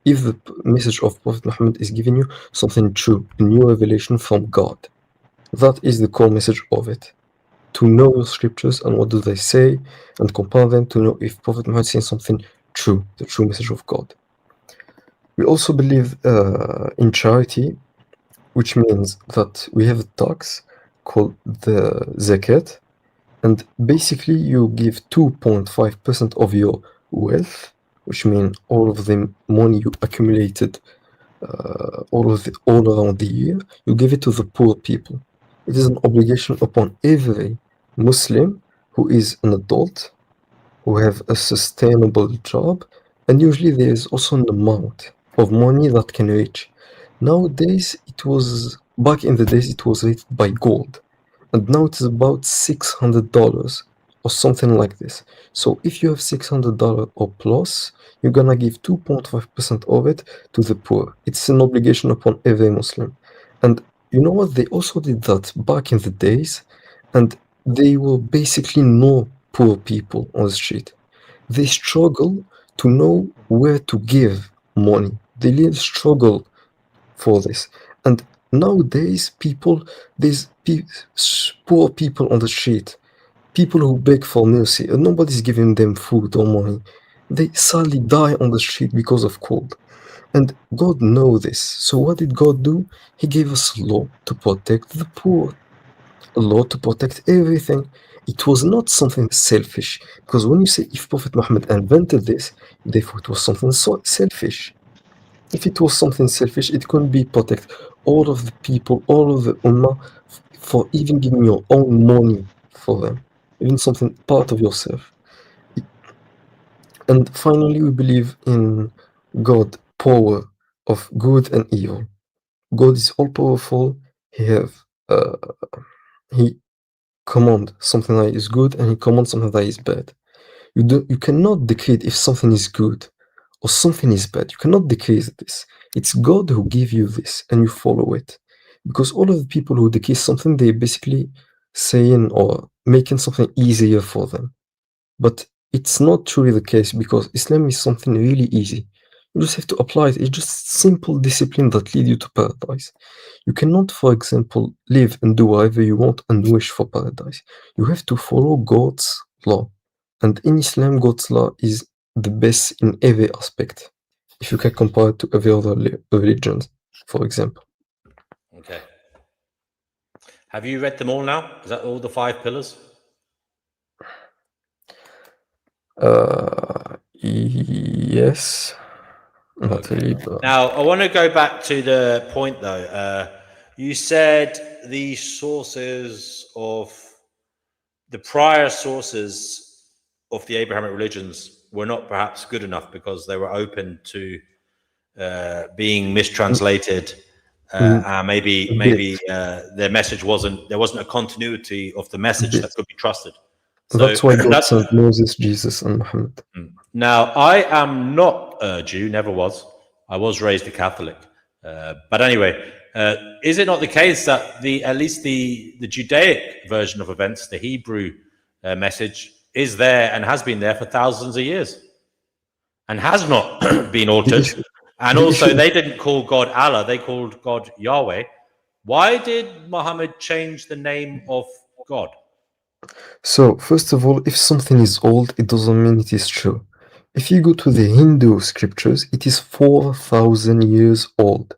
If the message of Prophet Muhammad is giving you something true, a new revelation from God. That is the core message of it. To know your scriptures and what do they say, and compare them to know if Prophet Muhammad is saying something true, the true message of God. We also believe in charity, which means that we have a tax called the zakat, and basically you give 2.5% of your wealth, which means all of the money you accumulated all around the year, you give it to the poor people. It is an obligation upon every Muslim who is an adult, who have a sustainable job, and usually there is also an amount of money that can reach. Nowadays, back in the days, it was rated by gold, and now it is about $600 or something like this. So if you have $600 or plus, you're gonna give 2.5% of it to the poor. It's an obligation upon every Muslim. And you know what? They also did that back in the days, and they were basically no poor people on the street. They struggle to know where to give money. They really struggle for this. And nowadays, there's poor people on the street, people who beg for mercy, and nobody's giving them food or money. They sadly die on the street because of cold. And God knows this. So what did God do? He gave us a law to protect the poor, a law to protect everything. It was not something selfish, because when you say if Prophet Muhammad invented this, therefore it was something so selfish. If it was something selfish, it couldn't be protect all of the people, all of the ummah, for even giving your own money for them, even something part of yourself. And finally, we believe in God, power of good and evil. God is all powerful. He command something that is good, and he commands something that is bad. You cannot decree if something is good or something is bad. You cannot decree this. It's God who gave you this, and you follow it. Because all of the people who decree something, they're basically saying or making something easier for them. But it's not truly the case, because Islam is something really easy. You just have to apply it. It's just simple discipline that lead you to paradise. You cannot, for example, live and do whatever you want and wish for paradise. You have to follow God's law. And in Islam, God's law is the best in every aspect, if you can compare it to every other religions, for example. Okay. Have you read them all now? Is that all the 5 pillars? Yes. Not really, but Now, I want to go back to the point, though. You said the sources of the prior sources of the Abrahamic religions were not perhaps good enough because they were open to being mistranslated. Maybe their message there wasn't a continuity of the message that could be trusted. So that's why God sent Moses, Jesus, and Muhammad. Now, I am not a Jew, never was. I was raised a Catholic. But anyway, is it not the case that at least the Judaic version of events, the Hebrew message, is there and has been there for thousands of years and has not been altered? And also, they didn't call God Allah, they called God Yahweh. Why did Muhammad change the name of God? So, first of all, if something is old, it doesn't mean it is true. If you go to the Hindu scriptures, it is 4,000 years old.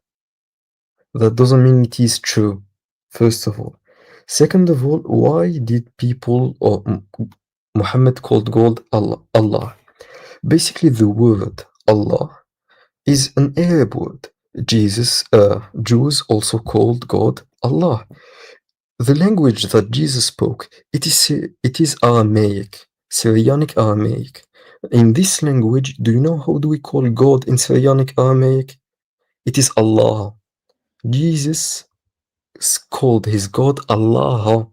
That doesn't mean it is true, first of all. Second of all, why did people or Muhammad called God Allah? Basically, the word Allah is an Arab word. Jews also called God Allah. The language that Jesus spoke, it is Aramaic, Syrianic Aramaic. In this language, do you know how do we call God in Syrianic Aramaic? It is Allah. Jesus called his God Allah.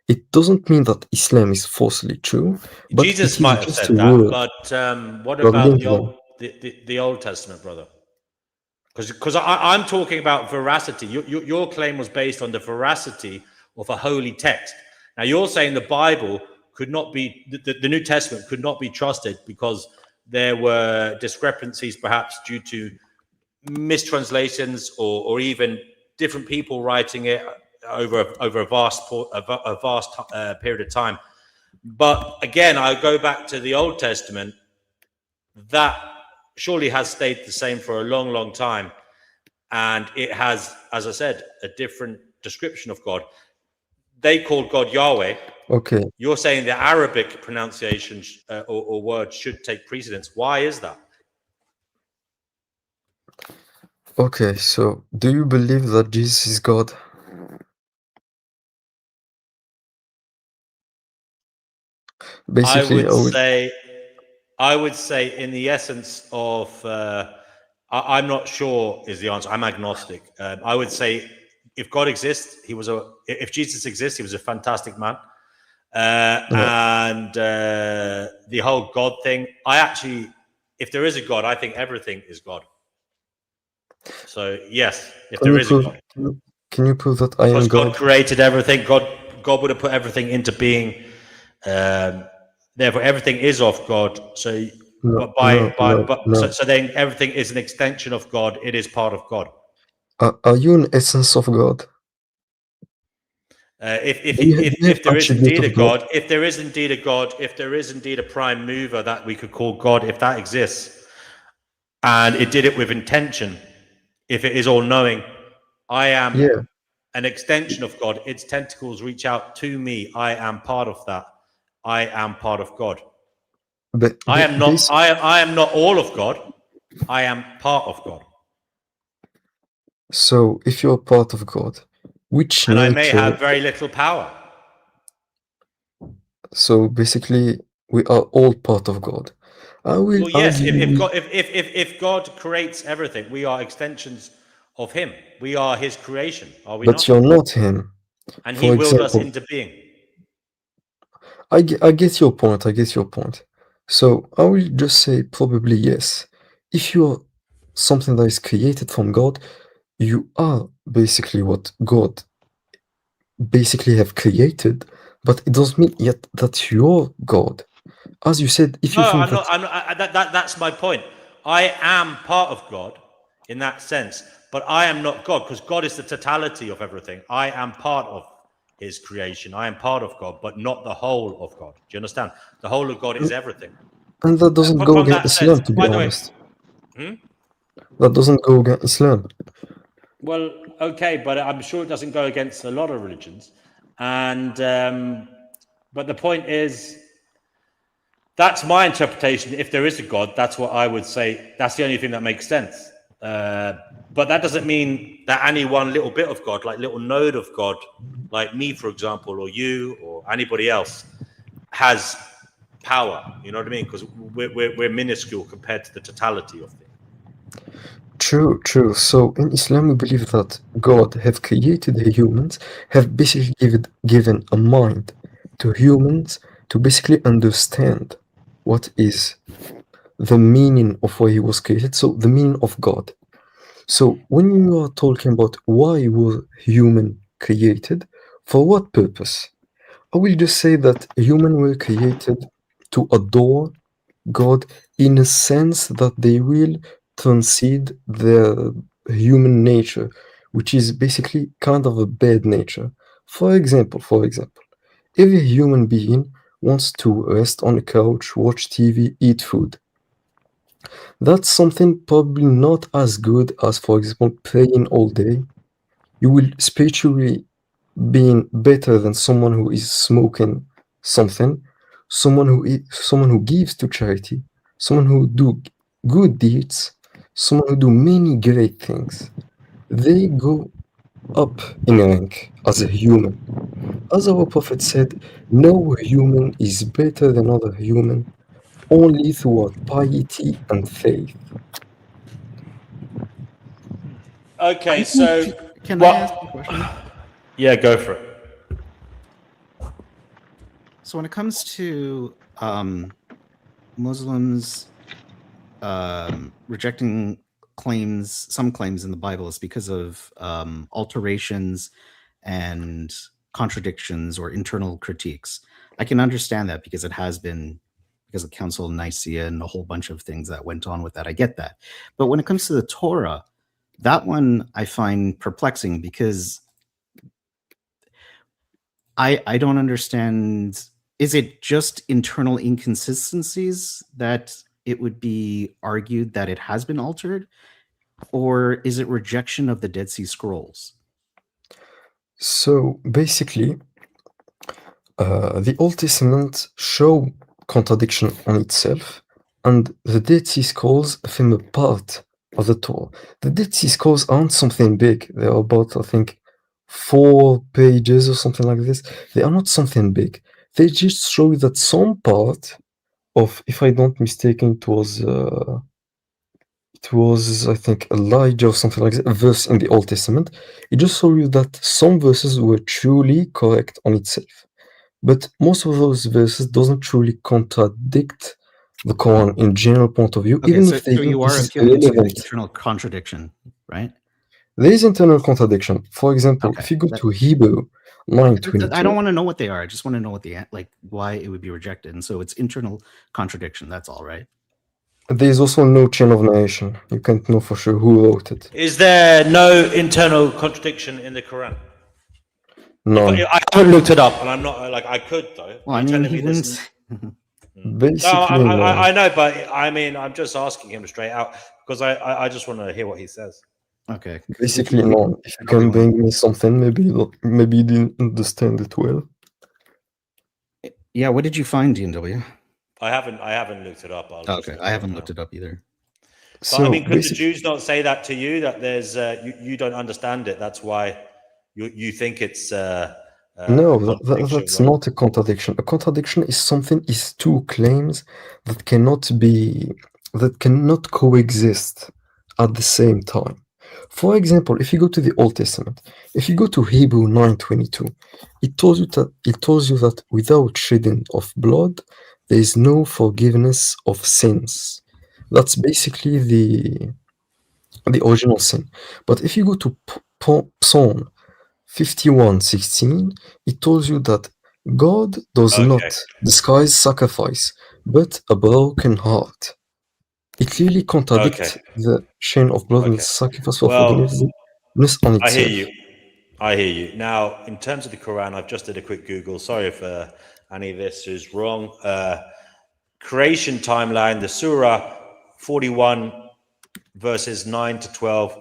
It doesn't mean that Islam is falsely true, but Jesus it is might have just said a that, word. but what about the Old Testament, brother? Because I'm talking about veracity. Your claim was based on the veracity of a holy text. Now you're saying the Bible could not be, the New Testament could not be trusted because there were discrepancies, perhaps due to mistranslations or even different people writing it over a vast period of time. But again, I go back to the Old Testament. That surely has stayed the same for a long, long time. And it has, as I said, a different description of God. They called God Yahweh. Okay. You're saying the Arabic pronunciation or word should take precedence. Why is that? Okay, so do you believe that Jesus is God? Basically, I would say in the essence of, I'm not sure is the answer. I'm agnostic. I would say if God exists, if Jesus exists, he was a fantastic man. And the whole God thing, if there is a God, I think everything is God. So yes, if there is a God. Can you prove that I am Because God God? created everything. God would have put everything into being. Therefore, everything is of God. So, No, so then everything is an extension of God. It is part of God. Are you an essence of God? If there is attribute indeed a of God? God, if there is indeed a God, if there is indeed a prime mover that we could call God, if that exists, and it did it with intention, if it is all knowing, I am an extension of God. Its tentacles reach out to me. I am part of that. I am part of God. I am not all of God. I am part of God. So, if you're part of God, which And nature? I may have very little power. So basically, we are all part of God. I will Well, yes. argue. If God creates everything, we are extensions of Him. We are His creation, are we But not? you're not Him. And For He willed us example, into being. I get your point. I get your point. So I will just say probably yes. If you're something that is created from God, you are basically what God basically have created, but it doesn't mean yet that you're God. As you said, if you No, think I'm not. That's my point. I am part of God in that sense, but I am not God because God is the totality of everything. I am part of His creation. I am part of God, but not the whole of God. Do you understand? The whole of God is everything. and that doesn't go From against that sense, Islam, to be by the way. honest. That doesn't go against Islam. Well, okay, but I'm sure it doesn't go against a lot of religions. And but the point is, that's my interpretation. If there is a God, that's what I would say. That's the only thing that makes sense. But that doesn't mean that any one little bit of God, like little node of God, like me, for example, or you, or anybody else, has power. You know what I mean? Because we're minuscule compared to the totality of things. True, true. So in Islam, we believe that God have created the humans, have basically given a mind to humans to basically understand what is the meaning of why he was created. So the meaning of God. So when you are talking about why were human created, for what purpose? I will just say that humans were created to adore God in a sense that they will transcend their human nature, which is basically kind of a bad nature. For example, every human being wants to rest on a couch, watch TV, eat food. That's something probably not as good as, for example, praying all day. You will spiritually being better than someone who is smoking something, someone who gives to charity, someone who do good deeds, someone who do many great things. They go up in rank as a human. As our prophet said, no human is better than other human, only through piety and faith. Okay, I so think, can I ask a question? Yeah, go for it. So when it comes to Muslims rejecting some claims in the Bible, is because of alterations and contradictions or internal critiques. I can understand that because it has been because of the Council of Nicaea and a whole bunch of things that went on with that. I get that. But when it comes to the Torah, that one I find perplexing because I don't understand. Is it just internal inconsistencies that it would be argued that it has been altered? Or is it rejection of the Dead Sea Scrolls? So basically, the Old Testament show contradiction on itself, and the Dead Sea Scrolls form a part of the Torah. The Dead Sea Scrolls aren't something big. They're about, I think, 4 pages or something like this. They are not something big. They just show you that some part of, if I don't mistaken, it was I think Elijah or something like that, a verse in the Old Testament. It just shows you that some verses were truly correct on itself, but most of those verses doesn't truly contradict the Quran in general point of view, Okay, even so, if they so think you this are is appealing to relevant. internal contradiction, right? There is internal contradiction. For example, if you go to Hebrew I don't 9:22, want to know what they are. I just want to know what why it would be rejected. And so it's internal contradiction. That's all, right? there is also no chain of narration. You can't know for sure who wrote it. Is there no internal contradiction in the Quran? None. I haven't looked it up, and I'm not like I could though. Well, Are I you mean, telling he me wouldn't. this? Basically, No, no. I know, but I mean, I'm just asking him straight out because I just want to hear what he says. Okay. Basically, no. If you can bring me something, maybe you didn't understand it well. Yeah, what did you find, DNW? I haven't looked it up. Okay, I haven't looked it up either. But So I mean, could the Jews not say that to you, that there's you don't understand it? That's why you think it's no, a contradiction, that's right? not a contradiction. A contradiction is two claims that cannot coexist at the same time. For example, if you go to the Old Testament, if you go to Hebrew 9:22, it tells you that without shedding of blood, there is no forgiveness of sins. That's basically the original sin. But if you go to Psalm 51:16, it tells you that God does not despise sacrifice, but a broken heart. It clearly contradicts the chain of blood and sacrifice for forgiveness on I hear itself. you. I hear you. Now, in terms of the Quran, I've just did a quick Google. Sorry if any of this is wrong. Creation timeline, the Surah 41, verses 9 to 12,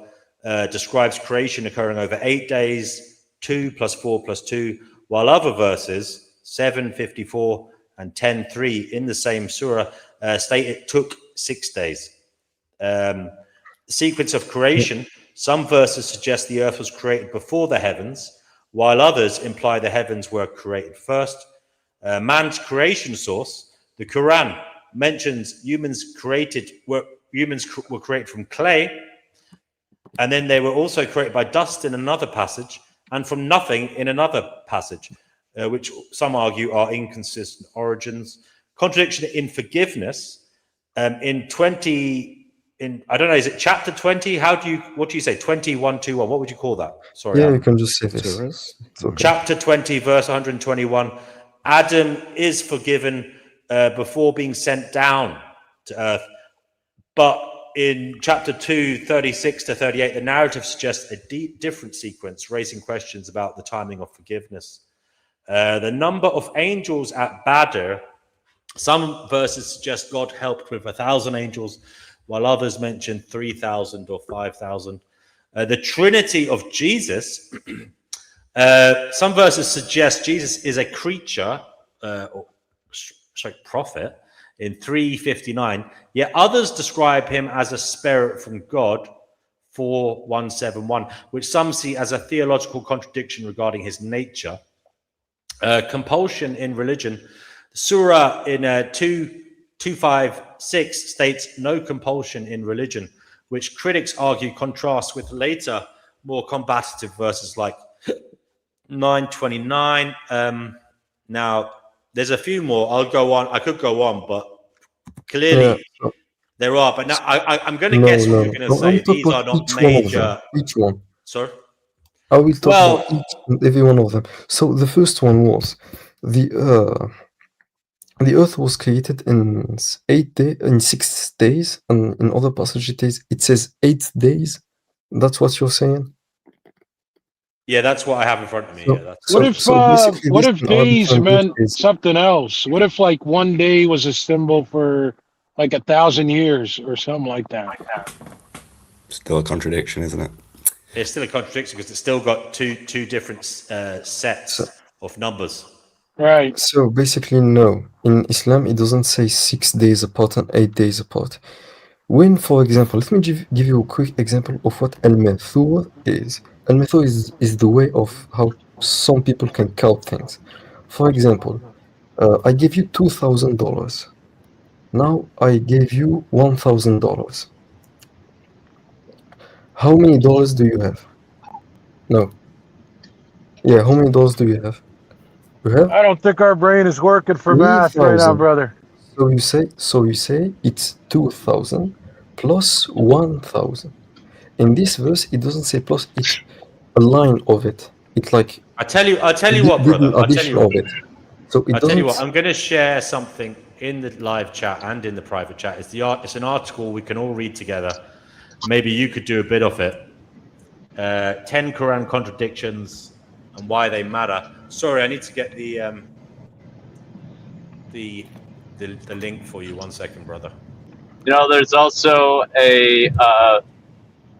describes creation occurring over 8 days, 2 plus 4 plus 2, while other verses, 7:54 and 10:3 in the same surah, state it took 6 days. The sequence of creation, some verses suggest the earth was created before the heavens, while others imply the heavens were created first. Man's creation source, the Quran, mentions humans were created from clay, and then they were also created by dust in another passage, and from nothing in another passage, which some argue are inconsistent origins. Contradiction in forgiveness, I don't know, is it chapter 20? What do you say? 21:21. What would you call that? Sorry. Yeah, you can just say this. It's okay. Chapter 20, verse 121. Adam is forgiven before being sent down to earth. But in chapter 2, 36 to 38, the narrative suggests a different sequence, raising questions about the timing of forgiveness. The number of angels at Badr, some verses suggest God helped with 1,000 angels, while others mention 3,000 or 5,000. The Trinity of Jesus, some verses suggest Jesus is a creature, prophet, in 3:59, yet others describe him as a spirit from God, 4:171, which some see as a theological contradiction regarding his nature. Compulsion in religion, Surah in 2:256 states no compulsion in religion, which critics argue contrasts with later, more combative verses like 9:29. Now, there's a few more. I'll go on. I could go on, but clearly there are. But now I'm going to guess what you're going to say. These are not major. Each one. Sorry? I will talk about each and every one of them. So the first one was the earth was created in 6 days, and in other passages it says 8 days. That's what you're saying? Yeah, that's what I have in front of me. So, yeah, that's what if days meant something else? What if like one day was a symbol for like 1,000 years or something like that? Still a contradiction, isn't it? It's still a contradiction because it's still got two different sets of numbers. Right. So basically, no. In Islam, it doesn't say 6 days apart and 8 days apart. When, for example, let me give you a quick example of what al-method is. Al-method is the way of how some people can count things. For example, I give you $2,000. Now I gave you $1,000. How many dollars do you have? No. Yeah, how many dollars do you have? You have I don't think our brain is working for math right now, 3,000. brother. So you say it's 2,000 plus 1,000. In this verse, it doesn't say plus, it's a line of it. It's like I tell you what, did brother. an I tell addition you of it. So it I tell you doesn't. what. I'm going to share something in the live chat and in the private chat. It's an article we can all read together. Maybe you could do a bit of it. 10 Quran contradictions and why they matter. Sorry, I need to get the link for you. 1 second, brother. You know, there's also a.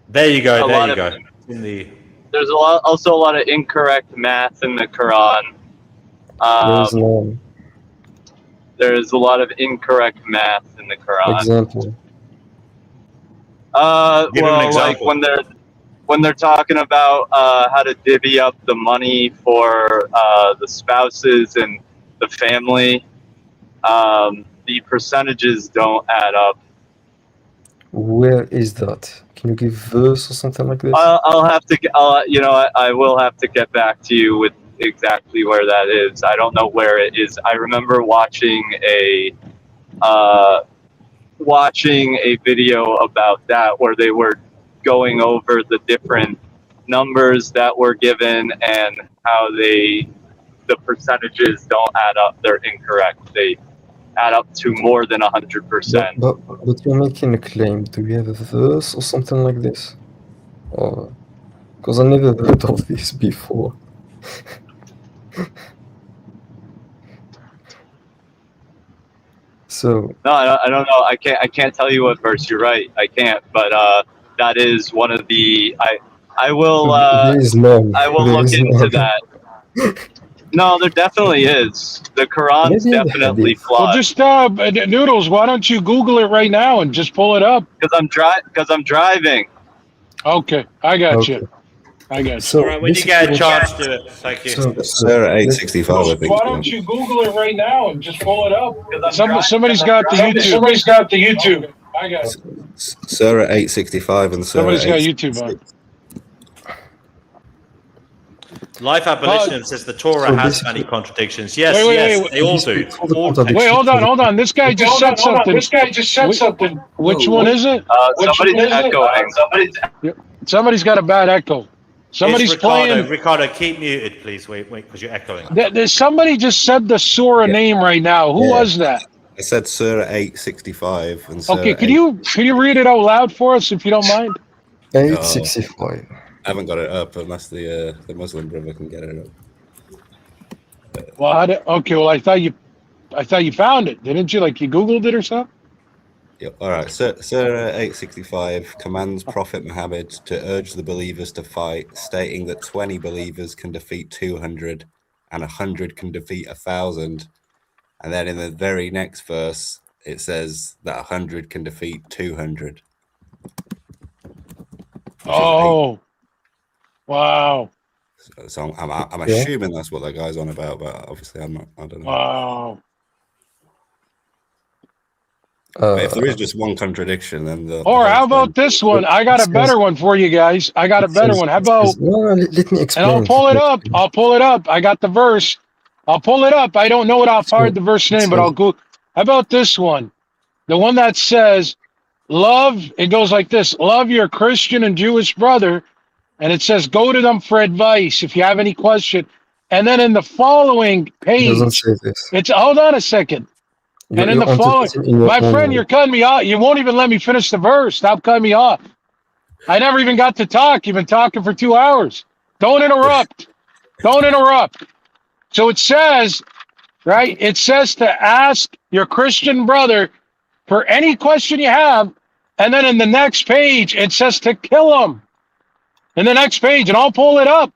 There you go. There you of, go. In the. There's also a lot of incorrect math in the Quran. There's none. There's a lot of incorrect math in the Quran. Example. Give him an example. Like when they're talking about how to divvy up the money for the spouses and the family, the percentages don't add up. Where is that? Can you give verse or something like this? I'll have to. I will have to get back to you with exactly where that is. I don't know where it is. I remember watching a video about that where they were going over the different numbers that were given and how the percentages don't add up. They're incorrect. They add up to more than 100%. But you're making a claim. Do we have a verse or something like this? Because I never heard of this before. So no, I don't know. I can't tell you what verse. You're right. I can't. But that is one of the. I will. There is none. I will look into that. No, there definitely is. The Quran's definitely flawed. Well, just Noodles. Why don't you Google it right now and just pull it up? Because I'm driving. Okay, I got you. I got you. So all right, when you get a chance, do it. Thank you. Sarah 865, I think. Why don't you Google it right now and just pull it up? Somebody's got the YouTube. Somebody's got the YouTube. I got it. Sarah 865 and Sarah. Somebody's got YouTube on. Life Abolitionist says the Torah has many contradictions. Yes, wait, they all do. Wait, hold on. This guy just said something. Which one is it? Somebody's echoing. Somebody's got a bad echo. Somebody's playing. Ricardo, keep muted, please. Wait, because you're echoing. There's somebody just said the Surah name right now. Who was that? I said Surah 865 and Surah Okay, can you read it out loud for us if you don't mind? 865. I haven't got it up unless the Muslim brother can get it up. Well, I thought you found it, didn't you? Like you Googled it or something? Yep. All right. Surah 865 commands Prophet Muhammad to urge the believers to fight, stating that 20 believers can defeat 200 and 100 can defeat 1,000. And then in the very next verse, it says that 100 can defeat 200. Oh, wow. So I'm assuming that's what that guy's on about, but obviously I'm not. I don't know. Wow. If there is just one contradiction, then or how about this one? I got a better one for you guys. I got a better one. How about? Let me explain. And I'll pull it up. I got the verse. I'll pull it up. I don't know it off heart the verse name, but I'll go. How about this one? The one that says, "Love." It goes like this: "Love your Christian and Jewish brother," and it says, "Go to them for advice if you have any question." And then in the following page, it doesn't say this. It's hold on a second. And in the following, my friend, you're cutting me off. You won't even let me finish the verse. Stop cutting me off. I never even got to talk. You've been talking for 2 hours. Don't interrupt. Don't interrupt. So it says, right? It says to ask your Christian brother for any question you have. And then in the next page, it says to kill him. In the next page, and I'll pull it up.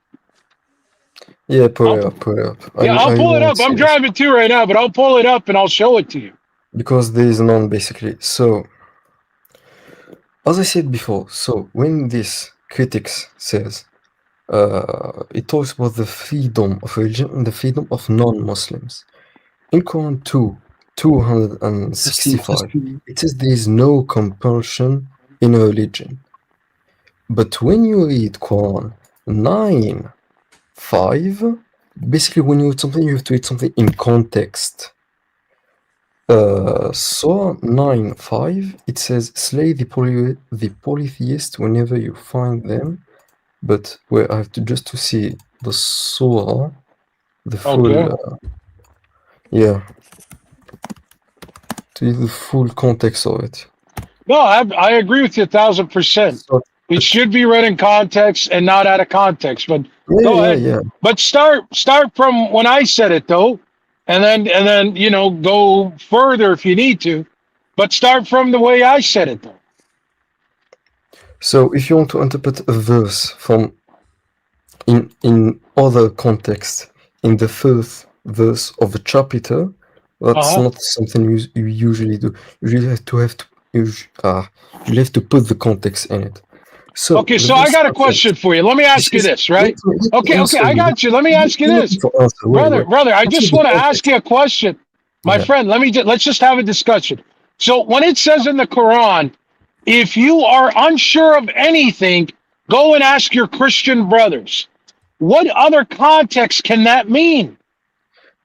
Yeah, pull it up. Yeah, I'll pull it up. I'm driving too right now, but I'll pull it up and I'll show it to you. Because there is none, basically. So, As I said before, so when this critics says it talks about the freedom of religion and the freedom of non-Muslims. In Quran 265, it says there is no compulsion in religion. But when you read Quran 9:5, basically when you read something, you have to read something in context. Surah 9:5, it says, slay the polytheist whenever you find them. But where I have to just to see the surah, the full, yeah, to the full context of it. No, I agree with you 1,000%. So, It should be read in context and not out of context. But go ahead. Yeah. But start from when I said it though, and then go further if you need to. But start from the way I said it though. So if you want to interpret a verse from in other context, in the first verse of a chapter, that's not something you usually do. You have to put the context in it. So okay, so I got a question for you. Let me ask you this, right? Okay, I got you. Let me ask you this, brother. I just want to ask you a question, my friend. Let's just have a discussion. So when it says in the Quran, if you are unsure of anything, go and ask your Christian brothers. What other context can that mean?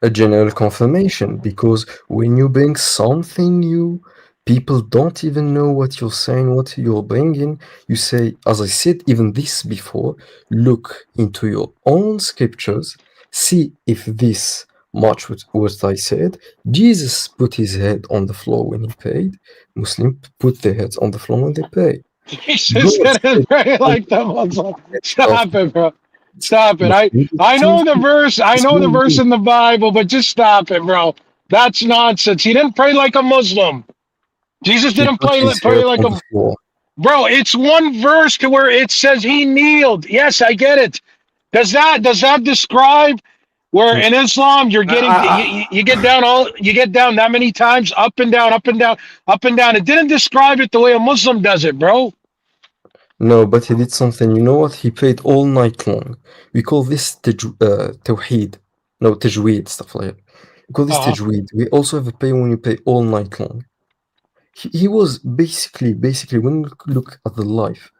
A general confirmation, because when you bring something new, people don't even know what you're saying, what you're bringing. You say, as I said, even this before, look into your own scriptures, see if this match with what I said. Jesus put his head on the floor when he prayed. Muslims put their heads on the floor when they pray. Jesus didn't pray like the Muslim. Stop it, bro. Stop it. I know the verse. I know the verse in the Bible, but just stop it, bro. That's nonsense. He didn't pray like a Muslim. Jesus didn't pray like a bro. It's one verse to where it says he kneeled. Yes, I get it. Does that describe where in Islam you're getting you get down that many times, up and down, up and down, up and down. It didn't describe it the way a Muslim does it, bro. No, but he did something. You know what? He prayed all night long. We call this tawheed. No, tajweed, stuff like that. We call this tajweed. We also have a prayer when you pray all night long. He was basically, when you look at the life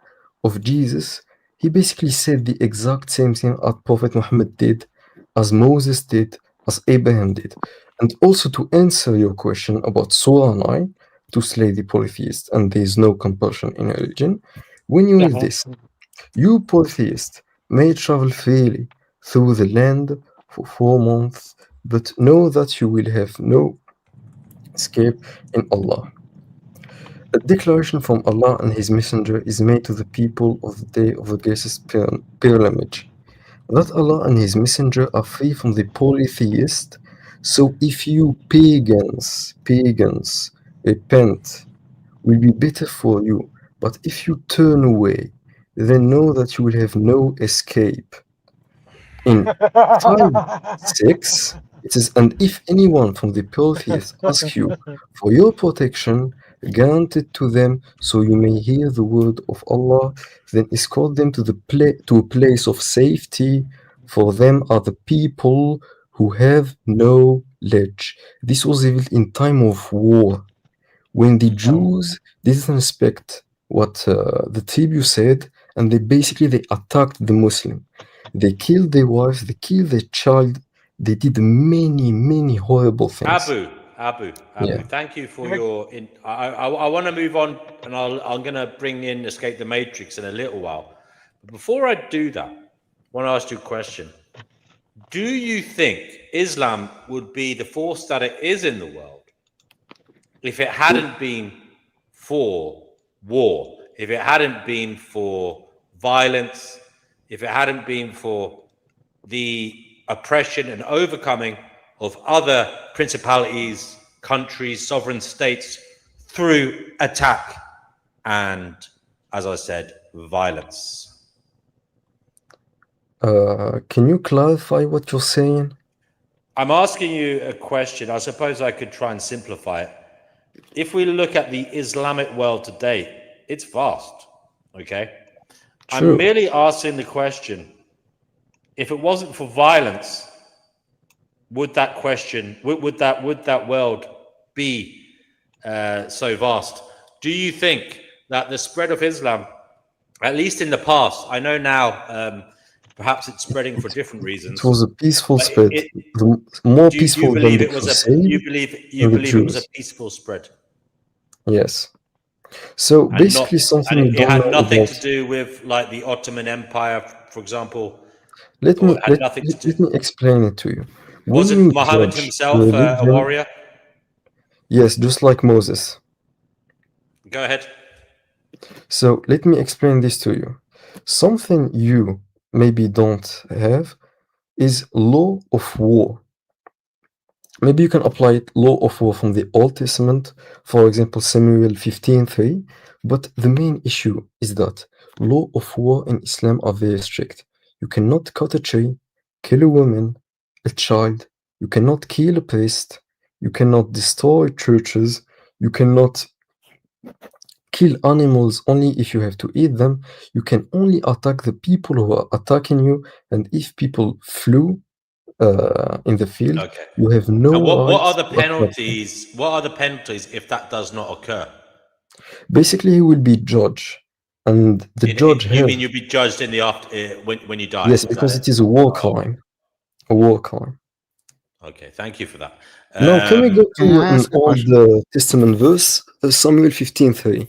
of Jesus, he basically said the exact same thing as Prophet Muhammad did, as Moses did, as Abraham did. And also to answer your question about Surah 9, to slay the polytheist, and there is no compulsion in religion. When you read this, you polytheist may travel freely through the land for 4 months, but know that you will have no escape in Allah. A declaration from Allah and His Messenger is made to the people of the day of the greatest pilgrimage, that Allah and His Messenger are free from the polytheist. So if you pagans repent, will be better for you. But if you turn away, then know that you will have no escape. In 5:6, it says, and if anyone from the polytheists asks you for your protection, grant it to them, so you may hear the word of Allah, then escort them to a place of safety. For them are the people who have knowledge. This was even in time of war, when the Jews didn't respect what the tribu said, and they attacked the Muslim. They killed their wives, they killed their child, they did many horrible things. Abu, Yeah. thank you for your. I want to move on, and I'm going to bring in Escape the Matrix in a little while. But before I do that, I want to ask you a question. Do you think Islam would be the force that it is in the world if it hadn't been for war, if it hadn't been for violence, if it hadn't been for the oppression and overcoming of other principalities, countries, sovereign states through attack and, as I said, violence? Can you clarify what you're saying? I'm asking you a question. I suppose I could try and simplify it. If we look at the Islamic world today, It's vast. Okay. True. I'm merely asking the question: if it wasn't for violence, would that question, would that world be so vast? Do you think that the spread of Islam, at least in the past, I know now, perhaps it's spreading for different reasons. It was a peaceful spread. More peaceful than the Crusade. You believe it was a peaceful spread? Yes. So And basically, not, something and you it don't had know nothing about. to do with like the Ottoman Empire, for example. Let Or me it had nothing to do. let me explain it to you. When Wasn't you Muhammad judge himself a religion, warrior? yes, just like Moses. Go ahead. So let me explain this to you. Something you maybe don't have is law of war. Maybe you can apply it law of war from the Old Testament, for example, Samuel 15:3. But the main issue is that law of war in Islam are very strict. You cannot cut a tree, kill a woman, a child. You cannot kill a priest. You cannot destroy churches. You cannot kill animals only if you have to eat them. You can only attack the people who are attacking you. And if people flew in the field, Okay. you have no And what are rights the to attack them. penalties? What are the penalties if that does not occur? Basically, he will be judge, and the judge You have mean you'll be judged in the after when you die? yes, Is because that it is a war crime. A war crime. okay? Thank you for that. Now, can we go Can to I an ask a Old question? Testament verse, Samuel 15:3?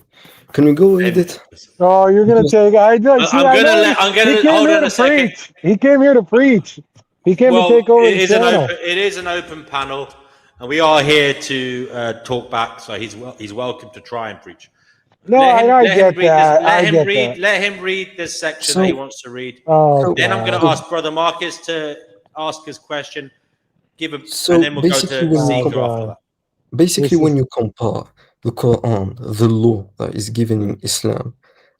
Can we go read it? Oh, you're gonna Because take. I see. I know I'm he gonna came hold here on a to second. preach. He came here to preach. He came to Well, take over the channel. it is an open panel, and we are here to talk back. So he's welcome to try and preach. No, I get that. I get that. Let him read this section that he wants to read. Oh, Then I'm going to God. ask Brother Marcus to ask his question. Give him, so and then we'll go basically, to Seeker after that. basically, when you compare the Quran, the law that is given in Islam,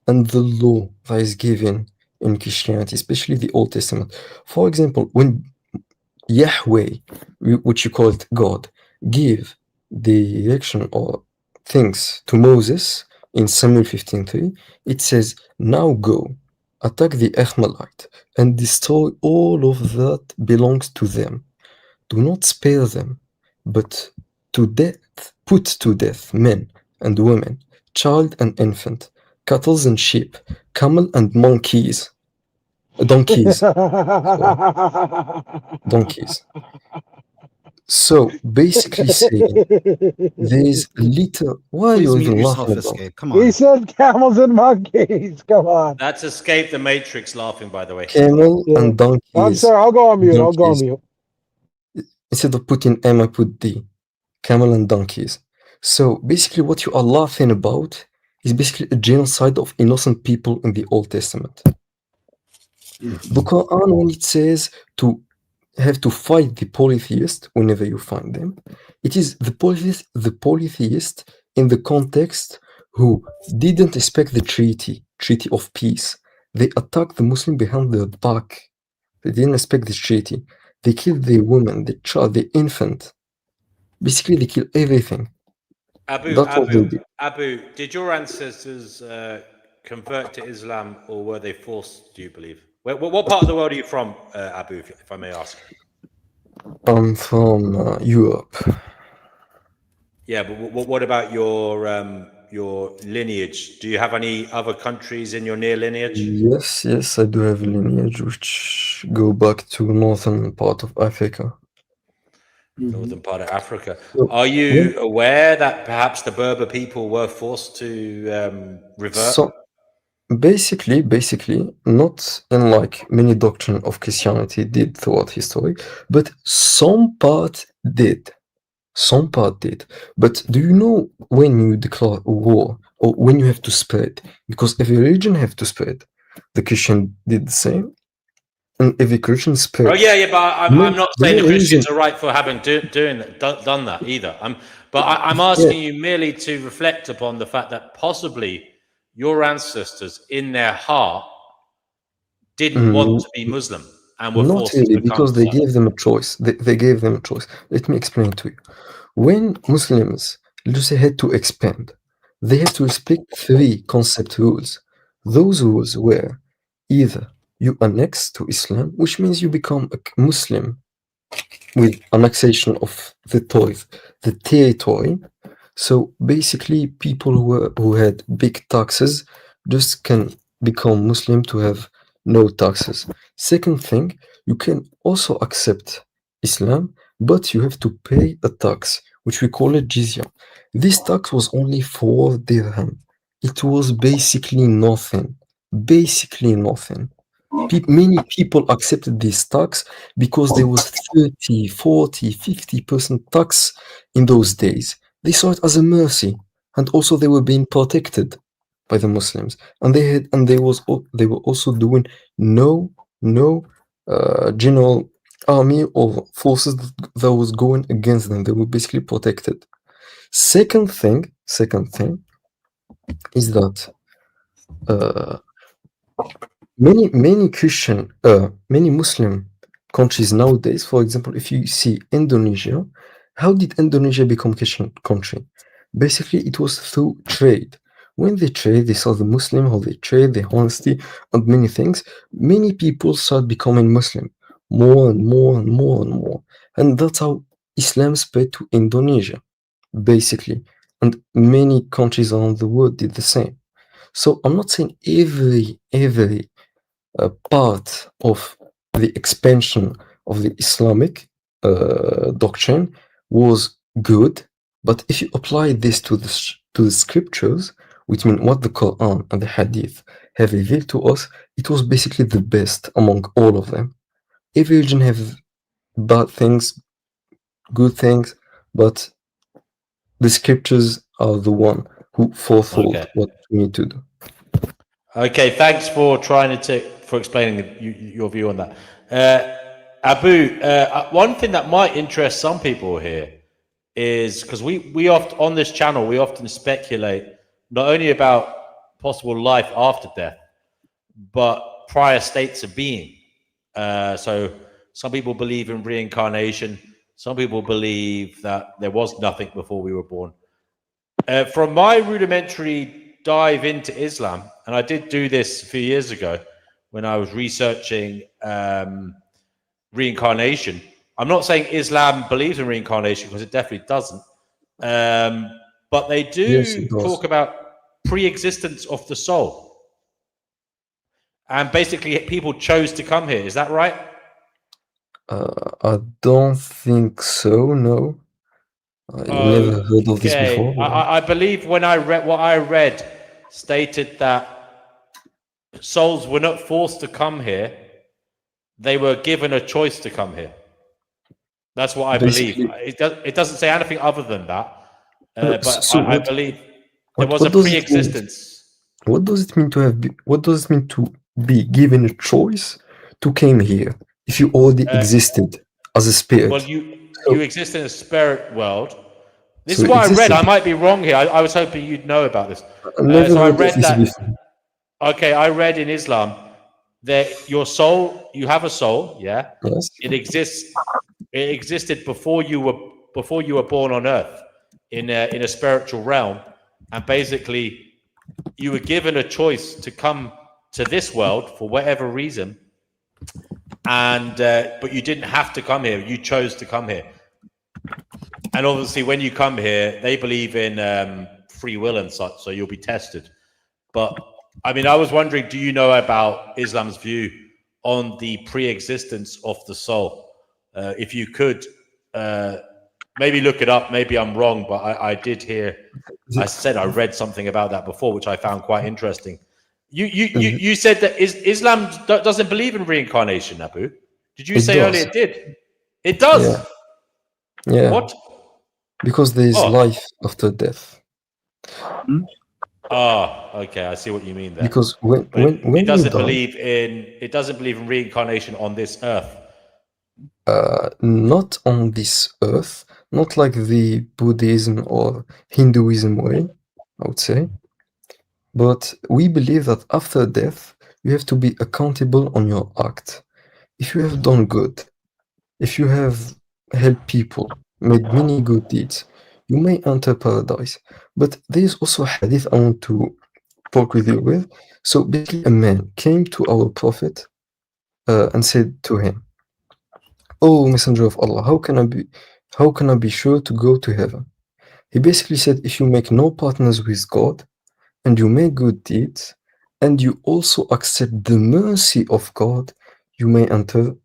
and the law that is given in Christianity, especially the Old Testament. For example, when Yahweh, which you call it God, give the direction or things to Moses in Samuel 15:3, it says, "Now go, attack the Ishmaelite, and destroy all of that belongs to them. Do not spare them, but put to death men and women, child and infant, cattle and sheep, camel and donkeys." Sorry. Donkeys. So basically saying there is little. Why are Please you mute even yourself, laughing about? Escape. Come He on. said camels and monkeys. Come on. That's Escape the Matrix laughing, by the way. Camel and donkeys. I'm sorry. I'll go on mute. I'll go on Donkeys. mute. Instead of putting M, I put D. Camel and donkeys. So basically, what you are laughing about is basically a genocide of innocent people in the Old Testament. The Quran, when it says to have to fight the polytheist whenever you find them, it is the polytheist in the context who didn't respect the treaty of peace. They attacked the Muslim behind their back. They didn't respect this treaty. They killed the woman, the child, the infant. Basically, they kill everything. Abu, did your ancestors convert to Islam, or were they forced? Do you believe? What part of the world are you from, Abu, if I may ask? I'm from Europe. Yeah, but what about your lineage? Do you have any other countries in your near lineage? Yes, I do have a lineage which go back to northern part of Africa. Northern part of Africa. So, Are you aware that perhaps the Berber people were forced to revert? So basically, not in like many doctrine of Christianity did throughout history, but some part did. Some part did. But do you know when you declare a war or when you have to spread? Because every religion have to spread. The Christian did the same, and every Christian spread. Oh yeah, but I'm not saying the Christians are right for having done that either. I'm asking you merely to reflect upon the fact that possibly your ancestors, in their heart, didn't want to be Muslim and were Not forced really, to become because they so. gave them a choice. They gave them a choice. Let me explain to you. When Muslims, let's say, had to expand, they have to respect 3 concept rules. Those rules were either you annex to Islam, which means you become a Muslim with annexation of the territory. So basically, people who had big taxes just can become Muslim to have no taxes. Second thing, you can also accept Islam, but you have to pay a tax, which we call it jizya. This tax was only 4 dirham. It was basically nothing. Basically nothing. Many people accepted this tax because there was 30, 40, 50% tax in those days. They saw it as a mercy, and also they were being protected by the Muslims, and they were also doing no general army or forces that was going against them. They were basically protected. Second thing is that many Christian, many Muslim countries nowadays, for example, if you see Indonesia, how did Indonesia become Christian country? Basically, it was through trade. When they trade, they saw the Muslim, how they trade, their honesty, and many things. Many people start becoming Muslim, more and more and more and more. And that's how Islam spread to Indonesia, basically. And many countries around the world did the same. So I'm not saying every part of the expansion of the Islamic doctrine was good, but if you apply this to the scriptures, which mean what the Quran and the Hadith have revealed to us, it was basically the best among all of them. Every religion have bad things, good things, but the scriptures are the one who foretold what we need to do. Okay, thanks for for explaining your view on that. Abu, one thing that might interest some people here is because we often on this channel we often speculate not only about possible life after death, but prior states of being. So some people believe in reincarnation. Some people believe that there was nothing before we were born. From my rudimentary dive into Islam, and I did do this a few years ago when I was researching reincarnation. I'm not saying Islam believes in reincarnation because it definitely doesn't. But they do talk about pre-existence of the soul. And basically people chose to come here. Is that right? I don't think so, no. I never heard of this before. I believe when I read what I read stated that souls were not forced to come here; they were given a choice to come here. That's what I believe. It doesn't say anything other than that, but I believe there was a pre-existence. What does it mean to have? What does it mean to be given a choice to came here if you already existed as a spirit? Well, you exist in a spirit world. This is what I read. I might be wrong here. I was hoping you'd know about this. So I read that. Okay, I read in Islam that your soul, you have a soul. Yeah. Yes. It exists. It existed before you were born on Earth, in a spiritual realm, and basically you were given a choice to come to this world for whatever reason, and but you didn't have to come here. You chose to come here. And obviously, when you come here, they believe in free will and such, so you'll be tested. But I mean, I was wondering, do you know about Islam's view on the pre-existence of the soul? If you could, maybe look it up. Maybe I'm wrong, but I did hear. I said I read something about that before, which I found quite interesting. You said that Islam doesn't believe in reincarnation, Abu. Did you say earlier it did? It does. Yeah. What? Because there is life after death. Okay, I see what you mean there. Because when it doesn't you die, it doesn't believe in reincarnation on this earth. Not on this earth, not like the Buddhism or Hinduism way, I would say. But we believe that after death, you have to be accountable on your act. If you have done good, if you have helped people, made many good deeds, you may enter paradise. But there's also a hadith I want to talk with you with. So basically, a man came to our Prophet and said to him, "Oh, Messenger of Allah, how can I be sure to go to heaven?" He basically said, if you make no partners with God, and you make good deeds, and you also accept the mercy of God, you may enter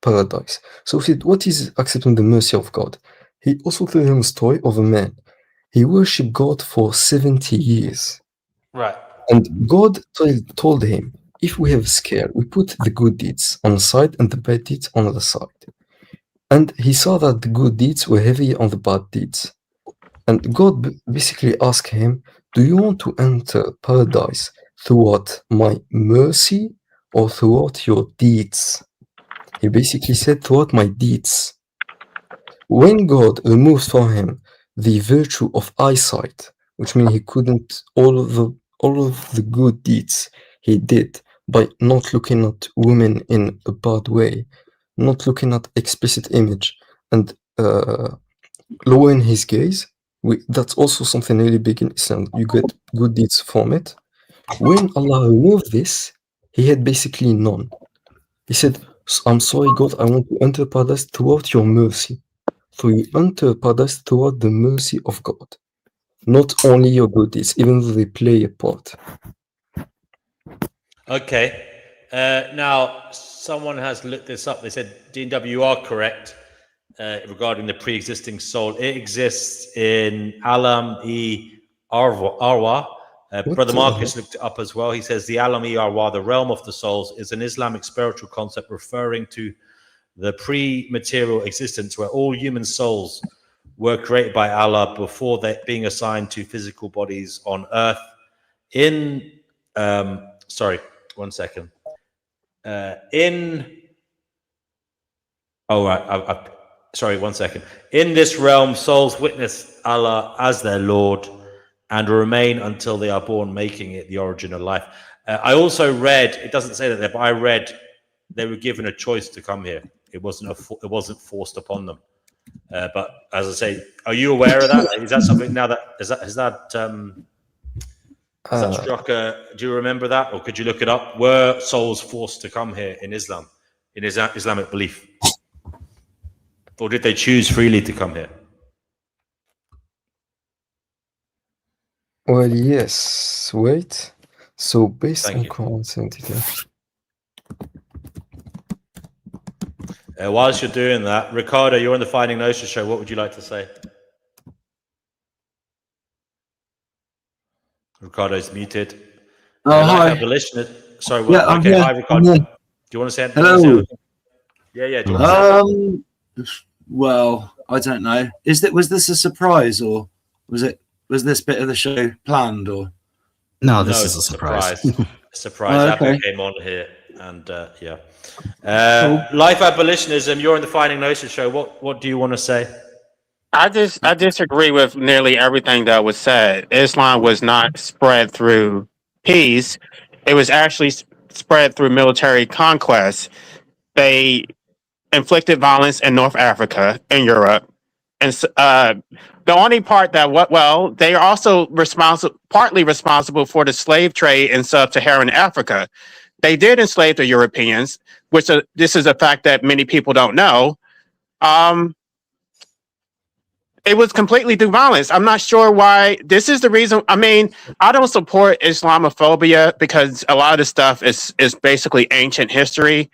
paradise. So he said, what is accepting the mercy of God? He also told him a story of a man. He worshipped God for 70 years. Right. And God told him, if we have a scale, we put the good deeds on the side and the bad deeds on the other side. And he saw that the good deeds were heavy on the bad deeds. And God basically asked him, do you want to enter paradise throughout my mercy or throughout your deeds? He basically said, throughout my deeds. When God removes from him the virtue of eyesight, which means he couldn't, all of the good deeds he did by not looking at women in a bad way, not looking at explicit image, and lowering his gaze, that's also something really big in Islam. You get good deeds from it. When Allah removed this, he had basically none. He said, I'm sorry, God, I want to enter paradise throughout your mercy. So you enter paradise throughout the mercy of God, not only your good deeds, even though they play a part. Okay. Now, someone has looked this up. They said, DW, you are correct regarding the pre-existing soul. It exists in Alam-e-Arwah. Brother Marcus looked it up as well. He says the Alam-e-Arwah, the realm of the souls, is an Islamic spiritual concept referring to the pre-material existence where all human souls were created by Allah before they being assigned to physical bodies on earth. Sorry, one second. Sorry, one second. In this realm, souls witness Allah as their Lord and remain until they are born, making it the origin of life. I also read, it doesn't say that there, but I read they were given a choice to come here. It wasn't forced upon them. But as I say, are you aware of that? Is that something now that has that struck? Do you remember that, or could you look it up? Were souls forced to come here in Islam, in Islamic belief, or did they choose freely to come here? Well, yes. Wait. So based on Quran 72. Whilst you're doing that, Ricardo, you're on the Finding Gnosis show. What would you like to say? Ricardo's muted. Hi. Abolitionist. Sorry. Yeah, I'm here. Hi, Ricardo. Do you want to say? Hello. Yeah. Do you want to say? Well, I don't know. Was this a surprise, or was this bit of the show planned, or? No, this is a surprise. Surprise. Okay. Apple came on here, and yeah. Life abolitionism. You're on the Finding Gnosis show. What do you want to say? I disagree with nearly everything that was said. Islam was not spread through peace. It was actually spread through military conquest. They inflicted violence in North Africa, in Europe. And the only part that, they are also partly responsible for the slave trade in sub-Saharan Africa. They did enslave the Europeans, which this is a fact that many people don't know. It was completely through violence. I'm not sure why. This is the reason. I mean, I don't support Islamophobia because a lot of the stuff is basically ancient history.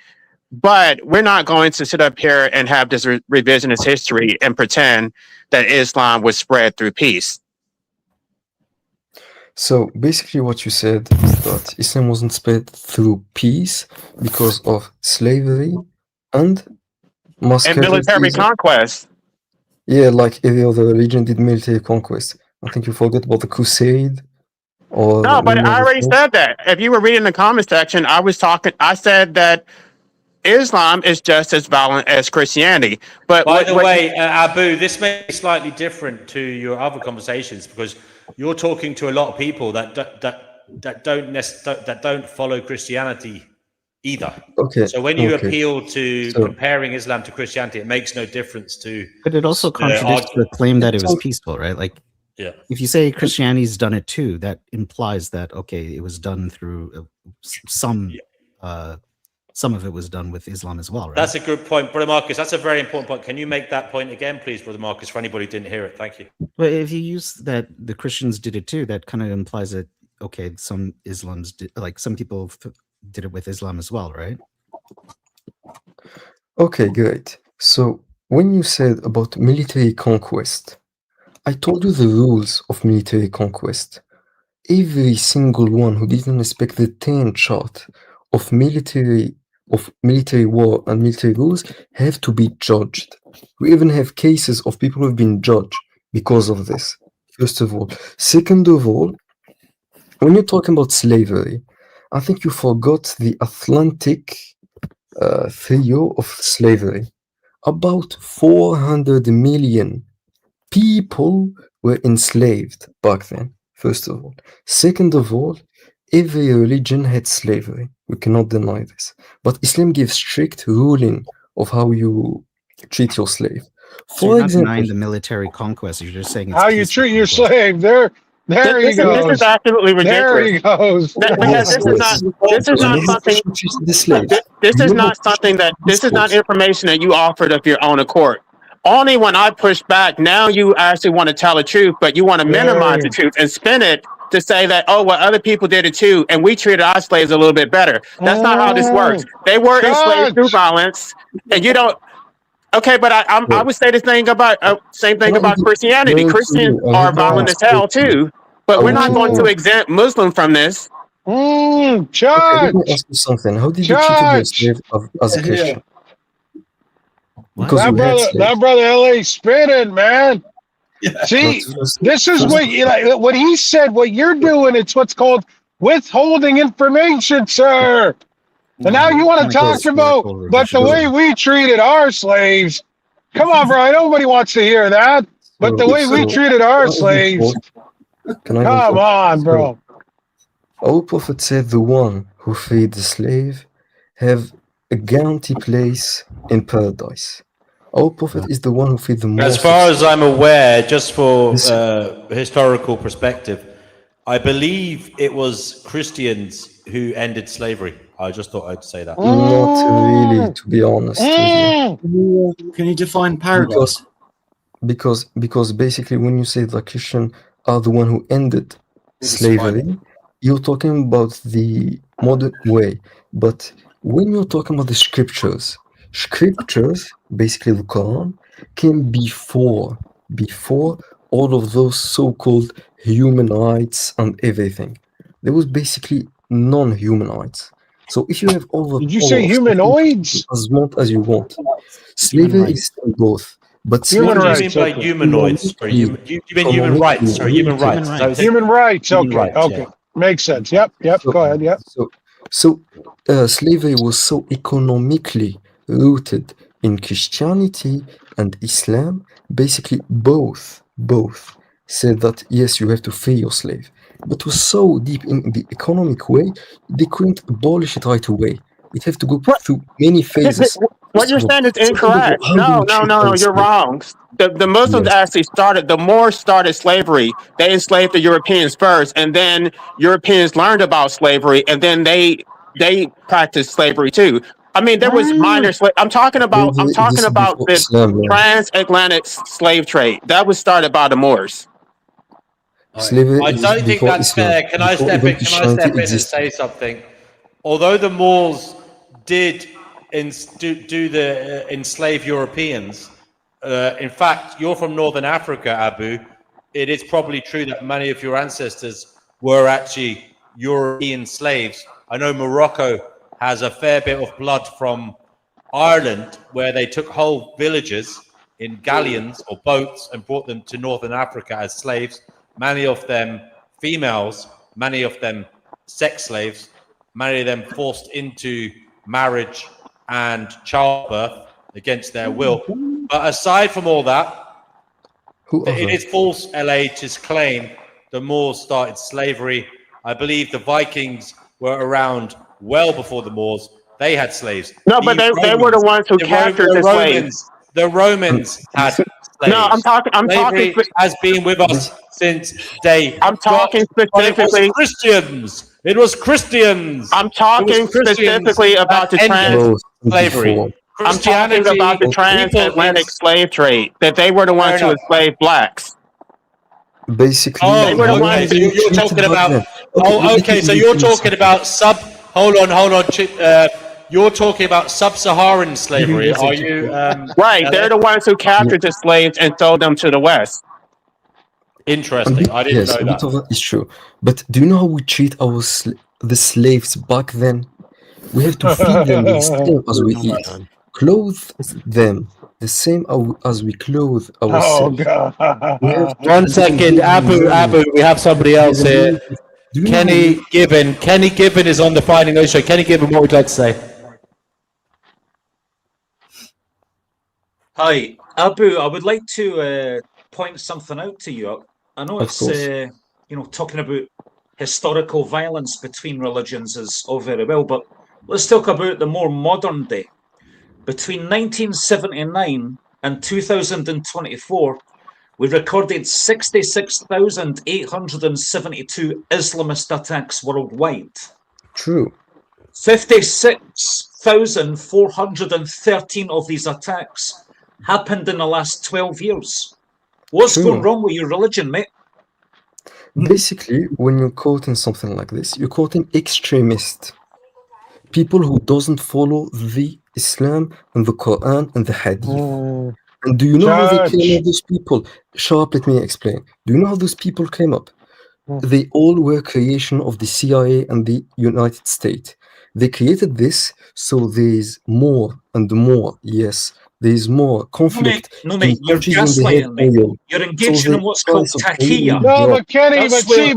But we're not going to sit up here and have this revisionist history and pretend that Islam was spread through peace. So basically what you said is that Islam wasn't spread through peace because of slavery and mass And military conquest. Yeah, like every other religion did military conquest. I think you forget about the crusade. No, but I already said that. If you were reading the comment section, I said that Islam is just as violent as Christianity. But by the way, Abu, this may be slightly different to your other conversations because you're talking to a lot of people that don't follow Christianity either. Okay. So when you Okay. appeal to So comparing Islam to Christianity, it makes no difference to. But it also contradicts the claim that it was peaceful, right? Like, yeah. If you say Christianity's done it too, that implies that okay, it was done through some of it was done with Islam as well, right? That's a good point, Brother Marcus. That's a very important point. Can you make that point again, please, Brother Marcus, for anybody who didn't hear it? Thank you. But if you use that the Christians did it too, that kind of implies that okay, some Islams did, like some people did it with Islam as well, right? okay, great. So when you said about military conquest, I told you the rules of military conquest. Every single one who didn't respect the 10 chart of military war and military rules have to be judged. We even have cases of people who have been judged because of this, first of all. Second of all, when you're talking about slavery, I think you forgot the Atlantic trio of slavery. About 400 million people were enslaved back then, first of all. Second of all, every religion had slavery. We cannot deny this. But Islam gives strict ruling of how you treat your slave. So you're not denying the military conquest. You're just saying it's How you peaceful treat your conquest. slave. There he goes. This is absolutely ridiculous. There he goes. Because this is not something. This is not something that. This is not information that you offered of your own accord. Only when I push back, now you actually want to tell the truth, but you want to minimize the truth and spin it to say that, oh, well, other people did it too, and we treated our slaves a little bit better. That's not how this works. They were enslaved through violence, and you don't. Okay, but I would say the thing about same thing about Christianity. Christians are violent as hell too, but we're not going to exempt Muslim from this. Church. Okay, let me ask you something. How did you treat your slave as a Christian? Because you had slaves. That brother LA spinning, man. See, this is what he said. What you're doing, it's what's called withholding information, sir. And now you want to talk about, but the way we treated our slaves. Come on, bro. Nobody wants to hear that. But the way we treated our slaves. Come on, bro. Our Prophet said the one who freed the slave have a guaranteed place in paradise. Our Prophet is the one who freed the most. As far as I'm aware, just for historical perspective, I believe it was Christians who ended slavery. I just thought I'd say that. Not really, to be honest with you. Can you define paradise? Because basically when you say the Christian are the one who ended slavery, you're talking about the modern way. But when you're talking about the scriptures, basically the Quran, came before all of those so-called human rights and everything. There was basically non-human rights. So if you have all the Did you say humanoids? As you want. Slavery is still both. But what do you mean by humanoids? You mean human rights? Sorry, human rights. Human rights. Okay. Makes sense. Yep. Go ahead. Yep. So slavery was so economically rooted in Christianity and Islam. Basically, both said that yes, you have to free your slave. But it was so deep in the economic way, they couldn't abolish it right away. It have to go through many phases. What you're saying is incorrect. No, you're wrong. The Muslims actually started, the Moors started slavery. They enslaved the Europeans first, and then Europeans learned about slavery, and then they practiced slavery too. I mean, there was minor slave. I'm talking about the transatlantic slave trade. That was started by the Moors. I don't think that's fair. Can I step in and say something? Although the Moors did enslave Europeans, in fact, you're from Northern Africa, Abu. It is probably true that many of your ancestors were actually European slaves. I know Morocco has a fair bit of blood from Ireland, where they took whole villages in galleons or boats and brought them to Northern Africa as slaves. Many of them females, many of them sex slaves, many of them forced into marriage and childbirth against their will. But aside from all that, it is false, LA, to claim the Moors started slavery. I believe the Vikings were around well before the Moors, They had slaves. No, but they were the ones who captured the slaves. The Romans had slaves. No, I'm talking. Slavery has been with us since day. I'm talking specifically. It was Christians. It was Christians. I'm talking specifically about the slavery. I'm talking about the transatlantic slave trade. That they were the ones who enslaved blacks. Basically, you're talking about. Okay. So you're talking about Hold on. You're talking about sub-Saharan slavery, are you? Right. They're the ones who captured the slaves and sold them to the West. Interesting. I didn't know that. Of that is true. But do you know how we treat the slaves back then? We have to feed them the same as we eat, clothe them the same as we clothe ourselves. Oh God! 1 second, Abu. We have somebody else here. Kenny Gibbon. Kenny Gibbon is on the Finding Gnosis show. Kenny Gibbon, what would you like to say? Hi, Abu. I would like to point something out to you. I know it's talking about historical violence between religions is all very well, but let's talk about the more modern day. Between 1979 and 2024, we recorded 66,872 Islamist attacks worldwide. True. 56,413 of these attacks happened in the last 12 years. What's going wrong with your religion, mate? Basically, when you're quoting something like this, you're quoting extremists. People who doesn't follow the Islam and the Quran and the Hadith. And do you know how they came up, those people? Sharp, let me explain. Do you know how those people came up? They all were creation of the CIA and the United States. They created this so there's more and more, there's more conflict. No, mate, you're gaslighting me. You're engaging in what's called taqiyya. No, but Kenny, Kenny,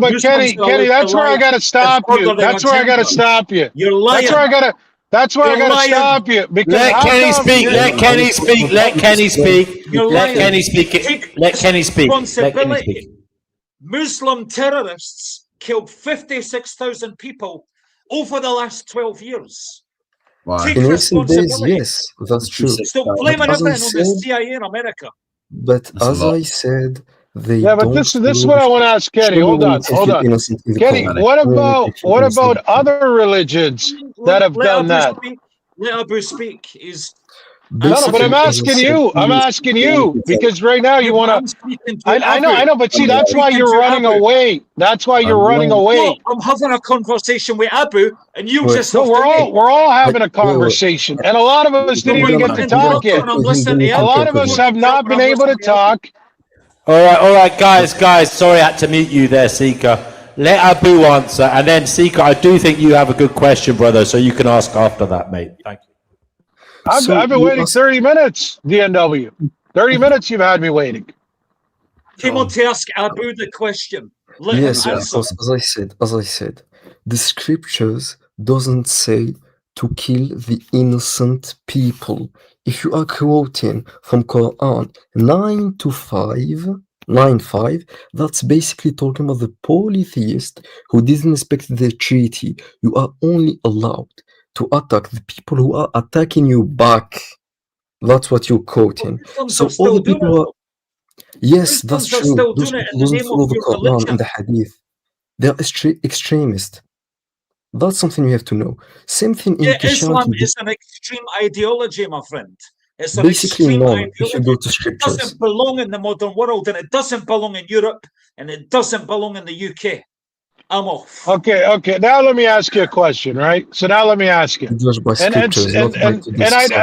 that's where I gotta stop you. That's where I gotta stop you. You're lying. That's where I gotta stop you. Because let Kenny speak. Let Kenny speak. Let Kenny speak. Let Kenny speak. Let Kenny speak. Responsibility. Muslim terrorists killed 56,000 people over the last 12 years. Take In recent days, responsibility. yes, that's true. Stop blaming everything on the CIA in America. But as I said, they Yeah, but this is what I want to ask Kenny. Hold on. Kenny, what about other religions that have done that? Let Abu speak. No, but I'm asking you. Because right now you want to. I know, but see, that's why you're running away. That's why you're running away. No, I'm having a conversation with Abu, and you just. No, we're all having a conversation, and a lot of us didn't even get to talk yet. A lot of us have not been able to talk. All right, guys. Sorry, I had to mute you there, Seeker. Let Abu answer, and then Seeker, I do think you have a good question, brother, so you can ask after that, mate. Thank you. I've been waiting 30 minutes, DNW. 30 minutes you've had me waiting. Came on to ask Abu the question. Yes, because as I said, the scriptures doesn't say to kill the innocent people. If you are quoting from Quran 9:5, that's basically talking about the polytheist who didn't respect the treaty. You are only allowed to attack the people who are attacking you back. That's what you're quoting. So all the people are... Yes, that's true. Those people don't follow the Quran and the Hadith. They're extremists. That's something you have to know. Same thing in Islam Christianity. is an extreme ideology, my friend. It's an Basically, extreme no. ideology. If you go to It scriptures. doesn't belong in the modern world, and it doesn't belong in Europe, and it doesn't belong in the UK. I'm off. Okay. Now let me ask you a question, right? So now let me ask you. And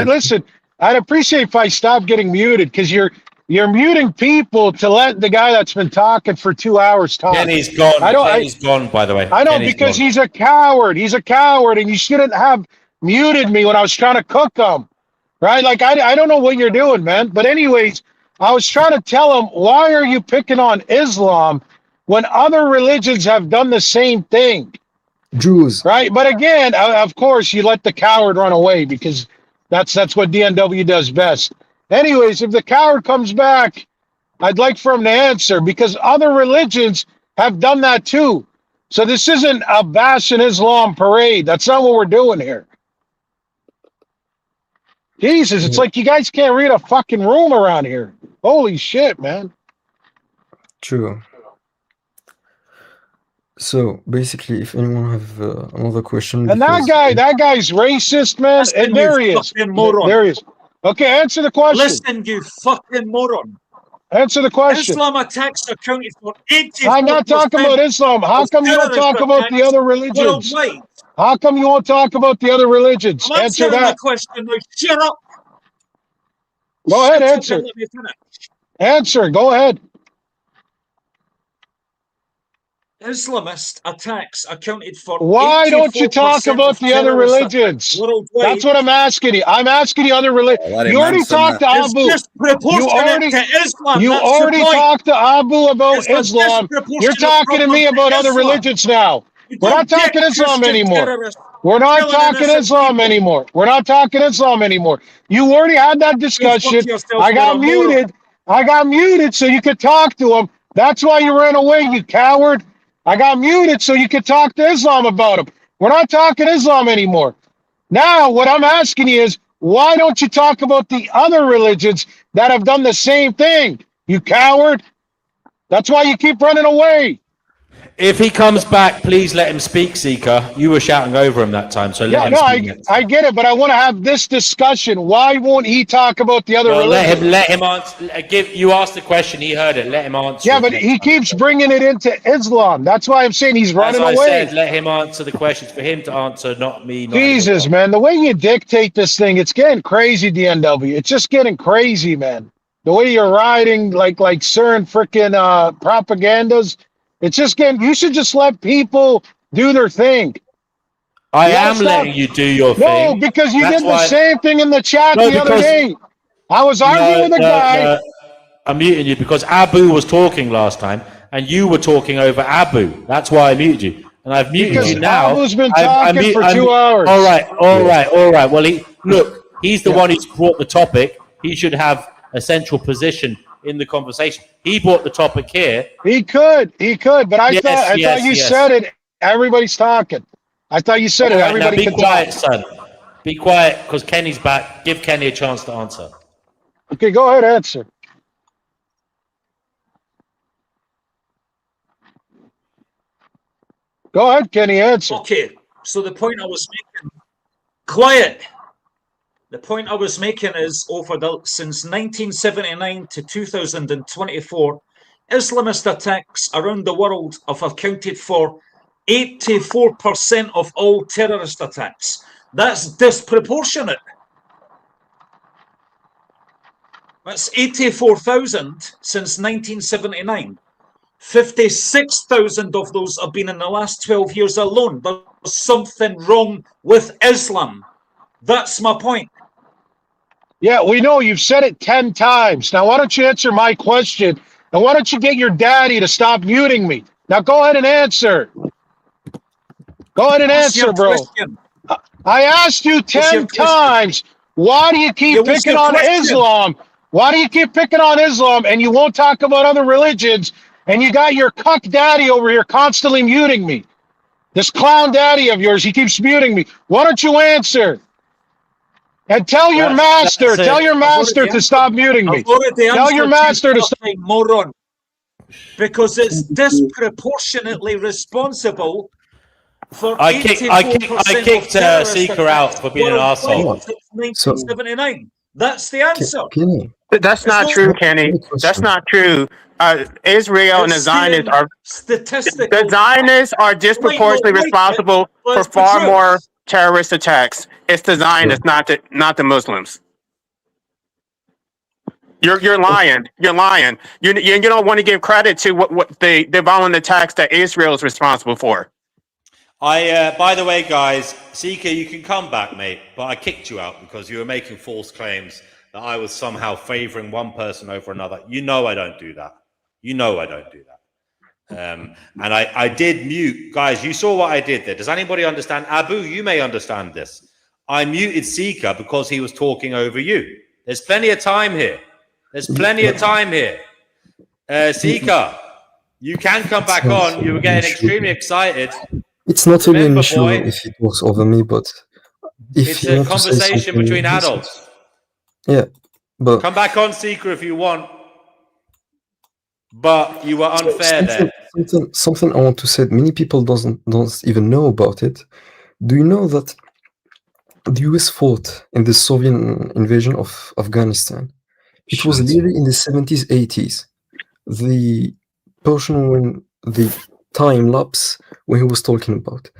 listen, I'd appreciate if I stopped getting muted because you're muting people to let the guy that's been talking for 2 hours talk. Kenny's gone. Kenny's gone, by the way. I know, because he's a coward. He's a coward, and you shouldn't have muted me when I was trying to cook him, right? Like, I don't know what you're doing, man. But anyways, I was trying to tell him, why are you picking on Islam when other religions have done the same thing? Jews. Right? But again, of course, you let the coward run away because that's what DNW does best. Anyways, if the coward comes back, I'd like for him to answer because other religions have done that too. So this isn't a bash in Islam parade. That's not what we're doing here. Jesus, it's like you guys can't read a fucking room around here. Holy shit, man. True. So basically, if anyone have another question, And that guy's racist, man. Listen, And there he is. There he is. Okay, answer the question. Listen, you fucking moron. Answer the question. Islam attacks accounted for 84%. I'm not talking about Islam. How come you don't talk about the other religions? Worldwide. How come you won't talk about the other religions? I'm Answer answering that. the question. Now, shut up. Go ahead, Shut up answer. and let me finish. Answer. Go ahead. Islamist attacks accounted for Why don't you talk about the other religions? That's what I'm asking you. I'm asking you other religions. You already talked to Abu. You already talked to Abu about Islam. You're talking to me about other religions now. We're not talking Islam anymore. We're not talking Islam anymore. We're not talking Islam anymore. You already had that discussion. I got muted. I got muted so you could talk to him. That's why you ran away, you coward. I got muted so you could talk to Islam about him. We're not talking Islam anymore. Now, what I'm asking you is, why don't you talk about the other religions that have done the same thing, you coward? That's why you keep running away. If he comes back, please let him speak, Seeker. You were shouting over him that time, so let him speak. I get it, but I want to have this discussion. Why won't he talk about the other religions? Let him answer. You asked the question, he heard it. Let him answer. Yeah, but he keeps bringing it into Islam. That's why I'm saying he's running away. As I said, let him answer the questions. For him to answer, not me. Jesus, man, the way you dictate this thing, it's getting crazy, DNW. It's just getting crazy, man. The way you're riding like certain freaking propagandas. It's just getting, you should just let people do their thing. I am letting you do your thing. No, because you did the same thing in the chat the other day. I was arguing with a guy. I'm muting you because Abu was talking last time and you were talking over Abu. That's why I muted you. And I've muted you now. Abu's been talking for 2 hours. All right. Well, he's the one who's brought the topic. He should have a central position in the conversation. He brought the topic here. He could, but I thought you said it. Everybody's talking. I thought you said it. Everybody can quiet, talk. son. Be quiet, because Kenny's back. Give Kenny a chance to answer. Okay, go ahead, answer. Go ahead, Kenny, answer. Okay, so the point I was making. Quiet. The point I was making is since 1979 to 2024, Islamist attacks around the world have accounted for 84% of all terrorist attacks. That's disproportionate. That's 84,000 since 1979. 56,000 of those have been in the last 12 years alone. There's something wrong with Islam. That's my point. Yeah, we know you've said it 10 times. Now, why don't you answer my question? And why don't you get your daddy to stop muting me? Now, go ahead and answer. Go ahead and answer, bro. I asked you 10 times. Why do you keep picking on Islam? Why do you keep picking on Islam and you won't talk about other religions? And you got your cuck daddy over here constantly muting me. This clown daddy of yours, he keeps muting me. Why don't you answer? And tell your master to stop muting me. Tell your master to stop. Moron. Because it's disproportionately responsible for I kicked Seeker out for being an arsehole. 1979. That's the answer. That's not true, Kenny. That's not true. Israel and the Zionists are statistical. The Zionists are disproportionately responsible for far more terrorist attacks. It's the Zionists, not the Muslims. You're lying. You're lying. You don't want to give credit to what the violent attacks that Israel is responsible for. By the way, guys, Seeker, you can come back, mate. But I kicked you out because you were making false claims that I was somehow favoring one person over another. You know I don't do that. You know I don't do that. And I did mute. Guys, you saw what I did there. Does anybody understand? Abu, you may understand this. I muted Seeker because he was talking over you. There's plenty of time here. There's plenty of time here. Seeker, you can come back on. You were getting extremely excited. It's not really an issue if he talks over me, but if it's a conversation between adults. Yeah, but come back on, Seeker, if you want. But you were unfair there. Something I want to say. Many people don't even know about it. Do you know that the US fought in the Soviet invasion of Afghanistan? It was literally in the 70s, 80s. The portion when the time lapse when he was talking about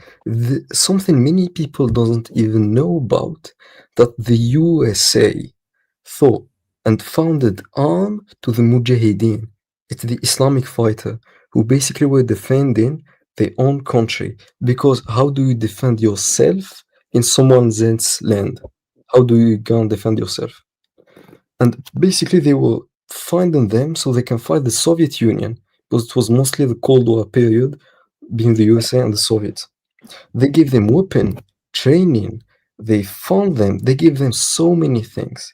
something many people doesn't even know about, that the USA thought and founded arm to the Mujahideen. It's the Islamic fighter who basically were defending their own country, because how do you defend yourself in someone else's land? How do you go and defend yourself? And basically they were finding them so they can fight the Soviet Union, because it was mostly the Cold War period, being the USA and the Soviets. They gave them weapon, training, they found them, they gave them so many things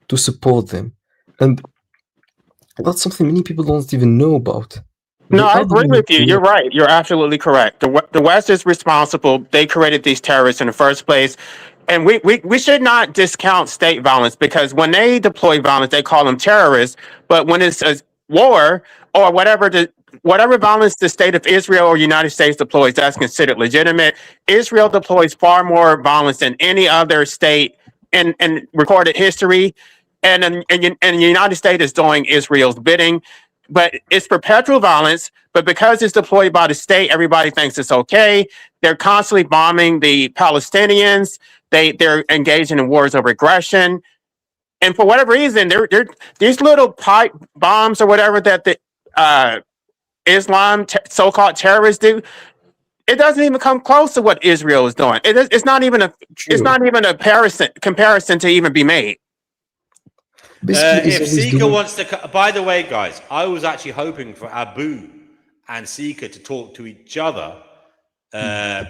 to support them. And that's something many people don't even know about. No, I agree with you. You're right. You're absolutely correct. The West is responsible. They created these terrorists in the first place. And we should not discount state violence, because when they deploy violence, they call them terrorists. But when it's a war or whatever violence the state of Israel or United States deploys, that's considered legitimate. Israel deploys far more violence than any other state in recorded history. And the United States is doing Israel's bidding. But it's perpetual violence. But because it's deployed by the state, everybody thinks it's okay. They're constantly bombing the Palestinians. They're engaging in wars of aggression. And for whatever reason, they're these little pipe bombs or whatever that the Islam so-called terrorists do, it doesn't even come close to what Israel is doing. It's not even a comparison to even be made. If Seeker wants to, by the way, guys, I was actually hoping for Abu and Seeker to talk to each other,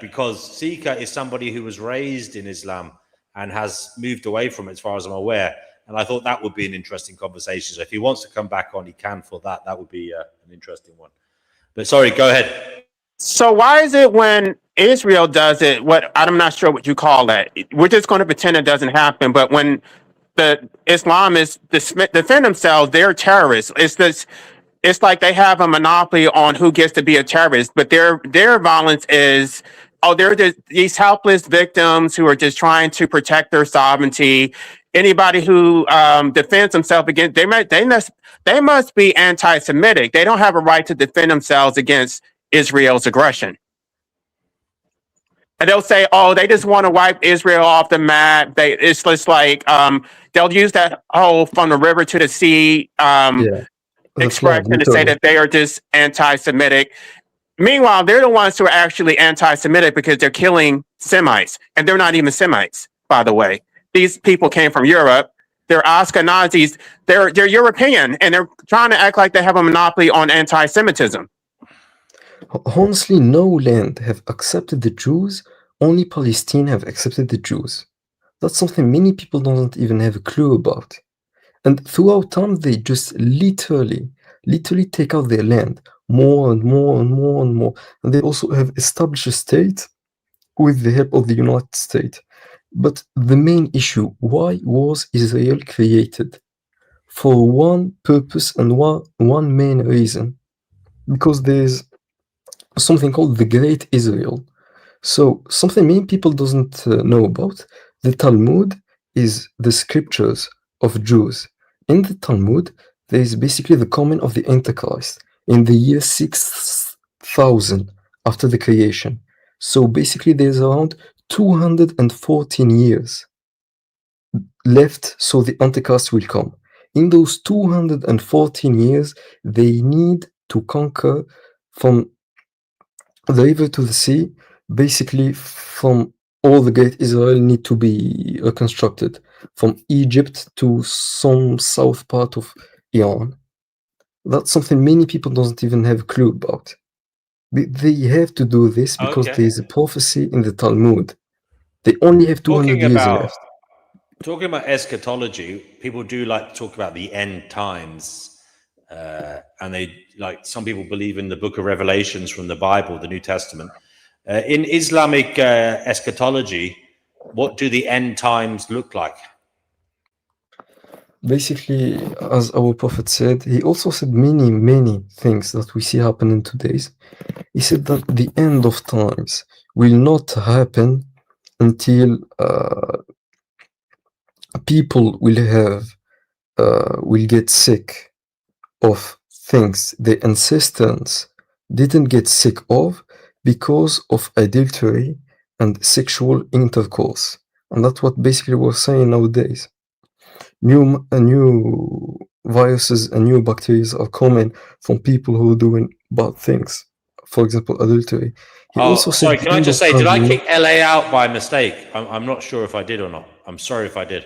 because Seeker is somebody who was raised in Islam and has moved away from it, as far as I'm aware. And I thought that would be an interesting conversation. So if he wants to come back on, he can for that. That would be an interesting one. But sorry, go ahead. So why is it when Israel does it, I'm not sure what you call that. We're just going to pretend it doesn't happen. But when the Islamists defend themselves, they're terrorists. It's like they have a monopoly on who gets to be a terrorist, but their violence is, they're just these helpless victims who are just trying to protect their sovereignty. Anybody who defends themselves against, they must be anti-Semitic. They don't have a right to defend themselves against Israel's aggression. And they'll say, they just want to wipe Israel off the map. It's just like they'll use that whole from the river to the sea expression to say that they are just anti-Semitic. Meanwhile, they're the ones who are actually anti-Semitic because they're killing Semites. And they're not even Semites, by the way. These people came from Europe. They're Ashkenazis. They're European, and they're trying to act like they have a monopoly on anti-Semitism. Honestly, no land have accepted the Jews. Only Palestine have accepted the Jews. That's something many people don't even have a clue about. And throughout time, they just literally take out their land more and more and more and more. And they also have established a state with the help of the United States. But the main issue, why was Israel created? For one purpose and one main reason. Because there's something called the Great Israel. So something many people doesn't know about, the Talmud is the scriptures of Jews. In the Talmud, there is basically the coming of the Antichrist in the year 6000 after the creation. So basically there's around 214 years left so the Antichrist will come. In those 214 years, they need to conquer from the river to the sea, basically from all the great Israel need to be reconstructed, from Egypt to some south part of Iran. That's something many people don't even have a clue about. They have to do this because there is a prophecy in the Talmud. They only have 200 years left. Talking about eschatology, people do like to talk about the end times. And some people believe in the book of Revelations from the Bible, the New Testament. In Islamic eschatology, what do the end times look like? basically, as our prophet said, he also said many things that we see happening today. He said that the end of times will not happen until people will get sick of things their ancestors didn't get sick of because of adultery and sexual intercourse. And that's what basically we're saying nowadays. New viruses and new bacteria are coming from people who are doing bad things. For example, adultery. He also Sorry, said can I just say, did I kick LA out by mistake? I'm not sure if I did or not. I'm sorry if I did.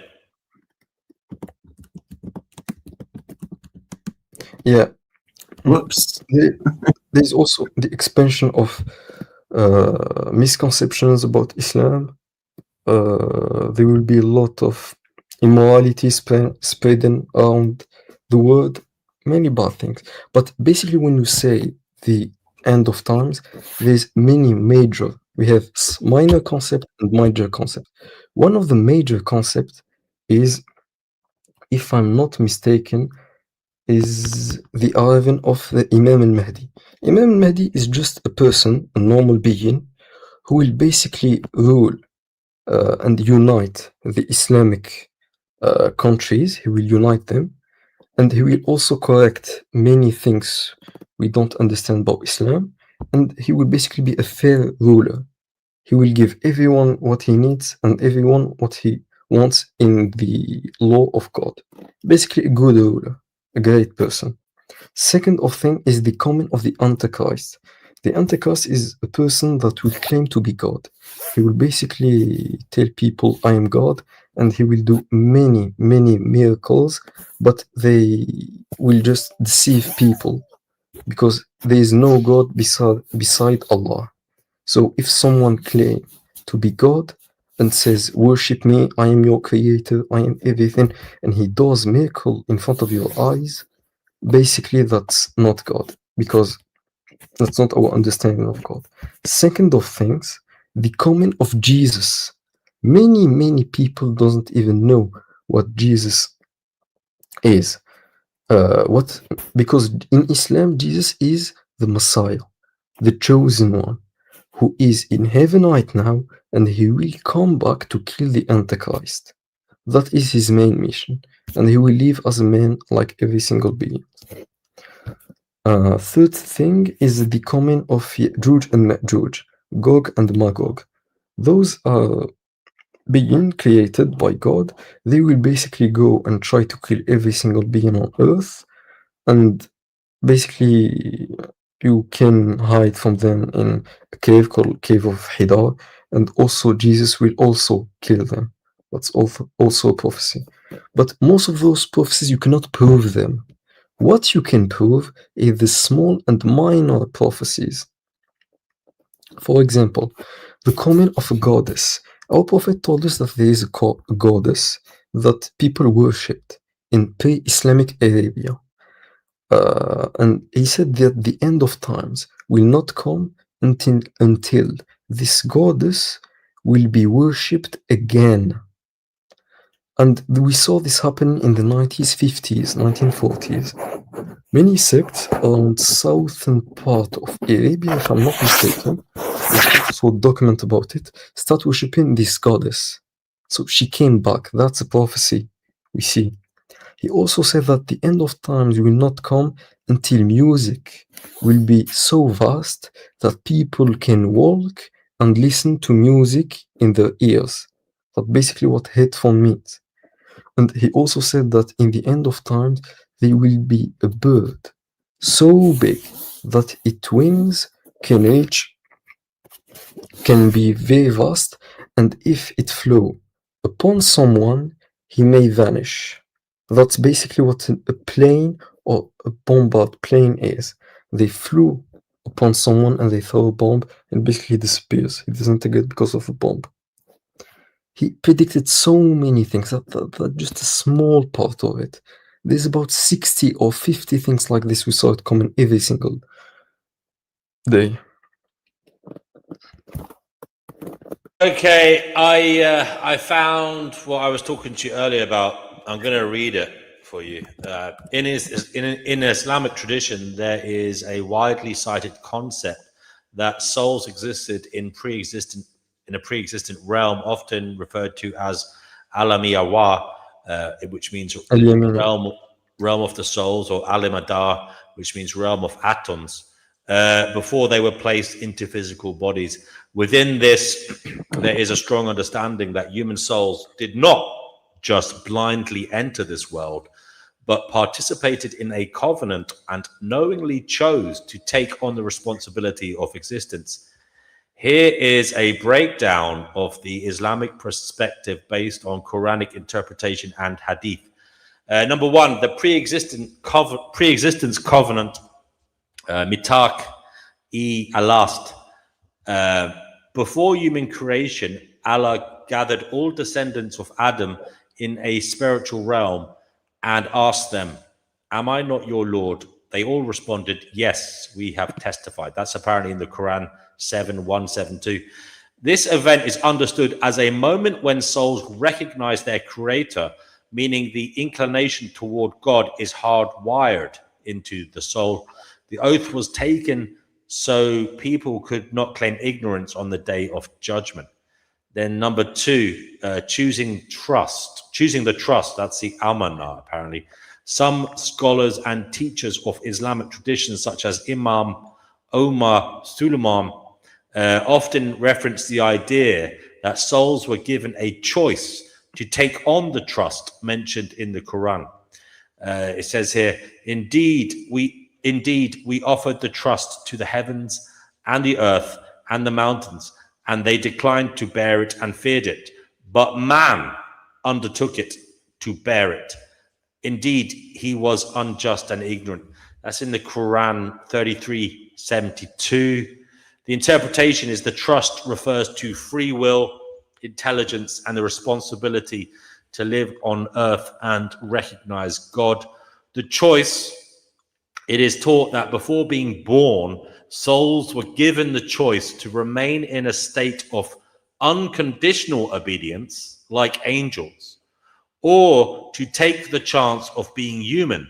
Yeah. Whoops. There's also the expansion of misconceptions about Islam. There will be a lot of immorality spreading around the world, many bad things. But basically, when you say the end of times, there's many major. We have minor concept and major concept. One of the major concepts is, if I'm not mistaken, is the arrival of the Imam al-Mahdi. Imam al-Mahdi is just a person, a normal being, who will basically rule and unite the Islamic countries. He will unite them, and he will also correct many things we don't understand about Islam, and he will basically be a fair ruler. He will give everyone what he needs and everyone what he wants in the law of God. Basically a good ruler, a great person. Second of thing is the coming of the Antichrist. The Antichrist is a person that will claim to be God. He will basically tell people, I am God, and he will do many miracles, but they will just deceive people because there is no God beside Allah. So if someone claims to be God and says, worship me, I am your creator, I am everything, and he does miracle in front of your eyes, basically that's not God, because that's not our understanding of God. Second of things, the coming of Jesus. Many people doesn't even know what Jesus is. Because in Islam, Jesus is the Messiah, the chosen one, who is in heaven right now, and he will come back to kill the Antichrist. That is his main mission, and he will live as a man like every single being. Third thing is the coming of Ya'juj and Ma'juj, Gog and Magog. Those are beings created by God. They will basically go and try to kill every single being on earth, and basically you can hide from them in a cave called Cave of Hidar, and also Jesus will also kill them. That's also a prophecy. But most of those prophecies, you cannot prove them. What you can prove is the small and minor prophecies. For example, the coming of a goddess. Our prophet told us that there is a goddess that people worshipped in pre-Islamic Arabia. And he said that the end of times will not come until this goddess will be worshipped again. And we saw this happen in the 1950s, 1940s. Many sects around southern part of Arabia, if I'm not mistaken, there's also a document about it, start worshipping this goddess. So she came back. That's a prophecy we see. He also said that the end of times will not come until music will be so vast that people can walk and listen to music in their ears. That's basically what headphone means. And he also said that in the end of times, there will be a bird so big that its wings can be very vast, and if it flew upon someone, he may vanish. That's basically what a plane or a bombard plane is. They flew upon someone and they throw a bomb and basically disappears. He disintegrates because of a bomb. He predicted so many things that just a small part of it. There's about 60 or 50 things like this we saw it coming every single day. Okay, I found what I was talking to you earlier about. I'm going to read it. for you. In Islamic tradition, there is a widely cited concept that souls existed in a pre-existent realm, often referred to as Alamiyawa, which means realm of the souls, or Alimadar, which means realm of atoms, before they were placed into physical bodies. Within this, there is a strong understanding that human souls did not just blindly enter this world, but participated in a covenant and knowingly chose to take on the responsibility of existence. Here is a breakdown of the Islamic perspective based on Quranic interpretation and hadith. Number one, the pre-existence covenant, Mitaq-e-Alast. Before human creation, Allah gathered all descendants of Adam in a spiritual realm and asked them, "Am I not your Lord?" They all responded, "Yes, we have testified." That's apparently in the Quran 7:172. This event is understood as a moment when souls recognize their creator, meaning the inclination toward God is hardwired into the soul. The oath was taken so people could not claim ignorance on the day of judgment. Then number two, choosing the trust, that's the amana, apparently. Some scholars and teachers of Islamic traditions, such as Imam Omar Suleiman, often reference the idea that souls were given a choice to take on the trust mentioned in the Quran. It says here, Indeed, we offered the trust to the heavens and the earth and the mountains, and they declined to bear it and feared it. But man undertook it to bear it. Indeed, he was unjust and ignorant. That's in the Quran 33:72. The interpretation is the trust refers to free will, intelligence, and the responsibility to live on earth and recognize God. The choice, it is taught that before being born, souls were given the choice to remain in a state of unconditional obedience, like angels, or to take the chance of being human,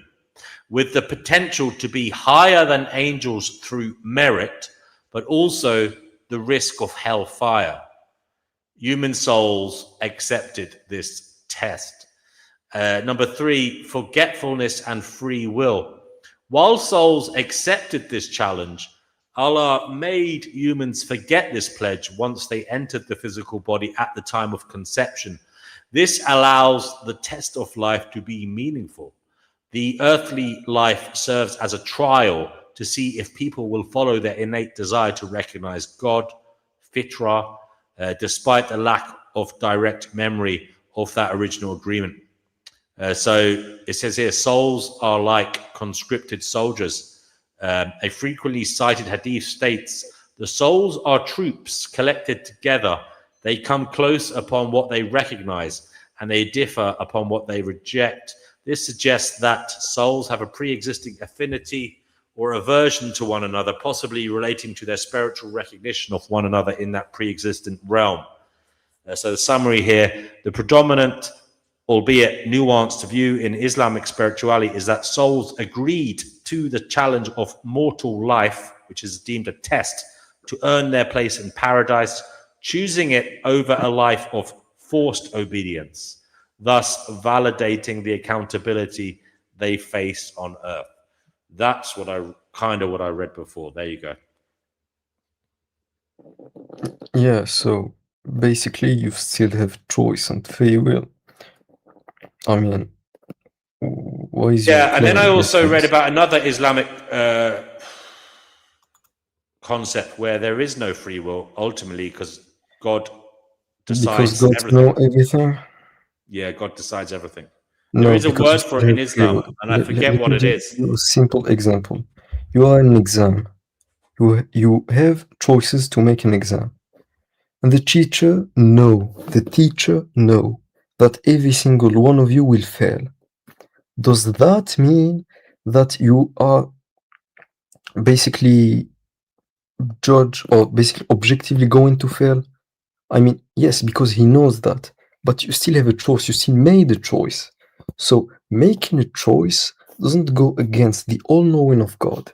with the potential to be higher than angels through merit, but also the risk of hellfire. Human souls accepted this test. Number three, forgetfulness and free will. While souls accepted this challenge, Allah made humans forget this pledge once they entered the physical body at the time of conception. This allows the test of life to be meaningful. The earthly life serves as a trial to see if people will follow their innate desire to recognize God, fitra, despite the lack of direct memory of that original agreement. So it says here, souls are like conscripted soldiers. A frequently cited hadith states, the souls are troops collected together. They come close upon what they recognize, and they differ upon what they reject. This suggests that souls have a pre-existing affinity or aversion to one another, possibly relating to their spiritual recognition of one another in that pre-existent realm. So the summary here, the predominant, albeit nuanced view in Islamic spirituality is that souls agreed to the challenge of mortal life, which is deemed a test, to earn their place in paradise, choosing it over a life of forced obedience, thus validating the accountability they face on earth. That's what I read before. There you go. Yeah, so basically you still have choice and free will. I mean, why is yeah, and then I also read about another Islamic concept where there is no free will ultimately because God decides everything. Know everything? Yeah, God decides everything. No, there is a word for it in Islam, and I forget what it is. A simple example. You are in an exam. You have choices to make an exam. And the teacher know that every single one of you will fail. Does that mean that you are basically judge or basically objectively going to fail? I mean, yes, because he knows that, but you still have a choice. You still made a choice. So making a choice doesn't go against the all-knowing of God,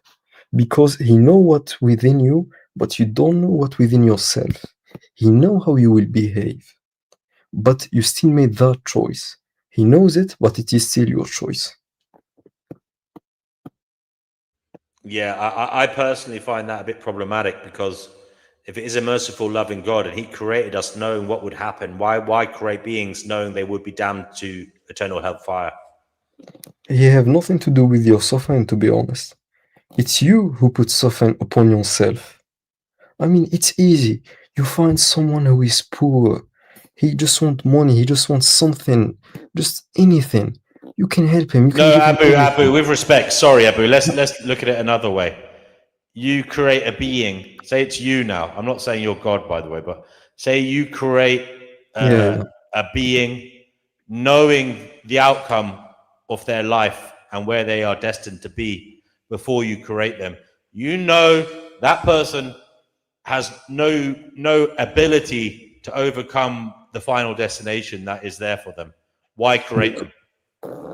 because He knows what's within you, but you don't know what's within yourself. He knows how you will behave, but you still made that choice. He knows it, but it is still your choice. Yeah, I personally find that a bit problematic, because if it is a merciful, loving God and He created us knowing what would happen, why create beings knowing they would be damned to eternal hellfire? He have nothing to do with your suffering, to be honest. It's you who put suffering upon yourself. I mean, it's easy. You find someone who is poor. He just wants money. He just wants something, just anything. You can help him. You can No, give him anything. Abu, with respect, sorry, Abu, let's look at it another way. You create a being, say it's you now. I'm not saying you're God, by the way, but say you create a being knowing the outcome of their life and where they are destined to be before you create them. You know that person has no ability to overcome the final destination that is there for them. Why create them?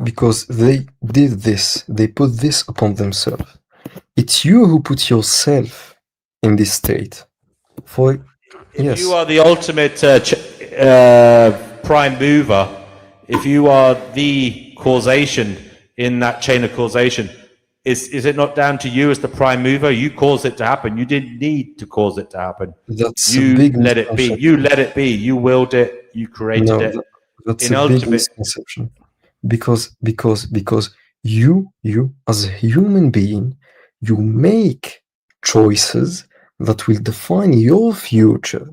Because they did this. They put this upon themselves. It's you who put yourself in this state. If you are the ultimate prime mover, if you are the causation in that chain of causation, is it not down to you as the prime mover? You caused it to happen. You didn't need to cause it to happen. You let it be. You let it be. You willed it. You created it. That's a big misconception. Because you as a human being, you make choices that will define your future.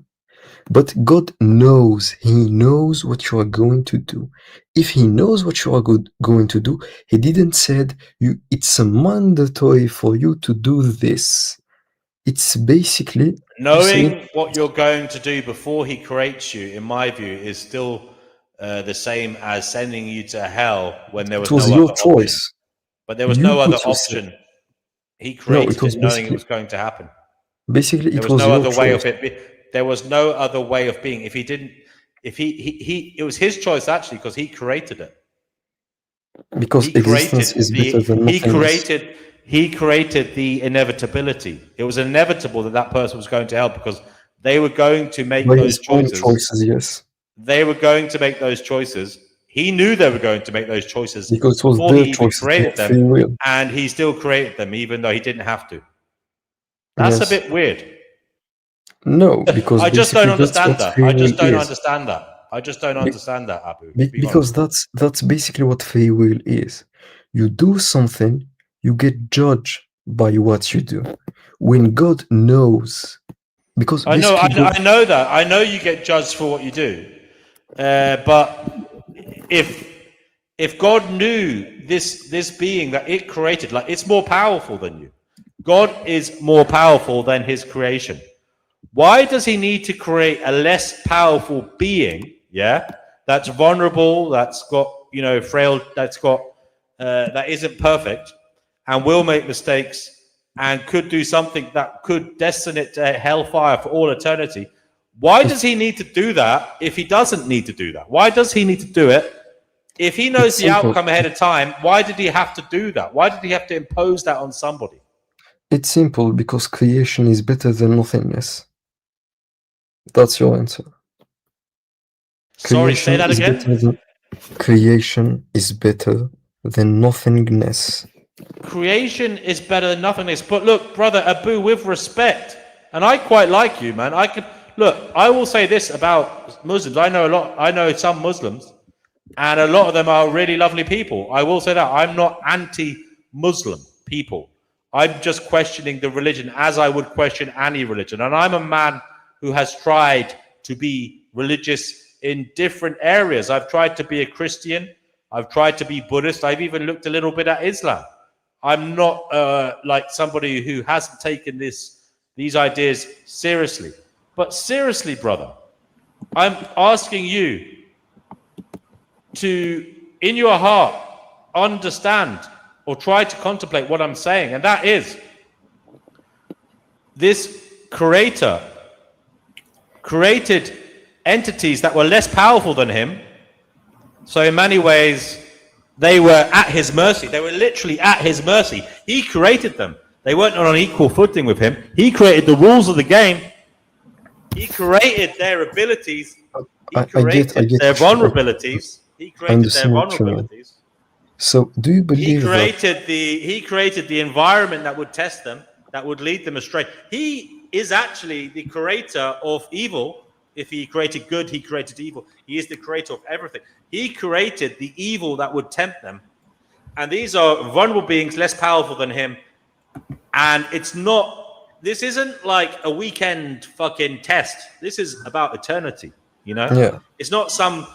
But God knows. He knows what you are going to do. If He knows what you are going to do, He didn't said it's a mandatory for you to do this. It's basically knowing what you're going to do before He creates you, in my view, is still the same as sending you to hell when there was no your other choice. option. But there was no other option. He created it knowing it was going to happen. Basically, there was no other way of it. There was no other way of being. If He didn't, it was His choice actually, because He created it. Because existence is better than nothing. He created the inevitability. It was inevitable that person was going to hell because they were going to make those choices. Yes. They were going to make those choices. He knew they were going to make those choices because it was before their He choices, created them, and He still created them, even though He didn't have to. That's a bit weird. No, because I just don't understand that. I just don't understand that. I just don't understand that, Abu. Because that's basically what free will is. You do something, you get judged by what you do. When God knows, because I know that. I know you get judged for what you do. But if God knew this being that it created, like it's more powerful than you. God is more powerful than His creation. Why does He need to create a less powerful being? Yeah, that's vulnerable, that's got frail, that's got that isn't perfect, and will make mistakes, and could do something that could destine it to hellfire for all eternity. Why does He need to do that if He doesn't need to do that? Why does He need to do it? If He knows the outcome ahead of time, why did He have to do that? Why did He have to impose that on somebody? It's simple, because creation is better than nothingness. That's your answer. Sorry, say that again? Creation is better than nothingness. Creation is better than nothingness. But look, brother Abu, with respect, and I quite like you, man. I will say this about Muslims. I know some Muslims, and a lot of them are really lovely people. I will say that. I'm not anti-Muslim people. I'm just questioning the religion as I would question any religion. And I'm a man who has tried to be religious in different areas. I've tried to be a Christian. I've tried to be Buddhist. I've even looked a little bit at Islam. I'm not like somebody who hasn't taken these ideas seriously. But seriously, brother, I'm asking you to, in your heart, understand or try to contemplate what I'm saying. And that is, this creator created entities that were less powerful than him. So in many ways, They were at his mercy. They were literally at his mercy. He created them. They weren't on equal footing with him. He created the rules of the game. He created their abilities. He created their vulnerabilities. He created their vulnerabilities. So, do you believe he created the environment that would test them, that would lead them astray? He is actually the creator of evil. If he created good, he created evil. He is the creator of everything. He created the evil that would tempt them. And these are vulnerable beings, less powerful than him. And this isn't like a weekend fucking test. This is about eternity, you know? Yeah. It's not some,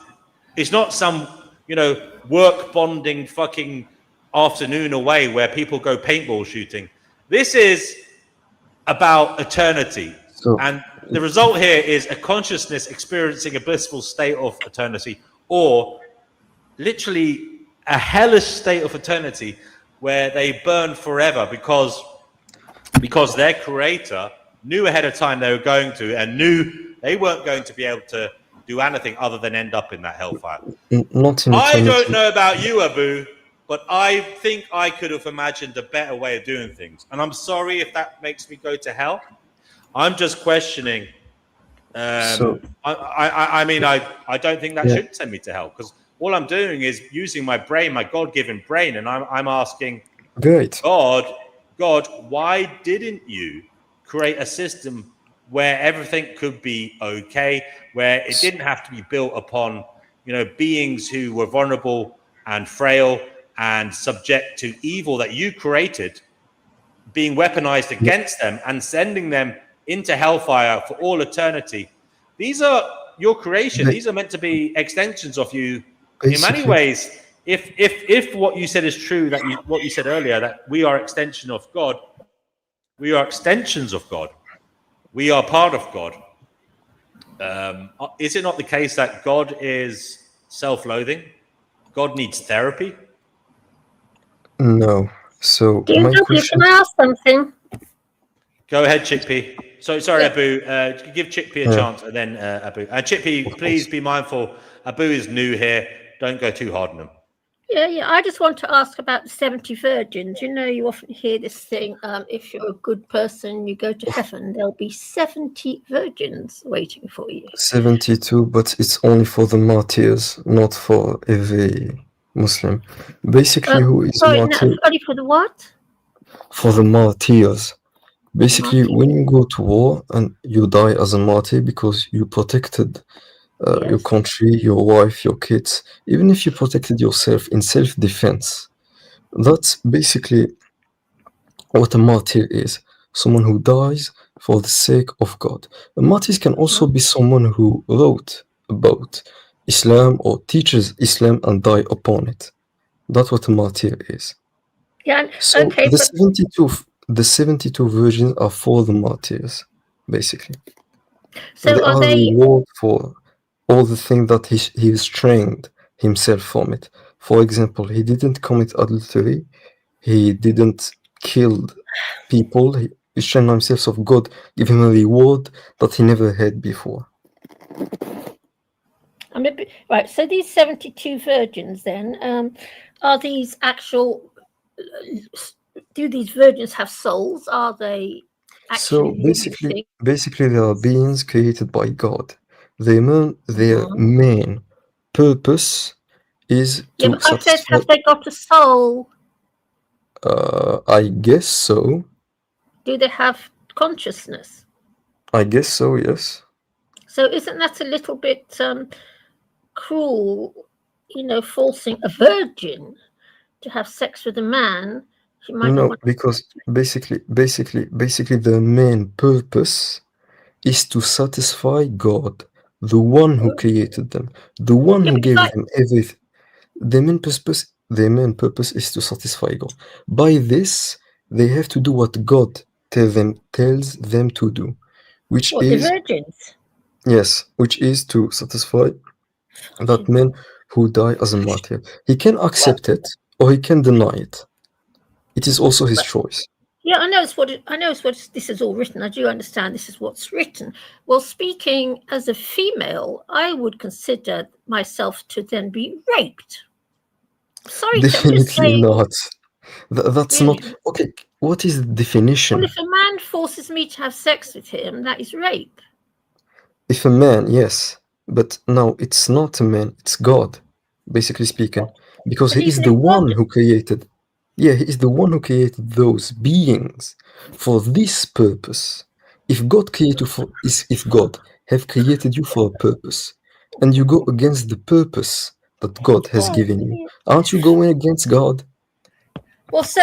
you know, work bonding fucking afternoon away where people go paintball shooting. This is about eternity. And the result here is a consciousness experiencing a blissful state of eternity, or literally a hellish state of eternity where they burn forever because their creator knew ahead of time they were going to, and knew they weren't going to be able to do anything other than end up in that hellfire. Not in I eternity. don't know about you, Abu, but I think I could have imagined a better way of doing things. And I'm sorry if that makes me go to hell. I'm just questioning. I mean, I don't think that should send me to hell, because all I'm doing is using my brain, my God-given brain, and I'm asking, God, why didn't you create a system where everything could be okay, where it didn't have to be built upon, you know, beings who were vulnerable and frail and subject to evil that you created, being weaponized against them and sending them into hellfire for all eternity? These are your creation. These are meant to be extensions of you. In many ways, if what you said is true, what you said earlier, that we are extension of God, we are extensions of God. We are part of God. Is it not the case that God is self-loathing? God needs therapy? No. So my question. Can I ask something? Go ahead, Chickpea. Sorry, Abu. Give Chickpea a chance, and then Abu. And Chickpea, please be mindful. Abu is new here. Don't go too hard on him. Yeah. I just want to ask about the 70 virgins. You know, you often hear this thing, if you're a good person, you go to heaven, there'll be 70 virgins waiting for you. 72, but it's only for the martyrs, not for every Muslim. Basically, who is martyr? Sorry, for the what? For the martyrs. Basically, when you go to war and you die as a martyr because you protected your country, your wife, your kids, even if you protected yourself in self-defense, that's basically what a martyr is. Someone who dies for the sake of God. A martyr can also be someone who wrote about Islam or teaches Islam and die upon it. That's what a martyr is. Yeah. So the 72 virgins are for the martyrs, basically. So they are reward for all the things that he restrained himself from it. For example, he didn't commit adultery. He didn't kill people. He restrained himself, so God gave him a reward that he never had before. Right. So these 72 virgins, then, are these actual? Do these virgins have souls? Are they actually? So basically, they are beings created by God. Their main purpose is to satisfy. Have they got a soul? I guess so. Do they have consciousness? I guess so, yes. So isn't that a little bit cruel, you know, forcing a virgin to have sex with a man? No, because basically the main purpose is to satisfy God, the one who created them, the one who gave them everything. Their main purpose is to satisfy God. By this, they have to do what God tells them to do, which is the virgins. Yes, which is to satisfy that man who die as a martyr. He can accept it or he can deny it. It is also his choice. Yeah, I know it's what this is all written. I do understand this is what's written. Well, speaking as a female, I would consider myself to then be raped. Sorry, Definitely not. That's really? not okay. What is the definition? Well, if a man forces me to have sex with him, that is rape. If a man, yes, but no, it's not a man. It's God, basically speaking, because But he is even the if God, one who created. Yeah, he is the one who created those beings for this purpose. If God created you for, if God have created you for a purpose, and you go against the purpose that God has given you, aren't you going against God? well, so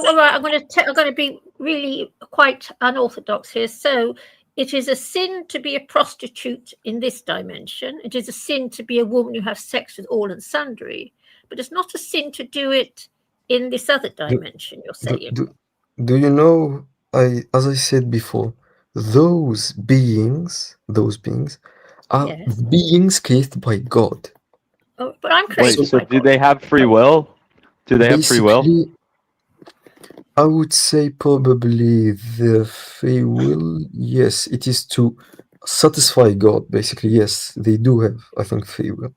all right. I'm going to be really quite unorthodox here. So, it is a sin to be a prostitute in this dimension. It is a sin to be a woman who has sex with all and sundry, but it's not a sin to do it in this other dimension. You're saying. Do you know? As I said before, those beings are Yes. beings created by God. Oh, but I'm Wait, created so by do God. they have free will? Do they have free will? Basically, I would say probably the free will, yes, it is to satisfy God, basically. Yes, they do have, I think, free will.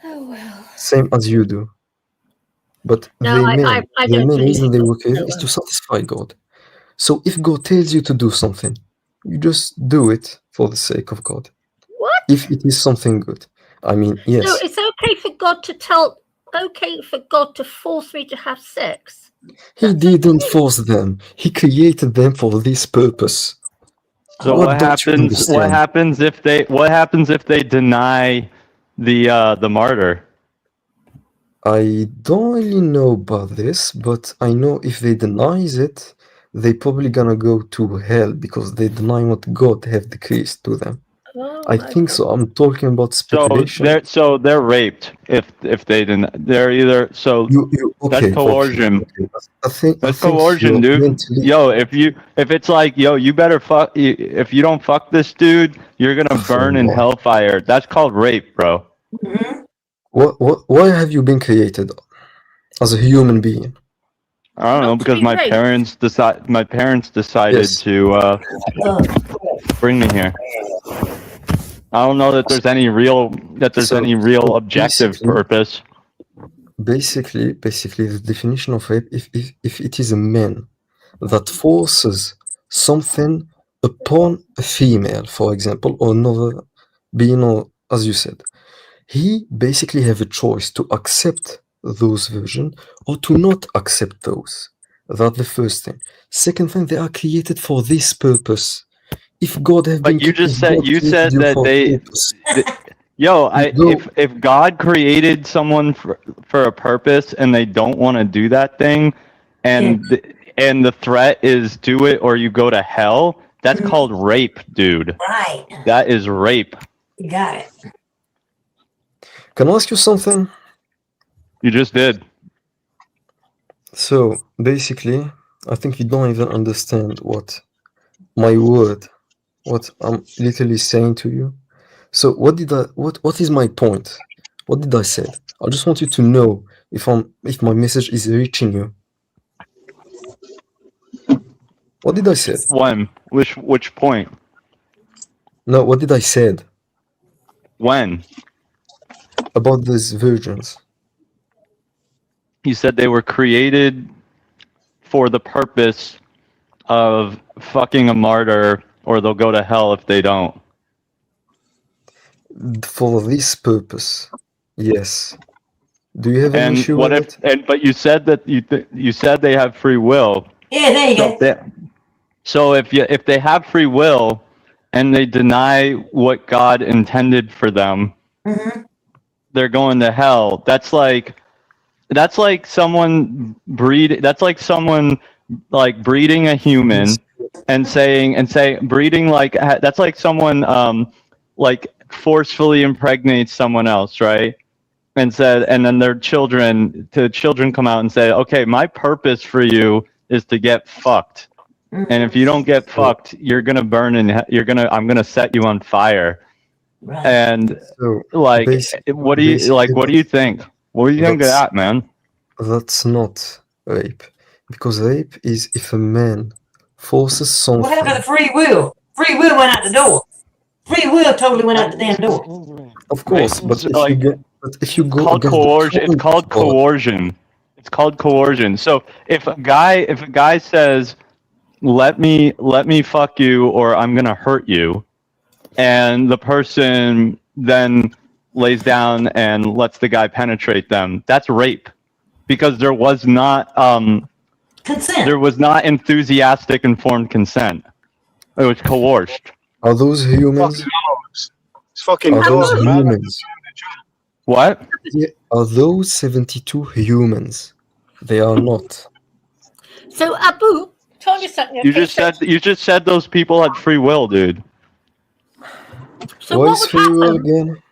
Oh well. Same as you do. But No, the I main don't believe reason in they God. were created is to satisfy God. So if God tells you to do something, you just do it for the sake of God. What? If it is something good. I mean, So yes. it's okay for God to force me to have sex. He didn't force them. He created them for this purpose. So What don't you understand? What happens if they deny the martyr? I don't really know about this, but I know if they denies it, they probably gonna go to hell because they deny what God have decreed to them. Oh, I think okay. so. I'm talking about speculation. They're raped if they deny. They're either that's Okay, coercion. I think That's coercion, you're dude. mentally. Yo, if it's like, yo, you better fuck. If you don't fuck this dude, you're gonna burn in hellfire. That's called rape, bro. Why have you been created as a human being? I don't know, because my parents decided to bring me here. I don't know that there's any real objective purpose. Basically, the definition of rape, if it is a man that forces something upon a female, for example, or another being, or as you said, he basically have a choice to accept those versions or to not accept those. That's the first thing. Second thing, they are created for this purpose. If God have been, But you said that if God created someone for a purpose and they don't want to do that thing, and the threat is do it or you go to hell, that's called rape, dude. Right. That is rape. You got it. Can I ask you something? You just did. So basically, I think you don't even understand what I'm literally saying to you. So what is my point? What did I say? I just want you to know if my message is reaching you. What did I say? When? Which point? No, what did I said? When? About these virgins. You said they were created for the purpose of fucking a martyr, or they'll go to hell if they don't. For this purpose, yes. Do you have an issue with it? But you said that you said they have free will. Yeah, there you go. So if they have free will and they deny what God intended for them, they're going to hell. That's like someone breeding a human and breeding that's like someone like forcefully impregnates someone else, right? And then their children come out and say, okay, my purpose for you is to get fucked. And if you don't get fucked, you're gonna burn I'm gonna set you on fire. Right. And what do you think? What do you think of that, man? That's not rape. Because rape is if a man forces something. What happened to free will? Free will went out the door. Free will totally went out the damn door. Of course, but if like, you go called against coercion. the It's called coercion. It's called coercion. So if a guy says, let me fuck you or I'm gonna hurt you, and the person then lays down and lets the guy penetrate them, that's rape, because there was not consent. There was not enthusiastic informed consent. It was coerced. Are those humans? It's fucking Are those God, man. humans? What? Yeah, are those 72 humans? They are not. So Abu, tell me something. You Okay, just said those people had free will, dude. So what what is would free will happen? again?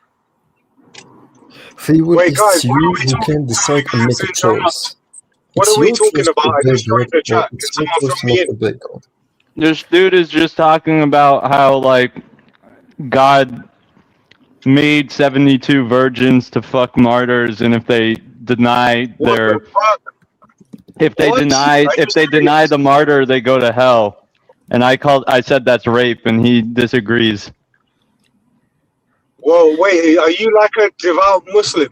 Free will Wait, is guys, you what are we who talking can decide and make a choice. What It's are we your talking choice to about? I obey just joined God, the or chat. Can it's your someone choice to throw me not in? obey God. This dude is just talking about how, like, God made 72 virgins to fuck martyrs, and if they deny their, if they deny the martyr, they go to hell. And I said that's rape, and he disagrees. Whoa, wait, are you like a devout Muslim?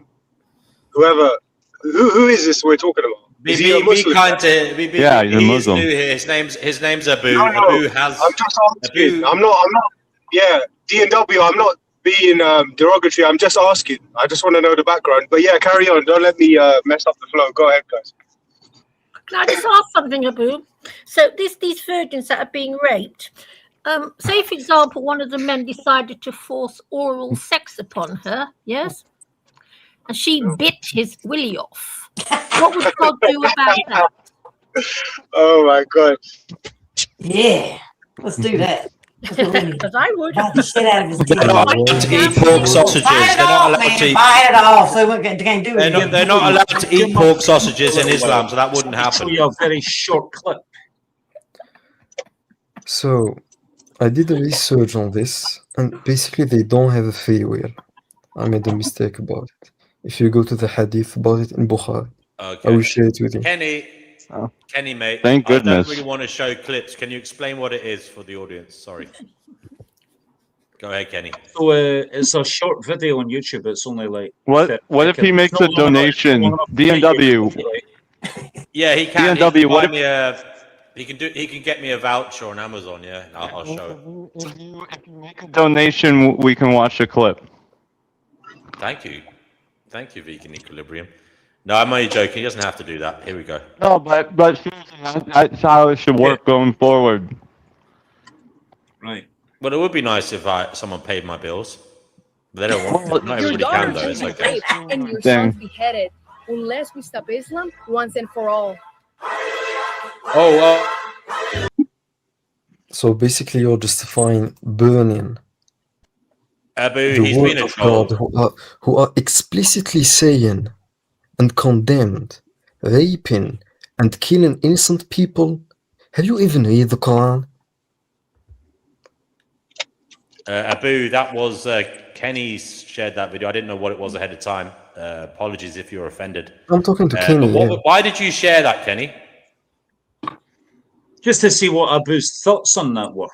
Who is this we're talking about? Is he a Be Muslim? kind to Yeah, he's a he is Muslim. new here. His name's Abu. No, Abu has. I'm just asking. Abu, I'm not. Yeah, D&W. I'm not being derogatory. I'm just asking. I just want to know the background. But yeah, carry on. Don't let me mess up the flow. Go ahead, guys. Can I just ask something, Abu? So these virgins that are being raped, say for example, one of the men decided to force oral sex upon her, yes, and she bit his willy off. What would God do about that? Oh my God. Yeah, let's do that. Because I would. Bite the shit out of his dick. they're not allowed to eat pork sausages. Bite it They're not off, allowed man. to eat. Bite it off. So we can't do it. They're not allowed to eat pork sausages in Islam, so that wouldn't I'll show happen. you a very short clip. So, I did a research on this, and basically they don't have a free will. I made a mistake about it. If you go to the hadith about it in Bukhari, I will share it with you. Kenny, mate. Thank I don't goodness. really want to show clips. Can you explain what it is for the audience? Sorry. Go ahead, Kenny. So it's a short video on YouTube. It's only like. What if he makes a donation? D&W. Yeah, he can. D&W, He can what buy if- me a. He can get me a voucher on Amazon. Yeah, I'll show it. Donation, we can watch the clip. Thank you, Vegan Equilibrium. No, I'm only joking. He doesn't have to do that. Here we go. No, but seriously, that's how it should work going forward. Right. Well, it would be nice if someone paid my bills. But they don't want. Not Your everybody daughter can though. will It's be okay. raped and your Dang. son beheaded unless we stop Islam once and for all. Oh. So basically, you're justifying burning Abu, the he's word been a of troll. God who are explicitly saying and condemned raping and killing innocent people. Have you even read the Quran? Abu, that was Kenny shared that video. I didn't know what it was ahead of time. Apologies if you're offended. I'm talking to Kenny. But why did you share that, Kenny? Just to see what Abu's thoughts on that were.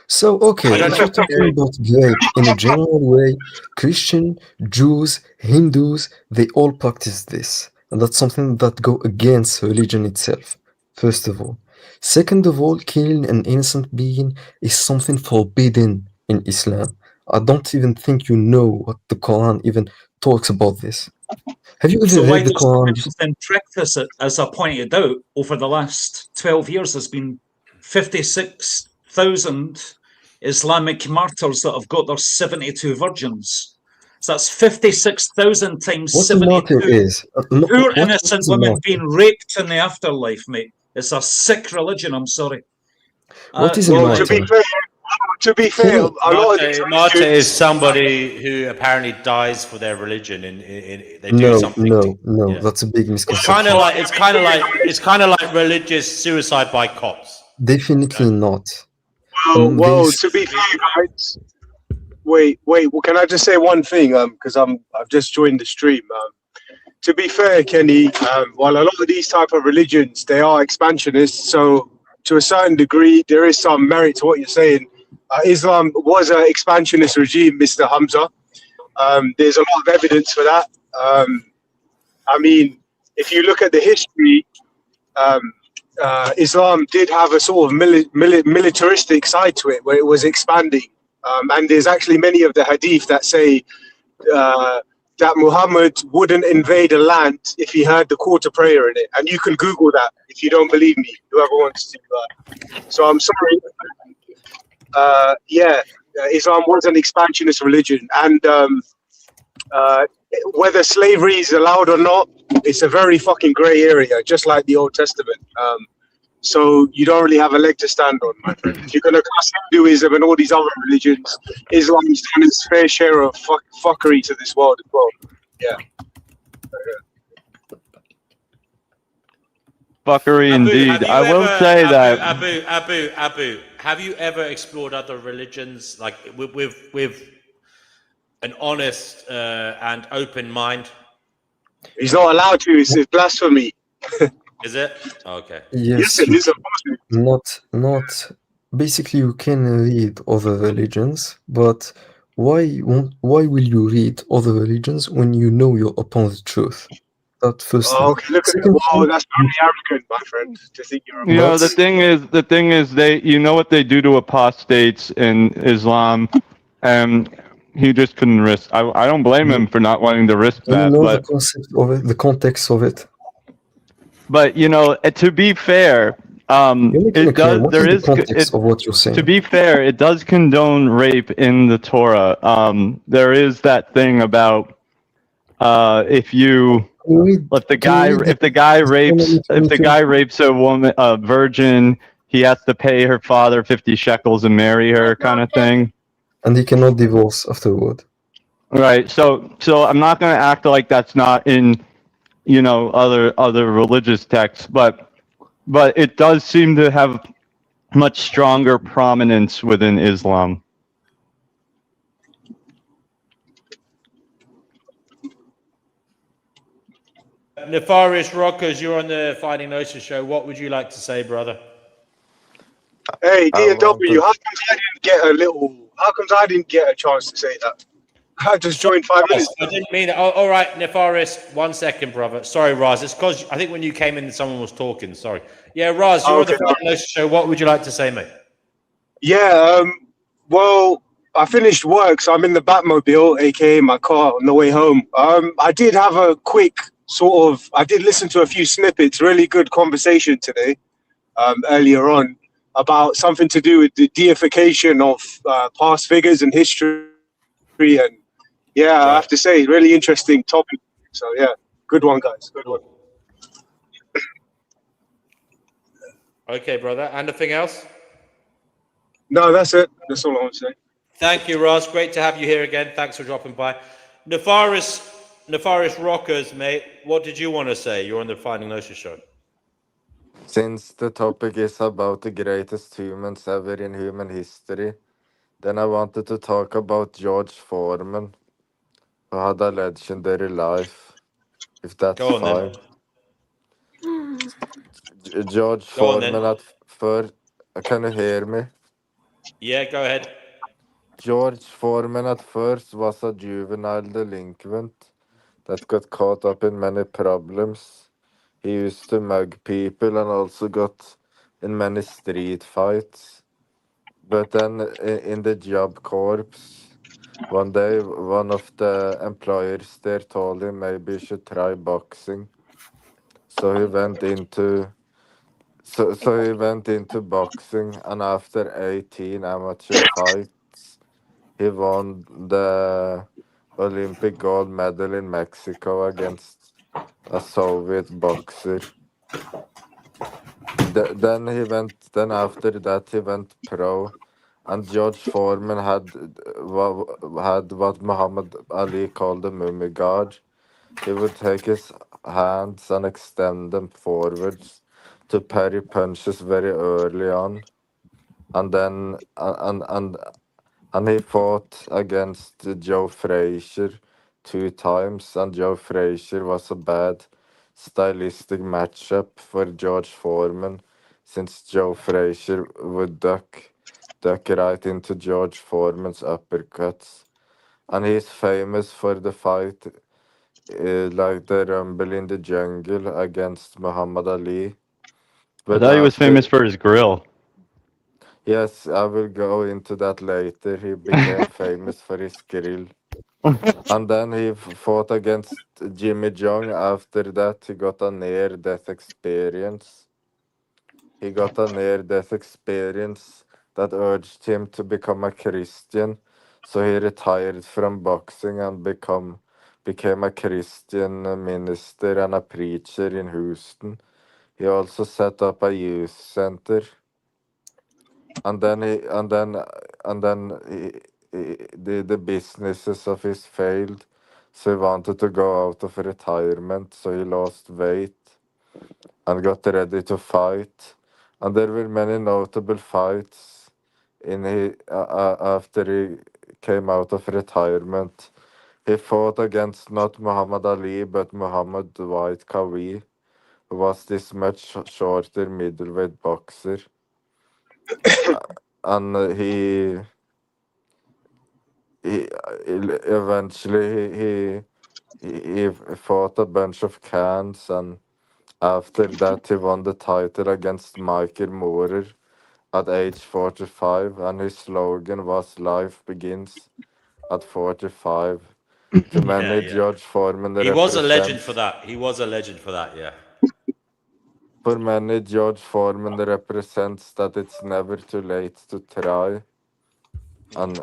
So, okay, I don't if you're know. talking about grape in a general way, Christian, Jews, Hindus, they all practice this. And that's something that go against religion itself, first of all. Second of all, killing an innocent being is something forbidden in Islam. I don't even think you know what the Quran even talks about this. Have you So even why read the does Quran? Christians then practice it? As I pointed out, over the last 12 years, there's been 56,000 Islamic martyrs that have got their 72 virgins. So that's 56,000 times What a 72. martyr is? Poor what innocent is a women martyr? being raped in the afterlife, mate. It's a sick religion, I'm sorry. What is a Well, martyr? to be fair, a lot of these Martyr religions- is somebody who apparently dies for their religion. They do No, something. no, that's a big It's misconception. kind of like religious suicide by cops. Definitely not. Well, to be fair, guys. Wait. Well, can I just say one thing? Because I've just joined the stream. To be fair, Kenny, while a lot of these type of religions they are expansionists, so to a certain degree there is some merit to what you're saying. Islam was an expansionist regime, Mr. Hamza. There's a lot of evidence for that. I mean, if you look at the history, Islam did have a sort of militaristic side to it, where it was expanding. And there's actually many of the hadith that say that Muhammad wouldn't invade a land if he heard the call to prayer in it. And you can Google that if you don't believe me, whoever wants to. So I'm sorry. Islam was an expansionist religion. And whether slavery is allowed or not, it's a very fucking grey area, just like the Old Testament. So you don't really have a leg to stand on, my friend. If you're going to class Hinduism and all these other religions, Islam has done its fair share of fuckery to this world as well. Yeah. Fuckery indeed. I will say that. Abu, have you ever explored other religions, like with an honest and open mind? He's not allowed to. It's blasphemy. Is it? Okay. Yes, it is. not. Basically, you can read other religions, but why will you read other religions when you know you're upon the truth? That first. Oh, okay, look at that. Wow, that's very arrogant, my friend, to think you're. You know, the thing is, they, you know what they do to apostates in Islam, and he just couldn't risk. I don't blame him for not wanting to risk that. You know but the concept of it, the context of it. But you know, to be fair, it does. There is context of what you're saying. To be fair, it does condone rape in the Torah. There is that thing about if the guy rapes a woman, a virgin, he has to pay her father 50 shekels and marry her, kind of thing. And he cannot divorce afterward. Right. So I'm not going to act like that's not in, you know, other religious texts, but it does seem to have much stronger prominence within Islam. Nefarious Rockers, you're on the Finding Gnosis show. What would you like to say, brother? Hey, D&W, how comes I didn't get a chance to say that? I just joined 5 minutes. I didn't mean it. Oh, all right, Nefarious, 1 second, brother. Sorry, Raz. It's because I think when you came in, someone was talking. Sorry. Yeah, Raz, you're on the Finding Gnosis show. What would you like to say, mate? Yeah, well, I finished work, so I'm in the Batmobile, aka my car, on the way home. I did have a quick I did listen to a few snippets, really good conversation today, earlier on, about something to do with the deification of past figures and history. And yeah, I have to say, really interesting topic. So yeah, good one, guys. Good one. Okay, brother. Anything else? No, that's it. That's all I want to say. Thank you, Ross. Great to have you here again. Thanks for dropping by. Nefarious Rockers, mate. What did you want to say? You're on the Finding Gnosis show. Since the topic is about the greatest humans ever in human history, then I wanted to talk about George Foreman, who had a legendary life, if that's fine. George Foreman at first. Can you hear me? Yeah, go ahead. George Foreman at first was a juvenile delinquent that got caught up in many problems. He used to mug people and also got in many street fights. But then in the job corps, one day one of the employers there told him maybe he should try boxing. So he went into boxing, and after 18 amateur fights, he won the Olympic gold medal in Mexico against a Soviet boxer. Then after that he went pro, and George Foreman had what Muhammad Ali called the mummy guard. He would take his hands and extend them forwards to parry punches very early on, and then and he fought against Joe Frazier 2 times, and Joe Frazier was a bad stylistic matchup for George Foreman, since Joe Frazier would duck duck right into George Foreman's uppercuts. And he's famous for the fight, like the Rumble in the Jungle against Muhammad Ali. I thought he was famous for his grill. Yes, I will go into that later. He became famous for his grill. And then he fought against Jimmy Jong. After that, he got a near-death experience. He got a near-death experience that urged him to become a Christian. So he retired from boxing and became a Christian minister and a preacher in Houston. He also set up a youth center. And then the businesses of his failed. So he wanted to go out of retirement. So he lost weight and got ready to fight. And there were many notable fights after he came out of retirement. He fought against not Muhammad Ali, but Muhammad White Kawi, who was this much shorter middleweight boxer. And he eventually he fought a bunch of cans, and after that he won the title against Michael Moorer at age 45, and his slogan was "Life begins at 45." To many, George Foreman He was a legend represents. for that. He was a legend for that, yeah. For many, George Foreman represents that it's never too late to try. And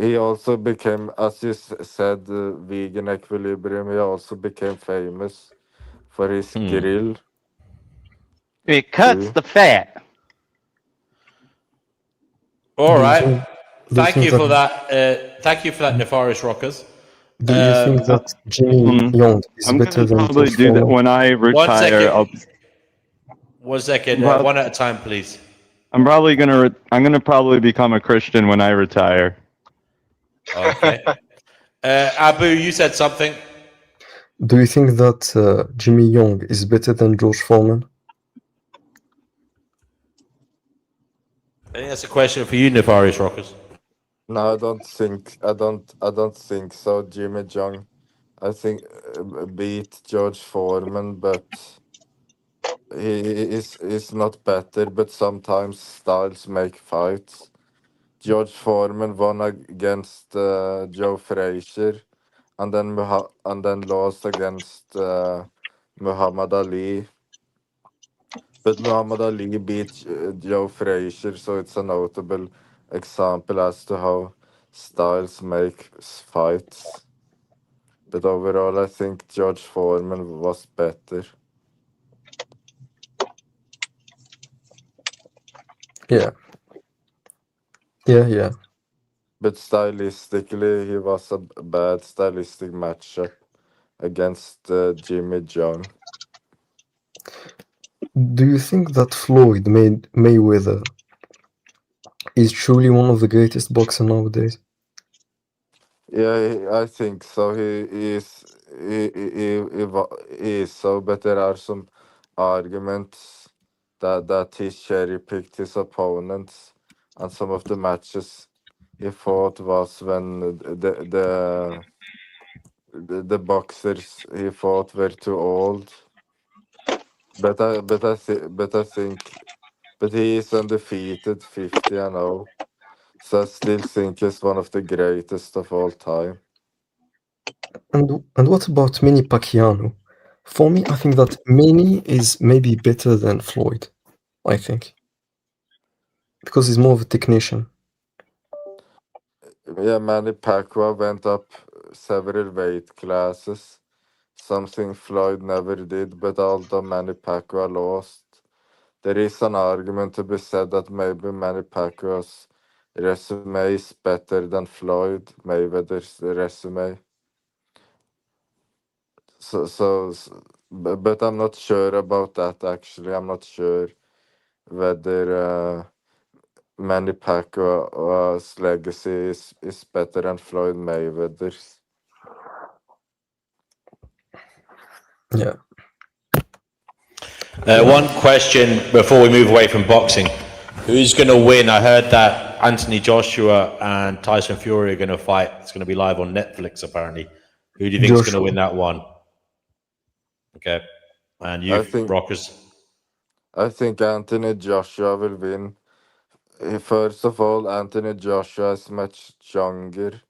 he also became, as you said, vegan equilibrium. He also became famous for his grill. It cuts the fat. All Do you right. think- Thank you for that. Thank you for that, Nefarious Rockers. Do you think that Jimmy Young is I'm better gonna than probably George do that Foreman? when I retire. One second. One at a time, please. I'm probably gonna probably become a Christian when I retire. Okay. Abu, you said something. Do you think that Jimmy Young is better than George Foreman? I think that's a question for you, Nefarious Rockers. No, I don't think so. Jimmy Jong, I think, beat George Foreman, but he is not better. But sometimes styles make fights. George Foreman won against Joe Frazier, and then lost against Muhammad Ali. But Muhammad Ali beat Joe Frazier, so it's a notable example as to how styles make fights. But overall, I think George Foreman was better. Yeah. Yeah. But stylistically, he was a bad stylistic matchup against Jimmy Jong. Do you think that Floyd Mayweather is truly one of the greatest boxers nowadays? Yeah, I think so. He is so, but there are some arguments that he cherry picked his opponents, and some of the matches he fought was when the boxers he fought were too old. But he is undefeated, 50-0. So I still think he's one of the greatest of all time. And what about Manny Pacquiao? For me, I think that Manny is maybe better than Floyd. I think because he's more of a technician. Yeah, Manny Pacquiao went up several weight classes, something Floyd never did. But although Manny Pacquiao lost, there is an argument to be said that maybe Manny Pacquiao's resume is better than Floyd Mayweather's resume. But I'm not sure about that. Actually, I'm not sure whether Manny Pacquiao's legacy is better than Floyd Mayweather's. Yeah. One question before we move away from boxing. Who's going to win? I heard that Anthony Joshua and Tyson Fury are going to fight. It's going to be live on Netflix, apparently. Who do you think is going to win that one? Okay. And you, Rockers? I think Anthony Joshua will win. First of all, Anthony Joshua is much younger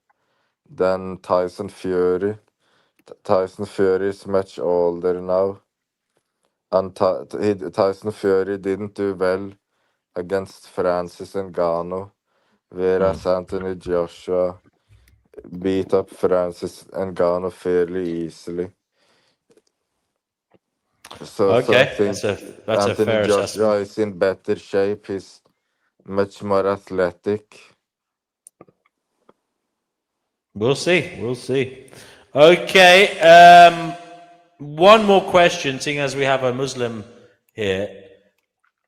than Tyson Fury. Tyson Fury is much older now. And Tyson Fury didn't do well against Francis Ngannou, whereas Anthony Joshua beat up Francis Ngannou fairly easily. So I think that's Anthony a fair Joshua assessment. is in better shape. He's much more athletic. We'll see. We'll see. Okay. One more question, seeing as we have a Muslim here.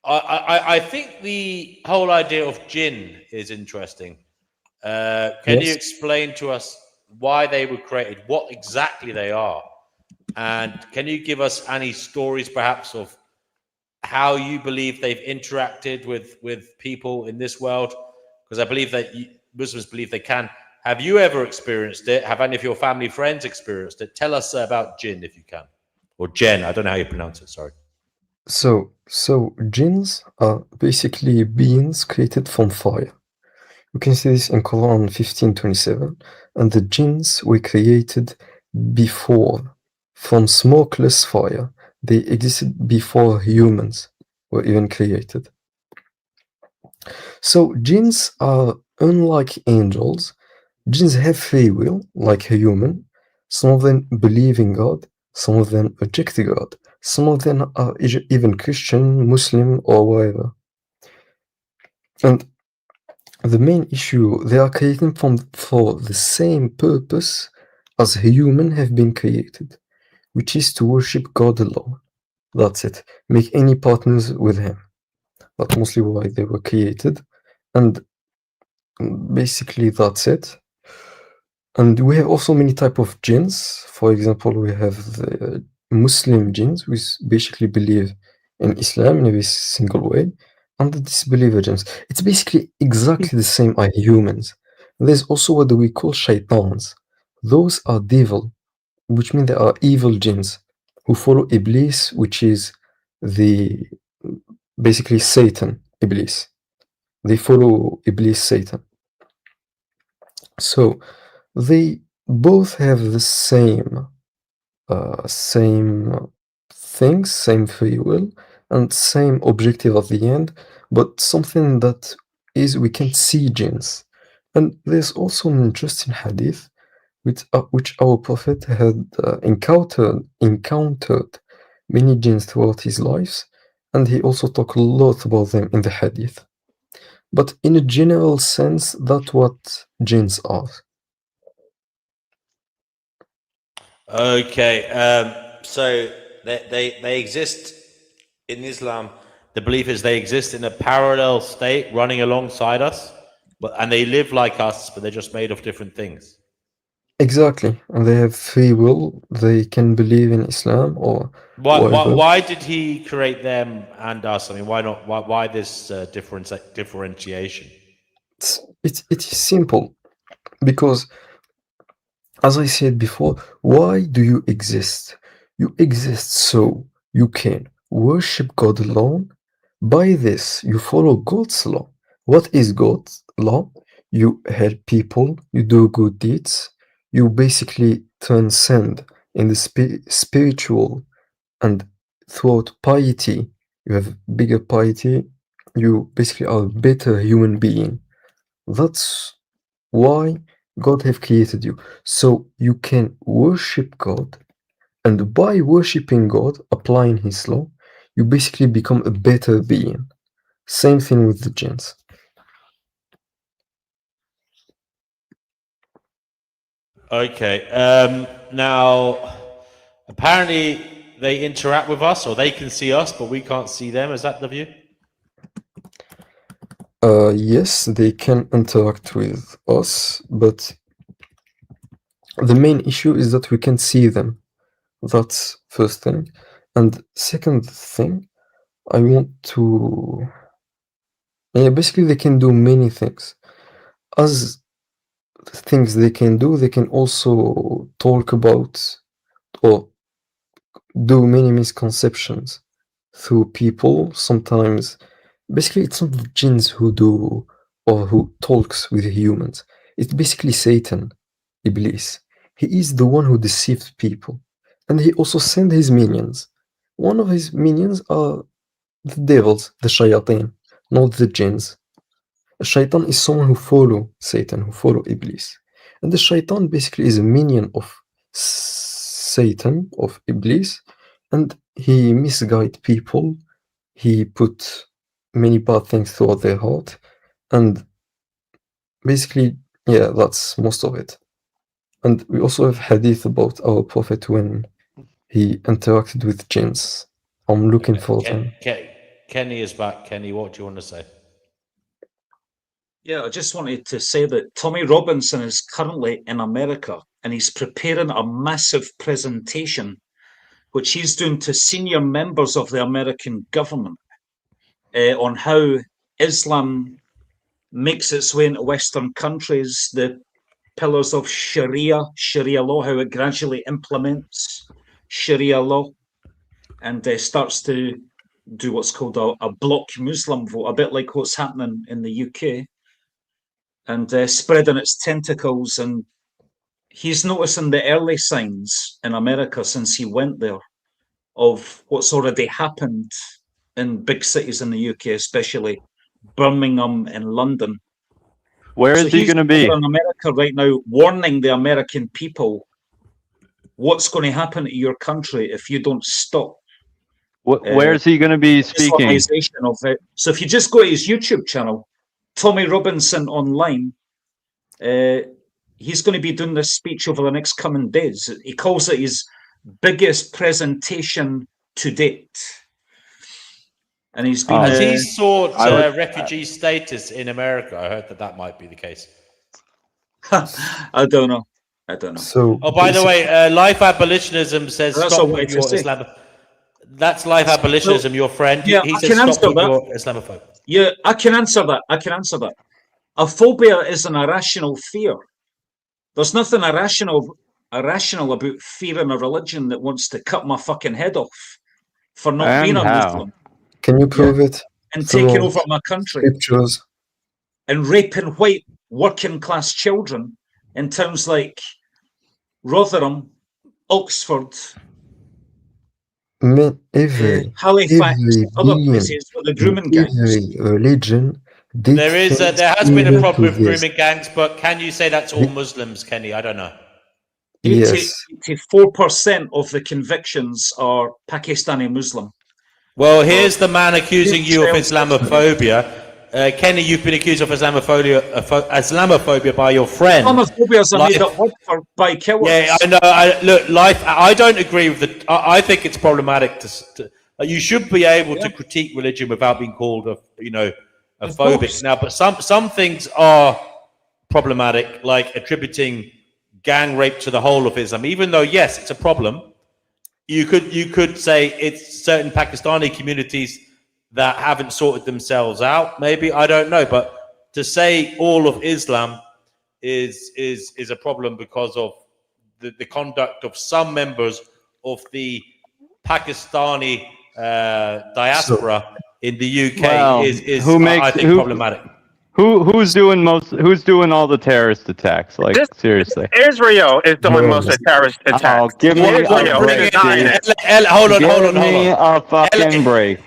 I think the whole idea of jinn is interesting. Can you explain to us why they were created, what exactly they are? And can you give us any stories, perhaps, of how you believe they've interacted with people in this world? Because I believe that Muslims believe they can. Have you ever experienced it? Have any of your family friends experienced it? Tell us about jinn, if you can. Or Jen, I don't know how you pronounce it, sorry. So jinns are basically beings created from fire. You can see this in Quran 15:27, and the jinns were created before from smokeless fire. They existed before humans were even created. So jinns are unlike angels. Jinns have free will, like a human. Some of them believe in God, some of them reject God. Some of them are even Christian, Muslim, or whatever. And the main issue, they are created for the same purpose as humans have been created, which is to worship God alone. That's it. Make any partners with Him. That's mostly why they were created. And basically that's it. And we have also many types of jinns. For example, we have the Muslim jinns, which basically believe in Islam in every single way, and the disbeliever jinns. It's basically exactly the same as humans. There's also what we call shaitans. Those are devil, which means they are evil jinns who follow Iblis, which is basically Satan, Iblis. They follow Iblis, Satan. So they both have the same things, same free will, and same objective at the end, but something that is we can see jinns. And there's also an interesting hadith which our prophet had encountered many jinns throughout his life, and he also talked a lot about them in the hadith. But in a general sense, that's what jinns are. Okay, so they exist in Islam. The belief is they exist in a parallel state, running alongside us, and they live like us, but they're just made of different things. Exactly, and they have free will. They can believe in Islam or whatever. Why did he create them and us? I mean, why not? Why this differentiation? It is simple, because as I said before, why do you exist? You exist so you can worship God alone. By this, you follow God's law. What is God's law? You help people, you do good deeds, you basically transcend in the spiritual, and throughout piety, you have bigger piety, you basically are a better human being. That's why God have created you, so you can worship God, and by worshiping God, applying His law, you basically become a better being. Same thing with the jinns. Okay. Now, apparently they interact with us, or they can see us, but we can't see them. Is that the view? Yes, they can interact with us, but the main issue is that we can see them. That's first thing. And second thing, I want to Yeah, basically they can do many things. As things they can do, they can also talk about or do many misconceptions through people. Sometimes, basically, it's not the jinns who do or who talks with humans. It's basically Satan, Iblis. He is the one who deceives people, and he also sends his minions. One of his minions are the devils, the shayateen, not the jinns. A shaitan is someone who follow Satan, who follow Iblis. And the shaitan basically is a minion of Satan, of Iblis, and he misguide people. He put many bad things throughout their heart, and basically, yeah, that's most of it. And we also have hadith about our prophet when he interacted with jinns. I'm looking for them. Kenny is back. Kenny, what do you want to say? Yeah, I just wanted to say that Tommy Robinson is currently in America and he's preparing a massive presentation which he's doing to senior members of the American government on how Islam makes its way into Western countries, the pillars of Sharia law, how it gradually implements Sharia law and starts to do what's called a bloc Muslim vote, a bit like what's happening in the UK, and spreading its tentacles. And he's noticing the early signs in America since he went there of what's already happened in big cities in the UK, especially Birmingham and London. Where is he going to be? In America right now, warning the American people what's going to happen to your country if you don't stop. Where is he going to be speaking? Of it. So if you just go to his YouTube channel, Tommy Robinson Online, he's going to be doing this speech over the next coming days. He calls it his biggest presentation to date. And he's been... Has he sought refugee status in America? I heard that might be the case. I don't know. So, by the way, life abolitionism says stop with your Islam. That's life abolitionism, your friend. Yeah, he says stop with your Islamophobia. Yeah, I can answer that. A phobia is an irrational fear. There's nothing irrational about fearing a religion that wants to cut my fucking head off for not being a Muslim. Can you prove it? And taking over my country. Scriptures. And raping white working class children in towns like Rotherham, Oxford, Halifax, other places with the grooming gangs. Every religion. There has been a problem with grooming gangs, but can you say that's all Muslims, Kenny? I don't know. Yes. 84% of the convictions are Pakistani Muslim. Well, here's the man accusing you of Islamophobia. Kenny, you've been accused of Islamophobia by your friend. Islamophobia is a made-up word by cowards. Yeah, I know. I don't agree with it. I think it's problematic to you should be able to critique religion without being called a phobic. Now, but some things are problematic, like attributing gang rape to the whole of Islam. Even though, yes, it's a problem. You could say it's certain Pakistani communities that haven't sorted themselves out. Maybe, I don't know, but to say all of Islam is a problem because of the conduct of some members of the Pakistani diaspora in the UK is problematic. Who's doing all the terrorist attacks? Like, seriously. Israel is doing most of the terrorist attacks. Oh, give me a break, dude. Hold on. Give me a fucking break.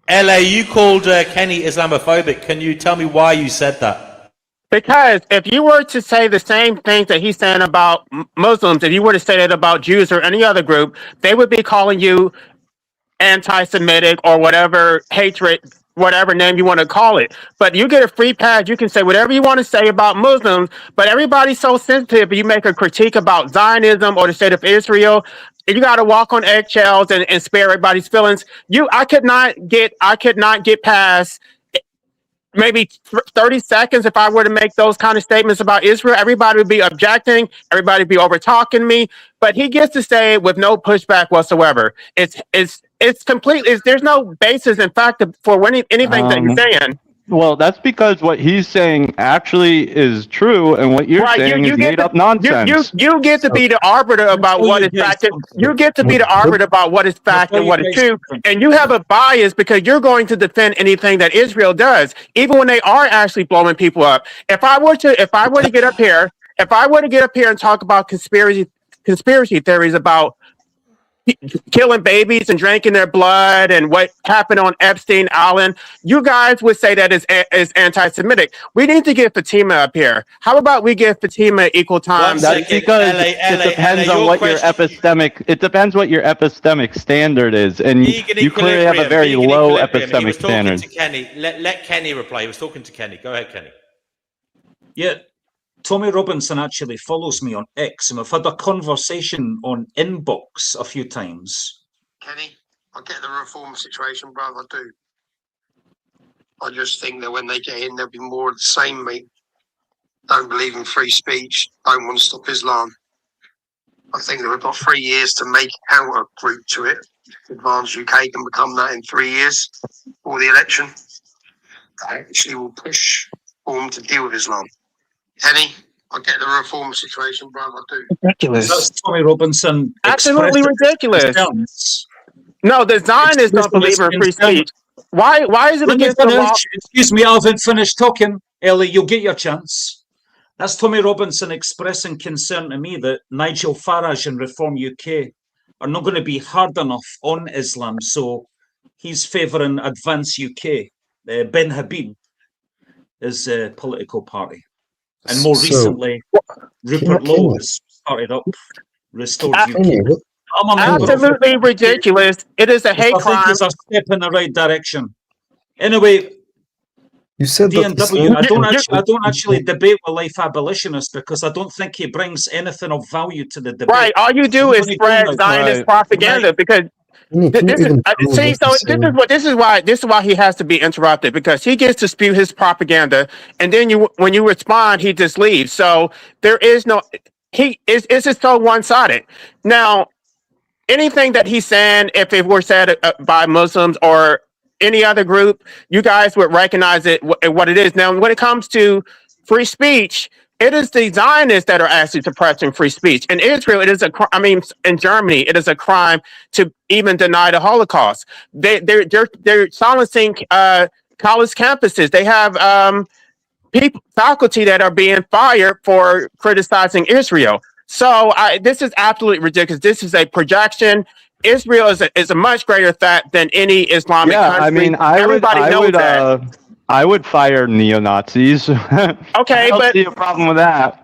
LA, you called Kenny Islamophobic. Can you tell me why you said that? Because if you were to say the same things that he's saying about Muslims, if you were to say that about Jews or any other group, they would be calling you anti-Semitic or whatever hatred, whatever name you want to call it. But you get a free pass. You can say whatever you want to say about Muslims, but everybody's so sensitive. You make a critique about Zionism or the state of Israel, you got to walk on eggshells and spare everybody's feelings. I could not get past maybe 30 seconds if I were to make those kind of statements about Israel. Everybody would be objecting. Everybody would be over talking me. But he gets to say it with no pushback whatsoever. It's completely. There's no basis in fact for anything that he's saying. Well, that's because what he's saying actually is true, and what you're Right, saying is made up nonsense. you get to be the arbiter about what is fact. You get to be the arbiter about what is fact and what is true, and you have a bias because you're going to defend anything that Israel does, even when they are actually blowing people up. If I were to get up here, and talk about conspiracy theories about killing babies and drinking their blood and what happened on Epstein Island, you guys would say that is anti-Semitic. We need to get Fatima up here. How about we give Fatima equal time? That's because it depends on what your epistemic. It depends what your epistemic standard is, and you clearly have a very low epistemic standard. To Kenny. Let Kenny reply. He was talking to Kenny. Go ahead, Kenny. Yeah, Tommy Robinson actually follows me on X, and we've had a conversation on Inbox a few times. Kenny, I get the reform situation, brother, I do. I just think that when they get in, there'll be more of the same, mate. Don't believe in free speech, don't want to stop Islam. I think that we've got 3 years to make a counter group to it. Advance UK can become that in 3 years for the election. I actually will push for them to deal with Islam. Kenny, I get the reform situation, brother, I do. Ridiculous. That's Tommy Robinson. Absolutely ridiculous. No, the Zionists don't believe in free speech. Why is it against the law? Excuse me, I haven't finished talking. Ellie, you'll get your chance. That's Tommy Robinson expressing concern to me that Nigel Farage and Reform UK are not going to be hard enough on Islam, so he's favouring Advance UK. Ben Habib is a political party. And more recently, Rupert Lowe has started up Restored UK. Absolutely ridiculous. It is a hate crime. I think it's a step in the right direction. Anyway, you said DNW, I don't actually debate with life abolitionists because I don't think he brings anything of value to the debate. Right. All you do is spread Zionist propaganda because this is why he has to be interrupted, because he gets to spew his propaganda, and then when you respond, he just leaves. So there is no it's just so one-sided. Now, anything that he's saying, if it were said by Muslims or any other group, you guys would recognize it what it is. Now, when it comes to free speech, it is the Zionists that are actually suppressing free speech. In Israel, it is in Germany, it is a crime to even deny the Holocaust. They're silencing college campuses. They have faculty that are being fired for criticizing Israel. So this is absolutely ridiculous. This is a projection. Israel is a much greater threat than any Islamic country. I mean, I would fire neo-Nazis. Okay, I don't see a problem with that.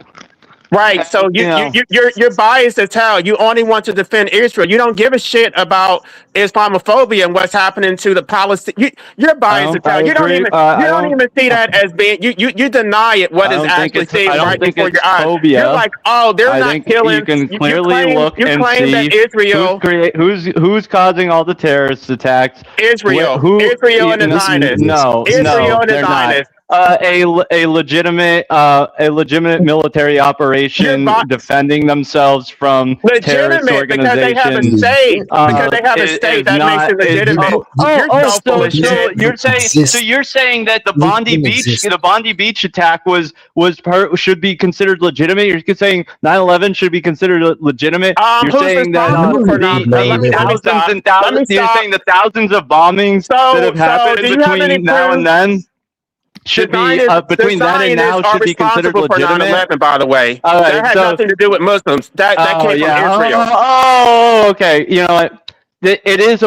Right. So you're biased as hell. You only want to defend Israel. You don't give a shit about Islamophobia and what's happening to the Palestinians. You're biased as hell. You don't even see that as being. You deny it. What is actually seen right before your eyes. You're like, oh, they're not killing. You can clearly look and see that Israel who's causing all the terrorist attacks. Israel and the Zionists. Israel and the Zionists. A legitimate military operation defending themselves from terrorist organizations. Because they have a state that makes it legitimate. So you're saying that the Bondi Beach attack should be considered legitimate? You're saying 9/11 should be considered legitimate? You're saying that you're saying the thousands of bombings that have happened between now and then should be between then and now should be considered legitimate. 9/11, by the way, that had nothing to do with Muslims. That came from Israel. Oh, okay. You know what? It is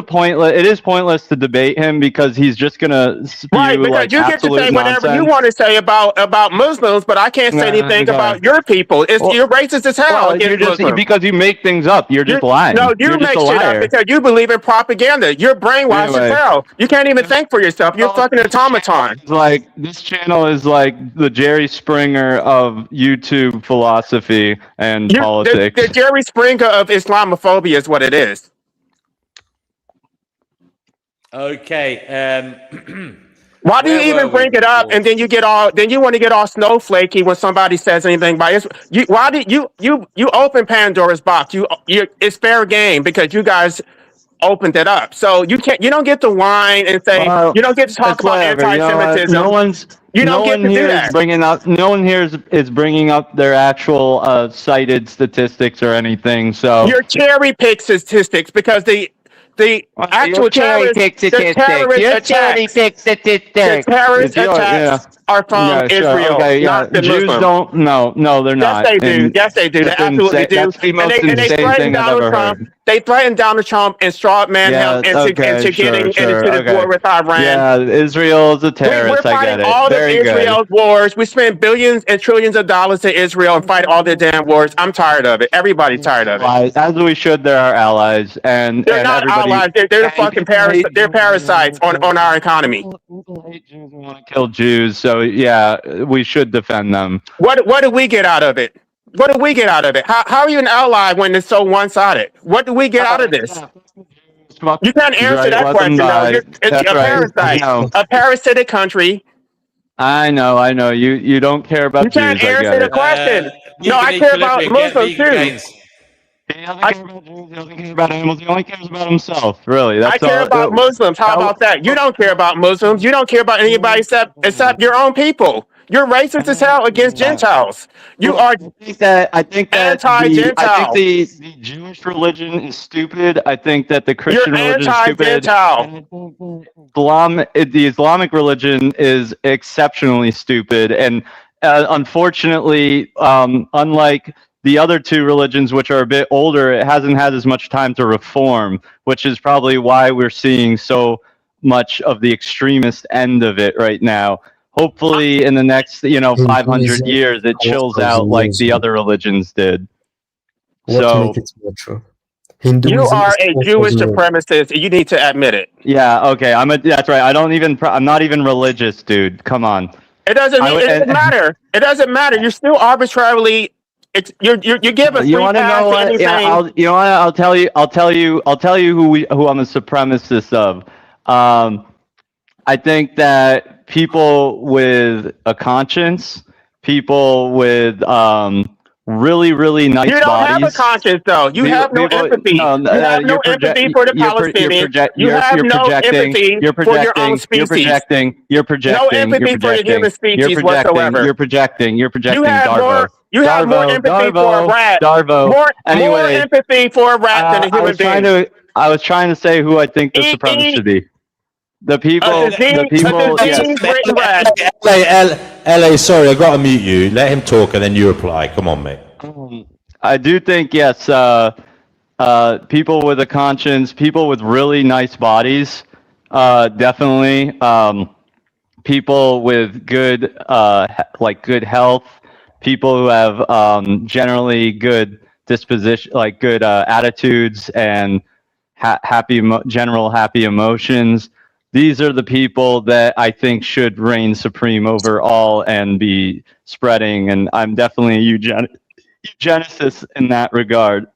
pointless to debate him because he's just gonna spew because you get to say whatever you want to say about Muslims, but I can't say anything about your people. You're racist as hell. Because you make things up. You're just lying. No, you make shit up because you believe in propaganda. You're brainwashed as hell. You can't even think for yourself. You're fucking automaton. Like this channel is like the Jerry Springer of YouTube philosophy and politics. The Jerry Springer of Islamophobia is what it is. Okay. Why do you even bring it up and then you want to get all snowflakey when somebody says anything about it? Why did you open Pandora's box? It's fair game because you guys opened it up. So you don't get to whine and say, Well, you don't get to talk it's about whatever. You know what? anti-Semitism. You don't get to do that. No one here is bringing up their actual cited statistics or anything. So Your cherry pick statistics because the actual terrorist attacks are from Yeah, sure. Israel, Okay, yeah. not the Jews Muslims. don't. No, they're Yes, not. they do. And Yes, they do. They that's absolutely do. That's the And most they insane threatened thing I've Donald ever Trump. heard. They threatened Donald Trump and straw man him Yeah. into Okay. getting into this Okay. war with Iran. Yeah. Israel is a We're terrorist. I fighting get it. all of Very good. Israel's wars. We spend billions and trillions of dollars to Israel and fight all their damn wars. I'm tired of it. Everybody's tired of it. Allies, as we should. They're our allies, and They're not everybody. allies. They're the fucking they're parasites on our economy. Kill Jews. So yeah, we should defend them. What do we get out of it? What do we get out of it? How are you an ally when it's so one-sided? What do we get out of this? You can't answer that question though. You're a parasite, a parasitic country. I know. You don't care about You can't Jews. I answer get the it. question. No, I care about Muslims too. He doesn't care about animals. He only cares about himself. Really, I care about Muslims. How about that? You don't care about Muslims. You don't care about anybody except your own people. You're racist as hell against Gentiles. You are I think that anti-Gentile. the Jewish religion is stupid. I think that the Christian You're religion is stupid. anti-Gentile. The Islamic religion is exceptionally stupid, and unfortunately, unlike the other two religions, which are a bit older, it hasn't had as much time to reform, which is probably why we're seeing so much of the extremist end of it right now. Hopefully, in the next 500 years, it chills out like the other religions did. What make it more true? You are a Jewish supremacist, and you need to admit it. Yeah. Okay. That's right. I'm not even religious, dude. Come on. It doesn't matter. It doesn't matter. You're still arbitrarily. You're given You free want to pass know to what? anything. Yeah. I'll tell you who I'm a supremacist of. I think that people with a conscience, people with really nice bodies. You don't have a conscience, though. You have no empathy. You have no empathy for the Palestinians. You have no empathy for your own species. You're projecting. No empathy for the human species whatsoever. You're projecting. You Darvo. have more empathy for a rat. More empathy for a rat than a human being. I was trying to say who I think the supremacist should be. The people. LA, sorry, I got to mute you. Let him talk and then you reply. Come on, mate. I do think, yes, people with a conscience, people with really nice bodies, definitely. People with good, good health, people who have generally good disposition, good attitudes and general happy emotions. These are the people that I think should reign supreme over all and be spreading. And I'm definitely a eugenicist in that regard.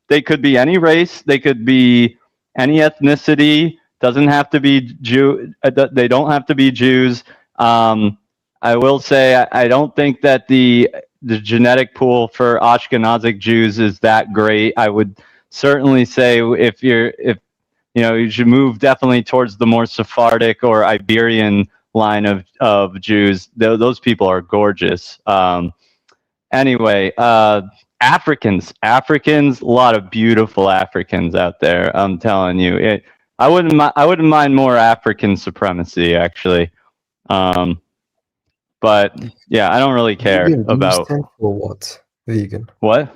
They could be any race. They could be any ethnicity. Doesn't have to be Jew. They don't have to be Jews. I will say I don't think that the genetic pool for Ashkenazic Jews is that great. I would certainly say if you should move definitely towards the more Sephardic or Iberian line of Jews. Those people are gorgeous. Anyway, Africans, a lot of beautiful Africans out there. I'm telling you, I wouldn't mind more African supremacy actually. But yeah, I don't really care about. Do you stand for what? Vegan. What?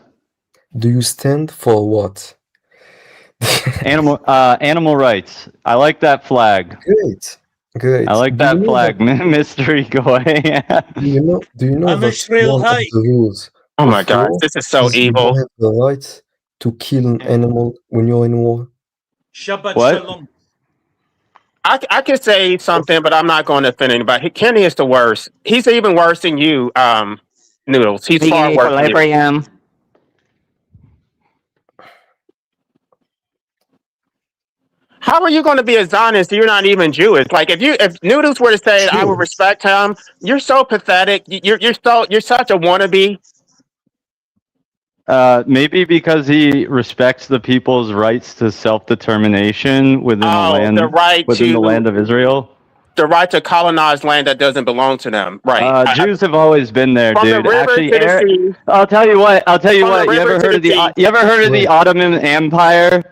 Do you stand for what? Animal rights. I like that flag. Great. I like that flag. Mystery, go away. Do you know that one of the rules? Oh my God, this is so You evil. don't have the right to kill an animal when you're in war. Shabbat What? shalom. I could say something, but I'm not going to offend anybody. Kenny is the worst. He's even worse than you, Noodles. He's far worse than you. How are you going to be a Zionist if you're not even Jewish? Like if Noodles were to say I would respect him, you're so pathetic. You're such a wannabe. Maybe because he respects the people's rights to self-determination within the right within the to land of Israel. the right to colonize land that doesn't belong to them. Right. Jews have always been there, From the dude. river Actually, to the sea. I'll tell you what. From the You river ever to heard the of the sea. You ever heard of the Ottoman Empire?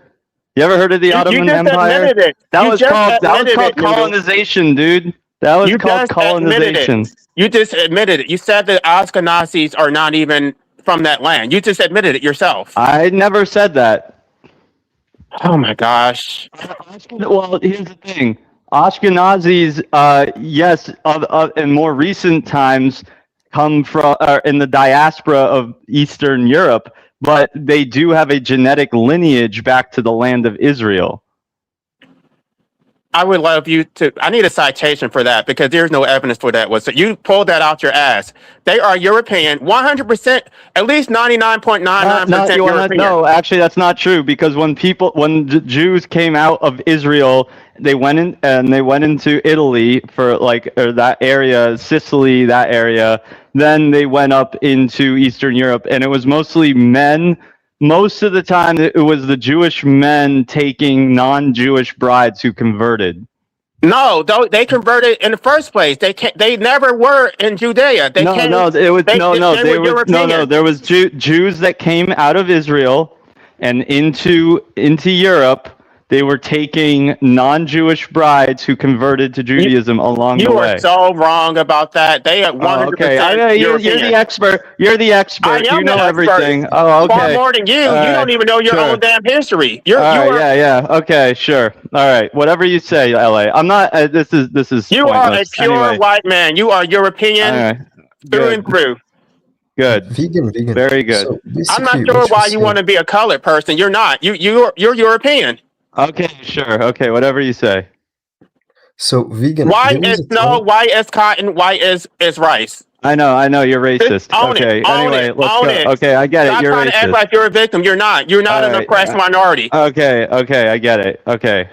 You ever heard of the You Ottoman just Empire? admitted it. That You was just called admitted it, Noodle. colonization, dude. That was You called just admitted it. colonization. You just admitted it. You said that Ashkenazis are not even from that land. You just admitted it yourself. I never said that. Oh my gosh. Well, here's the thing. Ashkenazis, yes, in more recent times, come from in the diaspora of Eastern Europe, but they do have a genetic lineage back to the land of Israel. I would love you to. I need a citation for that because there's no evidence for that. So you pulled that out your ass. They are European, 100%, at least 99.99% European. No, actually, that's not true because when the Jews came out of Israel, they went into Italy for or that area, Sicily, that area. Then they went up into Eastern Europe, and it was mostly men. Most of the time, it was the Jewish men taking non-Jewish brides who converted. No, they converted in the first place. They never were in Judea. They were European. There was Jews that came out of Israel and into Europe. They were taking non-Jewish brides who converted to Judaism along the way. You are so wrong about that. They are 100% You're the expert. You're the expert. I am You know the expert. everything. Oh, okay. Far more than you. All You right. don't even know your own damn history. Yeah. Okay, sure. All right. Whatever you say, LA. I'm not. This is. You are a pointless. pure Anyway. white man. You are European through and through. Good. Vegan. Very good. So I'm not basically, sure what why you're you want to be a colored person. You're not. You're European. Okay, sure. Okay, whatever you say. So vegan. White is snow, white is cotton, white is rice. I know. You're racist. Okay. Anyway, let's go. Okay, I get it. You're trying to act racist. like you're a victim. You're not. You're not an oppressed minority. Okay. I get it. Okay.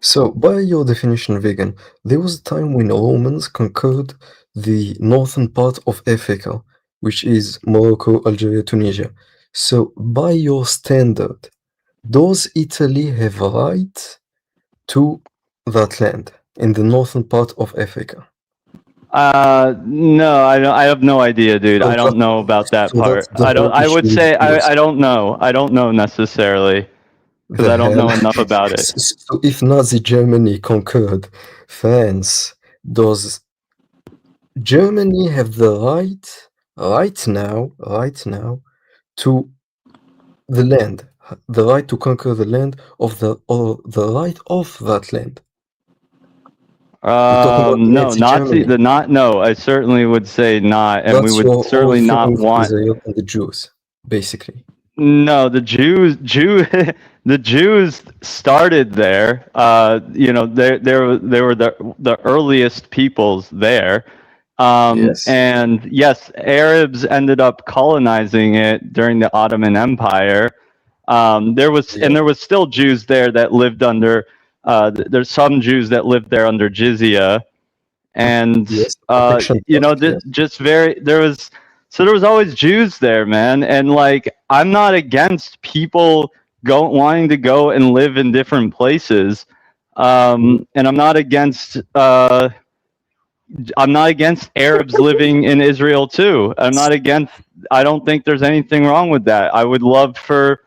So, by your definition, vegan, there was a time when Romans conquered the northern part of Africa, which is Morocco, Algeria, Tunisia. So, by your standard, does Italy have a right to that land in the northern part of Africa? No, I have no idea, dude. I don't know about that part. I would say I don't know. I don't know necessarily because I don't know enough about it. So if Nazi Germany conquered France, does Germany have the right now to the land, the right to conquer the land of the right of that land? No, no, I certainly would say not, and we would certainly not want Israel and the Jews, basically. No, the Jews started there. They were the earliest peoples there. And yes, Arabs ended up colonizing it during the Ottoman Empire. There was still Jews there that lived under. There's some Jews that lived there under jizya, and there was always Jews there, man. And I'm not against people wanting to go and live in different places, and I'm not against Arabs living in Israel too. I don't think there's anything wrong with that. I would love for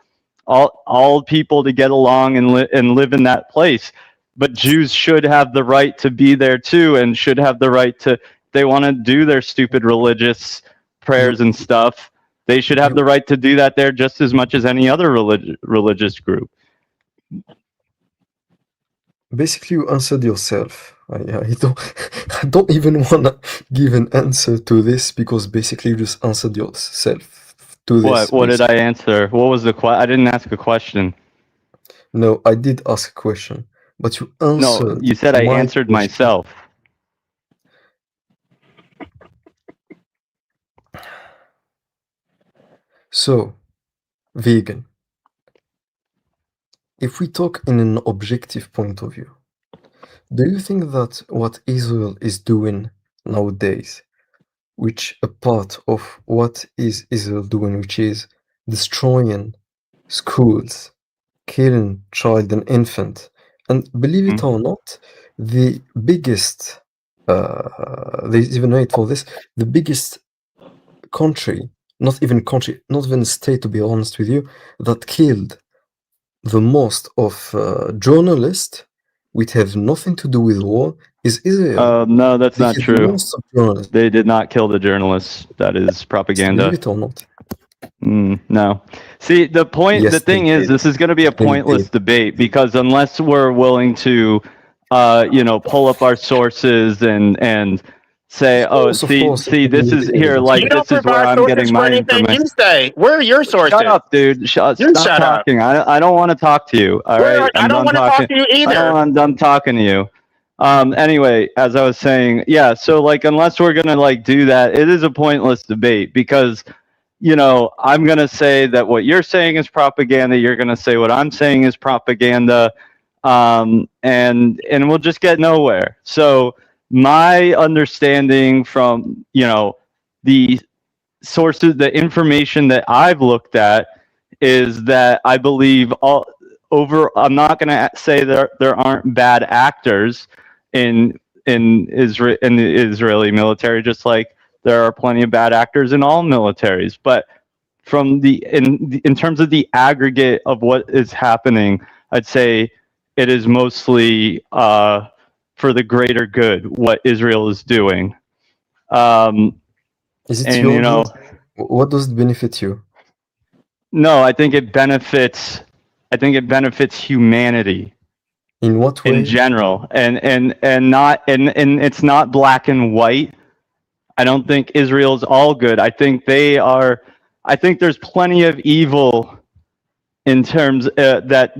all people to get along and live in that place. But Jews should have the right to be there too, and should have the right to, if they want to do their stupid religious prayers and stuff, they should have the right to do that there just as much as any other religious group. Basically, you answered yourself. I don't even want to give an answer to this because basically you just answered yourself to this. What did I answer? What was the question? I didn't ask a question. No, I did ask a question, but you answered. No, you said I answered myself. So, vegan. If we talk in an objective point of view, do you think that what Israel is doing nowadays which a part of what is Israel doing, which is destroying schools, killing child and infant. And believe it or not, the biggest, there's even wait for this, the biggest country, not even state, to be honest with you, that killed the most of journalists which have nothing to do with war is Israel. No, that's They not killed true. most of journalists. They did not kill the journalists. That is propaganda. Believe it or not. No. See, the point, Yes, the thing they is, did. this is going to be a They pointless did. debate because unless we're willing to, pull up our sources and say, oh, Of see, course, this is here, You like don't this is where provide I'm sources getting for my anything you information. say. Where are your sources? Shut up, dude. You Stop shut up. talking. I don't want to talk to you. All right, I I'm don't done want to talk talking. to you either. I'm done talking to you. Anyway, as I was saying, yeah. So like, unless we're gonna like do that, it is a pointless debate because, I'm gonna say that what you're saying is propaganda. You're gonna say what I'm saying is propaganda, and we'll just get nowhere. So my understanding from the sources, the information that I've looked at is that I believe I'm not going to say there aren't bad actors in Israel, in the Israeli military, just like there are plenty of bad actors in all militaries. But from in terms of the aggregate of what is happening, I'd say it is mostly for the greater good what Israel is doing. Is it And your good? What does it benefit you? No, I think it benefits humanity. In what way? In general, and not and it's not black and white. I don't think Israel's all good. I think there's plenty of evil in terms that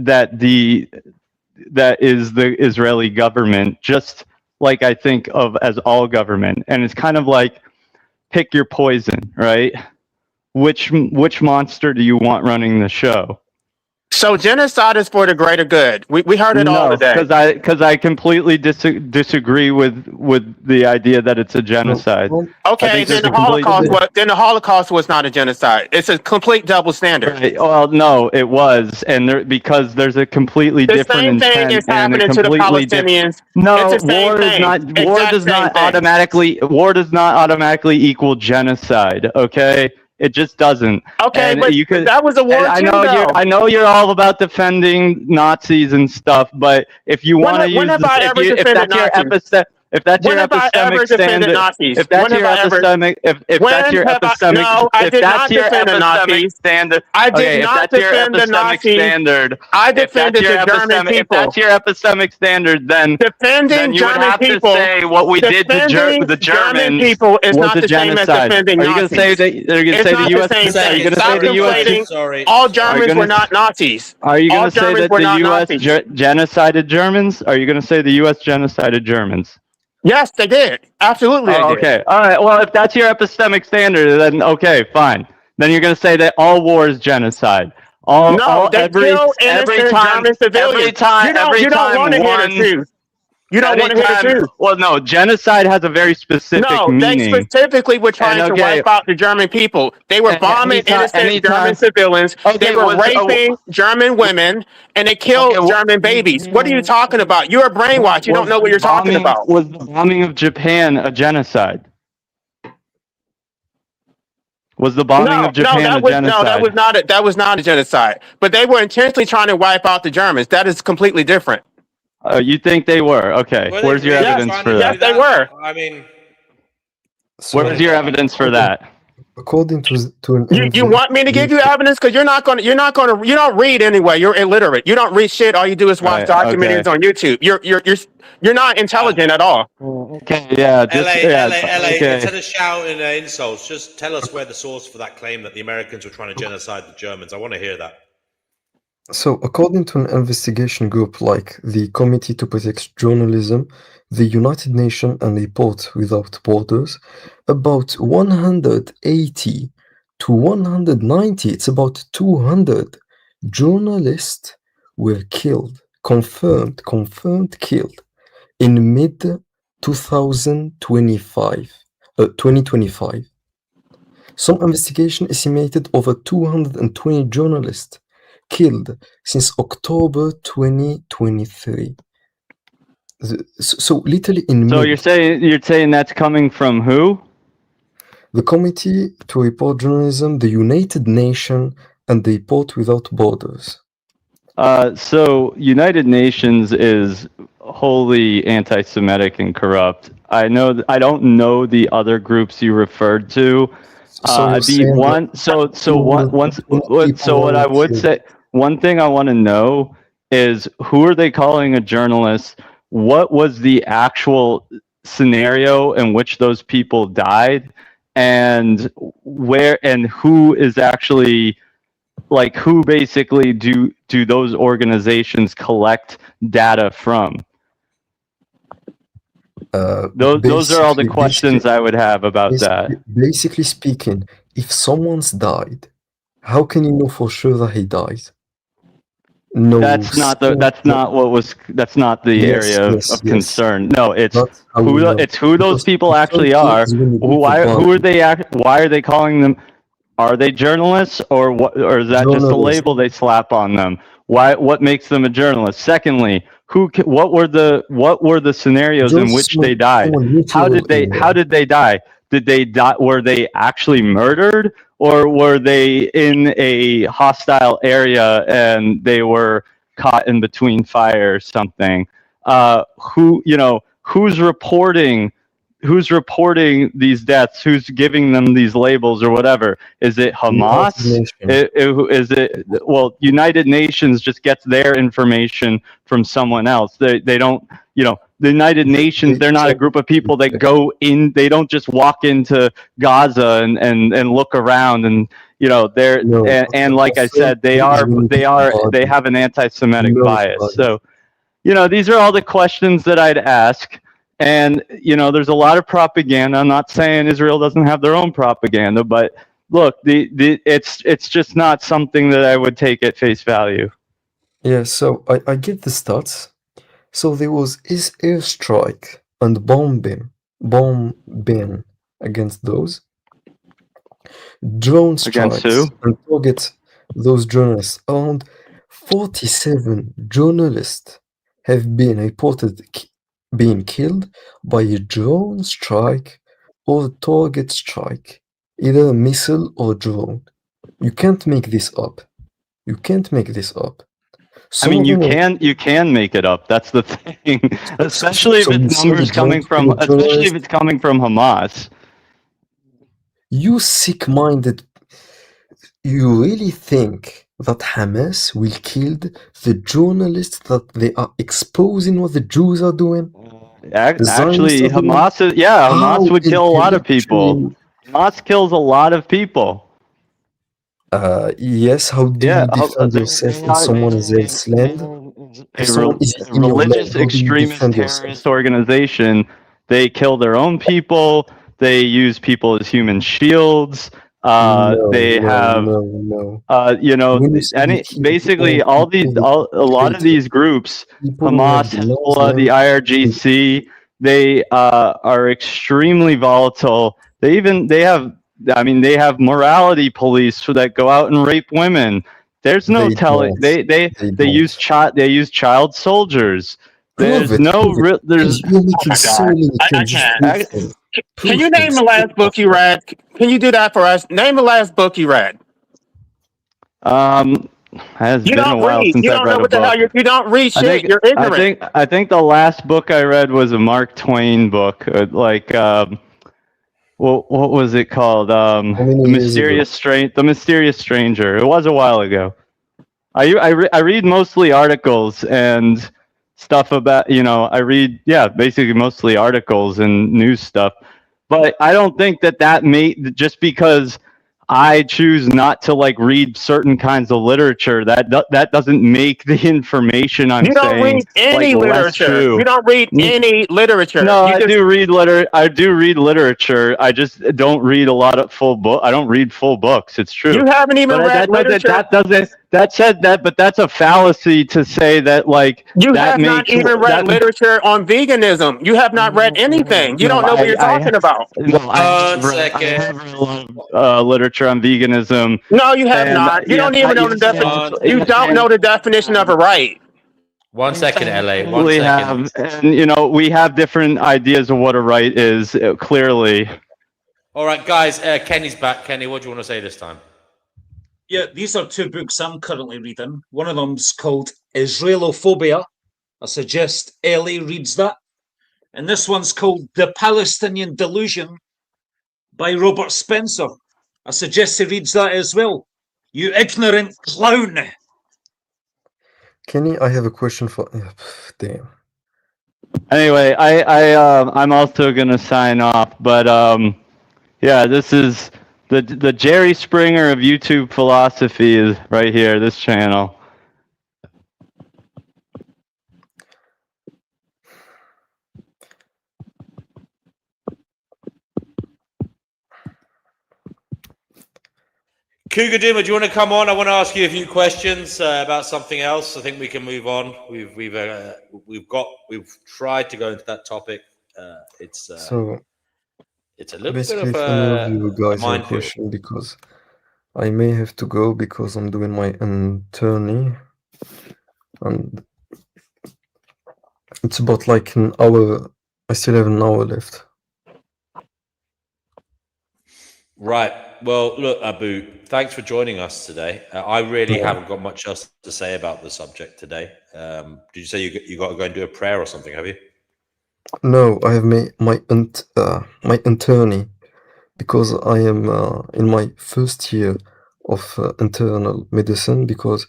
is the Israeli government, just like I think of as all government. And it's kind of like pick your poison, right? Which monster do you want running the show? So genocide is for the greater good. We heard it all today. because I completely disagree with the idea that it's a genocide. Okay, then the Holocaust was not a genocide. It's a complete double standard. Right. Well, no, it was, and because there's a completely different intent same thing is and a happening to the completely Palestinians. No, It's the same war is thing. not. War does not automatically equal genocide. Okay. It just doesn't. Okay, and but you could, that was a war I too, know though. I know you're all about defending Nazis and stuff, but if you want to use if that's your epistemic standard, if that's your epistemic, if that's your epistemic, no, I did not defend the Nazis. Standard, I did not defend the Nazis. Standard, I defended the German people. If that's your epistemic standard, then defending you would German have people, to say what we did to the Germans people is was not a the same as genocide. defending Are you going to Nazis. say that? Are you going to say the U.S. Are you going to say the U.S. All Germans were not Nazis. Are you going All to say Germans that were the not U.S. Nazis. Genocided Germans? Are you going to say the U.S. genocided Germans? Yes, they did. Absolutely, they did. Okay. All right. Well, if that's your epistemic standard, then okay, fine. Then you're going to say that all war is genocide. They kill innocent German civilians. You don't want to hear the truth. You don't want to hear the truth. Well, no, genocide has a very specific meaning. They specifically were trying to wipe out the German people. They were bombing innocent German civilians. They were raping German women, and they killed German babies. What are you talking about? You're brainwashed. You don't know what you're talking about. Was the bombing of Japan a genocide? Was the bombing of Japan a genocide? No, that was not a genocide. But they were intentionally trying to wipe out the Germans. That is completely different. You think they were? Okay. Where's your evidence for that? Yes, they were. I mean, where's your evidence for that? According to you want me to give you evidence? Because you don't read anyway. You're illiterate. You don't read shit. All you do is watch documentaries on YouTube. You're not intelligent at all. Okay, yeah. LA, instead of shouting insults, just tell us where the source for that claim that the Americans were trying to genocide the Germans. I want to hear that. So, according to an investigation group like the Committee to Protect Journalism, the United Nations, and Reporters Without Borders, about 180 to 190, it's about 200 journalists were killed, confirmed killed in mid-2025. 2025. Some investigation estimated over 220 journalists killed since October 2023. So literally in So May, you're saying that's coming from who? the Committee to Report Journalism, the United Nations, and the Report Without Borders. So United Nations is wholly anti-Semitic and corrupt. I don't know the other groups you referred to. So you're What I would say, one thing I want to know is, who are they calling a journalist? What was the actual scenario in which those people died, and where and who is actually, like, who basically do those organizations collect data from? Those are all the questions I would have about that. Basically speaking, if someone's died, how can you know for sure that he died? No, That's not the area of concern. No, it's who those people actually are. Why are they calling them? Are they journalists, or what? Or is that just a label they slap on them? What makes them a journalist? Secondly, what were the scenarios in which they died? How did they die? Did they die? Were they actually murdered, or were they in a hostile area and they were caught in between fire or something? Who's reporting these deaths? Who's giving them these labels or whatever? Is it Hamas? Is it, well, United Nations just gets their information from someone else. They don't, the United Nations, they're not a group of people that go in, they don't just walk into Gaza and look around and, and like I said, they have an anti-Semitic bias. So, these are all the questions that I'd ask. And, there's a lot of propaganda. I'm not saying Israel doesn't have their own propaganda, but look, it's just not something that I would take at face value. Yeah, so I get the stats. So there was airstrike and bombing against those. Drone strikes and target those journalists. Around 47 journalists have been reported being killed by a drone strike or target strike, either a missile or drone. You can't make this up. I mean, you can make it up. That's the thing. Especially if it's coming from Hamas. You sick-minded. You really think that Hamas will kill the journalists that they are exposing what the Jews are doing? Actually, Hamas would kill a lot of people. Hamas kills a lot of people. Yes, how do you defend yourself when someone is enslaved? A religious extremist terrorist organization. They kill their own people. They use people as human shields. They have, basically a lot of these groups, Hamas, Hezbollah, the IRGC, they are extremely volatile. They have morality police that go out and rape women. There's no telling. They use child soldiers. There's no real. There's. Can you name the last book you read? Can you do that for us? Name the last book you read. Has been a while since I've read a book. You don't read shit. You're ignorant. I think the last book I read was a Mark Twain book. What was it called? The Mysterious Stranger. It was a while ago. I read mostly articles and stuff about, I read, basically mostly articles and news stuff. But I don't think that just because I choose not to read certain kinds of literature, that doesn't make the information I'm saying. You don't read any literature. You don't read any literature. No, I do read literature. I just don't read a lot of full book. I don't read full books. It's true. You haven't even read literature. that said that, but that's a fallacy to say that like You that have not makes even read that. literature on veganism. You have not read anything. You No, don't know what you're talking about. No, I have read a lot of literature on veganism. No, you have And not. You yes, don't even know the yes, definition. You don't know the definition of a right. 1 second, LA. 1 we second. have, and you know, we have different ideas of what a right is. Clearly. All right, guys. Kenny's back. Kenny, what do you want to say this time? Yeah, these are two books I'm currently reading. One of them's called Israelophobia. I suggest Ellie reads that. And this one's called The Palestinian Delusion by Robert Spencer. I suggest he reads that as well. You ignorant clown. Kenny, I have a question for. Damn. Anyway, I'm also gonna sign off, but yeah, this is the Jerry Springer of YouTube philosophy is right here. This channel. Cougar Dimmer, do you want to come on? I want to ask you a few questions about something else. I think we can move on. We've tried to go into that topic. It's a little Basically, bit of if any of you guys have a minefield. question, because I may have to go because I'm doing my attorney, and it's about like an hour. I still have an hour left. Right. Well, look, Abu, thanks for joining us today. I really haven't got much else to say about the subject today. Did you say you got to go and do a prayer or something? Have you? No, I have my attorney, because I am in my first year of internal medicine, because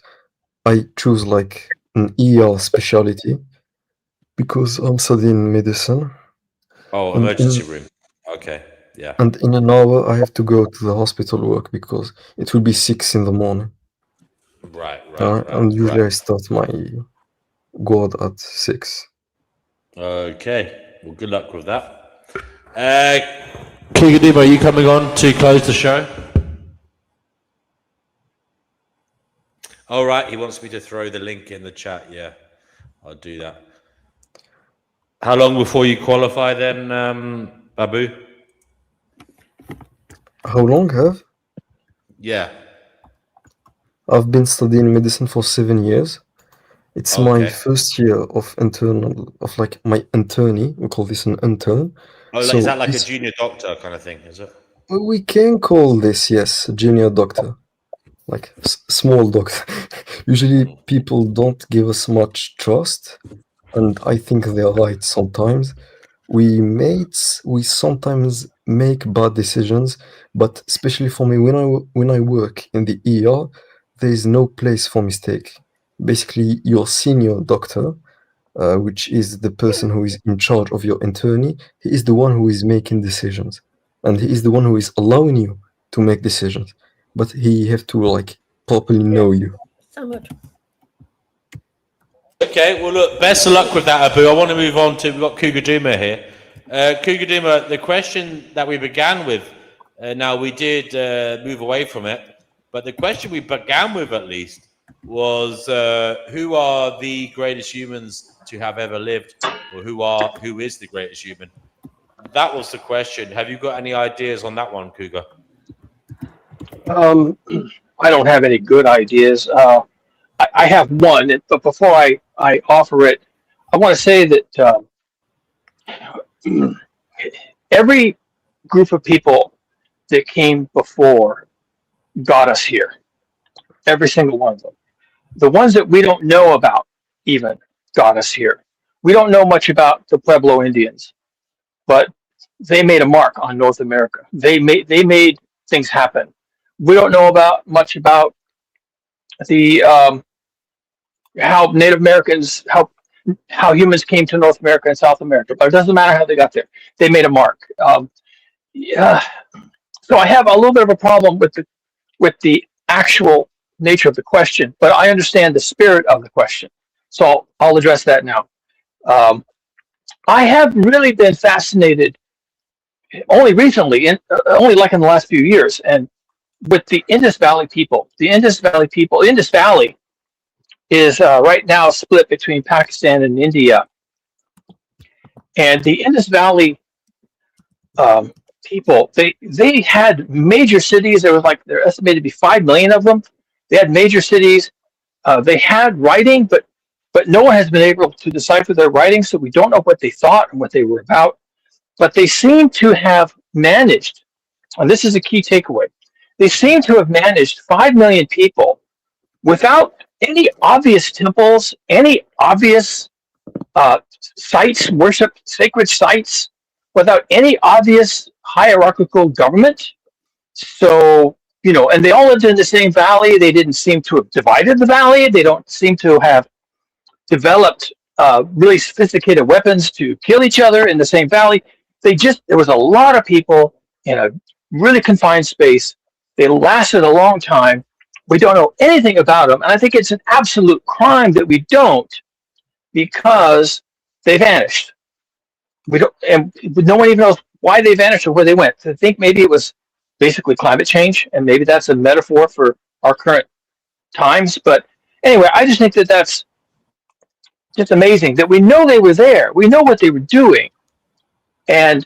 I choose like an ER specialty because I'm studying medicine. Oh, emergency room. Okay, yeah. And in an hour I have to go to the hospital work because it will be 6 in the morning. Right. And usually I start my guard at 6. Okay. Well, good luck with that. Kigadim, are you coming on to close the show? All right. He wants me to throw the link in the chat. Yeah, I'll do that. How long before you qualify then, Babu? How long have? Yeah. I've been studying medicine for 7 years. It's my first year of like my internee. We call this an intern. Oh, So is that like a junior doctor kind of thing? Is it? We can call this, yes, junior doctor, like small doctor. Usually people don't give us much trust, and I think they're right sometimes. We sometimes make bad decisions, but especially for me, when I work in the ER, there is no place for mistake. Basically, your senior doctor, which is the person who is in charge of your internee, he is the one who is making decisions, and he is the one who is allowing you to make decisions. But he have to like properly know you. So much. Okay, well, look, best of luck with that, Abu. I want to move on to, we've got Cougar Duma here. Cougar Duma, the question that we began with, now we did move away from it, but the question we began with at least was who are the greatest humans to have ever lived, or who is the greatest human? That was the question. Have you got any ideas on that one, Cougar? I don't have any good ideas. I have one, but before I offer it, I want to say that every group of people that came before got us here. Every single one of them. The ones that we don't know about even got us here. We don't know much about the Pueblo Indians, but they made a mark on North America. They made things happen. We don't know much about the how Native Americans, how humans came to North America and South America, but it doesn't matter how they got there. They made a mark. Yeah. So I have a little bit of a problem with the actual nature of the question, but I understand the spirit of the question. So I'll address that now. I have really been fascinated only recently, only like in the last few years, and with the Indus Valley people. The Indus Valley is right now split between Pakistan and India. And the Indus Valley people, they had major cities. There was like, they're estimated to be 5 million of them. They had major cities. They had writing, but no one has been able to decipher their writing, so we don't know what they thought and what they were about. But they seem to have managed, and this is a key takeaway, they seem to have managed 5 million people without any obvious temples, any obvious sites, worship, sacred sites, without any obvious hierarchical government. So, and they all lived in the same valley. They didn't seem to have divided the valley. They don't seem to have developed really sophisticated weapons to kill each other in the same valley. There was a lot of people in a really confined space. They lasted a long time. We don't know anything about them. And I think it's an absolute crime that we don't, because they vanished. We don't, and no one even knows why they vanished or where they went. I think maybe it was basically climate change, and maybe that's a metaphor for our current times. But anyway, I just think that that's just amazing that we know they were there. We know what they were doing, and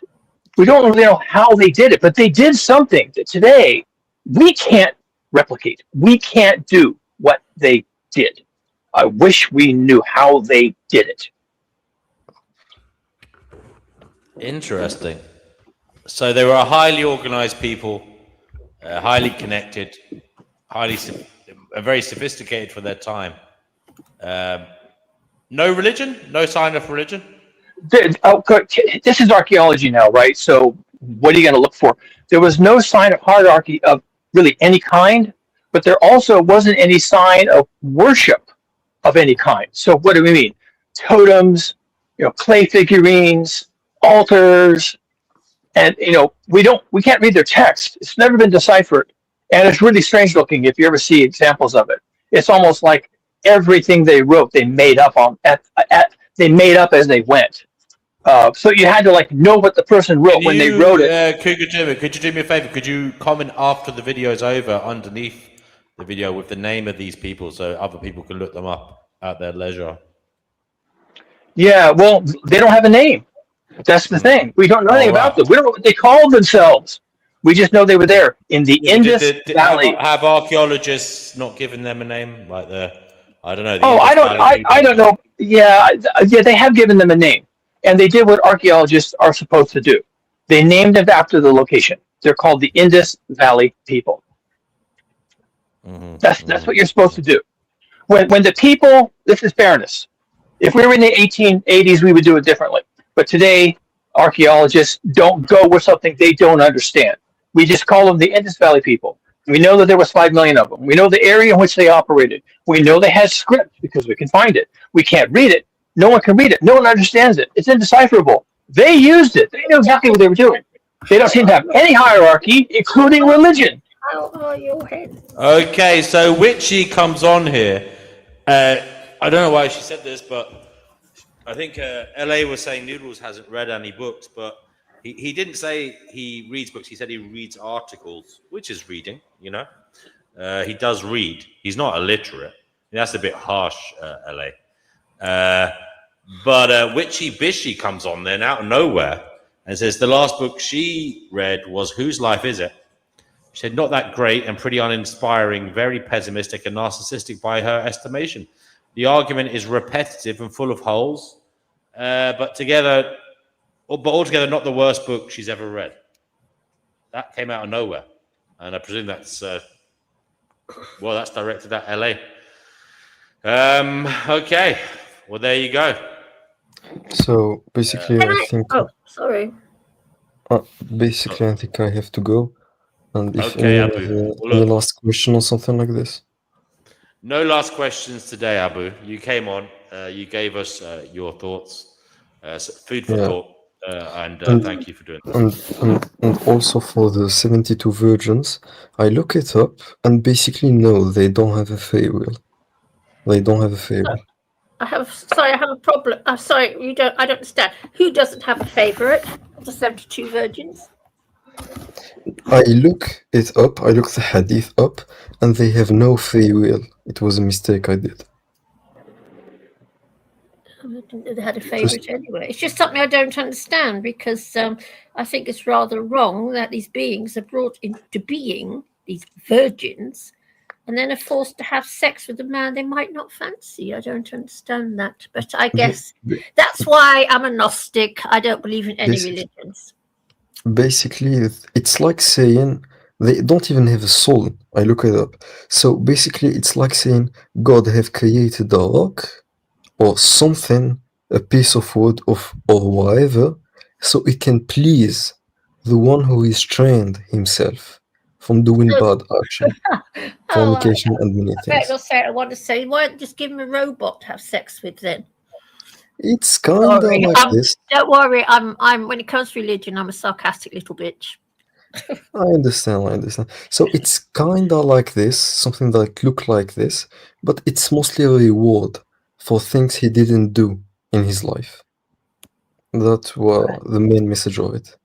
we don't really know how they did it, but they did something that today we can't replicate. We can't do what they did. I wish we knew how they did it. Interesting. So they were a highly organized people, highly connected, very sophisticated for their time. No religion? No sign of religion? This is archaeology now, right? So what are you going to look for? There was no sign of hierarchy of really any kind, but there also wasn't any sign of worship of any kind. So what do we mean? Totems, clay figurines, altars, and we can't read their text. It's never been deciphered, and it's really strange looking if you ever see examples of it. It's almost like everything they wrote they made up they made up as they went. So you had to know what the person wrote when they wrote it. Could you do me a favor? Could you comment after the video is over underneath the video with the name of these people so other people can look them up at their leisure? Yeah, well, they don't have a name. That's the thing. We don't know anything about them. We don't know what they called themselves. We just know they were there in the Indus Valley. Have archaeologists not given them a name, like I don't know. I don't know. Yeah, they have given them a name, and they did what archaeologists are supposed to do. They named it after the location. They're called the Indus Valley people. That's what you're supposed to do. When the people, this is fairness. If we were in the 1880s, we would do it differently. But today, archaeologists don't go with something they don't understand. We just call them the Indus Valley people. We know that there was 5 million of them. We know the area in which they operated. We know they had script because we can find it. We can't read it. No one can read it. No one understands it. It's indecipherable. They used it. They knew exactly what they were doing. They don't seem to have any hierarchy, including religion. Okay, so Witchy comes on here. I don't know why she said this, but I think LA was saying Noodles hasn't read any books, but he didn't say he reads books. He said he reads articles, which is reading, He does read. He's not illiterate. That's a bit harsh, LA. But Witchy Bishy comes on then out of nowhere and says the last book she read was Whose Life Is It? She said, not that great and pretty uninspiring, very pessimistic and narcissistic by her estimation. The argument is repetitive and full of holes, but altogether not the worst book she's ever read. That came out of nowhere. And I presume that's, that's directed at LA. Okay, well, there you go. So basically, I think. Oh, sorry. Basically, I think I have to go. And if Okay, any last question or something like this? No last questions today, Abu. You came on. You gave us your thoughts. Food for thought. And thank you for doing that. And also for the 72 virgins, I look it up, and basically, no, they don't have a fable. They don't have a fable. I have a problem. I'm sorry, I don't understand. Who doesn't have a favorite of the 72 virgins? I look it up, I look the hadith up, and they have no free will. It was a mistake I did. I didn't know they had a favourite anyway. It's just something I don't understand, because I think it's rather wrong that these beings are brought into being, these virgins, and then are forced to have sex with a man they might not fancy. I don't understand that. But I guess that's why I'm a Gnostic. I don't believe in any religions. Basically, it's like saying they don't even have a soul. I look it up. So basically, it's like saying God have created a rock or something, a piece of wood or whatever, so it can please the one who is trained himself from doing bad action, fornication, and many things. I want to say, why don't just give him a robot to have sex with then? It's kind of like this. Don't worry, I'm when it comes to religion, I'm a sarcastic little bitch. I understand. So it's kind of like this, something that look like this, but it's mostly a reward for things he didn't do in his life. That was the main message of it.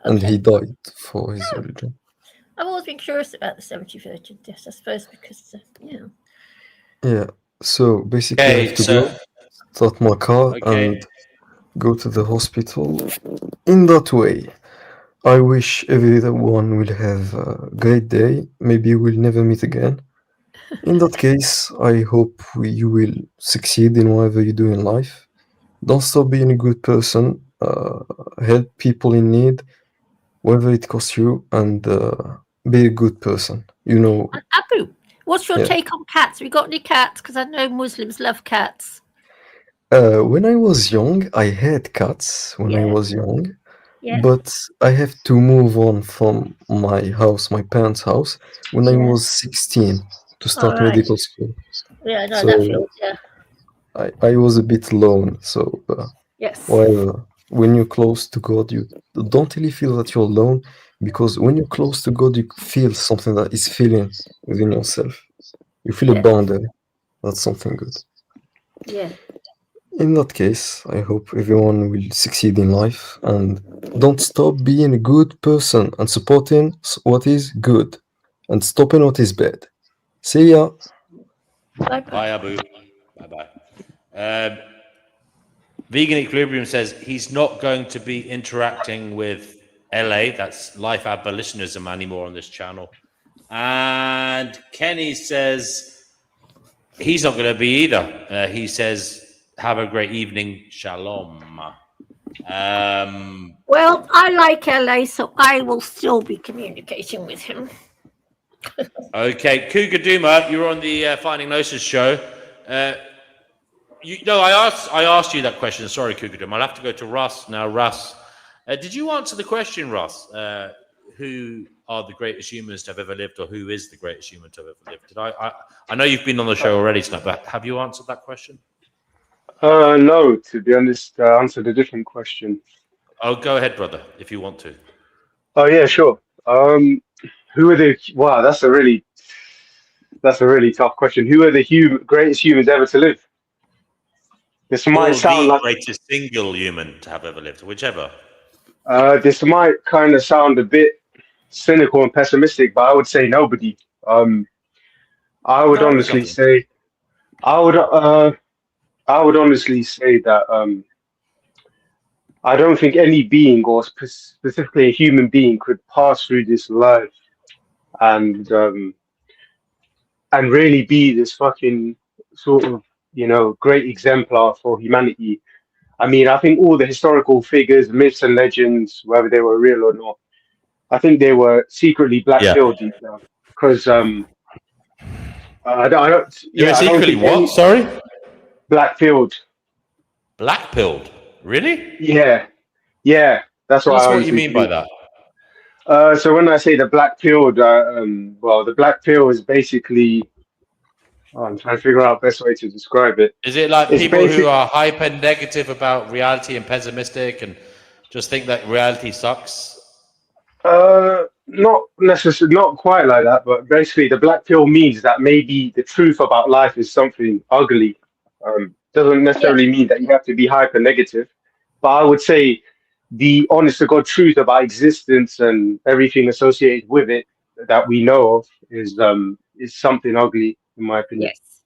And he died for his religion. I've always been curious about the 70 virgin deaths, I suppose, because, Yeah, so basically I have to go, start my car, and go to the hospital. In that way, I wish everyone will have a great day. Maybe we'll never meet again. In that case, I hope you will succeed in whatever you do in life. Don't stop being a good person. Help people in need, whatever it costs you, and be a good person. You know. Abu, what's your take on cats? Have you got any cats? Because I know Muslims love cats. When I was young, I had cats when I was young. But I have to move on from my house, my parents' house, when I was 16 to start medical school. Yeah, no, so that feels, I was a bit alone. So well, when you're close to God, you don't really feel that you're alone, because when you're close to God, you feel something that is feeling within yourself. You feel a boundary. That's something good. Yeah. In that case, I hope everyone will succeed in life, and don't stop being a good person and supporting what is good and stopping what is bad. See ya. Bye, Abu. Bye-bye. Vegan Equilibrium says he's not going to be interacting with LA, that's Life Abolitionism, anymore on this channel. And Kenny says he's not going to be either. He says, have a great evening. Shalom. Well, I like LA, so I will still be communicating with him. Okay, Cougar Duma, you're on the Finding Gnosis show. I asked you that question. Sorry, Cougar Duma. I'll have to go to Russ now. Russ, did you answer the question, Russ? Who are the greatest humans to have ever lived, or who is the greatest human to have ever lived? Did I know you've been on the show already tonight, but have you answered that question? No, to be honest, I answered a different question. Oh, go ahead, brother, if you want to. Oh yeah, sure. Who are the? Wow, that's a really tough question. Who are the greatest humans ever to live? This might sound like greatest single human to have ever lived, whichever. This might kind of sound a bit cynical and pessimistic, but I would say nobody. I would honestly say that I don't think any being, or specifically a human being, could pass through this life and really be this fucking sort of, great exemplar for humanity. I mean, I think all the historical figures, myths and legends, whether they were real or not, I think they were secretly black-pilled deep down. Because I don't. You're secretly what? Sorry. Black-pilled. Black-pilled. Really? Yeah. That's what you mean by that. So when I say the black-pilled, well, the black pill is basically. I'm trying to figure out the best way to describe it. Is it like people who are hyper negative about reality and pessimistic and just think that reality sucks? Not necessarily, not quite like that, but basically the black pill means that maybe the truth about life is something ugly. Doesn't necessarily mean that you have to be hyper negative, but I would say the honest to God truth about existence and everything associated with it that we know of is something ugly, in my opinion. Yes.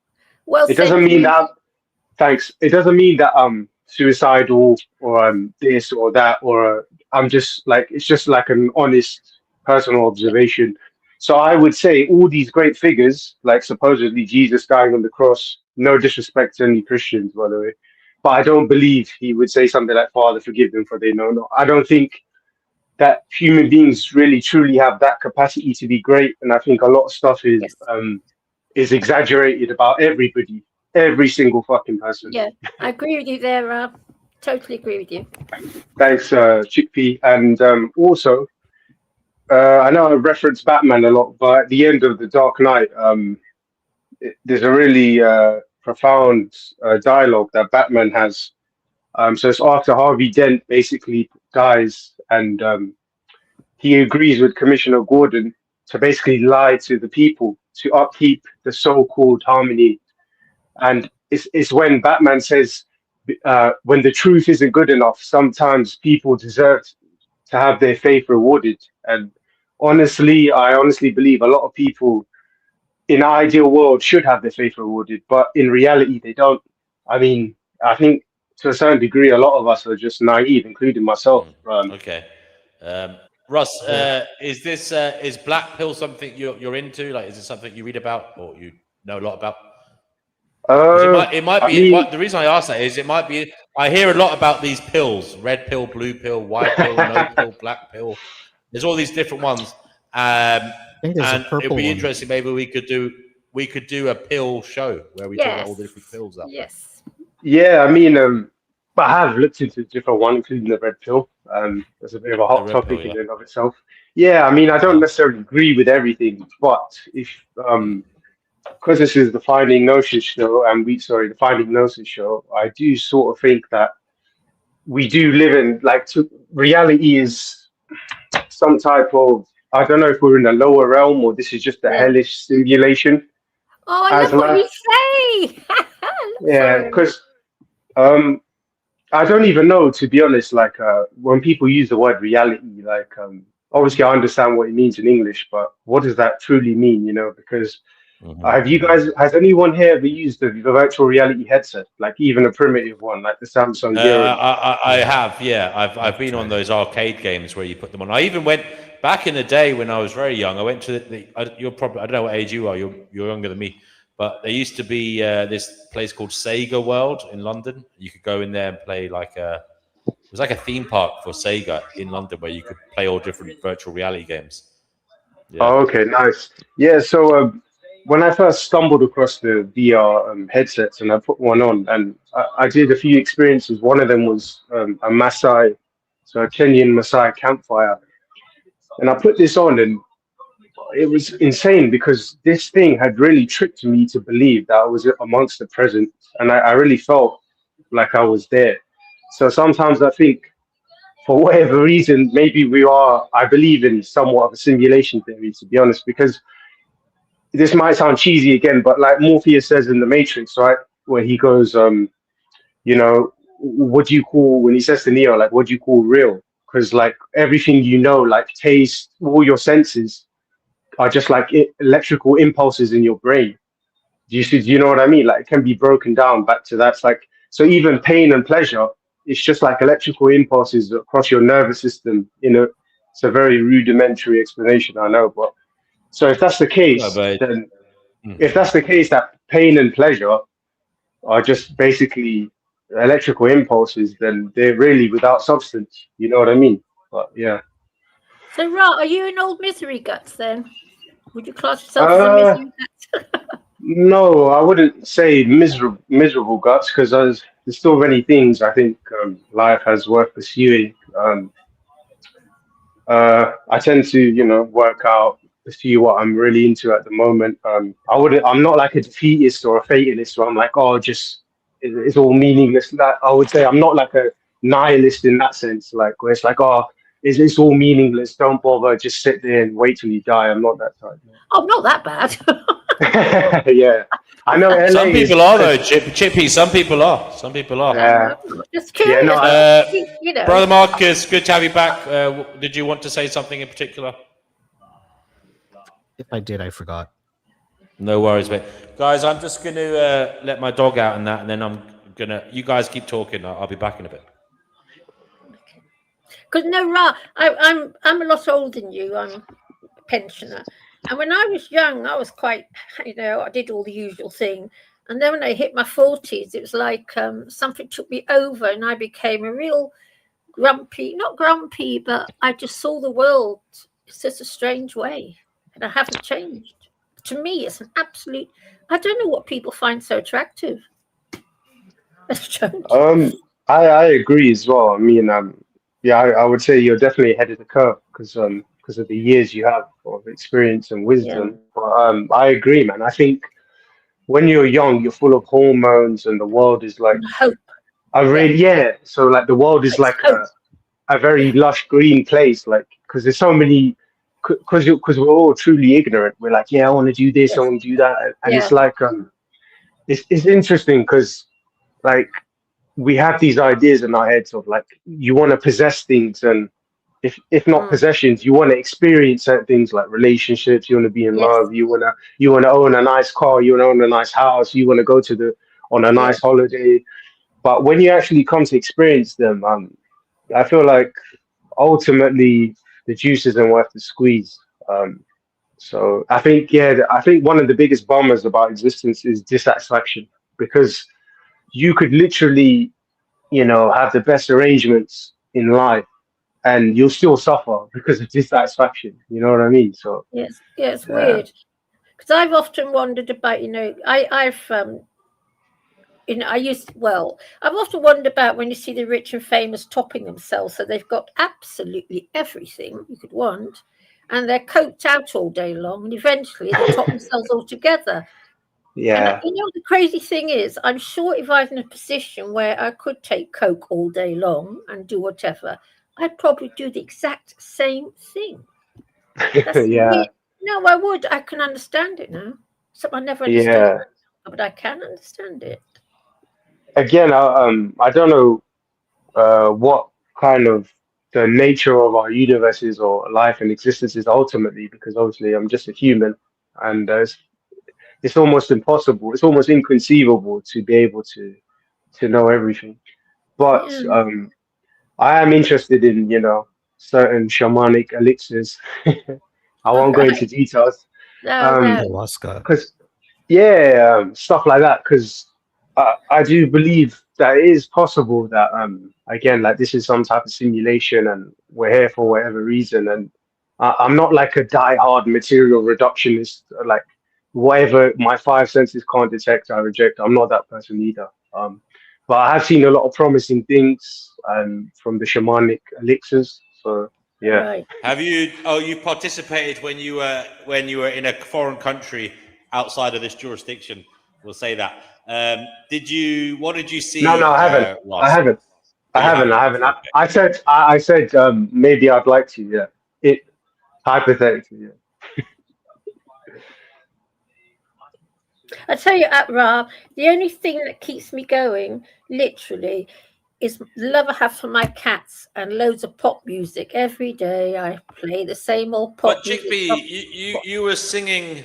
Well It said. doesn't mean that. Thanks. It doesn't mean that I'm suicidal or I'm this or that or I'm just like it's just like an honest personal observation. So I would say all these great figures, like supposedly Jesus dying on the cross, no disrespect to any Christians, by the way, but I don't believe he would say something like "Father, forgive them, for they know not." I don't think that human beings really truly have that capacity to be great, and I think a lot of stuff is exaggerated about everybody, every single fucking person. Yeah, I agree with you there, Rob. Totally agree with you. Thanks, Chickpea. And also, I know I reference Batman a lot, but at the end of The Dark Knight, there's a really profound dialogue that Batman has. So it's after Harvey Dent basically dies, and he agrees with Commissioner Gordon to basically lie to the people to upkeep the so-called harmony. And it's when Batman says, when the truth isn't good enough, sometimes people deserve to have their faith rewarded. And I honestly believe a lot of people in an ideal world should have their faith rewarded, but in reality, they don't. I mean, I think to a certain degree, a lot of us are just naive, including myself. Okay. Russ, is black pill something you're into? Like, is it something you read about or you know a lot about? It might be. The reason I ask that is it might be. I hear a lot about these pills: red pill, blue pill, white pill, no pill, black pill. There's all these different ones, and it'd be interesting. Maybe we could do a pill show where we talk about all the different pills out there. Yes. Yeah, I mean, I have looked into different one, including the red pill. That's a bit of a hot topic in and of itself. Yeah, I mean, I don't necessarily agree with everything, but if because this is the Finding Gnosis show, and the Finding Gnosis show, I do sort of think that we do live in reality is some type of, I don't know if we're in a lower realm or this is just a hellish simulation. Oh, I love what you say. Yeah, because I don't even know, to be honest, like when people use the word reality, like obviously I understand what it means in English, but what does that truly mean, because has anyone here ever used the virtual reality headset, like even a primitive one, like the Samsung Gear? I have, yeah. I've been on those arcade games where you put them on. I even went back in the day when I was very young. I went to you're probably, I don't know what age you are. You're younger than me, but there used to be this place called Sega World in London. You could go in there and play it was like a theme park for Sega in London where you could play all different virtual reality games. Yeah. Oh, okay, nice. Yeah, so when I first stumbled across the VR headsets and I put one on, and I did a few experiences. One of them was a Maasai, so a Kenyan Maasai campfire. And I put this on and it was insane because this thing had really tricked me to believe that I was amongst the present. And I really felt like I was there. So sometimes I think, for whatever reason, maybe I believe in somewhat of a simulation theory, to be honest, because this might sound cheesy again, but like Morpheus says in The Matrix, right, where he goes, what do you call, when he says to Neo, like, what do you call real? Because like everything like taste, all your senses are just like electrical impulses in your brain. Do you know what I mean? Like it can be broken down back to that. It's like, so even pain and pleasure, it's just like electrical impulses across your nervous system. It's a very rudimentary explanation, I know, but so if that's the case, then if that's the case, that pain and pleasure are just basically electrical impulses, then they're really without substance. You know what I mean? But yeah. So, Ra, are you an old misery guts then? Would you class yourself as a misery guts? No, I wouldn't say miserable guts, because there's still many things I think life has worth pursuing. I tend to, work out, pursue what I'm really into at the moment. I'm not like a defeatist or a fatalist where I'm like, oh, it's all meaningless. That I would say I'm not like a nihilist in that sense, like where it's like, oh, it's all meaningless. Don't bother. Just sit there and wait till you die. I'm not that type. Oh, not that bad. Yeah, I know. LA Some people is, are though, Chippy. Some people are. Some people are. Yeah. Just curious. Yeah, no, You know. Brother Marcus, good to have you back. Did you want to say something in particular? If I did, I forgot. No worries, mate. Guys, I'm just going to let my dog out and that, and then I'm going to... You guys keep talking. I'll be back in a bit. Because no, Ra, I'm a lot older than you. I'm a pensioner. And when I was young, I was quite, I did all the usual thing. And then when I hit my 40s, it was like something took me over and I became a real grumpy, not grumpy, but I just saw the world. It's just a strange way. And I haven't changed. To me, it's an absolute, I don't know what people find so attractive. I agree as well. I mean, I would say you're definitely ahead of the curve because of the years you have of experience and wisdom. Yeah. But I agree, man. I think when you're young, you're full of hormones, and the world is like hope. So like the world is like a very lush green place, like because there's so many. Because we're all truly ignorant. We're like, yeah, I want to do this, I want to do that, and it's like it's interesting because like we have these ideas in our heads of like you want to possess things, and if not possessions, you want to experience certain things like relationships. You want to be in love. You want to own a nice car. You want to own a nice house. You want to go on a nice holiday. But when you actually come to experience them, I feel like ultimately the juice isn't worth the squeeze. So I think one of the biggest bummers about existence is dissatisfaction, because you could literally, have the best arrangements in life and you'll still suffer because of dissatisfaction. You know what I mean? So it's weird because I've often wondered about, I've often wondered about when you see the rich and famous topping themselves, so they've got absolutely everything you could want, and they're coked out all day long, and eventually they top themselves altogether. Yeah. And the crazy thing is, I'm sure if I was in a position where I could take coke all day long and do whatever, I'd probably do the exact same thing. Yeah. No, I would. I can understand it now. Something I never understood, but I can understand it. Again, I don't know what kind of the nature of our universe is or life and existence is ultimately, because obviously I'm just a human, and it's almost impossible. It's almost inconceivable to be able to know everything. But I am interested in certain shamanic elixirs. I won't go into details. Because stuff like that. Because I do believe that it is possible that again, like this is some type of simulation, and we're here for whatever reason. And I'm not like a die-hard material reductionist. Like whatever my five senses can't detect, I reject. I'm not that person either. But I have seen a lot of promising things from the shamanic elixirs. So yeah. Right. Have you? Oh, you participated when you were in a foreign country outside of this jurisdiction. We'll say that. Did you? What did you see? No, I haven't. I haven't. I said maybe I'd like to. Yeah. It hypothetically. Yeah. I tell you, Ra, the only thing that keeps me going, literally, is the love I have for my cats and loads of pop music. Every day I play the same old pop music. But Chickpea, you were singing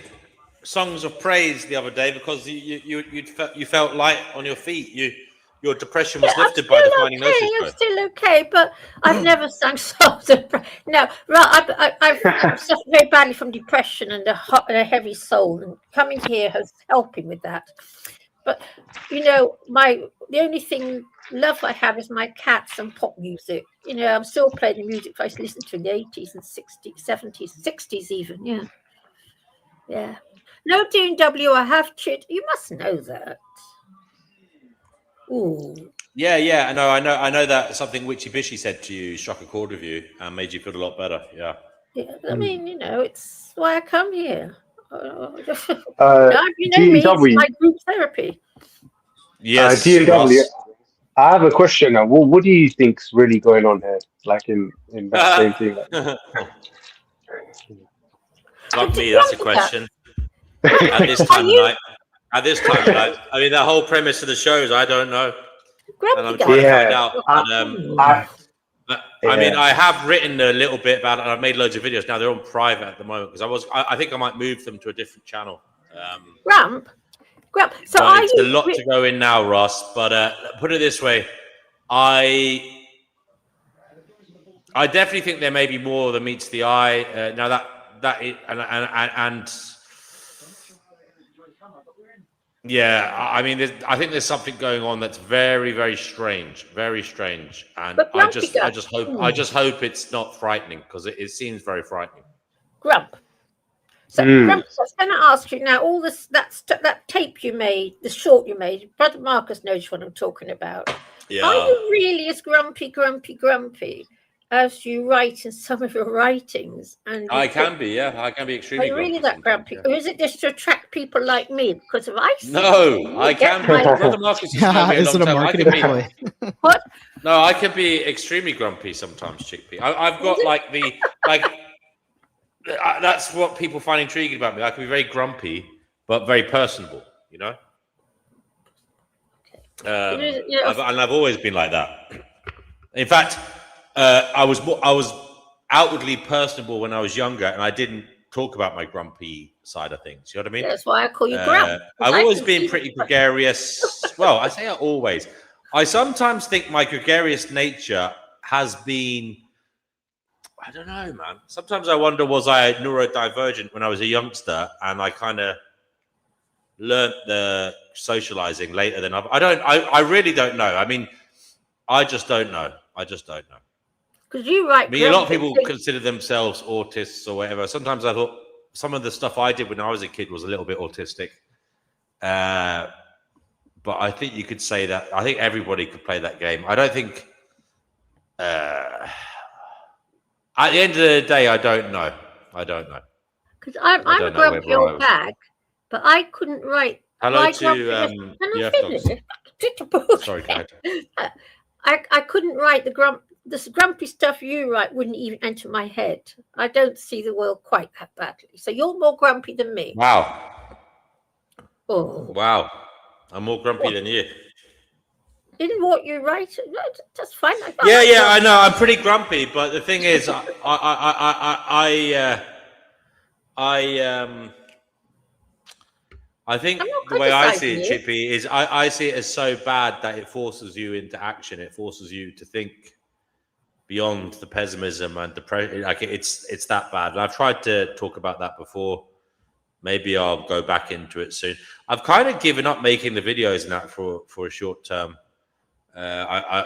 songs of praise the other day because you felt light on your feet. Your depression was lifted by the Finding Gnosis. I'm still okay, but I've never sung songs of praise. No, I've suffered very badly from depression and a heavy soul, and coming here has helping with that. But the only thing love I have is my cats and pop music. I'm still playing the music I used to listen to in the 80s and 60s, 70s, 60s even. Yeah. No, D&W, I have chit. You must know that. Ooh. Yeah. I know that something Witchy Bishy said to you struck a chord with you and made you feel a lot better. Yeah. I mean, it's why I come here. D&W, it's my group therapy. Yes. D&W. I have a question now. What do you think's really going on here? Like in that same thing. Like me, that's a question. At this time of night. At this time of night. I mean, the whole premise of the show is I don't know. And I'm trying to find out. I mean, I have written a little bit about it, and I've made loads of videos. Now they're on private at the moment because I think I might move them to a different channel. Grump. So but it's a lot to go in now, Ross. But put it this way, I definitely think there may be more than meets the eye. Now that is, and yeah, I mean, I think there's something going on that's very, very strange, and I just hope it's not frightening because it seems very frightening. Grump. So Grump, I was going to ask you now. All this that tape you made, the short you made. Brother Marcus knows what I'm talking about. Yeah. Are you really as grumpy as you write in some of your writings? And I can be, yeah. I can be extremely grumpy. Are you really that grumpy? Yeah. Or is it just to attract people like me? Because if I see no, I can be. Brother Marcus is it a marketing ploy? What? No, I can be extremely grumpy sometimes, Chickpea. I've got that's what people find intriguing about me. I can be very grumpy, but very personable, you know? And I've always been like that. In fact, I was outwardly personable when I was younger, and I didn't talk about my grumpy side of things. You know what I mean? That's why I call you Grump. I've always been pretty gregarious. Well, I say always. I sometimes think my gregarious nature has been, I don't know, man. Sometimes I wonder, was I neurodivergent when I was a youngster, and I kind of learnt the socializing later than I really don't know. I mean, I just don't know. Because you write. I mean, a lot of people consider themselves autists or whatever. Sometimes I thought some of the stuff I did when I was a kid was a little bit autistic. But I think you could say that. I think everybody could play that game. I don't think. At the end of the day, I don't know. Because I'm a grumpy old bag, but I couldn't write. Hello to Sorry, go ahead. I couldn't write this grumpy stuff you write wouldn't even enter my head. I don't see the world quite that badly. So you're more grumpy than me. Wow. Oh. Wow. I'm more grumpy than you. In what you write, that's fine. I know. I'm pretty grumpy, but the thing is, I think the way I see it, Chippy, is I see it as so bad that it forces you into action. It forces you to think beyond the pessimism and depression. Like it's that bad. And I've tried to talk about that before. Maybe I'll go back into it soon. I've kind of given up making the videos and that for a short term.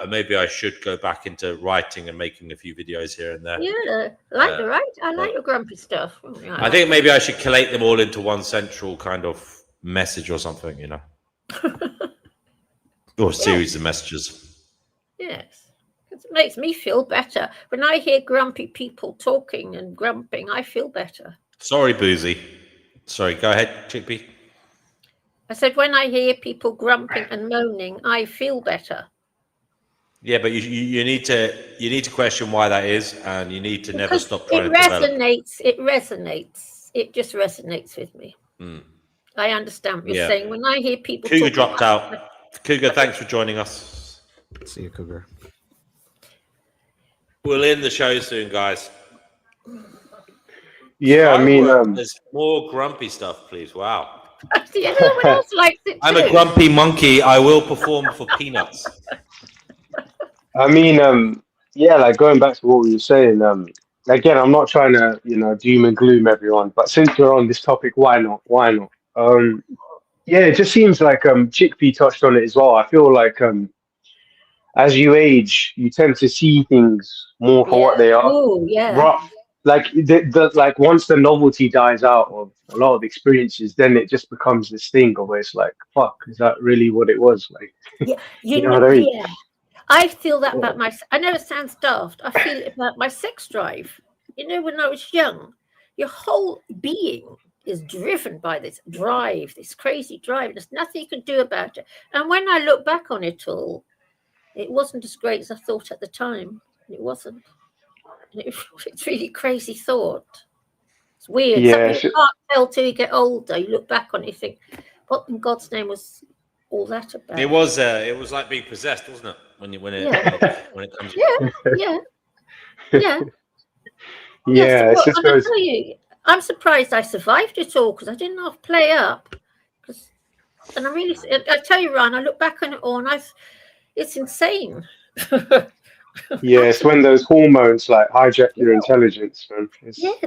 Maybe I should go back into writing and making a few videos here and there. Yeah, I like your grumpy stuff. I think maybe I should collate them all into one central kind of message or something, you know, or a series of messages. Yes, it makes me feel better when I hear grumpy people talking and grumping. I feel better. Sorry, Boozy. Sorry, go ahead, Chickpea. I said when I hear people grumping and moaning, I feel better. Yeah, but you need to question why that is, and you need to never stop trying to develop. It resonates. It just resonates with me. I understand what you're saying. When I hear people Cougar dropped out. Cougar, thanks for joining us. See you, Cougar. We'll end the show soon, guys. Yeah, I mean, there's more grumpy stuff, please. Wow. See, everyone else likes it too. I'm a grumpy monkey. I will perform for peanuts. I mean, like going back to what we were saying, again, I'm not trying to, doom and gloom everyone, but since we're on this topic, why not? It just seems like Chickpea touched on it as well. I feel like as you age, you tend to see things more for what they are. Oh, yeah. Like like once the novelty dies out of a lot of experiences, then it just becomes this thing where it's like, fuck, is that really what it was? Like, yeah, you know what I mean? Yeah. I feel that about myself. I know it sounds daft. I feel it about my sex drive. When I was young, your whole being is driven by this drive, this crazy drive. There's nothing you can do about it. And when I look back on it all, it wasn't as great as I thought at the time. It wasn't. It's really crazy thought. It's weird. Yeah, Some people can't tell till you get older. You look back on it, you think, what in God's name was all that about? It was like being possessed, wasn't it? When it comes. Yeah. Yeah, Yes, it's just and I those. tell you, I'm surprised I survived it all because I didn't know how to play up. And I tell you, Ryan, I look back on it all, and it's insane. Yeah, it's when those hormones like hijack your intelligence, man.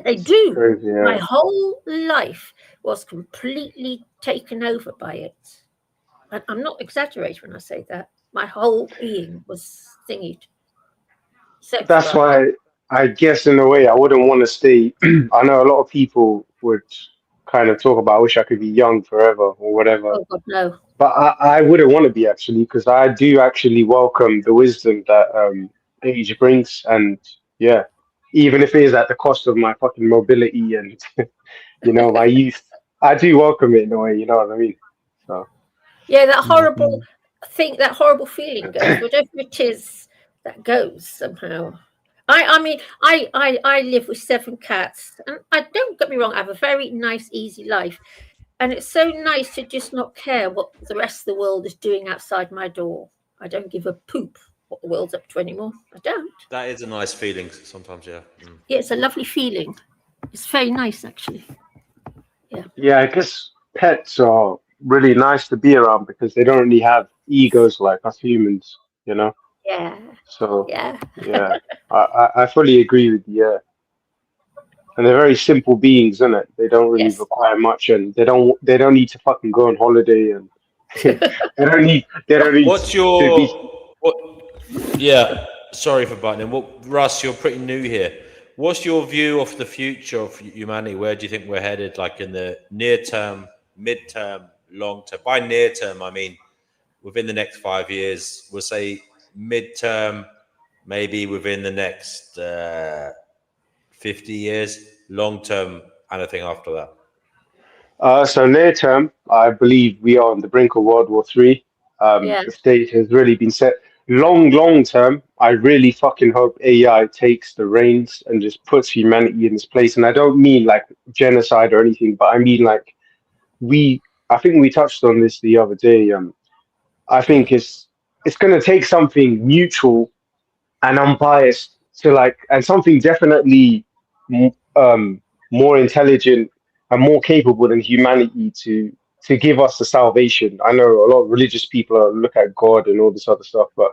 They do. Crazy, yeah. My whole life was completely taken over by it. I'm not exaggerating when I say that. My whole being was thingied. That's why I guess in a way I wouldn't want to stay. I know a lot of people would kind of talk about, I wish I could be young forever or whatever. Oh God, no. But I wouldn't want to be actually, because I do actually welcome the wisdom that age brings, and yeah, even if it is at the cost of my fucking mobility and my youth, I do welcome it in a way. You know what I mean? So yeah, that horrible thing, that horrible feeling goes. Whatever it is, that goes somehow. I mean, I live with 7 cats, and I don't get me wrong. I have a very nice, easy life. And it's so nice to just not care what the rest of the world is doing outside my door. I don't give a poop what the world's up to anymore. I don't. That is a nice feeling sometimes, yeah. Yeah, it's a lovely feeling. It's very nice, actually. yeah, I guess pets are really nice to be around because they don't really have egos like us humans, Yeah. So yeah, I fully agree with you. Yeah. And they're very simple beings, isn't it? They don't really require much, and they don't need to fucking go on holiday, and they don't need. What's your Yeah, sorry for butting in. Russ, you're pretty new here. What's your view of the future of humanity? Where do you think we're headed? Like in the near term, mid-term, long term. By near term, I mean within the next 5 years. We'll say mid-term, maybe within the next 50 years, long term, anything after that? So near term, I believe we are on the brink of World War III. The stage has really been set. Long term, I really fucking hope AI takes the reins and just puts humanity in its place. And I don't mean like genocide or anything, but I mean like I think we touched on this the other day. I think it's going to take something neutral and unbiased and something definitely more intelligent and more capable than humanity to give us the salvation. I know a lot of religious people look at God and all this other stuff, but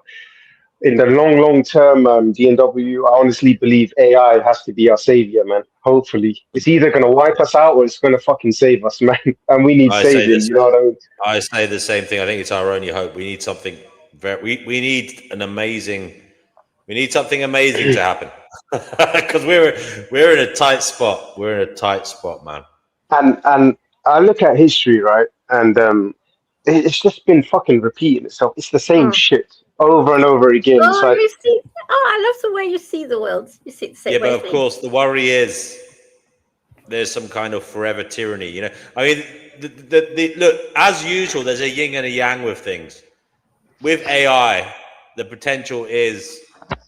in the long term, DNW, I honestly believe AI has to be our savior, man. Hopefully, it's either going to wipe us out or it's going to fucking save us, man. And we need saving. You know what I mean? I say the same thing. I think it's our only hope. We need something we need an amazing. We need something amazing to happen because we're in a tight spot. We're in a tight spot, man. And I look at history, right, and it's just been fucking repeating itself. It's the same shit over and over again. Oh, you see? Oh, I love the way you see the world. You see the same way. Yeah, but of course, the worry is there's some kind of forever tyranny. I mean, look, as usual, there's a yin and a yang with things. With AI, the potential is.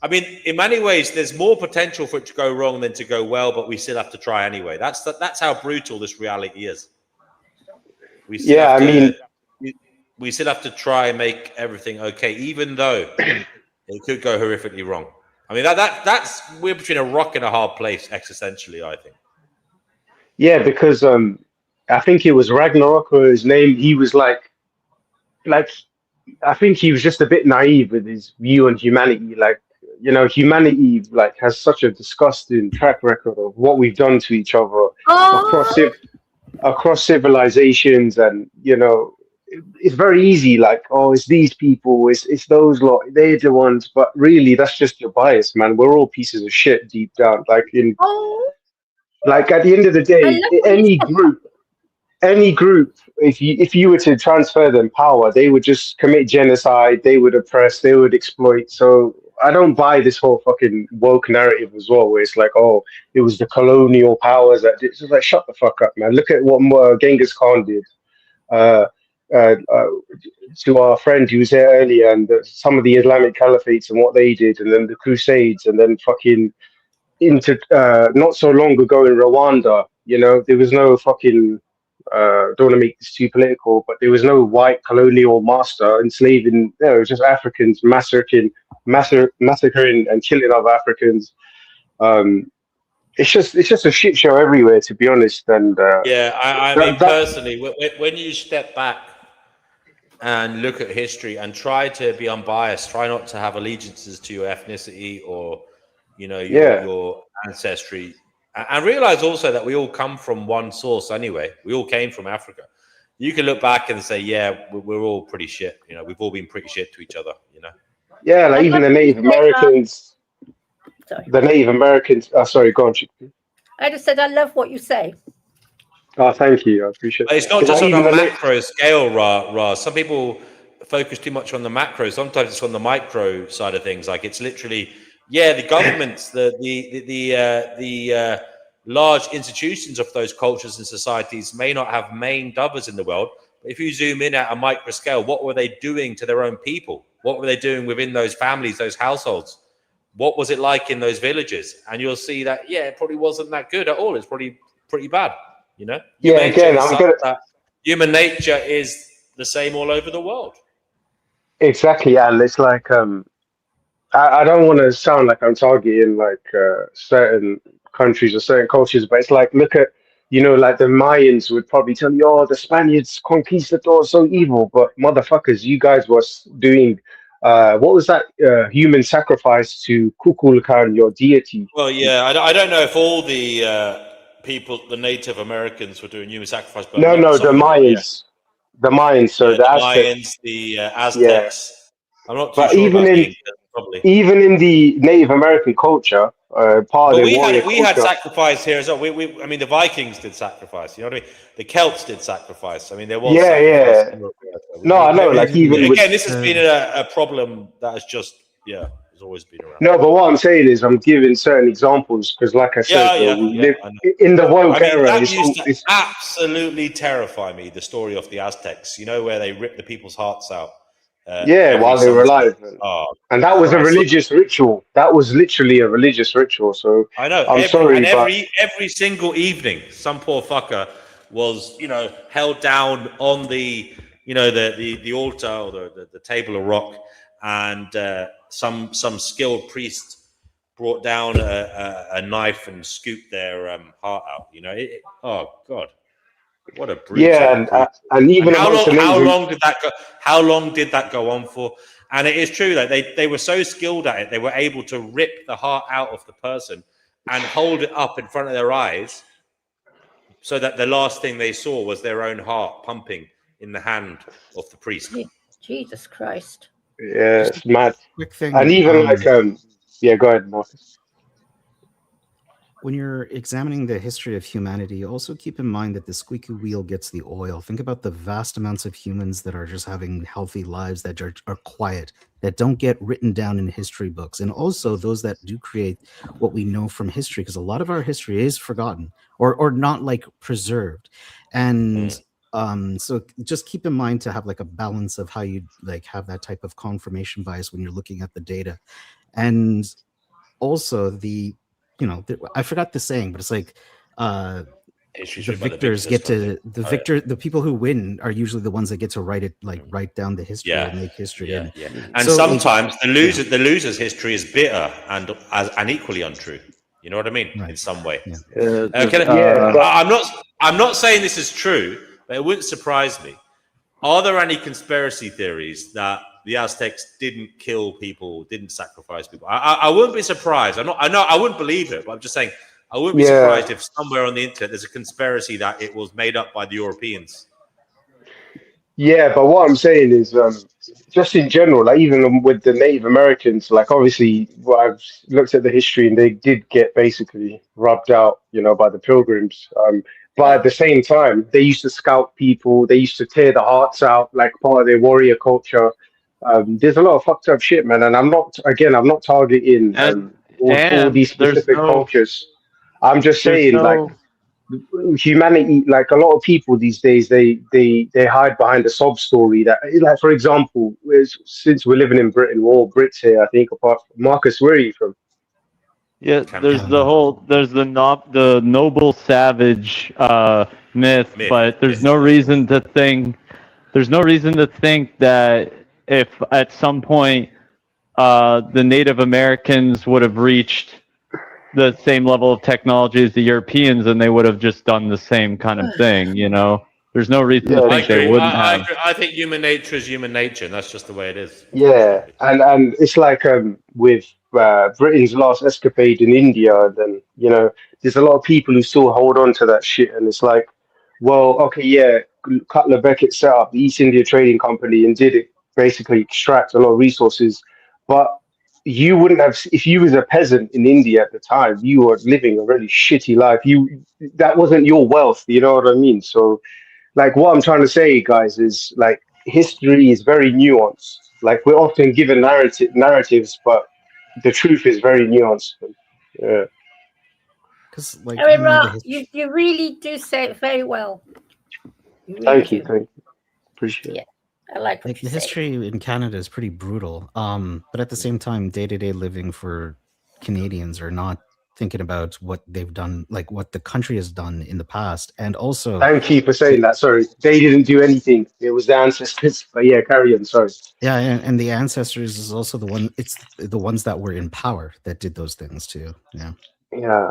I mean, in many ways, there's more potential for it to go wrong than to go well, but we still have to try anyway. That's how brutal this reality is. We still have to try and make everything okay, even though it could go horrifically wrong. I mean, we're between a rock and a hard place existentially, I think. Yeah, because I think it was Ragnarok or his name. He was like I think he was just a bit naive with his view on humanity. Like, humanity has such a disgusting track record of what we've done to each other across civilizations, and it's very easy. Like, oh, it's these people, it's those lot, they're the ones. But really, that's just your bias, man. We're all pieces of shit deep down. Like at the end of the day, any group, if you were to transfer them power, they would just commit genocide, they would oppress, they would exploit. So I don't buy this whole fucking woke narrative as well, where it's like, oh, it was the colonial powers that did. It's just like, shut the fuck up, man. Look at what Genghis Khan did to our friend who was here earlier, and some of the Islamic caliphates and what they did, and then the Crusades, and then fucking not so long ago in Rwanda, You know, there was no fucking. Don't want to make this too political, but there was no white colonial master enslaving. No, it was just Africans massacring and killing other Africans. It's just a shit show everywhere, to be honest. And Yeah, I mean, personally, when you step back and look at history and try to be unbiased, try not to have allegiances to your ethnicity or, you know, your ancestry, and realize also that we all come from one source anyway. We all came from Africa. You can look back and say, yeah, we're all pretty shit. You know, we've all been pretty shit to each other, you know? Yeah, like even the Native Americans. The Native Americans. Sorry, go on, Chick. I just said I love what you say. Oh, thank you. I appreciate it. It's not just on a macro scale, Ra. Some people focus too much on the macro. Sometimes it's on the micro side of things. Like it's literally, yeah, the governments, the large institutions of those cultures and societies may not have main dovers in the world. But if you zoom in at a micro scale, what were they doing to their own people? What were they doing within those families, those households? What was it like in those villages? And you'll see that, yeah, it probably wasn't that good at all. It's probably pretty bad, you know? Yeah, again, human nature is the same all over the world. Exactly, and it's like I don't want to sound like I'm targeting like certain countries or certain cultures, but it's like look at like the Mayans would probably tell you, oh, the Spaniards conquistadors so evil, but motherfuckers, you guys was doing what was that human sacrifice to Kukulkan, your deity? Well, yeah, I don't know if all the people, the Native Americans, were doing human sacrifice, but No, the Mayans. The Mayans, so the Aztecs. Mayans, the Aztecs. Yeah. I'm not too but sure even about in the probably. Even in the Native American culture, part of the warrior culture. We had sacrifice here as well. I mean, the Vikings did sacrifice. You know what I mean? The Celts did sacrifice. I mean, there was sacrifice. No, I know. Like even again, this has been a problem that has just has always been around. No, but what I'm saying is I'm giving certain examples because, like I said, we live in the woke era. That used to absolutely terrify me. The story of the Aztecs, you know, where they ripped the people's hearts out. While they were alive, and that was a religious ritual. That was literally a religious ritual. So I know. Every single evening, some poor fucker was, held down on the, the altar or the table of rock, and some skilled priest brought down a knife and scooped their heart out. Oh God. What a brutal! Yeah, and even how long did that go? How long did that go on for? And it is true that they were so skilled at it, they were able to rip the heart out of the person and hold it up in front of their eyes, so that the last thing they saw was their own heart pumping in the hand of the priest. Jesus Christ! Yeah, it's mad. Quick thing, and even go ahead, Marcus. When you're examining the history of humanity, also keep in mind that the squeaky wheel gets the oil. Think about the vast amounts of humans that are just having healthy lives, that are quiet, that don't get written down in history books. And also those that do create what we know from history, because a lot of our history is forgotten or not like preserved. And so just keep in mind to have like a balance of how you like have that type of confirmation bias when you're looking at the data. And also I forgot the saying, but it's like the victors get to the people who win are usually the ones that get to write down the history and make history. And so, sometimes the loser's history is bitter and equally untrue. You know what I mean? Right. In some way. I'm not saying this is true, but it wouldn't surprise me. Are there any conspiracy theories that the Aztecs didn't kill people, didn't sacrifice people? I wouldn't be surprised. I wouldn't believe it, but I'm just saying I wouldn't be surprised if somewhere on the internet there's a conspiracy that it was made up by the Europeans. Yeah, but what I'm saying is, just in general, like even with the Native Americans, like obviously, I've looked at the history and they did get basically rubbed out, by the Pilgrims. But at the same time, they used to scalp people. They used to tear the hearts out, like part of their warrior culture. There's a lot of fucked up shit, man. And I'm not targeting all these specific cultures. I'm just saying, like humanity, like a lot of people these days, they hide behind a sob story. That, like, for example, since we're living in Britain, we're all Brits here, I think. Apart from Marcus, where are you from? Yeah, there's the noble savage myth, but there's no reason to think that if at some point the Native Americans would have reached the same level of technology as the Europeans, and they would have just done the same kind of thing. You know, there's no reason to think they wouldn't have. I think human nature is human nature, and that's just the way it is. Yeah, and it's like with Britain's last escapade in India, then there's a lot of people who still hold on to that shit, and it's like, well, okay, yeah, Cutler Beckett set up the East India Trading Company and did it basically extract a lot of resources, but you wouldn't have, if you was a peasant in India at the time, you were living a really shitty life. That wasn't your wealth, you know what I mean? So, like, what I'm trying to say, guys, is like history is very nuanced. Like, we're often given narratives, but the truth is very nuanced. Yeah. Because, like, you really do say it very well. Really thank you. Appreciate it. Yeah. I like the history in Canada is pretty brutal. But at the same time, day-to-day living for Canadians are not thinking about what they've done, like what the country has done in the past. And also, thank you for saying that. Sorry, they didn't do anything. It was the ancestors. But yeah, carry on. Sorry. Yeah, and the ancestors is also it's the ones that were in power that did those things too. Yeah. Yeah.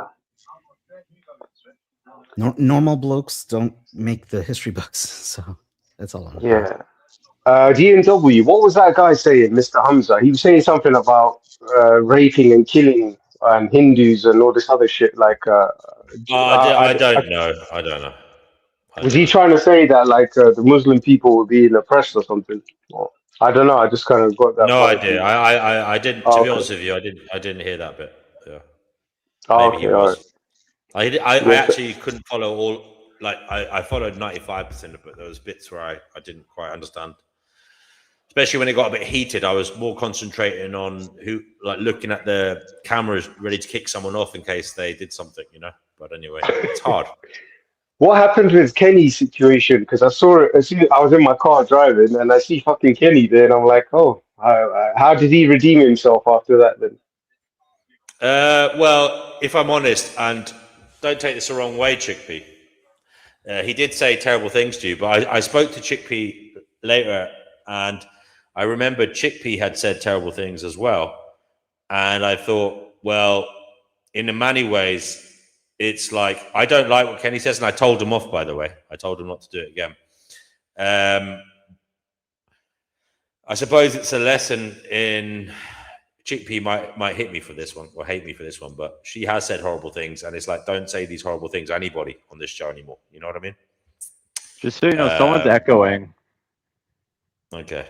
Normal blokes don't make the history books, so that's all. Yeah. DNW, what was that guy saying, Mr. Hamza? He was saying something about raping and killing Hindus and all this other shit. Like, I don't know. Was he trying to say that like the Muslim people were being oppressed or something? Well, I don't know. I just kind of got that. No idea. I didn't. To be honest with you, I didn't hear that bit. Yeah. Maybe he was. Right. I actually couldn't follow all. Like I followed 95% of it. There was bits where I didn't quite understand. Especially when it got a bit heated, I was more concentrating on looking at the cameras ready to kick someone off in case they did something, But anyway, it's hard. What happened with Kenny's situation? Because I saw it. I was in my car driving, and I see fucking Kenny there, and I'm like, oh, how did he redeem himself after that then? Well, if I'm honest, and don't take this the wrong way, Chickpea, he did say terrible things to you, but I spoke to Chickpea later, and I remembered Chickpea had said terrible things as well. And I thought, well, in many ways, it's like, I don't like what Kenny says, and I told him off, by the way. I told him not to do it again. I suppose it's a lesson in... Chickpea might hit me for this one, or hate me for this one, but she has said horrible things, and it's like, don't say these horrible things to anybody on this show anymore. You know what I mean? Just so you know, someone's echoing. Okay.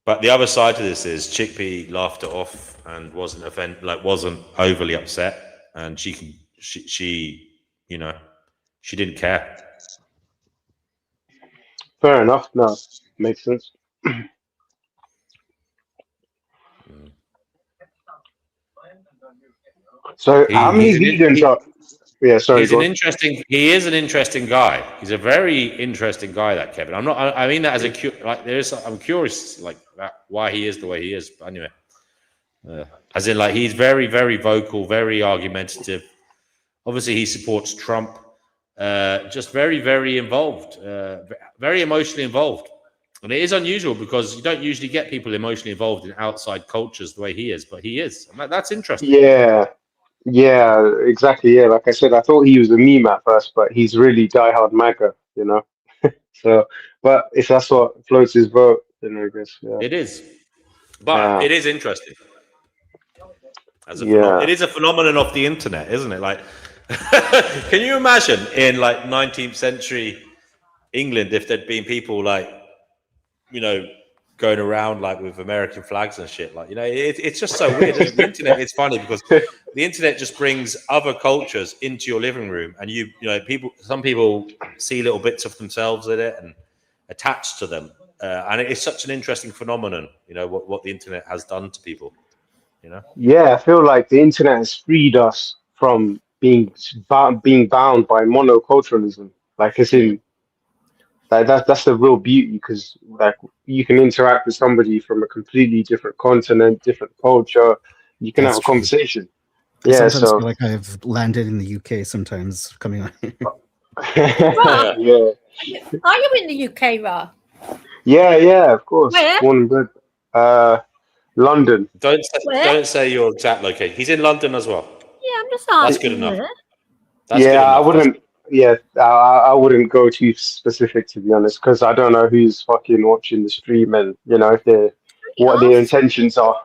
But the other side to this is Chickpea laughed it off and wasn't overly upset, and she didn't care. Fair enough. No, makes sense. So how many vegans are? Yeah, sorry. He is an interesting guy. He's a very interesting guy, that Kevin. I mean that as I'm curious, like that, why he is the way he is. But anyway, as in, like, he's very, very vocal, very argumentative. Obviously, he supports Trump. Just very, very involved, very emotionally involved. And it is unusual because you don't usually get people emotionally involved in outside cultures the way he is, but he is. And that's interesting. Yeah, exactly. Yeah, like I said, I thought he was a meme at first, but he's really diehard MAGA, So, but if that's what floats his boat, then I guess it is. But it is interesting. It is a phenomenon of the internet, isn't it? Like, can you imagine in like 19th century England if there'd been people like, going around like with American flags and shit, like, it's just so weird. The internet, it's funny because the internet just brings other cultures into your living room, and some people see little bits of themselves in it and attach to them, and it's such an interesting phenomenon. What the internet has done to people. Yeah, I feel like the internet has freed us from being bound by monoculturalism. Like, it's in. That's the real beauty, because like you can interact with somebody from a completely different continent, different culture, You can That's have a true. conversation. I Yeah, sometimes so feel like I've landed in the UK sometimes coming on here. Ra, yeah, are you in the UK, Ra? yeah, of course. Where? Born and bred. London. Where? Don't say your exact location. He's in London as well. Yeah, I'm just That's asking good enough. where. That's Yeah, good I enough. wouldn't. Yeah, I wouldn't go too specific, to be honest, because I don't know who's fucking watching the stream and if they're what their intentions are.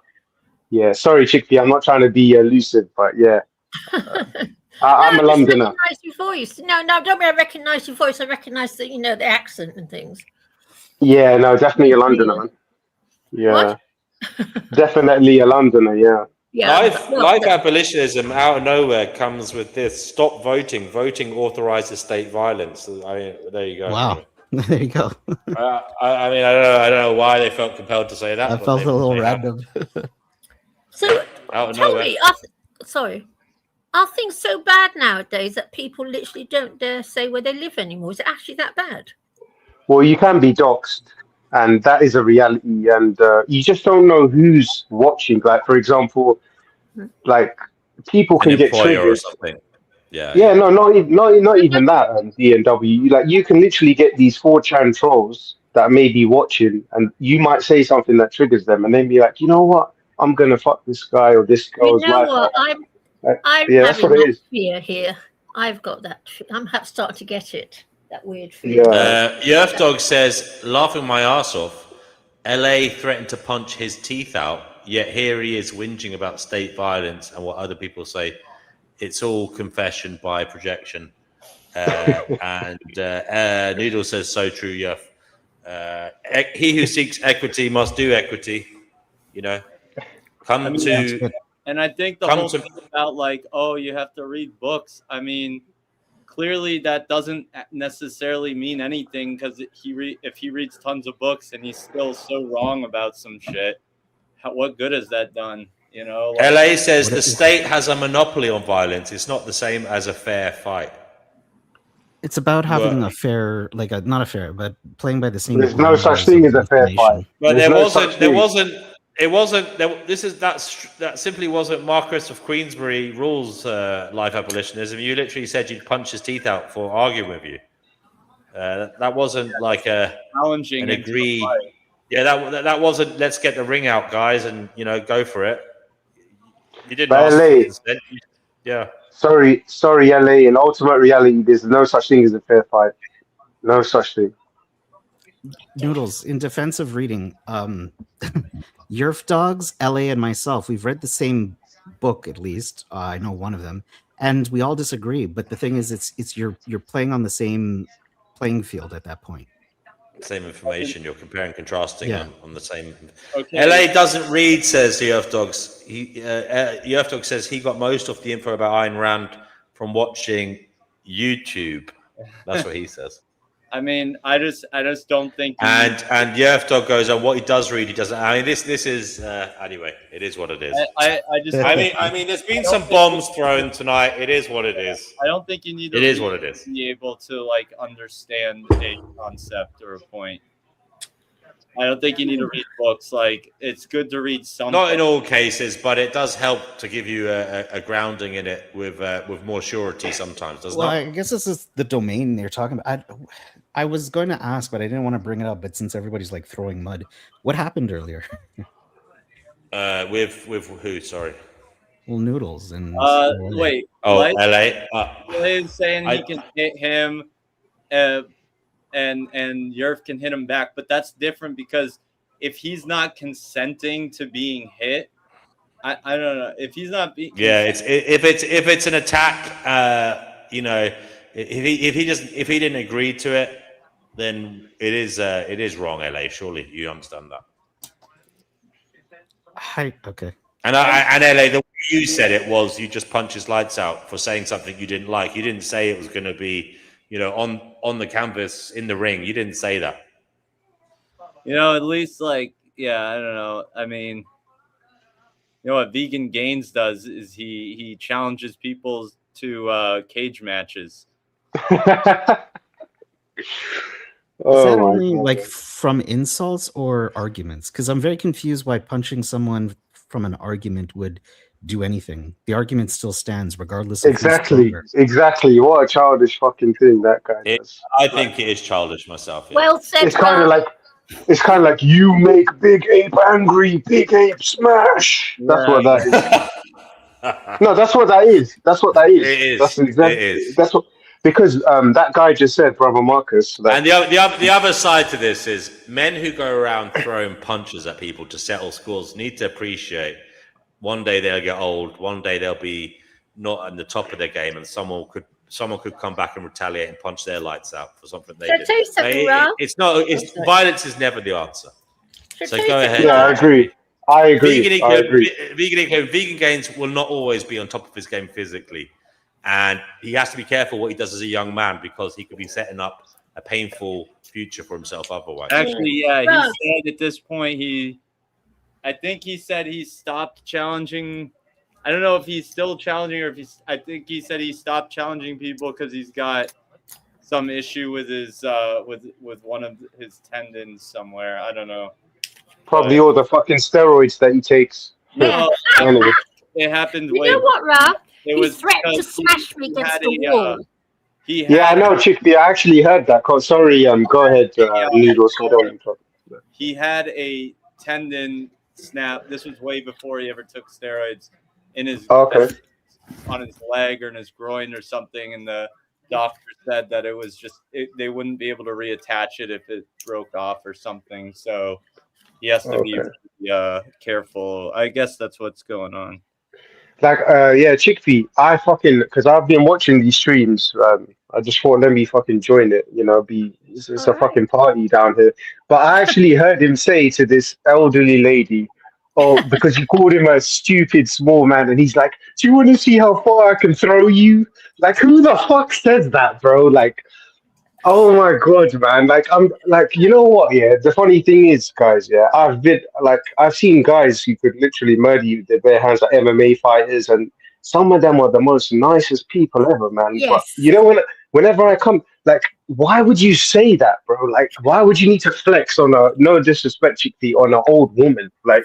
Yeah, sorry, Chickpea, I'm not trying to be elusive, but yeah, I'm a I just Londoner. recognise your voice. No, don't mean I recognise your voice. I recognise the the accent and things. Yeah, no, definitely a Londoner, man. Yeah, definitely a Londoner. Yeah. Life abolitionism out of nowhere comes with this: stop voting. Voting authorizes state violence. There you go. Wow, there you go. I mean, I don't know why they felt compelled to say that. That but felt a little they have. random. So Out of tell nowhere. me, sorry, are things so bad nowadays that people literally don't dare say where they live anymore? Is it actually that bad? Well, you can be doxxed, and that is a reality, and you just don't know who's watching. Like, for example, like people An can get employer or triggered. something. Yeah, no, not even that. DNW, like you can literally get these 4chan trolls that may be watching, and you might say something that triggers them, and then be like, you know what, I'm gonna fuck this guy or this You girl's know life what? up. I'm Yeah, that's having what it that is. fear here. I've got that. I'm starting to get it. That weird fear. Yerf Dog says, laughing my ass off, LA threatened to punch his teeth out, yet here he is whinging about state violence and what other people say. It's all confession by projection. And Noodle says, so true, Yerf. He who seeks equity must do equity. You know, and I think the whole thing about like, oh, you have to read books. I mean, clearly that doesn't necessarily mean anything because if he reads tons of books and he's still so wrong about some shit, what good has that done? You know, like, LA says the state has a monopoly on violence. It's not the same as a fair fight. It's about having a fair, like not a fair, but playing by the same. There's no such thing as a fair fight. But There's there no wasn't. such There thing. wasn't. It wasn't. That simply wasn't Marquess of Queensberry rules. Life abolitionism. You literally said you'd punch his teeth out for arguing with you. That wasn't like challenging an agreed. Yeah, that wasn't. Let's get the ring out, guys, and go for it. You didn't But ask for LA, consent. Yeah. sorry, LA. In ultimate reality, there's no such thing as a fair fight. No such thing. Noodles, in defense of reading, Yerf Dogs, LA, and myself, we've read the same book at least. I know one of them, and we all disagree. But the thing is, it's you're playing on the same playing field at that point. Same information. You're comparing, contrasting on the same. Okay. LA doesn't read, says the Earth Dogs. Earth Dog says he got most of the info about Ayn Rand from watching YouTube. That's what he says. I mean, I just don't think. And Yerf Dog goes on what he does read. He doesn't. I mean, this is anyway. It is what it is. I just. I mean, there's been some bombs thrown tonight. It is what it is. I don't think you need to. It is what it is. Be able to like understand a concept or a point. I don't think you need to read books. Like, it's good to read some. Not in all cases, but it does help to give you a grounding in it with more surety sometimes, doesn't it? I guess this is the domain they're talking about. I was going to ask, but I didn't want to bring it up. But since everybody's like throwing mud, what happened earlier? With who? Sorry. Well, Noodles and. Wait. Oh, LA. LA is saying he can hit him. And Yerf can hit him back, but that's different because if he's not consenting to being hit, I don't know if he's not. If it's an attack, if he didn't agree to it, then it is wrong. LA, surely you understand that. Okay. And LA, the way you said it was you just punch his lights out for saying something you didn't like. You didn't say it was going to be. On the canvas in the ring, you didn't say that. At least I don't know. I mean, what Vegan Gains does is he challenges people to cage matches. Is that only like from insults or arguments? Because I'm very confused why punching someone from an argument would do anything. The argument still stands regardless of Exactly. who's Exactly. What a childish fucking thing that guy does. I think it is childish myself. Yeah. Well said, It's kind of Rob. like you make Big Ape angry, Big Ape smash. That's what that is. No, that's what that is. That's what that is. It is. That's exactly. It is. That's what, because that guy just said, Brother Marcus. That, And the other side to this is men who go around throwing punches at people to settle scores need to appreciate one day they'll get old, one day they'll be not at the top of their game, and someone could come back and retaliate and punch their lights out for something they did. Tell you something, Rob? Violence is never the answer. So go ahead. Yeah, I agree. Vegan gains will not always be on top of his game physically. And he has to be careful what he does as a young man, because he could be setting up a painful future for himself otherwise. Actually, yeah, he said at this point I think he said he stopped challenging. I don't know if he's still challenging or if I think he said he stopped challenging people because he's got some issue with his with one of his tendons somewhere. I don't know. probably all the fucking steroids that he takes. No, Anyway. it happened. You know what, Rob? It He was threatened to because smash me against the wall. Yeah, I know, Chickpea. I actually heard that. Sorry, go ahead, Noodles. I don't talk. He had a tendon snap. This was way before he ever took steroids in his Okay. on his leg or in his groin or something, and the doctor said that it was just they wouldn't be able to reattach it if it broke off or something. So he has to be careful. I guess that's what's going on. Like, yeah, Chickpea. Because I've been watching these streams. I just thought, let me fucking join it. You know, it's a fucking party down here. But I actually heard him say to this elderly lady, "Oh, because you called him a stupid small man," and he's like, "Do you want to see how far I can throw you?" Like, who the fuck says that, bro? Like, oh my god, man! Like, I'm like, you know what? Yeah, the funny thing is, guys. Yeah, I've seen guys who could literally murder you with their bare hands, like MMA fighters, and some of them are the most nicest people ever, man. Yes. But you know, whenever I come, like, why would you say that, bro? Like, why would you need to flex on no disrespect, Chickpea, on an old woman? Like,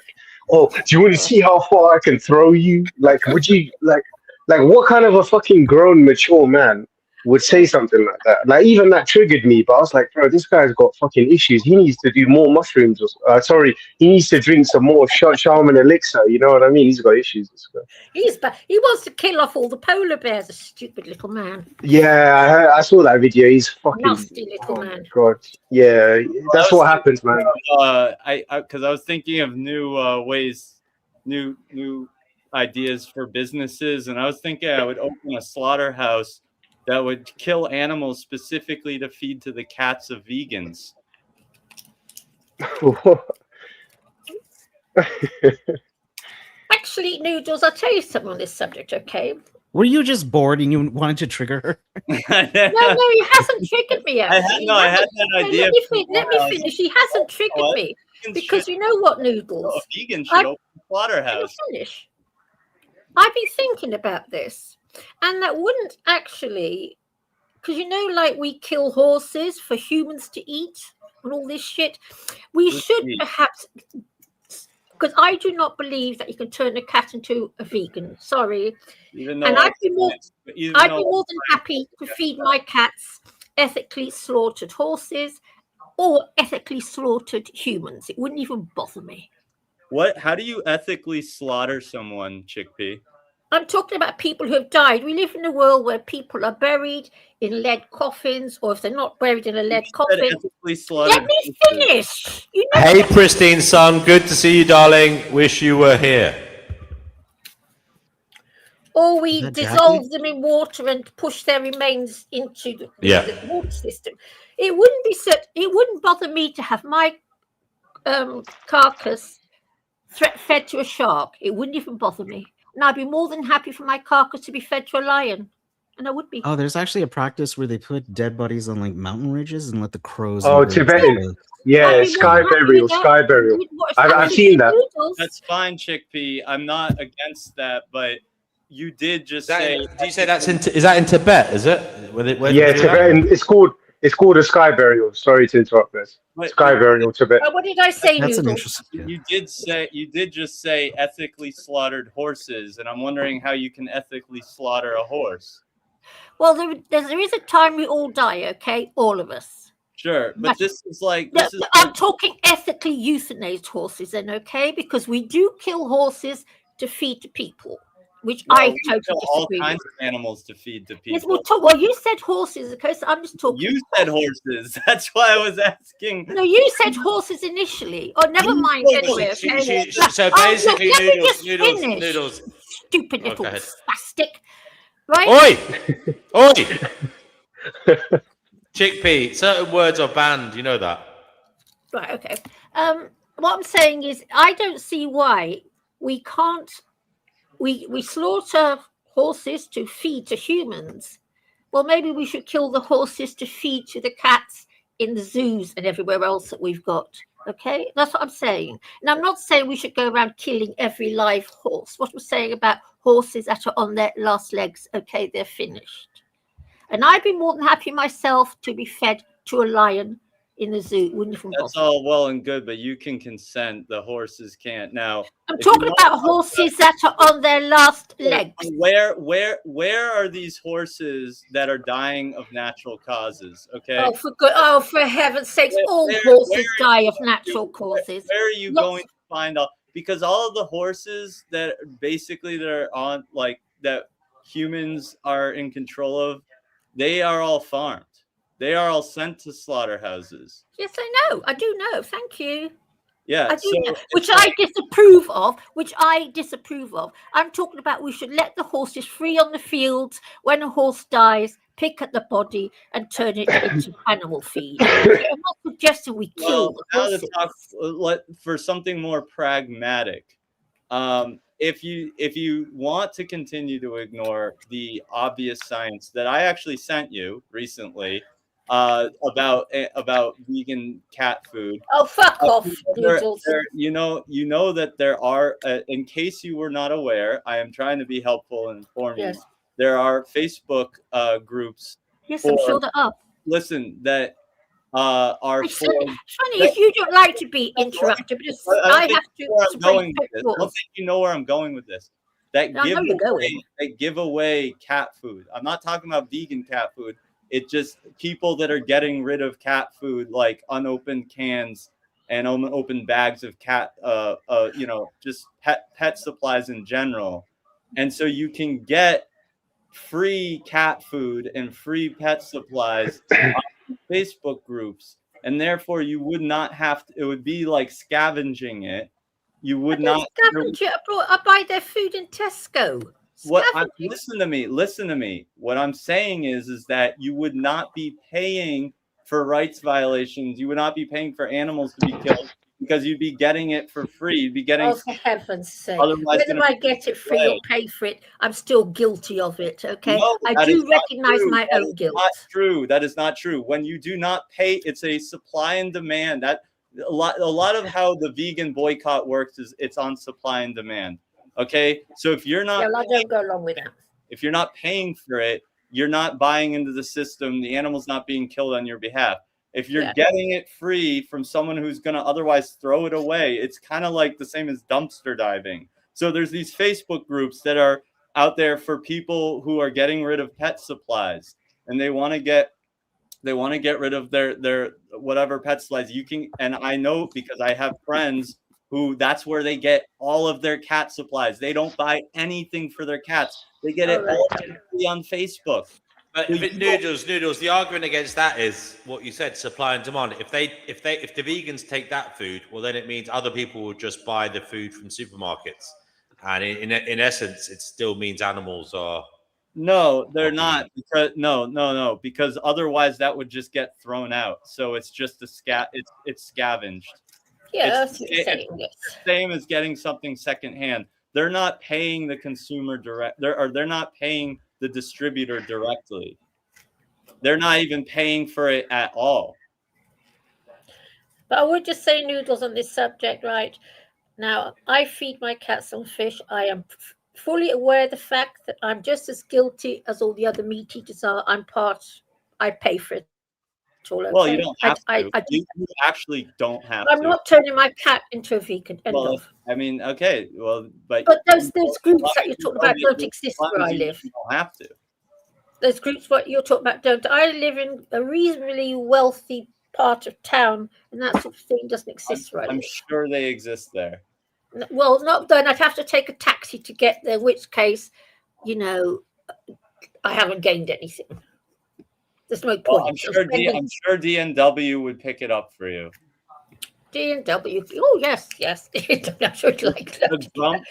oh, do you want to see how far I can throw you? Like, would you like what kind of a fucking grown, mature man would say something like that? Like, even that triggered me, but I was like, bro, this guy's got fucking issues. He needs to do more mushrooms. He needs to drink some more shaman elixir. You know what I mean? He's got issues. This guy. He wants to kill off all the polar bears. A stupid little man. Yeah, I saw that video. He's fucking Nasty little man. God. Yeah, that's what happens, man. Because I was thinking of new ways, new ideas for businesses, and I was thinking I would open a slaughterhouse that would kill animals specifically to feed to the cats of vegans. Actually, Noodles, I'll tell you something on this subject, okay? Were you just bored and you wanted to trigger her? No, he hasn't triggered me yet. I had that idea. Let me finish. He hasn't triggered me. Because you know what, Noodles? A vegan should open a slaughterhouse. Finish. I've been thinking about this, and that wouldn't actually, because you know, like we kill horses for humans to eat and all this shit. We should perhaps, because I do not believe that you can turn a cat into a vegan. Sorry, and I'd be more than happy to feed my cats ethically slaughtered horses or ethically slaughtered humans. It wouldn't even bother me. How do you ethically slaughter someone, Chickpea? I'm talking about people who have died. We live in a world where people are buried in lead coffins, or if they're not buried in a lead coffin. Let me finish. You know, Hey, pristine son, good to see you, darling. Wish you were here. or we dissolve them in water and push their remains into the water system. It wouldn't bother me to have my carcass fed to a shark. It wouldn't even bother me. And I'd be more than happy for my carcass to be fed to a lion. And I would be. Oh, there's actually a practice where they put dead bodies on like mountain ridges and let the crows. Oh, Tibetan. Yeah, sky burial. I've seen that. That's fine, Chickpea. I'm not against that, but you did just say. Do you say that's is that in Tibet? Is it? Tibetan. It's called It's called a sky burial. Sorry to interrupt this. Sky burial Tibet. What did I say, That's an Noodles? interesting. You did just say ethically slaughtered horses, and I'm wondering how you can ethically slaughter a horse. Well, there is a time we all die, okay? All of us. Sure, but this is like I'm talking ethically euthanized horses, then, okay? Because we do kill horses to feed to people, which I we totally kill all disagree kinds with. of animals to feed to people. Yes, well, you said horses, okay? So I'm just talking. You said horses. That's why I was asking. No, you said horses initially. Oh, never mind. Anyway, okay. So basically, Noodles. Stupid little spastic. Right? Oi! Chickpea. Certain words are banned. You know that. Right. Okay. What I'm saying is, I don't see why we can't. We slaughter horses to feed to humans. Well, maybe we should kill the horses to feed to the cats in the zoos and everywhere else that we've got. Okay, that's what I'm saying. And I'm not saying we should go around killing every live horse. What I'm saying about horses that are on their last legs, okay, they're finished. And I'd be more than happy myself to be fed to a lion in the zoo. That's all well and good, but you can consent. The horses can't. Now, I'm talking about horses that are on their last legs. Where are these horses that are dying of natural causes? Okay. For heaven's sakes, all horses die of natural causes. Where are you going to find out? Because all of the horses that basically that are on that humans are in control of, they are all farmed. They are all sent to slaughterhouses. Yes, I know. I do know. Thank you. Yeah, I do know. Which I disapprove of. I'm talking about we should let the horses free on the fields. When a horse dies, pick at the body and turn it into animal feed. I'm not suggesting we kill the horses. For something more pragmatic, if you want to continue to ignore the obvious science that I actually sent you recently about vegan cat food. Oh, fuck off, Noodles. You know that there are, in case you were not aware, I am trying to be helpful and inform you. There are Facebook groups. Yes, I'm sure there are. Listen, that are it's funny if you don't like to be interrupted, because I have to. I don't think you know where I'm going with this. That give away cat food. I'm not talking about vegan cat food. It's just people that are getting rid of cat food, like unopened cans and unopened bags of cat, just pet supplies in general. And so you can get free cat food and free pet supplies on Facebook groups, and therefore you would not have to. It would be like scavenging it. You would not scavenge it. I buy their food in Tesco. Listen to me. What I'm saying is that you would not be paying for rights violations. You would not be paying for animals to be killed because you'd be getting it for free. You'd be getting. Oh, for heaven's sake! Whether I get it free or pay for it, I'm still guilty of it. Okay, no, I do recognize my own guilt. Not true. That is not true. When you do not pay, it's a supply and demand. That a lot of how the vegan boycott works is it's on supply and demand. Okay, so if you're not, I don't go along with that. If you're not paying for it, you're not buying into the system. The animal's not being killed on your behalf. If you're getting it free from someone who's going to otherwise throw it away, it's kind of like the same as dumpster diving. So there's these Facebook groups that are out there for people who are getting rid of pet supplies, and they want to get rid of their whatever pet supplies. You can, and I know because I have friends who that's where they get all of their cat supplies. They don't buy anything for their cats. They get it all free on Facebook. But Noodles, the argument against that is what you said, supply and demand. If the vegans take that food, well, then it means other people will just buy the food from supermarkets. And in essence, it still means animals are. No, they're not. Because no. Because otherwise that would just get thrown out. So it's just it's scavenged. Yeah, that's what you're saying. Yes. Same as getting something secondhand. They're not paying the consumer they're not paying the distributor directly. They're not even paying for it at all. But I would just say, Noodles, on this subject, right? Now, I feed my cats on fish. I am fully aware of the fact that I'm just as guilty as all the other meat eaters are. I pay for it at all. Okay? Well, you don't have to. I You actually don't have I'm to. not turning my cat into a vegan. End Well, of. I mean, okay, well, but those groups that you're talking about don't exist where I live. You don't have to. Those groups what you're talking about don't. I live in a reasonably wealthy part of town, and that sort of thing doesn't exist where I live. I'm sure they exist there. Well, not then. I'd have to take a taxi to get there, in which case, you know, I haven't gained anything. There's no point. I'm sure DNW would pick it up for you. D&W. Oh yes. I'm sure you'd like that.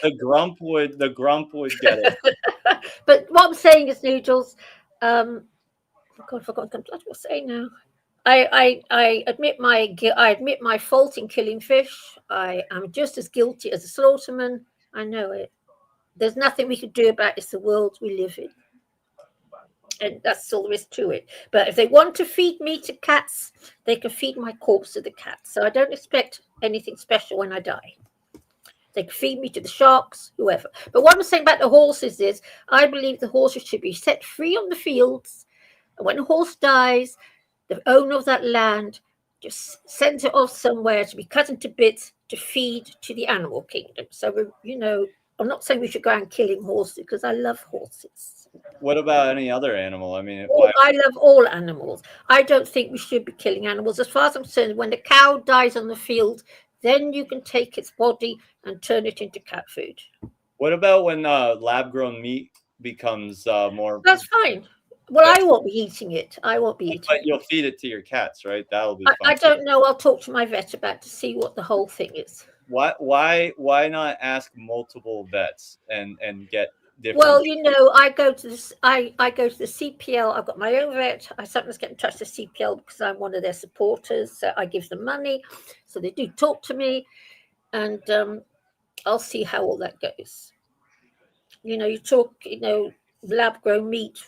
The grump would get it. But what I'm saying is, Noodles. God, I forgot what I was saying now. I admit my fault in killing fish. I am just as guilty as a slaughterman. I know it. There's nothing we can do about it. It's the world we live in. And that's all there is to it. But if they want to feed me to cats, they can feed my corpse to the cats. So I don't expect anything special when I die. They can feed me to the sharks, whoever. But what I'm saying about the horses is, I believe the horses should be set free on the fields. And when a horse dies, the owner of that land just sends it off somewhere to be cut into bits to feed to the animal kingdom. So, I'm not saying we should go out and killing horses because I love horses. What about any other animal? I mean, I love all animals. I don't think we should be killing animals. As far as I'm concerned, when the cow dies on the field, then you can take its body and turn it into cat food. What about when lab-grown meat becomes more? That's fine. Well, I won't be eating it. I won't be eating it. But you'll feed it to your cats, right? That'll be fun. I don't know. I'll talk to my vet about to see what the whole thing is. Why not ask multiple vets and get different? Well, I go to this. I go to the CPL. I've got my own vet. I sometimes get in touch with the CPL because I'm one of their supporters. So I give them money, so they do talk to me, and I'll see how all that goes. You talk. Lab grown meat.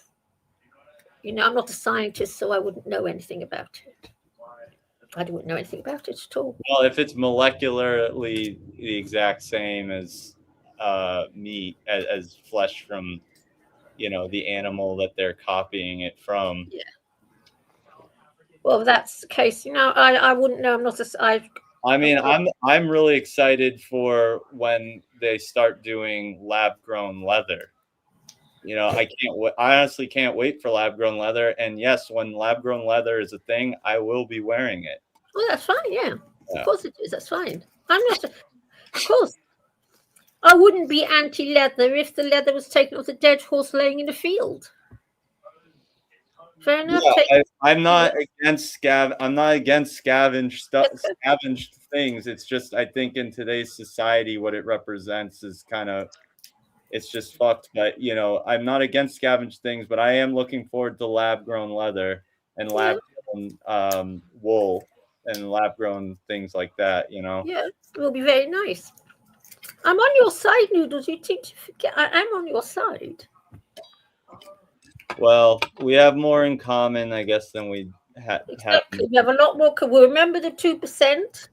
I'm not a scientist, so I wouldn't know anything about it. I wouldn't know anything about it at all. Well, if it's molecularly the exact same as meat, as flesh from, the animal that they're copying it from. Yeah. Well, if that's the case, I wouldn't know. I'm not I'm really excited for when they start doing lab-grown leather. I honestly can't wait for lab-grown leather. And yes, when lab-grown leather is a thing, I will be wearing it. Well, that's fine. Yeah. Of course it is. That's fine. I'm not. Of course. I wouldn't be anti-leather if the leather was taken off the dead horse laying in the field. Fair enough. Yeah, I'm not against scavenged things. It's just, I think in today's society, what it represents is it's just fucked. But I'm not against scavenged things, but I am looking forward to lab-grown leather and lab-grown wool and lab-grown things like that. Yeah, it will be very nice. I'm on your side, Noodles. You seem to forget. I am on your side. Well, we have more in common, I guess, than we had. Exactly. We have a lot more. We remember the 2%.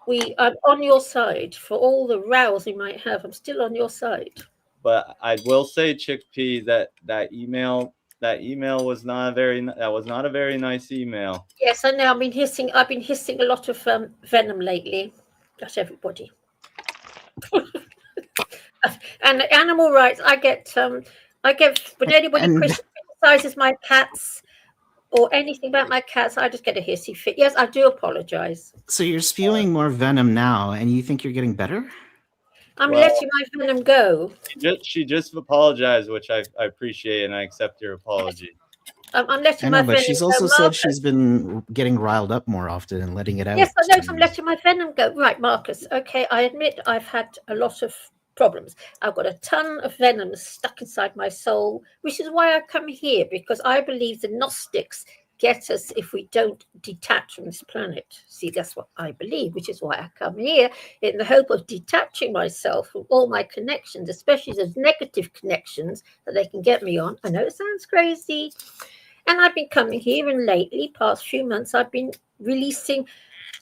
We are on your side for all the rows we might have. I'm still on your side. But I will say, Chickpea, that email was not a very nice email. Yes, I know. I've been hissing a lot of venom lately. That's everybody. And animal rights. I get when anybody criticizes my cats or anything about my cats, I just get a hissy fit. Yes, I do apologize. So you're spewing more venom now, and you think you're getting better? I'm letting my venom go. She just apologized, which I appreciate, and I accept your apology. I'm letting I know, my but venom she's go. also said Marcus. she's been getting riled up more often and letting it out. Yes, I know. So I'm letting my venom go. Right, Marcus. Okay, I admit I've had a lot of problems. I've got a ton of venom stuck inside my soul, which is why I come here, because I believe the Gnostics get us if we don't detach from this planet. See, that's what I believe, which is why I come here, in the hope of detaching myself from all my connections, especially those negative connections that they can get me on. I know it sounds crazy. And I've been coming here, and lately, past few months, I've been releasing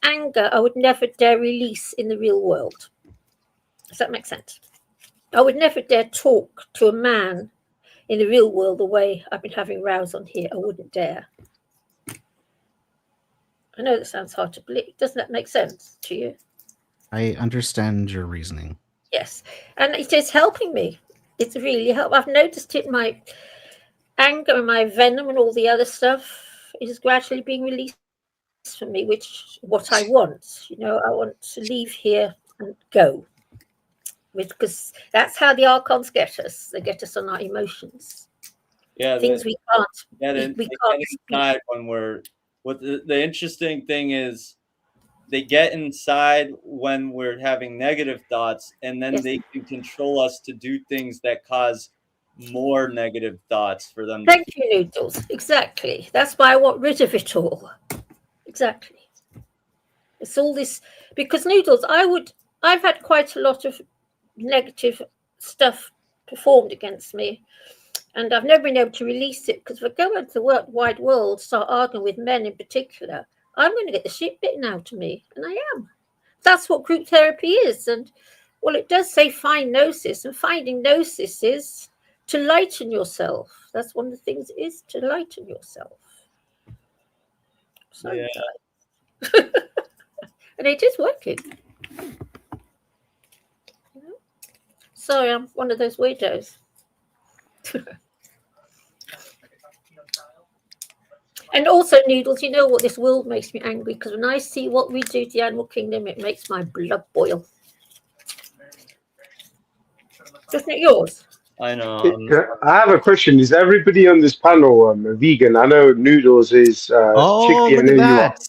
anger I would never dare release in the real world. Does that make sense? I would never dare talk to a man in the real world the way I've been having rows on here. I wouldn't dare. I know that sounds hard to believe. Doesn't that make sense to you? I understand your reasoning. Yes, and it is helping me. It's really helped. I've noticed it. My anger and my venom and all the other stuff is gradually being released from me, which what I want. You know, I want to leave here and go. Because that's how the archons get us. They get us on our emotions. Yeah, things we can't. They get inside when we're. What the interesting thing is, they get inside when we're having negative thoughts, and then they can control us to do things that cause more negative thoughts for them. Thank you, Noodles. Exactly. That's why I want rid of it all. Exactly. It's all this because Noodles. I've had quite a lot of negative stuff performed against me, and I've never been able to release it because if I go into the wide world, start arguing with men in particular, I'm going to get the shit bitten out of me, and I am. That's what group therapy is, and well, it does say find Gnosis, and finding Gnosis is to lighten yourself. That's one of the things it is, to lighten yourself. So, yeah. And it is working. Sorry, I'm one of those weirdos. And also, Noodles, you know what? This world makes me angry because when I see what we do to the animal kingdom, it makes my blood boil. Isn't it yours? I know. I have a question. Is everybody on this panel vegan? I know Noodles is Oh, chickpea, look and at then you are. that.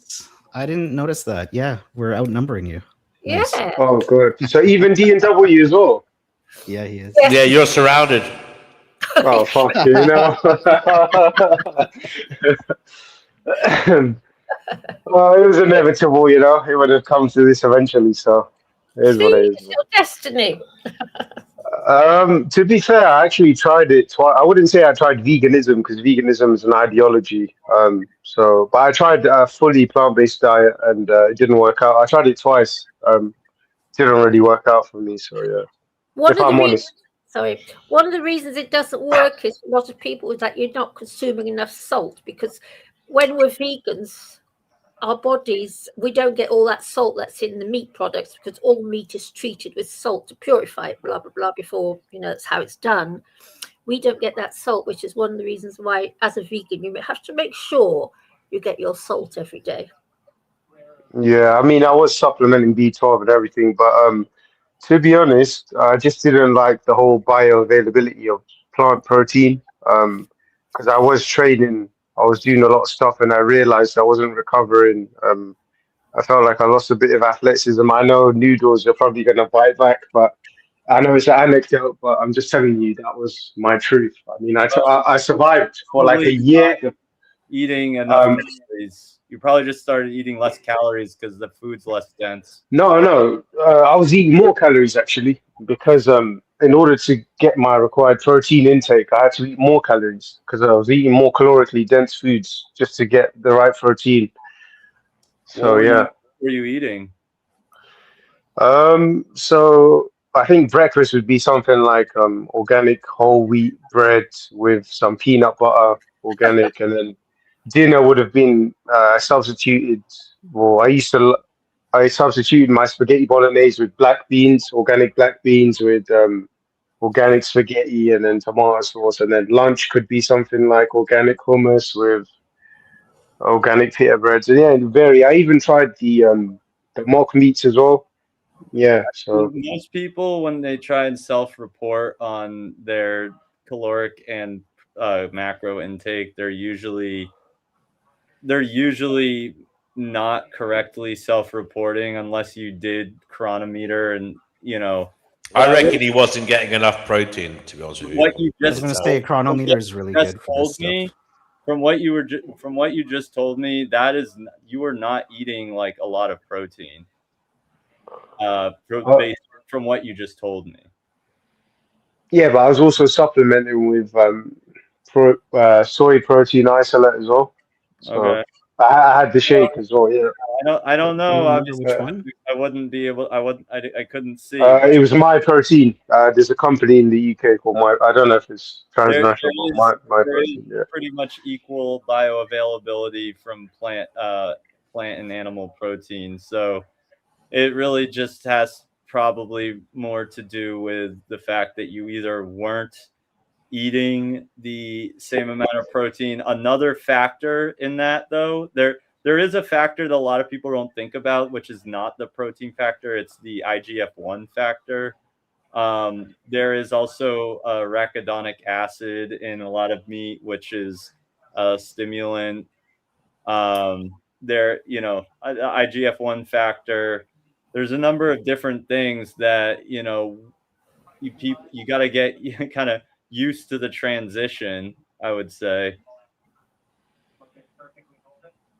I didn't notice that. Yeah, we're outnumbering you. Yeah. Nice. Oh, good. So even D&W as well? Yeah, he is. Yeah, you're surrounded. Oh, fuck you, know. Well, it was inevitable, you know. It would have come to this eventually, so it is what it is. It's your destiny. To be fair, I actually tried it twice. I wouldn't say I tried veganism because veganism is an ideology. But I tried a fully plant-based diet and it didn't work out. I tried it twice. Didn't really work out for me. So yeah, if I'm honest. One of the reasons it doesn't work is for a lot of people is that you're not consuming enough salt because when we're vegans, our bodies, we don't get all that salt that's in the meat products because all meat is treated with salt to purify it, blah, blah, blah, before, you know, that's how it's done. We don't get that salt, which is one of the reasons why, as a vegan, you have to make sure you get your salt every day. Yeah, I mean, I was supplementing B12 and everything, but to be honest, I just didn't like the whole bioavailability of plant protein because I was training, I was doing a lot of stuff, and I realized I wasn't recovering. I felt like I lost a bit of athleticism. I know Noodles are probably going to bite back, but I know it's an anecdote, but I'm just telling you that was my truth. I mean, I survived for like a year. Eating enough calories. You probably just started eating less calories because the food's less dense. No, I was eating more calories actually because in order to get my required protein intake, I had to eat more calories because I was eating more calorically dense foods just to get the right protein. So what were you eating? So I think breakfast would be something like organic whole wheat bread with some peanut butter, organic, and then dinner would have been substituted. Well, I substituted my spaghetti bolognese with black beans, organic black beans with organic spaghetti and then tomato sauce. And then lunch could be something like organic hummus with organic pita breads. And yeah, it vary. I even tried the mock meats as well. Yeah. So most people, when they try and self-report on their caloric and macro intake, they're usually not correctly self-reporting unless you did chronometer and I reckon he wasn't getting enough protein, to be honest with you. What you just I was going to say chronometer is really good for this stuff. From what you just told me, that is, you are not eating like a lot of protein. Based from what you just told me. Yeah, but I was also supplementing with soy protein isolate as well. So okay. I had the shake as well. Yeah. I don't know. Obviously, which one? I wouldn't be able. I couldn't see. It was My Protein. There's a company in the UK called My. I don't know if it's transnational. My Protein. Yeah. Pretty much equal bioavailability from plant plant and animal protein. So it really just has probably more to do with the fact that you either weren't eating the same amount of protein. Another factor in that, though, there is a factor that a lot of people don't think about, which is not the protein factor. It's the IGF-1 factor. There is also arachidonic acid in a lot of meat, which is a stimulant. There, you know, IGF-1 factor. There's a number of different things that, you know, you got to get kind of used to the transition, I would say.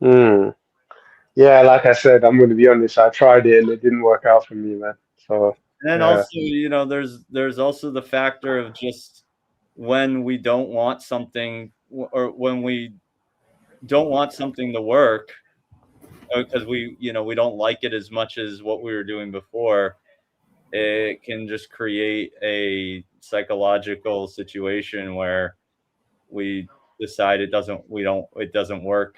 Yeah, like I said, I'm going to be honest. I tried it and it didn't work out for me, man. So And then also, you know, there's also the factor of just when we don't want something, or when we don't want something to work because we, you know, we don't like it as much as what we were doing before. It can just create a psychological situation where we decide it doesn't work,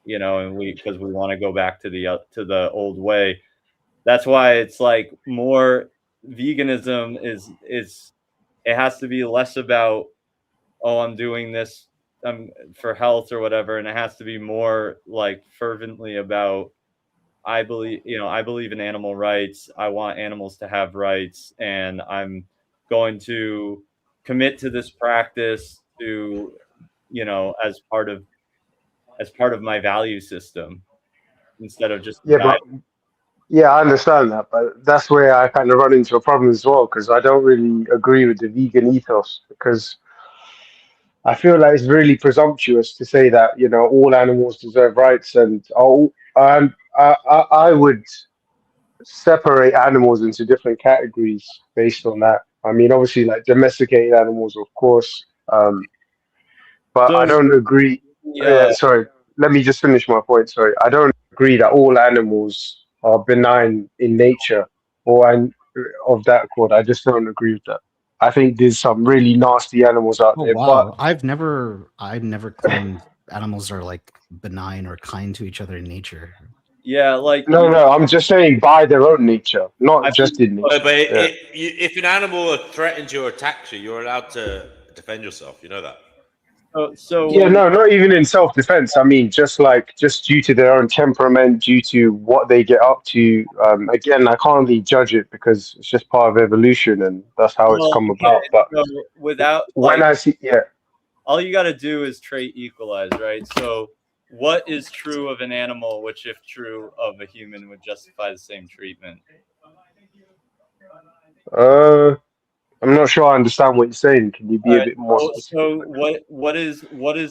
you know, and because we want to go back to the old way. That's why it's like more veganism is it has to be less about, oh, I'm doing this for health or whatever, and it has to be more like fervently about, I believe in animal rights. I want animals to have rights, and I'm going to commit to this practice to, you know, as part of my value system, instead of just yeah, I understand that, but that's where I kind of run into a problem as well, because I don't really agree with the vegan ethos, because I feel like it's really presumptuous to say that, you know, all animals deserve rights, and I would separate animals into different categories based on that. I mean, obviously, like domesticated animals, of course, but I don't agree. Sorry, let me just finish my point. Sorry, I don't agree that all animals are benign in nature, or of that accord. I just don't agree with that. I think there's some really nasty animals out there. Wow, But I've never claimed animals are like benign or kind to each other in nature. Yeah, like no, I'm just saying by their own nature, not just in nature. But if an animal threatens you or attacks you, you're allowed to defend yourself. You know that. Yeah, no, not even in self-defense. I mean, just due to their own temperament, due to what they get up to. Again, I can't really judge it because it's just part of evolution, and that's how it's come about. But without when I see, all you got to do is trait equalize, right? So, what is true of an animal, which, if true of a human, would justify the same treatment? I'm not sure I understand what you're saying. Can you be a bit more specific? So what is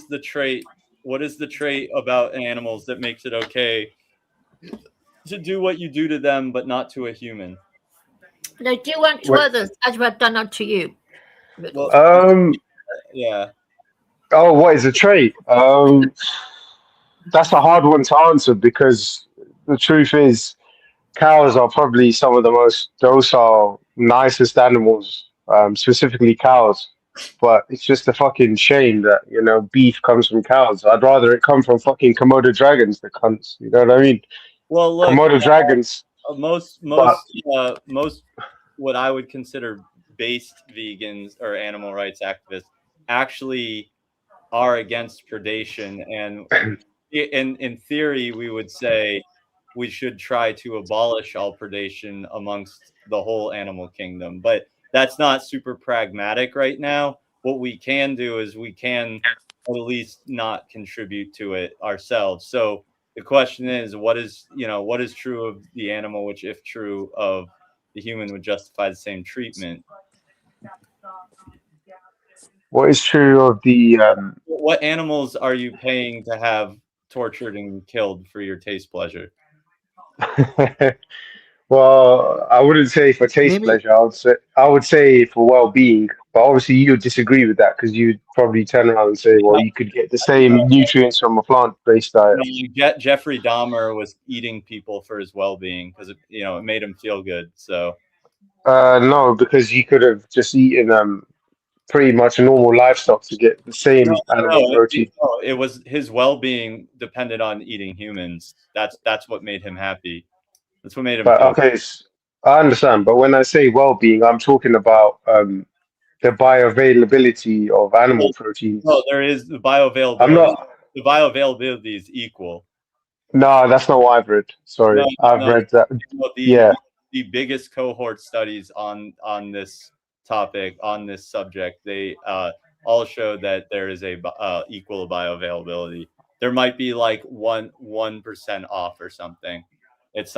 the trait? What is the trait about animals that makes it okay to do what you do to them, but not to a human? They do unto others as we have done unto you. Yeah. Oh, what is a trait? That's a hard one to answer, because the truth is, cows are probably some of the most docile, nicest animals, specifically cows. But it's just a fucking shame that, you know, beef comes from cows. I'd rather it come from fucking Komodo dragons, the cunts. You know what I mean? Well, look, Komodo dragons. Most what I would consider based vegans or animal rights activists actually are against predation, and in theory, we would say we should try to abolish all predation amongst the whole animal kingdom. But that's not super pragmatic right now. What we can do is we can at least not contribute to it ourselves. So the question is, what is true of the animal, which, if true of the human, would justify the same treatment? What is true of the... What animals are you paying to have tortured and killed for your taste pleasure? Well, I wouldn't say for taste pleasure. I would say for well-being. But obviously, you would disagree with that, because you'd probably turn around and say, "Well, you could get the same nutrients from a plant-based diet." Jeffrey Dahmer was eating people for his well-being because it made him feel good. So no, because you could have just eaten pretty much normal livestock to get the same animal protein. It was his well-being depended on eating humans. That's what made him happy. That's what made him But feel. okay, I understand. But when I say well-being, I'm talking about the bioavailability of animal proteins. No, there is the bioavailability. I'm not. The bioavailability is equal. No, that's not what I've read. Sorry, I've read that. Yeah. The biggest cohort studies on this topic, on this subject, they all show that there is a equal bioavailability. There might be like 1% off or something. It's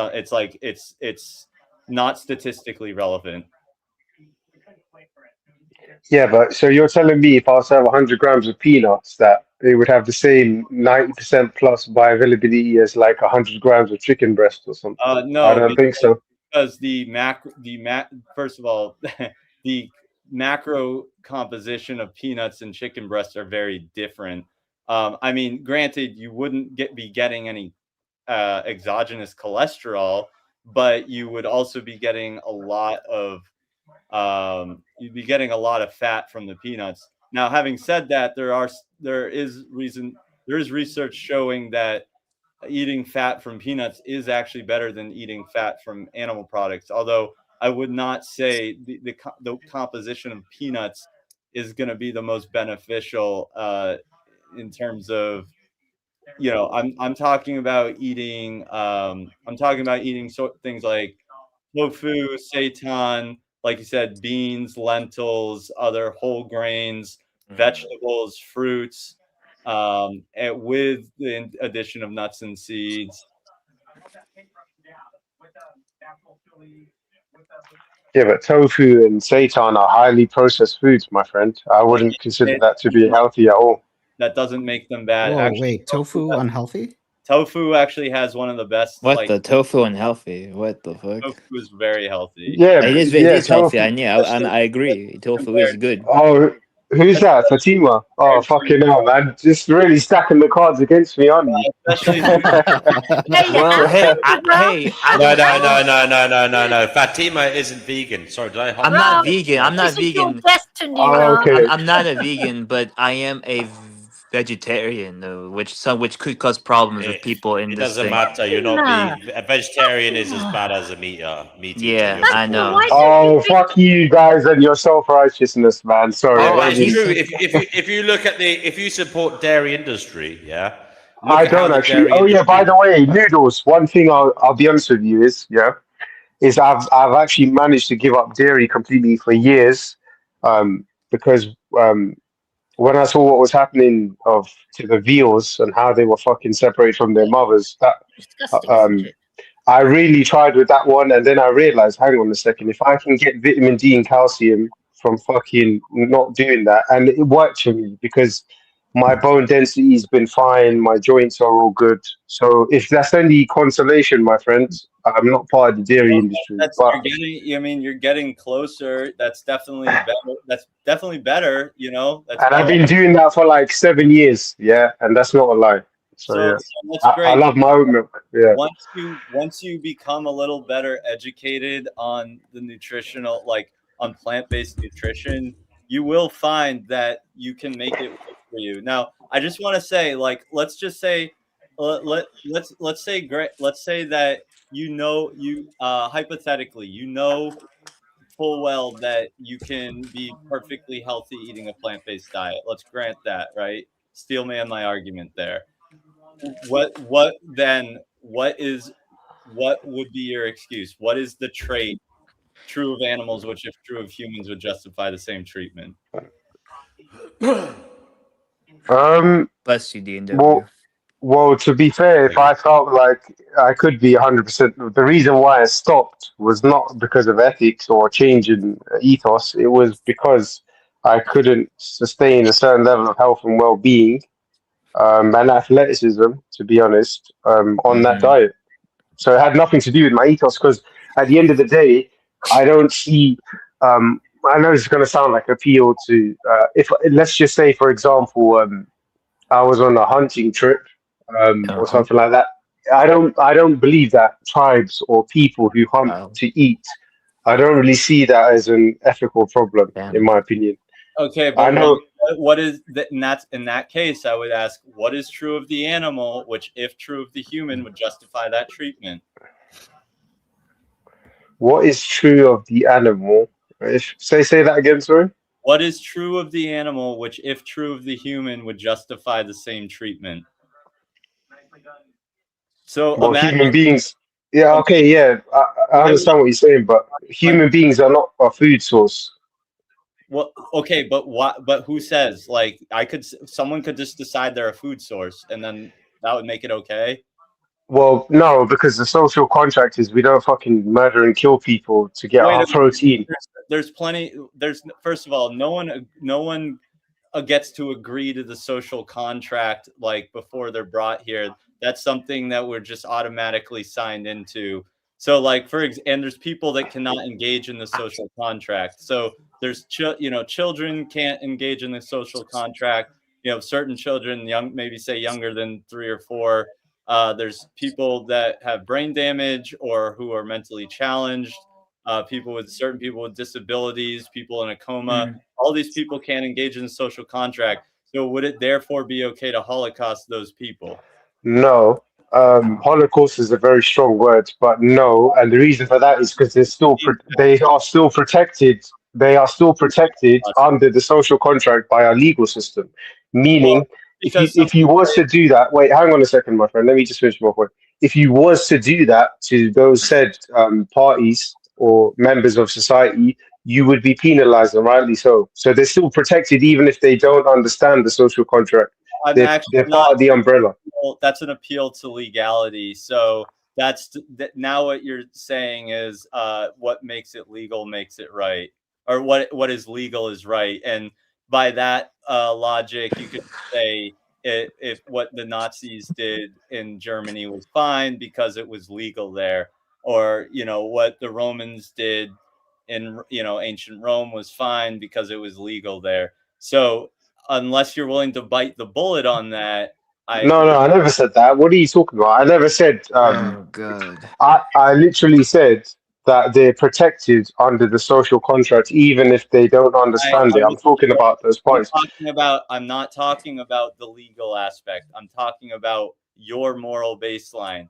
not statistically relevant. Yeah, but so you're telling me if I was to have 100 grams of peanuts, that they would have the same 90% plus bioavailability as like 100 grams of chicken breast or something? No, I don't think so. Because first of all, the macro composition of peanuts and chicken breasts are very different. I mean, granted, you wouldn't be getting any exogenous cholesterol, but you would also be getting a lot of fat from the peanuts. Now, having said that, there is research showing that eating fat from peanuts is actually better than eating fat from animal products. Although I would not say the composition of peanuts is going to be the most beneficial in terms of, I'm talking about eating things like tofu, seitan, like you said, beans, lentils, other whole grains, vegetables, fruits, with the addition of nuts and seeds. Yeah, but tofu and seitan are highly processed foods, my friend. I wouldn't consider that to be healthy at all. That doesn't make them bad. Whoa, actually, wait, tofu unhealthy? Tofu actually has one of the best. What the tofu unhealthy? What the fuck? Tofu is very healthy. Yeah, it is healthy. I agree. Tofu is good. Oh, who's that? Fatima? Oh, fucking hell, man. Just really stacking the cards against me, aren't you? Well, hey, No. Fatima isn't vegan. Sorry, did I? I'm not vegan. I'm not vegan. I'm not a vegan, but I am a vegetarian, though, which could cause problems with people in It this doesn't thing. matter. You're not a vegetarian is as bad as a meat eater. Yeah, I know. Oh, fuck you guys and your self-righteousness, man. Sorry. It's true. If you look at if you support dairy industry, yeah. I don't actually. Oh yeah, by the way, noodles. One thing I'll be honest with you is I've actually managed to give up dairy completely for years, because when I saw what was happening to the veals and how they were fucking separated from their mothers, I really tried with that one, and then I realized, hang on a second, if I can get vitamin D and calcium from fucking not doing that, and it worked for me because my bone density has been fine, my joints are all good. So if that's any consolation, my friends, I'm not part of the dairy industry. You're getting closer. That's definitely better. That's definitely better. And I've been doing that for like 7 years, yeah, and that's not a lie. So yeah, that's great. I love my oat milk. Yeah. Once you become a little better educated on the nutritional, like on plant-based nutrition, you will find that you can make it work for you. Now, I just want to say, like, let's say that hypothetically, full well that you can be perfectly healthy eating a plant-based diet. Let's grant that, right? Steelman my argument there. What would be your excuse? What is the trait true of animals, which if true of humans would justify the same treatment? Bless you, DNW. Well, to be fair, if I felt like I could be 100%, the reason why I stopped was not because of ethics or change in ethos. It was because I couldn't sustain a certain level of health and well-being and athleticism, to be honest, on that diet. So it had nothing to do with my ethos, because at the end of the day, I don't see. I know it's going to sound like appeal to. If let's just say, for example, I was on a hunting trip or something like that. I don't believe that tribes or people who hunt to eat. I don't really see that as an ethical problem, in my opinion. Okay, but what is that? And that's in that case, I would ask, what is true of the animal, which, if true of the human, would justify that treatment? What is true of the animal? Say that again, sorry. What is true of the animal, which, if true of the human, would justify the same treatment? So Well, imagine, human beings. Yeah, okay, yeah, I understand what you're saying, but human beings are not a food source. Well, okay, but what? But who says? Like, someone could just decide they're a food source, and then that would make it okay. Well, no, because the social contract is we don't fucking murder and kill people to get our protein. There's plenty. First of all, no one gets to agree to the social contract like before they're brought here. That's something that we're just automatically signed into. So like and there's people that cannot engage in the social contract. So there's children can't engage in the social contract. Certain children, maybe say younger than 3 or 4. There's people that have brain damage or who are mentally challenged. Certain people with disabilities, people in a coma. All these people can't engage in the social contract. So would it therefore be okay to Holocaust those people? No. Holocaust is a very strong word, but no. And the reason for that is because they are still protected. They are still protected under the social contract by our legal system. Meaning, if you was to do that, wait, hang on a second, my friend. Let me just finish my point. If you was to do that to those said parties or members of society, you would be penalized, and rightly so. So they're still protected even if they don't understand the social contract. They're part of the umbrella. That's an appeal to legality. So now what you're saying is what makes it legal makes it right, or what is legal is right. And by that logic, you could say if what the Nazis did in Germany was fine because it was legal there, or what the Romans did in ancient Rome was fine because it was legal there. So unless you're willing to bite the bullet on that, No, I never said that. What are you talking about? I never said. Oh God! I literally said that they're protected under the social contract, even if they don't understand it. I'm talking about those points. I'm not talking about the legal aspect. I'm talking about your moral baseline.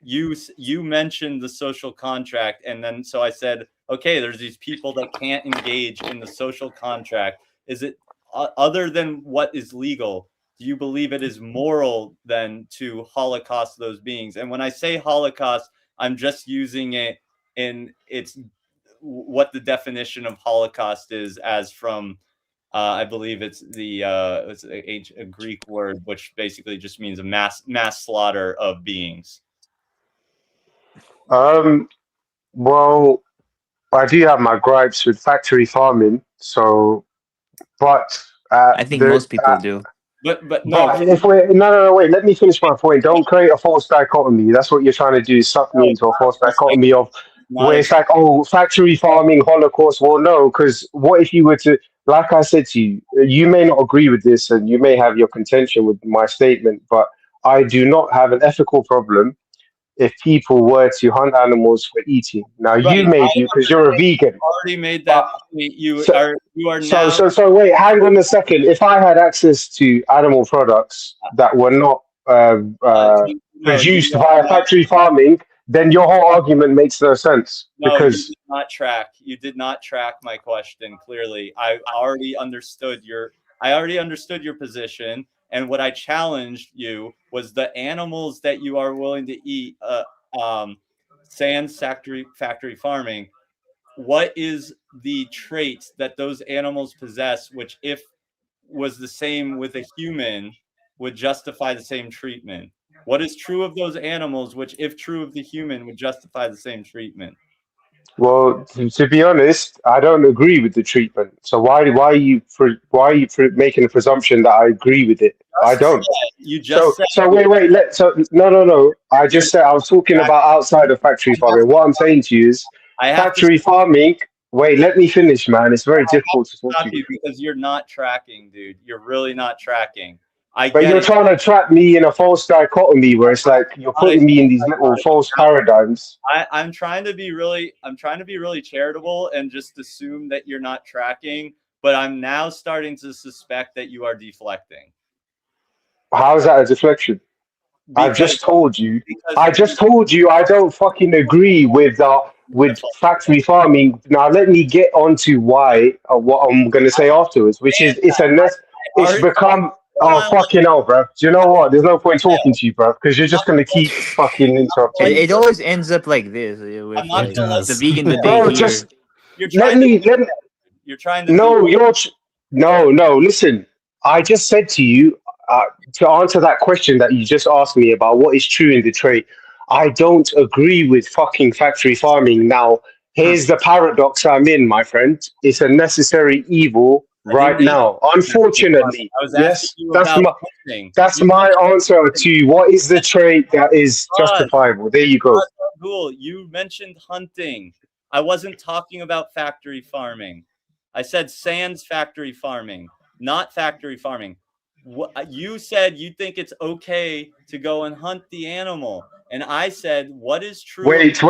You mentioned the social contract, and then so I said, okay, there's these people that can't engage in the social contract. Is it other than what is legal? Do you believe it is moral then to Holocaust those beings? And when I say Holocaust, I'm just using it in what the definition of Holocaust is, as from I believe it's a Greek word which basically just means a mass slaughter of beings. Well, I do have my gripes with factory farming. But I think most people do. But no. But if we're no, wait. Let me finish my point. Don't create a false dichotomy. That's what you're trying to do. Suck me into a false dichotomy of where it's like, oh, factory farming, Holocaust. Well, no, because what if you were to, like I said to you, you may not agree with this, and you may have your contention with my statement, but I do not have an ethical problem if people were to hunt animals for eating. Now you may do because you're a vegan. Already made that point. You are now. So wait, hang on a second. If I had access to animal products that were not produced via factory farming, then your whole argument makes no sense. No, because you did not track. You did not track my question clearly. I already understood your position. And what I challenged you was the animals that you are willing to eat, sans factory farming. What is the trait that those animals possess, which if was the same with a human, would justify the same treatment? What is true of those animals, which if true of the human, would justify the same treatment? Well, to be honest, I don't agree with the treatment. So why are you making a presumption that I agree with it? I don't. You just said. So wait. No. I just said I was talking about outside of factory farming. What I'm saying to you is factory farming. Wait, let me finish, man. It's very difficult to talk to you because you're not tracking, dude. You're really not tracking. But you're trying to trap me in a false dichotomy where it's like you're putting me in these little false paradigms. I'm trying to be really charitable and just assume that you're not tracking but I'm now starting to suspect that you are deflecting. How is that a deflection? I just told you. I don't fucking agree with factory farming. Now let me get on to why what I'm gonna say afterwards, which is it's become fucking hell, bro. Do you know what? There's no point talking to you, bro, because you're just gonna keep fucking interrupting me. It always ends up like this with like the vegan debate Bro, here. just You're let me. You're trying to. No, no. Listen, I just said to you to answer that question that you just asked me about what is true in the trait. I don't agree with fucking factory farming. Now, here's the paradox I'm in, my friend. It's a necessary evil right now. Unfortunately, I was asking yes, you about hunting. that's my answer to what is the trait that is justifiable. There you go. Cool. You mentioned hunting. I wasn't talking about factory farming. I said sans factory farming, not factory farming. You said you think it's okay to go and hunt the animal. And I said, what is true? Wait.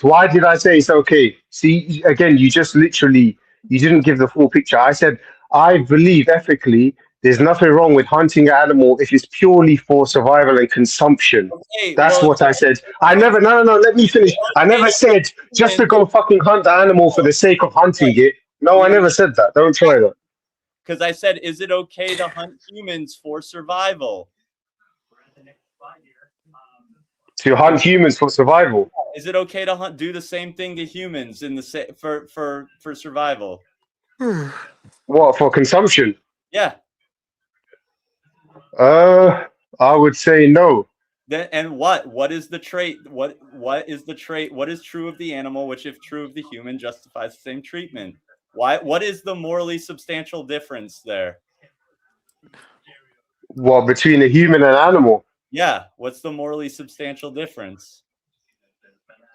Why did I say it's okay? See, again, you just literally, you didn't give the full picture. I said, I believe ethically, there's nothing wrong with hunting an animal if it's purely for survival and consumption. Okay, That's what I said. I never, no, let me finish. I never said just to go fucking hunt the animal for the sake of hunting it. No, I never said that. Don't try that. Because I said, is it okay to hunt humans for survival? To hunt humans for survival. Is it okay to do the same thing to humans in the for survival? What, for consumption? Yeah. I would say no. Then and what is the trait? What is the trait? What is true of the animal, which if true of the human justifies the same treatment? What is the morally substantial difference there? What, between a human and animal? Yeah, what's the morally substantial difference?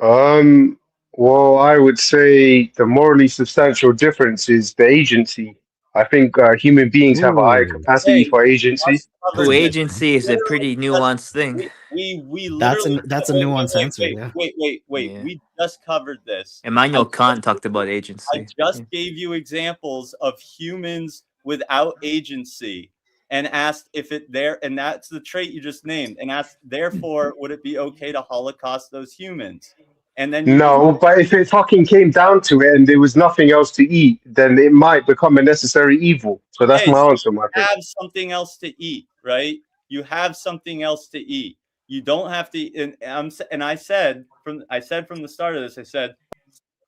Well, I would say the morally substantial difference is the agency. I think human beings have a high capacity for agency. Agency is a pretty nuanced thing. We literally that's a nuanced answer. Yeah. Wait. Yeah. We just covered this. Immanuel Kant talked about agency. I just gave you examples of humans without agency and asked if it there, and that's the trait you just named, and asked, therefore, would it be okay to Holocaust those humans? And then no, but if it fucking came down to it and there was nothing else to eat, then it might become a necessary evil. So that's my answer, my friend. You have something else to eat, right? You have something else to eat. You don't have to. And I said from the start of this, I said,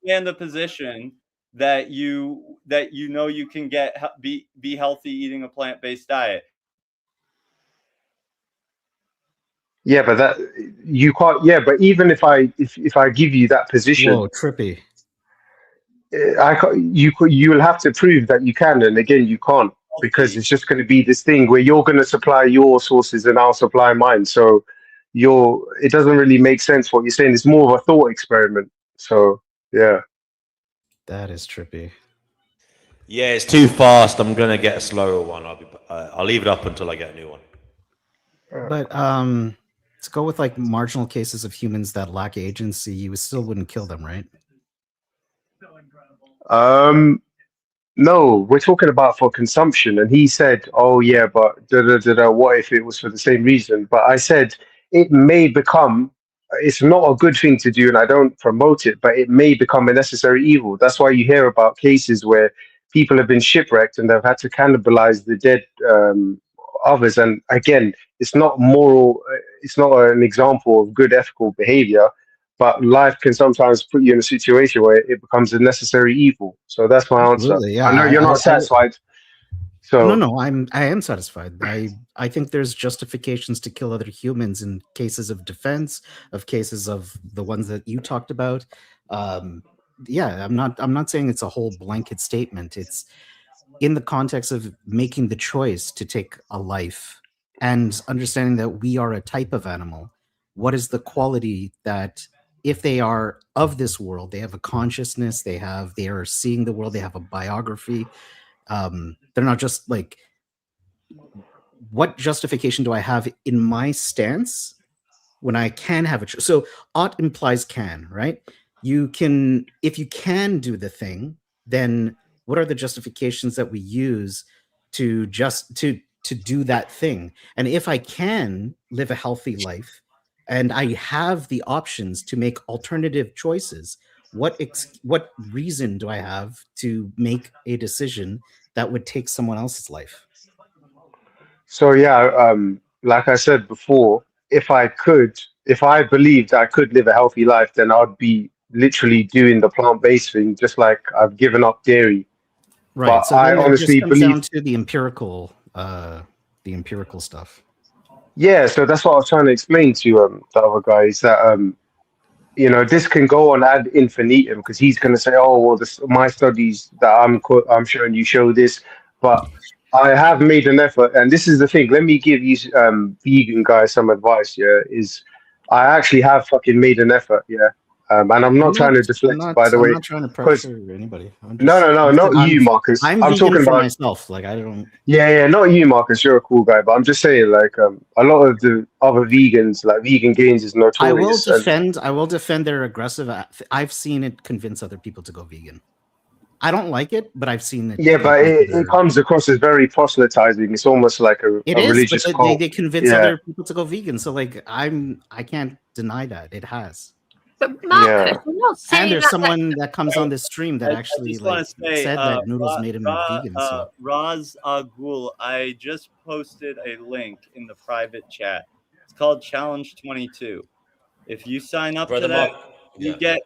stand the position that you know you can be healthy eating a plant-based diet. Yeah, but that you can't. Yeah, but even if I give you that position, whoa, trippy. You'll have to prove that you can, and again, you can't, because it's just going to be this thing where you're going to supply your sources and I'll supply mine. So it doesn't really make sense what you're saying. It's more of a thought experiment. So yeah, that is trippy. Yeah, it's too fast. I'm gonna get a slower one. I'll leave it up until I get a new one. But to go with like marginal cases of humans that lack agency, you still wouldn't kill them, right? No, we're talking about for consumption. And he said, oh yeah, but what if it was for the same reason? But I said it may become, it's not a good thing to do, and I don't promote it, but it may become a necessary evil. That's why you hear about cases where people have been shipwrecked and they've had to cannibalize the dead others. And again, it's not moral, it's not an example of good ethical behavior, but life can sometimes put you in a situation where it becomes a necessary evil. So that's my answer. Yeah, I know you're not satisfied. So no, I am satisfied. I think there's justifications to kill other humans in cases of defense, of cases of the ones that you talked about. Yeah, I'm not saying it's a whole blanket statement. It's in the context of making the choice to take a life and understanding that we are a type of animal. What is the quality that, if they are of this world, they have a consciousness, they are seeing the world, they have a biography. They're not just like, what justification do I have in my stance when I can have a choice? So ought implies can, right? You can, if you can do the thing, then What are the justifications that we use to do that thing? And if I can live a healthy life and I have the options to make alternative choices, what reason do I have to make a decision that would take someone else's life? So yeah, like I said before, if I believed I could live a healthy life, then I'd be literally doing the plant-based thing, just like I've given up dairy. Right. But So I then it honestly just comes down believe, to the empirical stuff. yeah. So that's what I was trying to explain to the other guy is that you know, this can go on ad infinitum because he's going to say, "Oh, well, my studies that I'm showing you show this," but I have made an effort, and this is the thing. Let me give you vegan guys some advice. Yeah, is I actually have fucking made an effort. Yeah, and I'm not trying to deflect, by the I'm way, not trying to because pressure anybody. no, not you, Marcus. I'm I'm vegan talking for about myself. Like I don't. yeah, not you, Marcus. You're a cool guy, but I'm just saying, like, a lot of the other vegans, like Vegan Gains, is I will notorious. defend their aggressive. I've seen it convince other people to go vegan. I don't like it, but I've seen it. Yeah, but it comes across as very proselytizing. It's almost like a is, religious but cult. they convince Yeah. other people to go vegan. So like I can't deny that it has. But Marcus, we're not saying And there's that someone that comes on this stream that actually just want to say, said that noodles made him vegan. So Raz Agul, I just posted a link in the private chat. It's called Challenge 22. If you sign up Brother to that, Mark, you get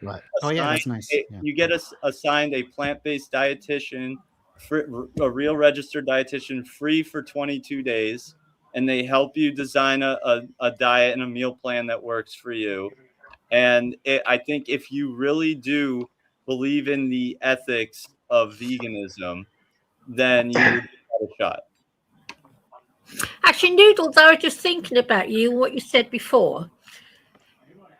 right. Oh yeah, that's nice. you get assigned a plant-based dietitian, a real registered dietitian, free for 22 days, and they help you design a diet and a meal plan that works for you. And I think if you really do believe in the ethics of veganism, then you would have a shot. Actually, Noodles, I was just thinking about you and what you said before.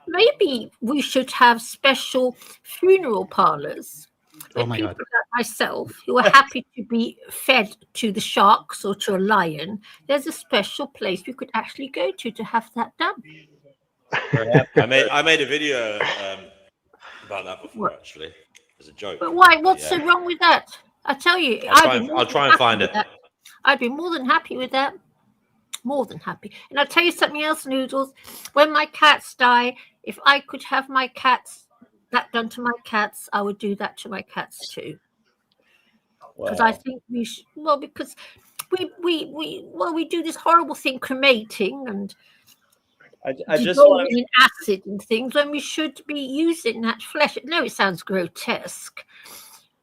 Maybe we should have special funeral parlors. Oh my God. People like myself who are happy to be fed to the sharks or to a lion, there's a special place we could actually go to have that done. I made a video about that before, actually. As a joke. But why? What's so wrong with that? I tell you, I'll try and find it. I'd be more than happy with that. More than happy. And I'll tell you something else, Noodles. When my cats die, if I could have that done to my cats, I would do that to my cats too. Because I think we should. Well, because we do this horrible thing, cremating and dissolving in acid and things, when we should be using that flesh. No, it sounds grotesque,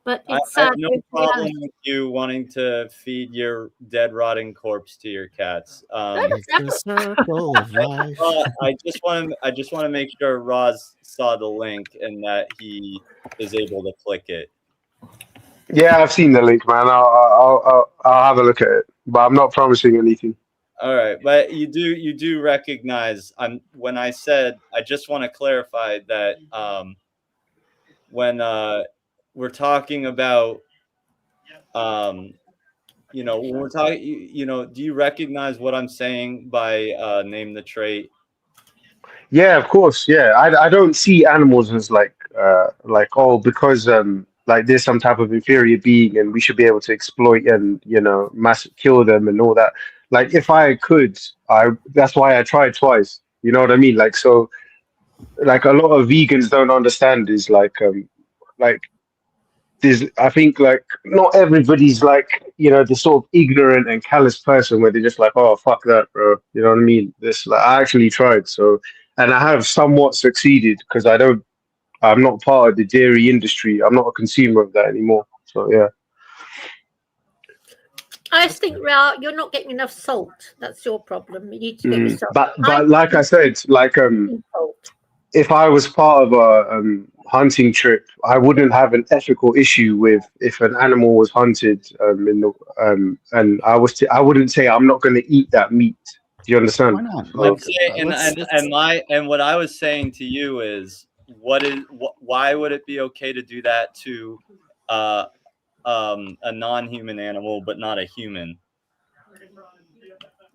but it's I have no problem with you wanting to feed your dead, rotting corpse to your cats. It's a circle of life. I just want to make sure Roz saw the link and that he is able to click it. Yeah, I've seen the link, man. I'll have a look at it, but I'm not promising anything. All right, but you do recognize when I said, I just want to clarify that when we're talking about when we're talking, do you recognize what I'm saying by name the trait? Yeah, of course. Yeah, I don't see animals as like because like there's some type of inferior being and we should be able to exploit and mass kill them and all that. Like if I could, that's why I tried twice. You know what I mean? Like so, like a lot of vegans don't understand is like there's I think like not everybody's like the sort of ignorant and callous person where they're just like, oh fuck that, bro. You know what I mean? This like I actually tried so. And I have somewhat succeeded because I'm not part of the dairy industry. I'm not a consumer of that anymore. So, yeah. I just think, Ra, you're not getting enough salt. That's your problem. You need to get yourself. But like I said, like if I was part of a hunting trip, I wouldn't have an ethical issue with if an animal was hunted and I wouldn't say I'm not going to eat that meat. Do you understand? Why not? And what I was saying to you is, why would it be okay to do that to a non-human animal but not a human?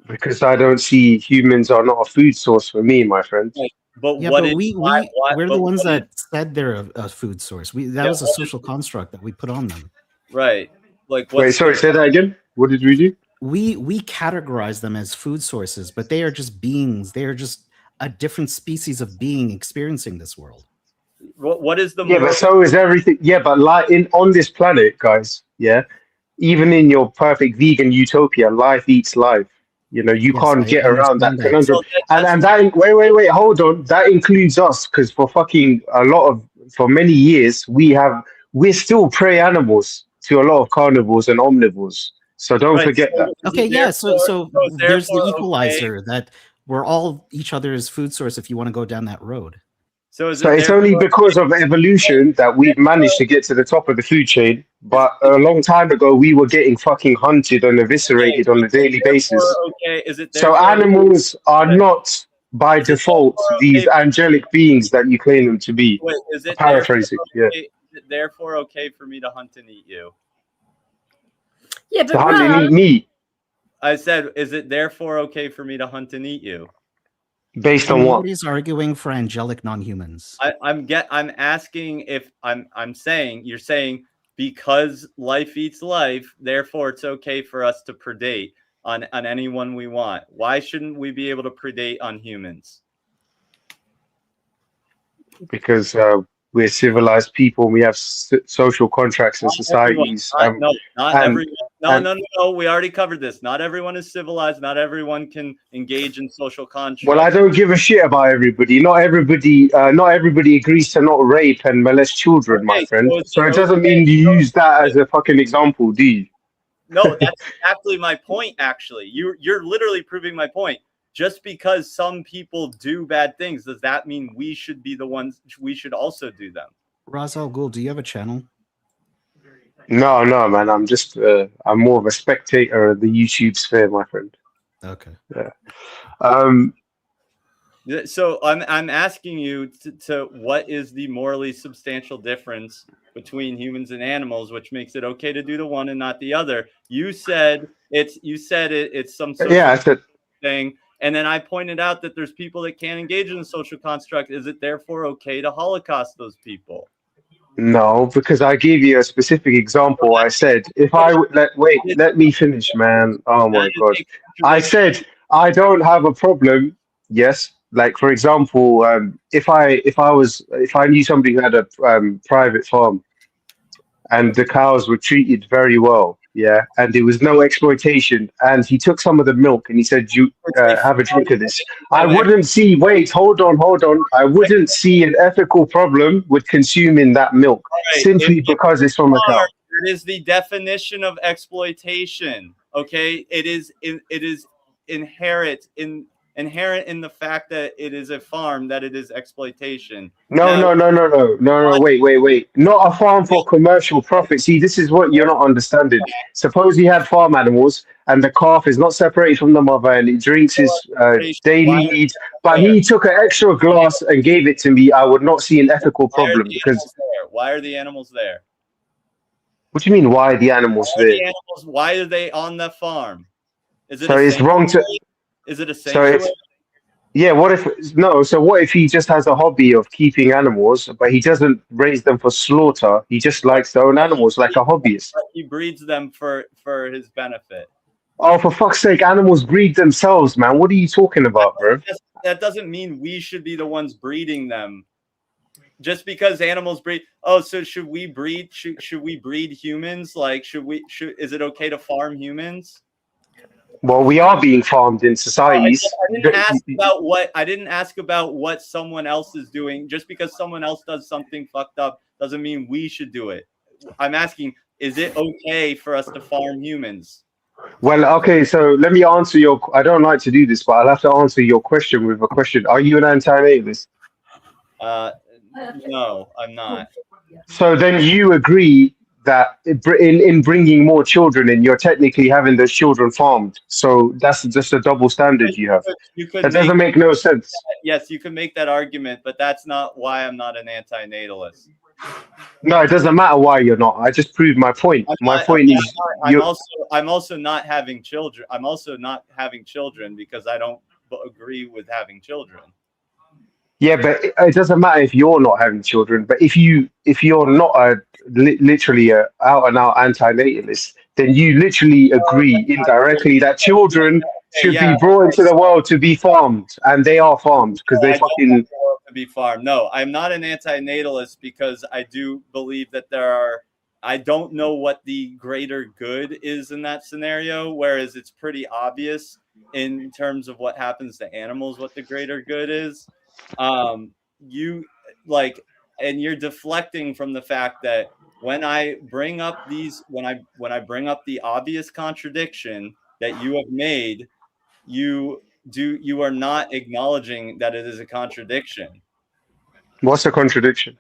Because I don't see humans are not a food source for me, my friend. But Yeah, what but is we're the ones what that said they're a food source. That was a social construct that we put on them. right? Like Wait, sorry, say that again. What did we do? We categorize them as food sources, but they are just beings. They are just a different species of being experiencing this world. What is the Yeah, moral? but so is everything. Yeah, but like on this planet, guys. Yeah, even in your perfect vegan utopia, life eats life. You know, you Yes, can't I get around understand that that. conundrum. And that wait, hold on. That includes us because for fucking for many years we're still prey animals to a lot of carnivores and omnivores. So don't Right. forget that. Okay, yeah. So there's the therefore equalizer that we're all each other's food source if you want to go down that road. So is So it it's only therefore because of evolution that we've managed to get to the top of the food chain. But a long time ago, we were getting fucking hunted and eviscerated on a daily basis. Is it So therefore animals are not by is it default therefore these angelic beings that you claim them to be. wait, is it therefore Paraphrasing, yeah. okay, is it therefore okay for me to hunt and eat you? Yeah, To but hunt and Ron, eat meat, I said, is it therefore okay for me to hunt and eat you? based And on what? nobody's arguing for angelic non-humans. I'm asking if I'm saying you're saying because life eats life, therefore it's okay for us to predate on anyone we want. Why shouldn't we be able to predate on humans? Because we're civilized people. We have social contracts and Not everyone. societies. Not And everyone. No. We already covered this. Not everyone is civilized. Not everyone can engage in social constructs. well, I don't give a shit about everybody. Not everybody agrees to not rape and molest children, my Okay, friend. so is So it it doesn't okay? mean you use that as a fucking example, do you? No, that's exactly my point. Actually, you're literally proving my point. Just because some people do bad things, does that mean we should be the ones? We should also do them. Ra's al Ghul, do you have a channel? No, man. I'm just I'm more of a spectator of the YouTube sphere, my friend. Okay. Yeah. So I'm asking you to what is the morally substantial difference between humans and animals, which makes it okay to do the one and not the other? You said it's some social thing, and then I pointed out that there's people that can't engage in the social construct. Is it therefore okay to Holocaust those people? No, because I gave you a specific example. I said if I would let me finish, man. Oh my god. I said I don't have a problem. Yes, like for example, if I knew somebody who had a private farm and the cows were treated very well, yeah, and there was no exploitation, and he took some of the milk and he said, "You have a drink of this." I wouldn't see. Wait, hold on. I wouldn't see an ethical problem with consuming that milk simply because it's from a cow. It is the definition of exploitation. Okay, it is inherent in the fact that it is a farm, that it is exploitation. No. Wait. Not a farm for commercial profit. See, this is what you're not understanding. Suppose he had farm animals and the calf is not separated from the mother and it drinks his daily needs, but he took an extra glass and gave it to me. I would not see an ethical problem because. Why are the animals there? What do you mean? Why are the animals there? Why are they on the farm? Is it So it's wrong to. Is it a So sanctuary? it's. Yeah, what if he just has a hobby of keeping animals, but he doesn't raise them for slaughter? He just likes to own animals like a hobbyist. He breeds them for his benefit. Oh, for fuck's sake, animals breed themselves, man. What are you talking about, bro? That doesn't mean we should be the ones breeding them. Just because animals breed. Oh, so should we breed? Should we breed humans? Like, is it okay to farm humans? Well, we are being farmed in societies. I didn't ask about what someone else is doing. Just because someone else does something fucked up doesn't mean we should do it. I'm asking, is it okay for us to farm humans? Well, okay, so let me answer I don't like to do this, but I'll have to answer your question with a question. Are you an anti-natalist? No, I'm not. So then you agree that in bringing more children in, you're technically having those children farmed. So that's just a double standard you have. That doesn't make no sense. Yes, you can make that argument, but that's not why I'm not an anti-natalist. No, it doesn't matter why you're not. I just proved my point. I'm also not having children. I'm also not having children because I don't agree with having children. Yeah, but it doesn't matter if you're not having children. But if you're not literally a out and out anti-natalist, then you literally agree indirectly that children Okay, should yeah. be brought into the world to be farmed, and they are farmed because No, they I don't fucking. want the world to be farmed. No, I'm not an anti-natalist because I do believe that there are. I don't know what the greater good is in that scenario, whereas it's pretty obvious in terms of what happens to animals what the greater good is. You like, and you're deflecting from the fact that when I bring up when I bring up the obvious contradiction that you have made, you are not acknowledging that it is a contradiction. What's the contradiction?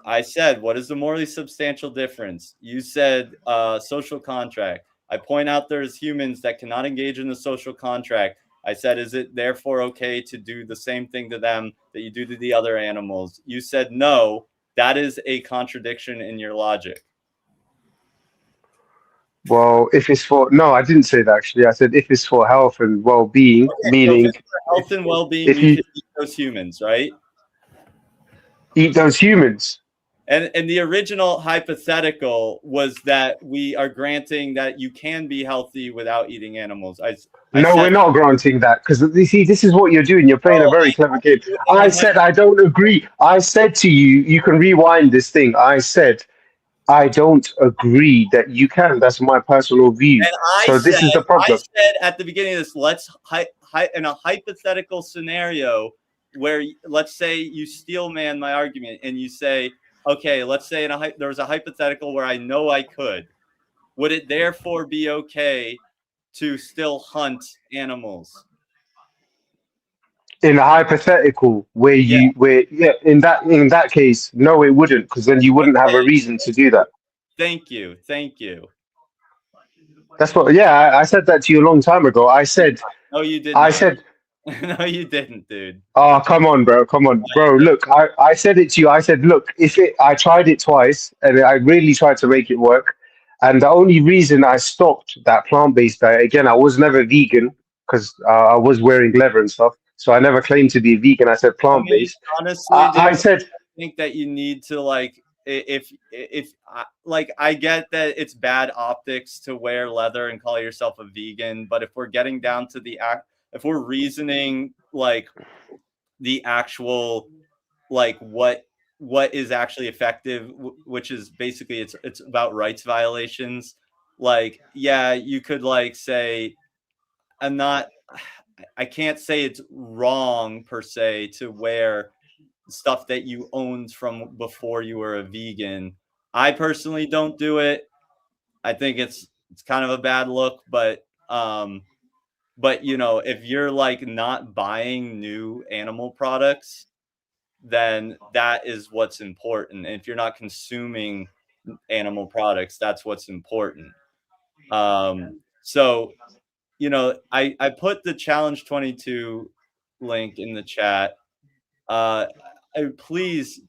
I said, what is the morally substantial difference? You said social contract. I point out there's humans that cannot engage in the social contract. I said, is it therefore okay to do the same thing to them that you do to the other animals? You said no. That is a contradiction in your logic. Well, if it's for I didn't say that actually. I said if it's for health and well-being, Okay, meaning so if it's for health and well-being, if we you should eat those humans, right? eat those humans. And the original hypothetical was that we are granting that you can be healthy without eating animals. No, we're not granting that because you see, this is what you're doing. You're playing a very clever game. I said I don't agree. I said to you, you can rewind this thing. I said I don't agree that you can. That's my personal view. And So this is the I problem. said at the beginning of this, let's in a hypothetical scenario where let's say you steel man my argument and you say, okay, let's say there was a hypothetical where I know I could. Would it therefore be okay to still hunt animals? In a hypothetical where in that case, no, it wouldn't, because then you wouldn't have a reason to do that. Thank you. That's what. Yeah, I said that to you a long time ago. I said. No, you did I not. said. No, you didn't, dude. Oh, come on, bro. Come on, bro. Look, I said it to you. I said, look, I tried it twice and I really tried to make it work. And the only reason I stopped that plant-based diet, again, I was never vegan because I was wearing leather and stuff. So I never claimed to be vegan. I said plant-based. Honestly, dude, I said, I think that you need to if I get that it's bad optics to wear leather and call yourself a vegan, but if we're getting down to if we're reasoning like the actual what is actually effective, which is basically it's about rights violations. Yeah, you could say I can't say it's wrong per se to wear stuff that you owned from before you were a vegan. I personally don't do it. I think it's kind of a bad look, but if you're not buying new animal products, then that is what's important. And if you're not consuming animal products, that's what's important. So I put the Challenge 22 link in the chat. Please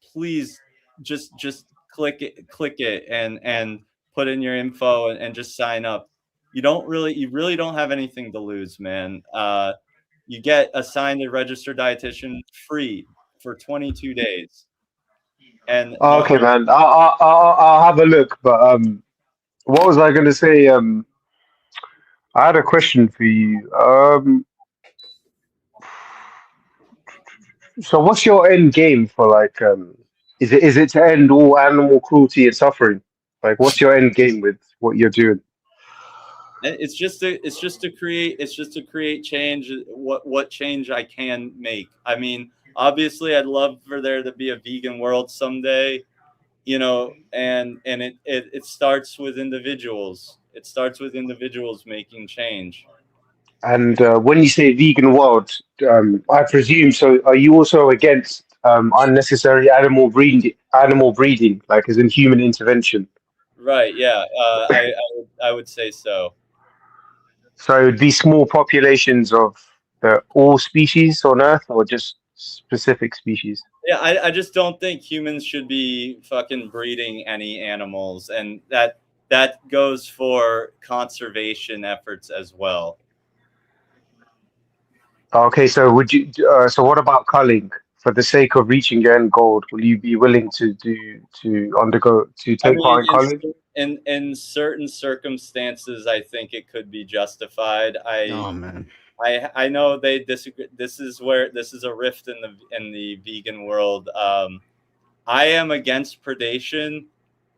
just click it and put in your info and just sign up. You really don't have anything to lose, man. You get assigned a registered dietitian free for 22 days. And okay, man, I'll have a look. But what was I going to say? I had a question for you. So what's your end game for is it to end all animal cruelty and suffering? What's your end game with what you're doing? It's just to create change. What change I can make. I mean, obviously, I'd love for there to be a vegan world someday, and it starts with individuals. It starts with individuals making change. And when you say vegan world, I presume, so are you also against unnecessary animal breeding, like as in human intervention? Right. Yeah. I would say so. So it would be small populations of all species on Earth, or just specific species? Yeah, I just don't think humans should be fucking breeding any animals, and that goes for conservation efforts as well. Okay, so would you? So what about culling? For the sake of reaching your end goal, will you be willing to I take part mean, in culling? in certain circumstances, I think it could be justified. Oh man. I know they disagree. This is a rift in the vegan world. I am against predation.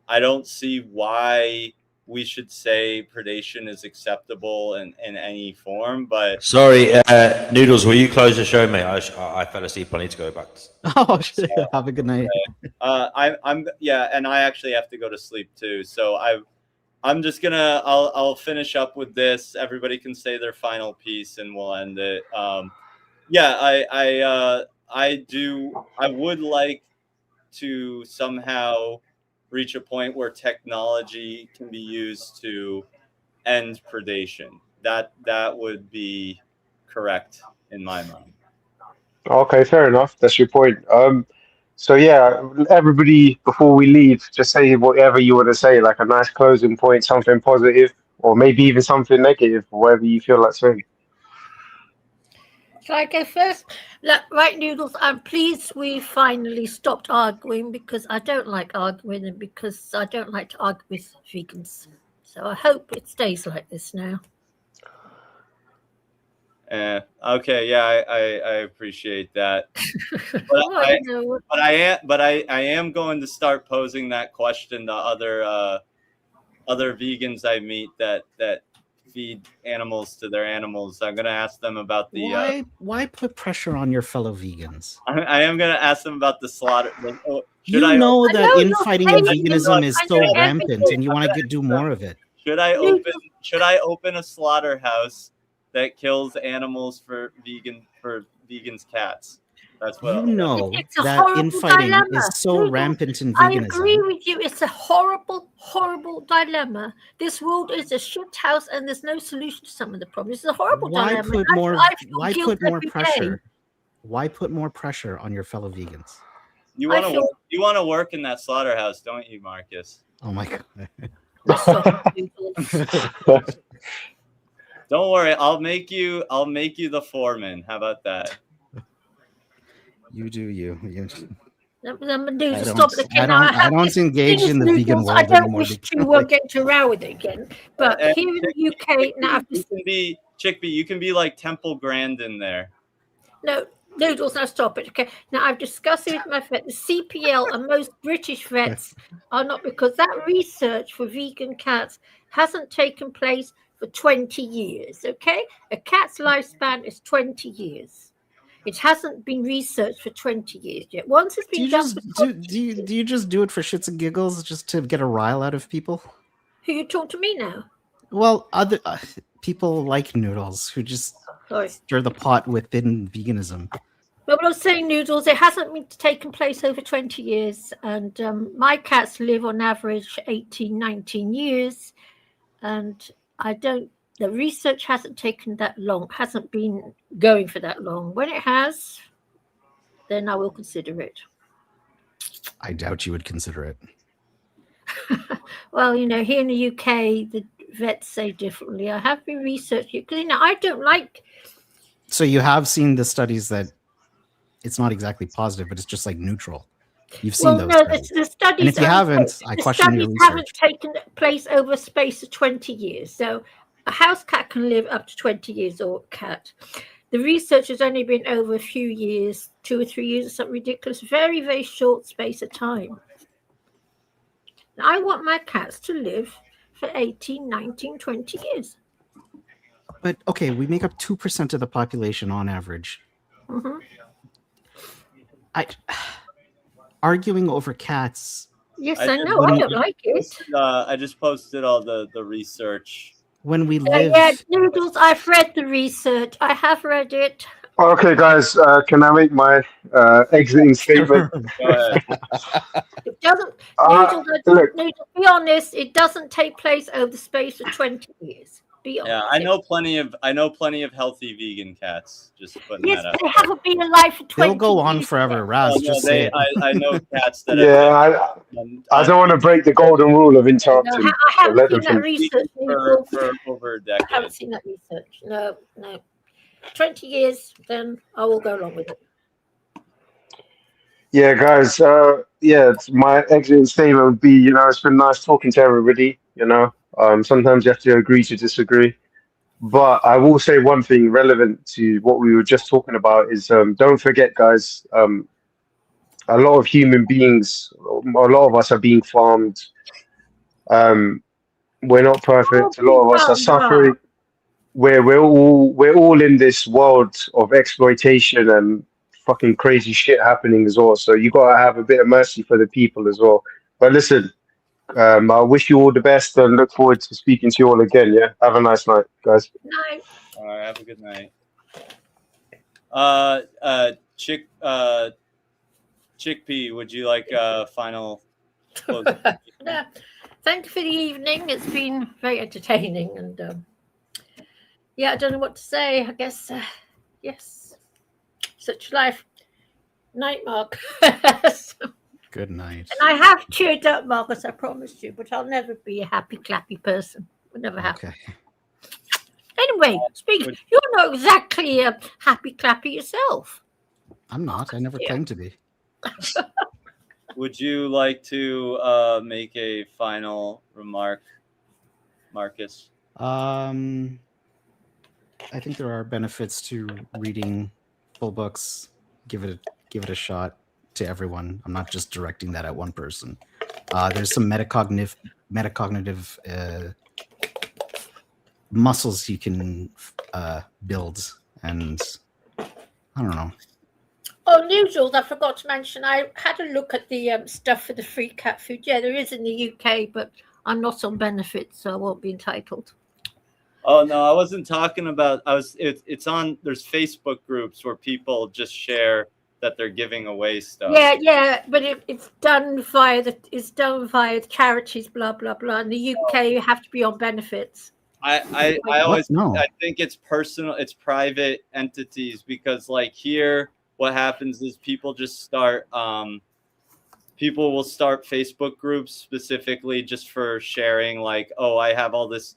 I don't see why we should say predation is acceptable in any form. But sorry, Noodles, will you close the show, mate? I fell asleep. I need to go back. Oh, shit. Have a good night. I'm and I actually have to go to sleep too. So I'm just gonna I'll finish up with this. Everybody can say their final piece, and we'll end it. I would like to somehow reach a point where technology can be used to end predation. That would be correct in my mind. Okay, fair enough. That's your point. So yeah, everybody, before we leave, just say whatever you want to say, like a nice closing point, something positive, or maybe even something negative, whatever you feel like saying. Shall I go first? Look, right, Noodles, I'm pleased we finally stopped arguing, because I don't like arguing, and because I don't like to argue with vegans. So I hope it stays like this now. Okay, yeah, I appreciate that. But I am going to start posing that question to other vegans I meet that feed animals to their animals. I'm going to ask them about the why put pressure on your fellow vegans? I am going to ask them about the slaughter. You know that infighting in veganism is so rampant, and you want to do more of it. Should I open a slaughterhouse that kills animals for vegans' cats? That's what you know. That infighting is so rampant in veganism. I agree with you. It's a horrible, horrible dilemma. This world is a shit house, and there's no solution to some of the problems. It's a horrible dilemma. Why put more pressure? Why put more pressure on your fellow vegans? You want to work in that slaughterhouse, don't you, Marcus? Oh my god. Don't worry, I'll make you the foreman. How about that? You do you. I don't engage in the vegan world I don't anymore. wish to get into a row with it again. But here in the UK now, you can be Chickpea. You can be like Temple Grandin there. No, Noodles, now stop it. Okay. Now I've discussed it with my vet. The CPL and most British vets are not, because that research for vegan cats hasn't taken place for 20 years. Okay, a cat's lifespan is 20 years. It hasn't been researched for 20 years yet. Once it's been done, do you just do it for shits and giggles, just to get a rile out of people? Who you talk to me now? Well, other people like Noodles who just stir the pot within veganism. Well, I was saying, Noodles, it hasn't been taken place over 20 years, and my cats live on average 18, 19 years, and the research hasn't taken that long, hasn't been going for that long. When it has, then I will consider it. I doubt you would consider it. Well, here in the UK, the vets say differently. I have been researching it, because, I don't like... So you have seen the studies that it's not exactly positive, but it's just like neutral. You've seen those studies. The studies, and if you haven't, I question your research. Haven't taken place over a space of 20 years. So a house cat can live up to 20 years, or a cat. The research has only been over a few years, 2 or 3 years, or something ridiculous, very, very short space of time. Now, I want my cats to live for 18, 19, 20 years. But okay, we make up 2% of the population on average. Mm-hmm. Arguing over cats. Yes, I know. I don't like it. I just posted all the research. When we live... Yeah, Noodles, I've read the research. I have read it. Okay, guys, can I make my exiting statement? It doesn't, Noodles, be honest, it doesn't take place over the space of 20 years. Be honest. Yeah, I know plenty of healthy vegan cats. Just putting that out. They haven't been alive for 20 They'll go on forever, Raz. I know cats that. I don't want to break the golden rule of interrupting. No, I haven't seen that research for over a decade. I haven't seen that research. No. 20 years, then I will go along with it. Yeah, guys. It's my exit statement would be, it's been nice talking to everybody. Sometimes you have to agree to disagree. But I will say one thing relevant to what we were just talking about is don't forget, guys. A lot of human beings, a lot of us are being farmed. We're not perfect. A lot of us are suffering. We're all in this world of exploitation and fucking crazy shit happening as well. So you gotta have a bit of mercy for the people as well. But listen, I wish you all the best and look forward to speaking to you all again. Yeah, have a nice night, guys. Night. All right, have a good night. Chickpea, would you like a final close? No, thank you for the evening. It's been very entertaining, and yeah, I don't know what to say. I guess yes, such life. Night, Mark. Good night. And I have cheered up, Marcus, I promised you, but I'll never be a happy clappy person. Will never happen. Okay. Anyway, you're not exactly a happy clappy yourself. I'm not. I never claimed to be. Would you like to make a final remark, Marcus? I think there are benefits to reading full books. Give it a shot to everyone. I'm not just directing that at one person. There's some metacognitive muscles you can build, and I don't know. Oh, Newsels, I forgot to mention, I had a look at the stuff for the free cat food. Yeah, there is in the UK, but I'm not on benefits, so I won't be entitled. Oh no, I wasn't talking about. It's on. There's Facebook groups where people just share that they're giving away stuff. Yeah, but it's done via the charities, blah blah blah. In the UK, you have to be on benefits. I think it's personal. It's private entities, because like here, what happens is people just start. People will start Facebook groups specifically just for sharing. Like, oh, I have all this.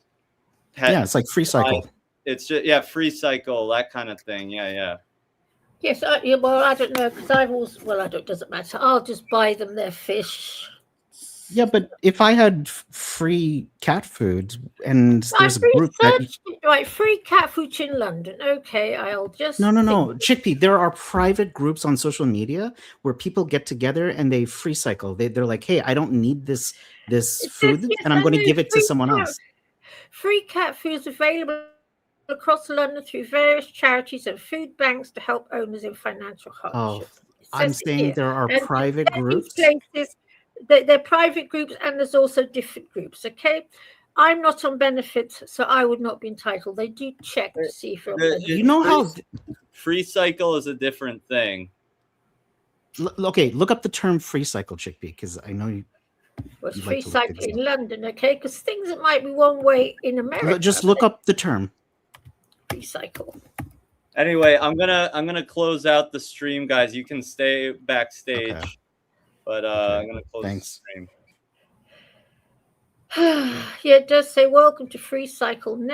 Yeah, it's like Free Cycle. It's just Free Cycle, that kind of thing. Yeah. Yes, well, I don't know, because I've always, doesn't matter. I'll just buy them their fish. Yeah, but if I had free cat food and there's a group right, free cat food in London. Okay, I'll just No, Chickpea. There are private groups on social media where people get together and they free cycle. They're like, hey, I don't need this food, and I'm going to give it to someone else. Free cat food is available across London through various charities and food banks to help owners in financial hardship. I'm saying there are private groups. Places, they're private groups, and there's also different groups. Okay, I'm not on benefits, so I would not be entitled. They do check to see if you're on benefits. You know how Free Cycle is a different thing. Okay, look up the term free cycle, Chickpea, because I know you. Well, it's free cycle in London, okay? Because things that might be one way in America. Just look up the term. Free cycle. Anyway, I'm gonna close out the stream, guys. You can stay backstage, but I'm gonna close the stream. Yeah, it does say welcome to Free Cycle Net.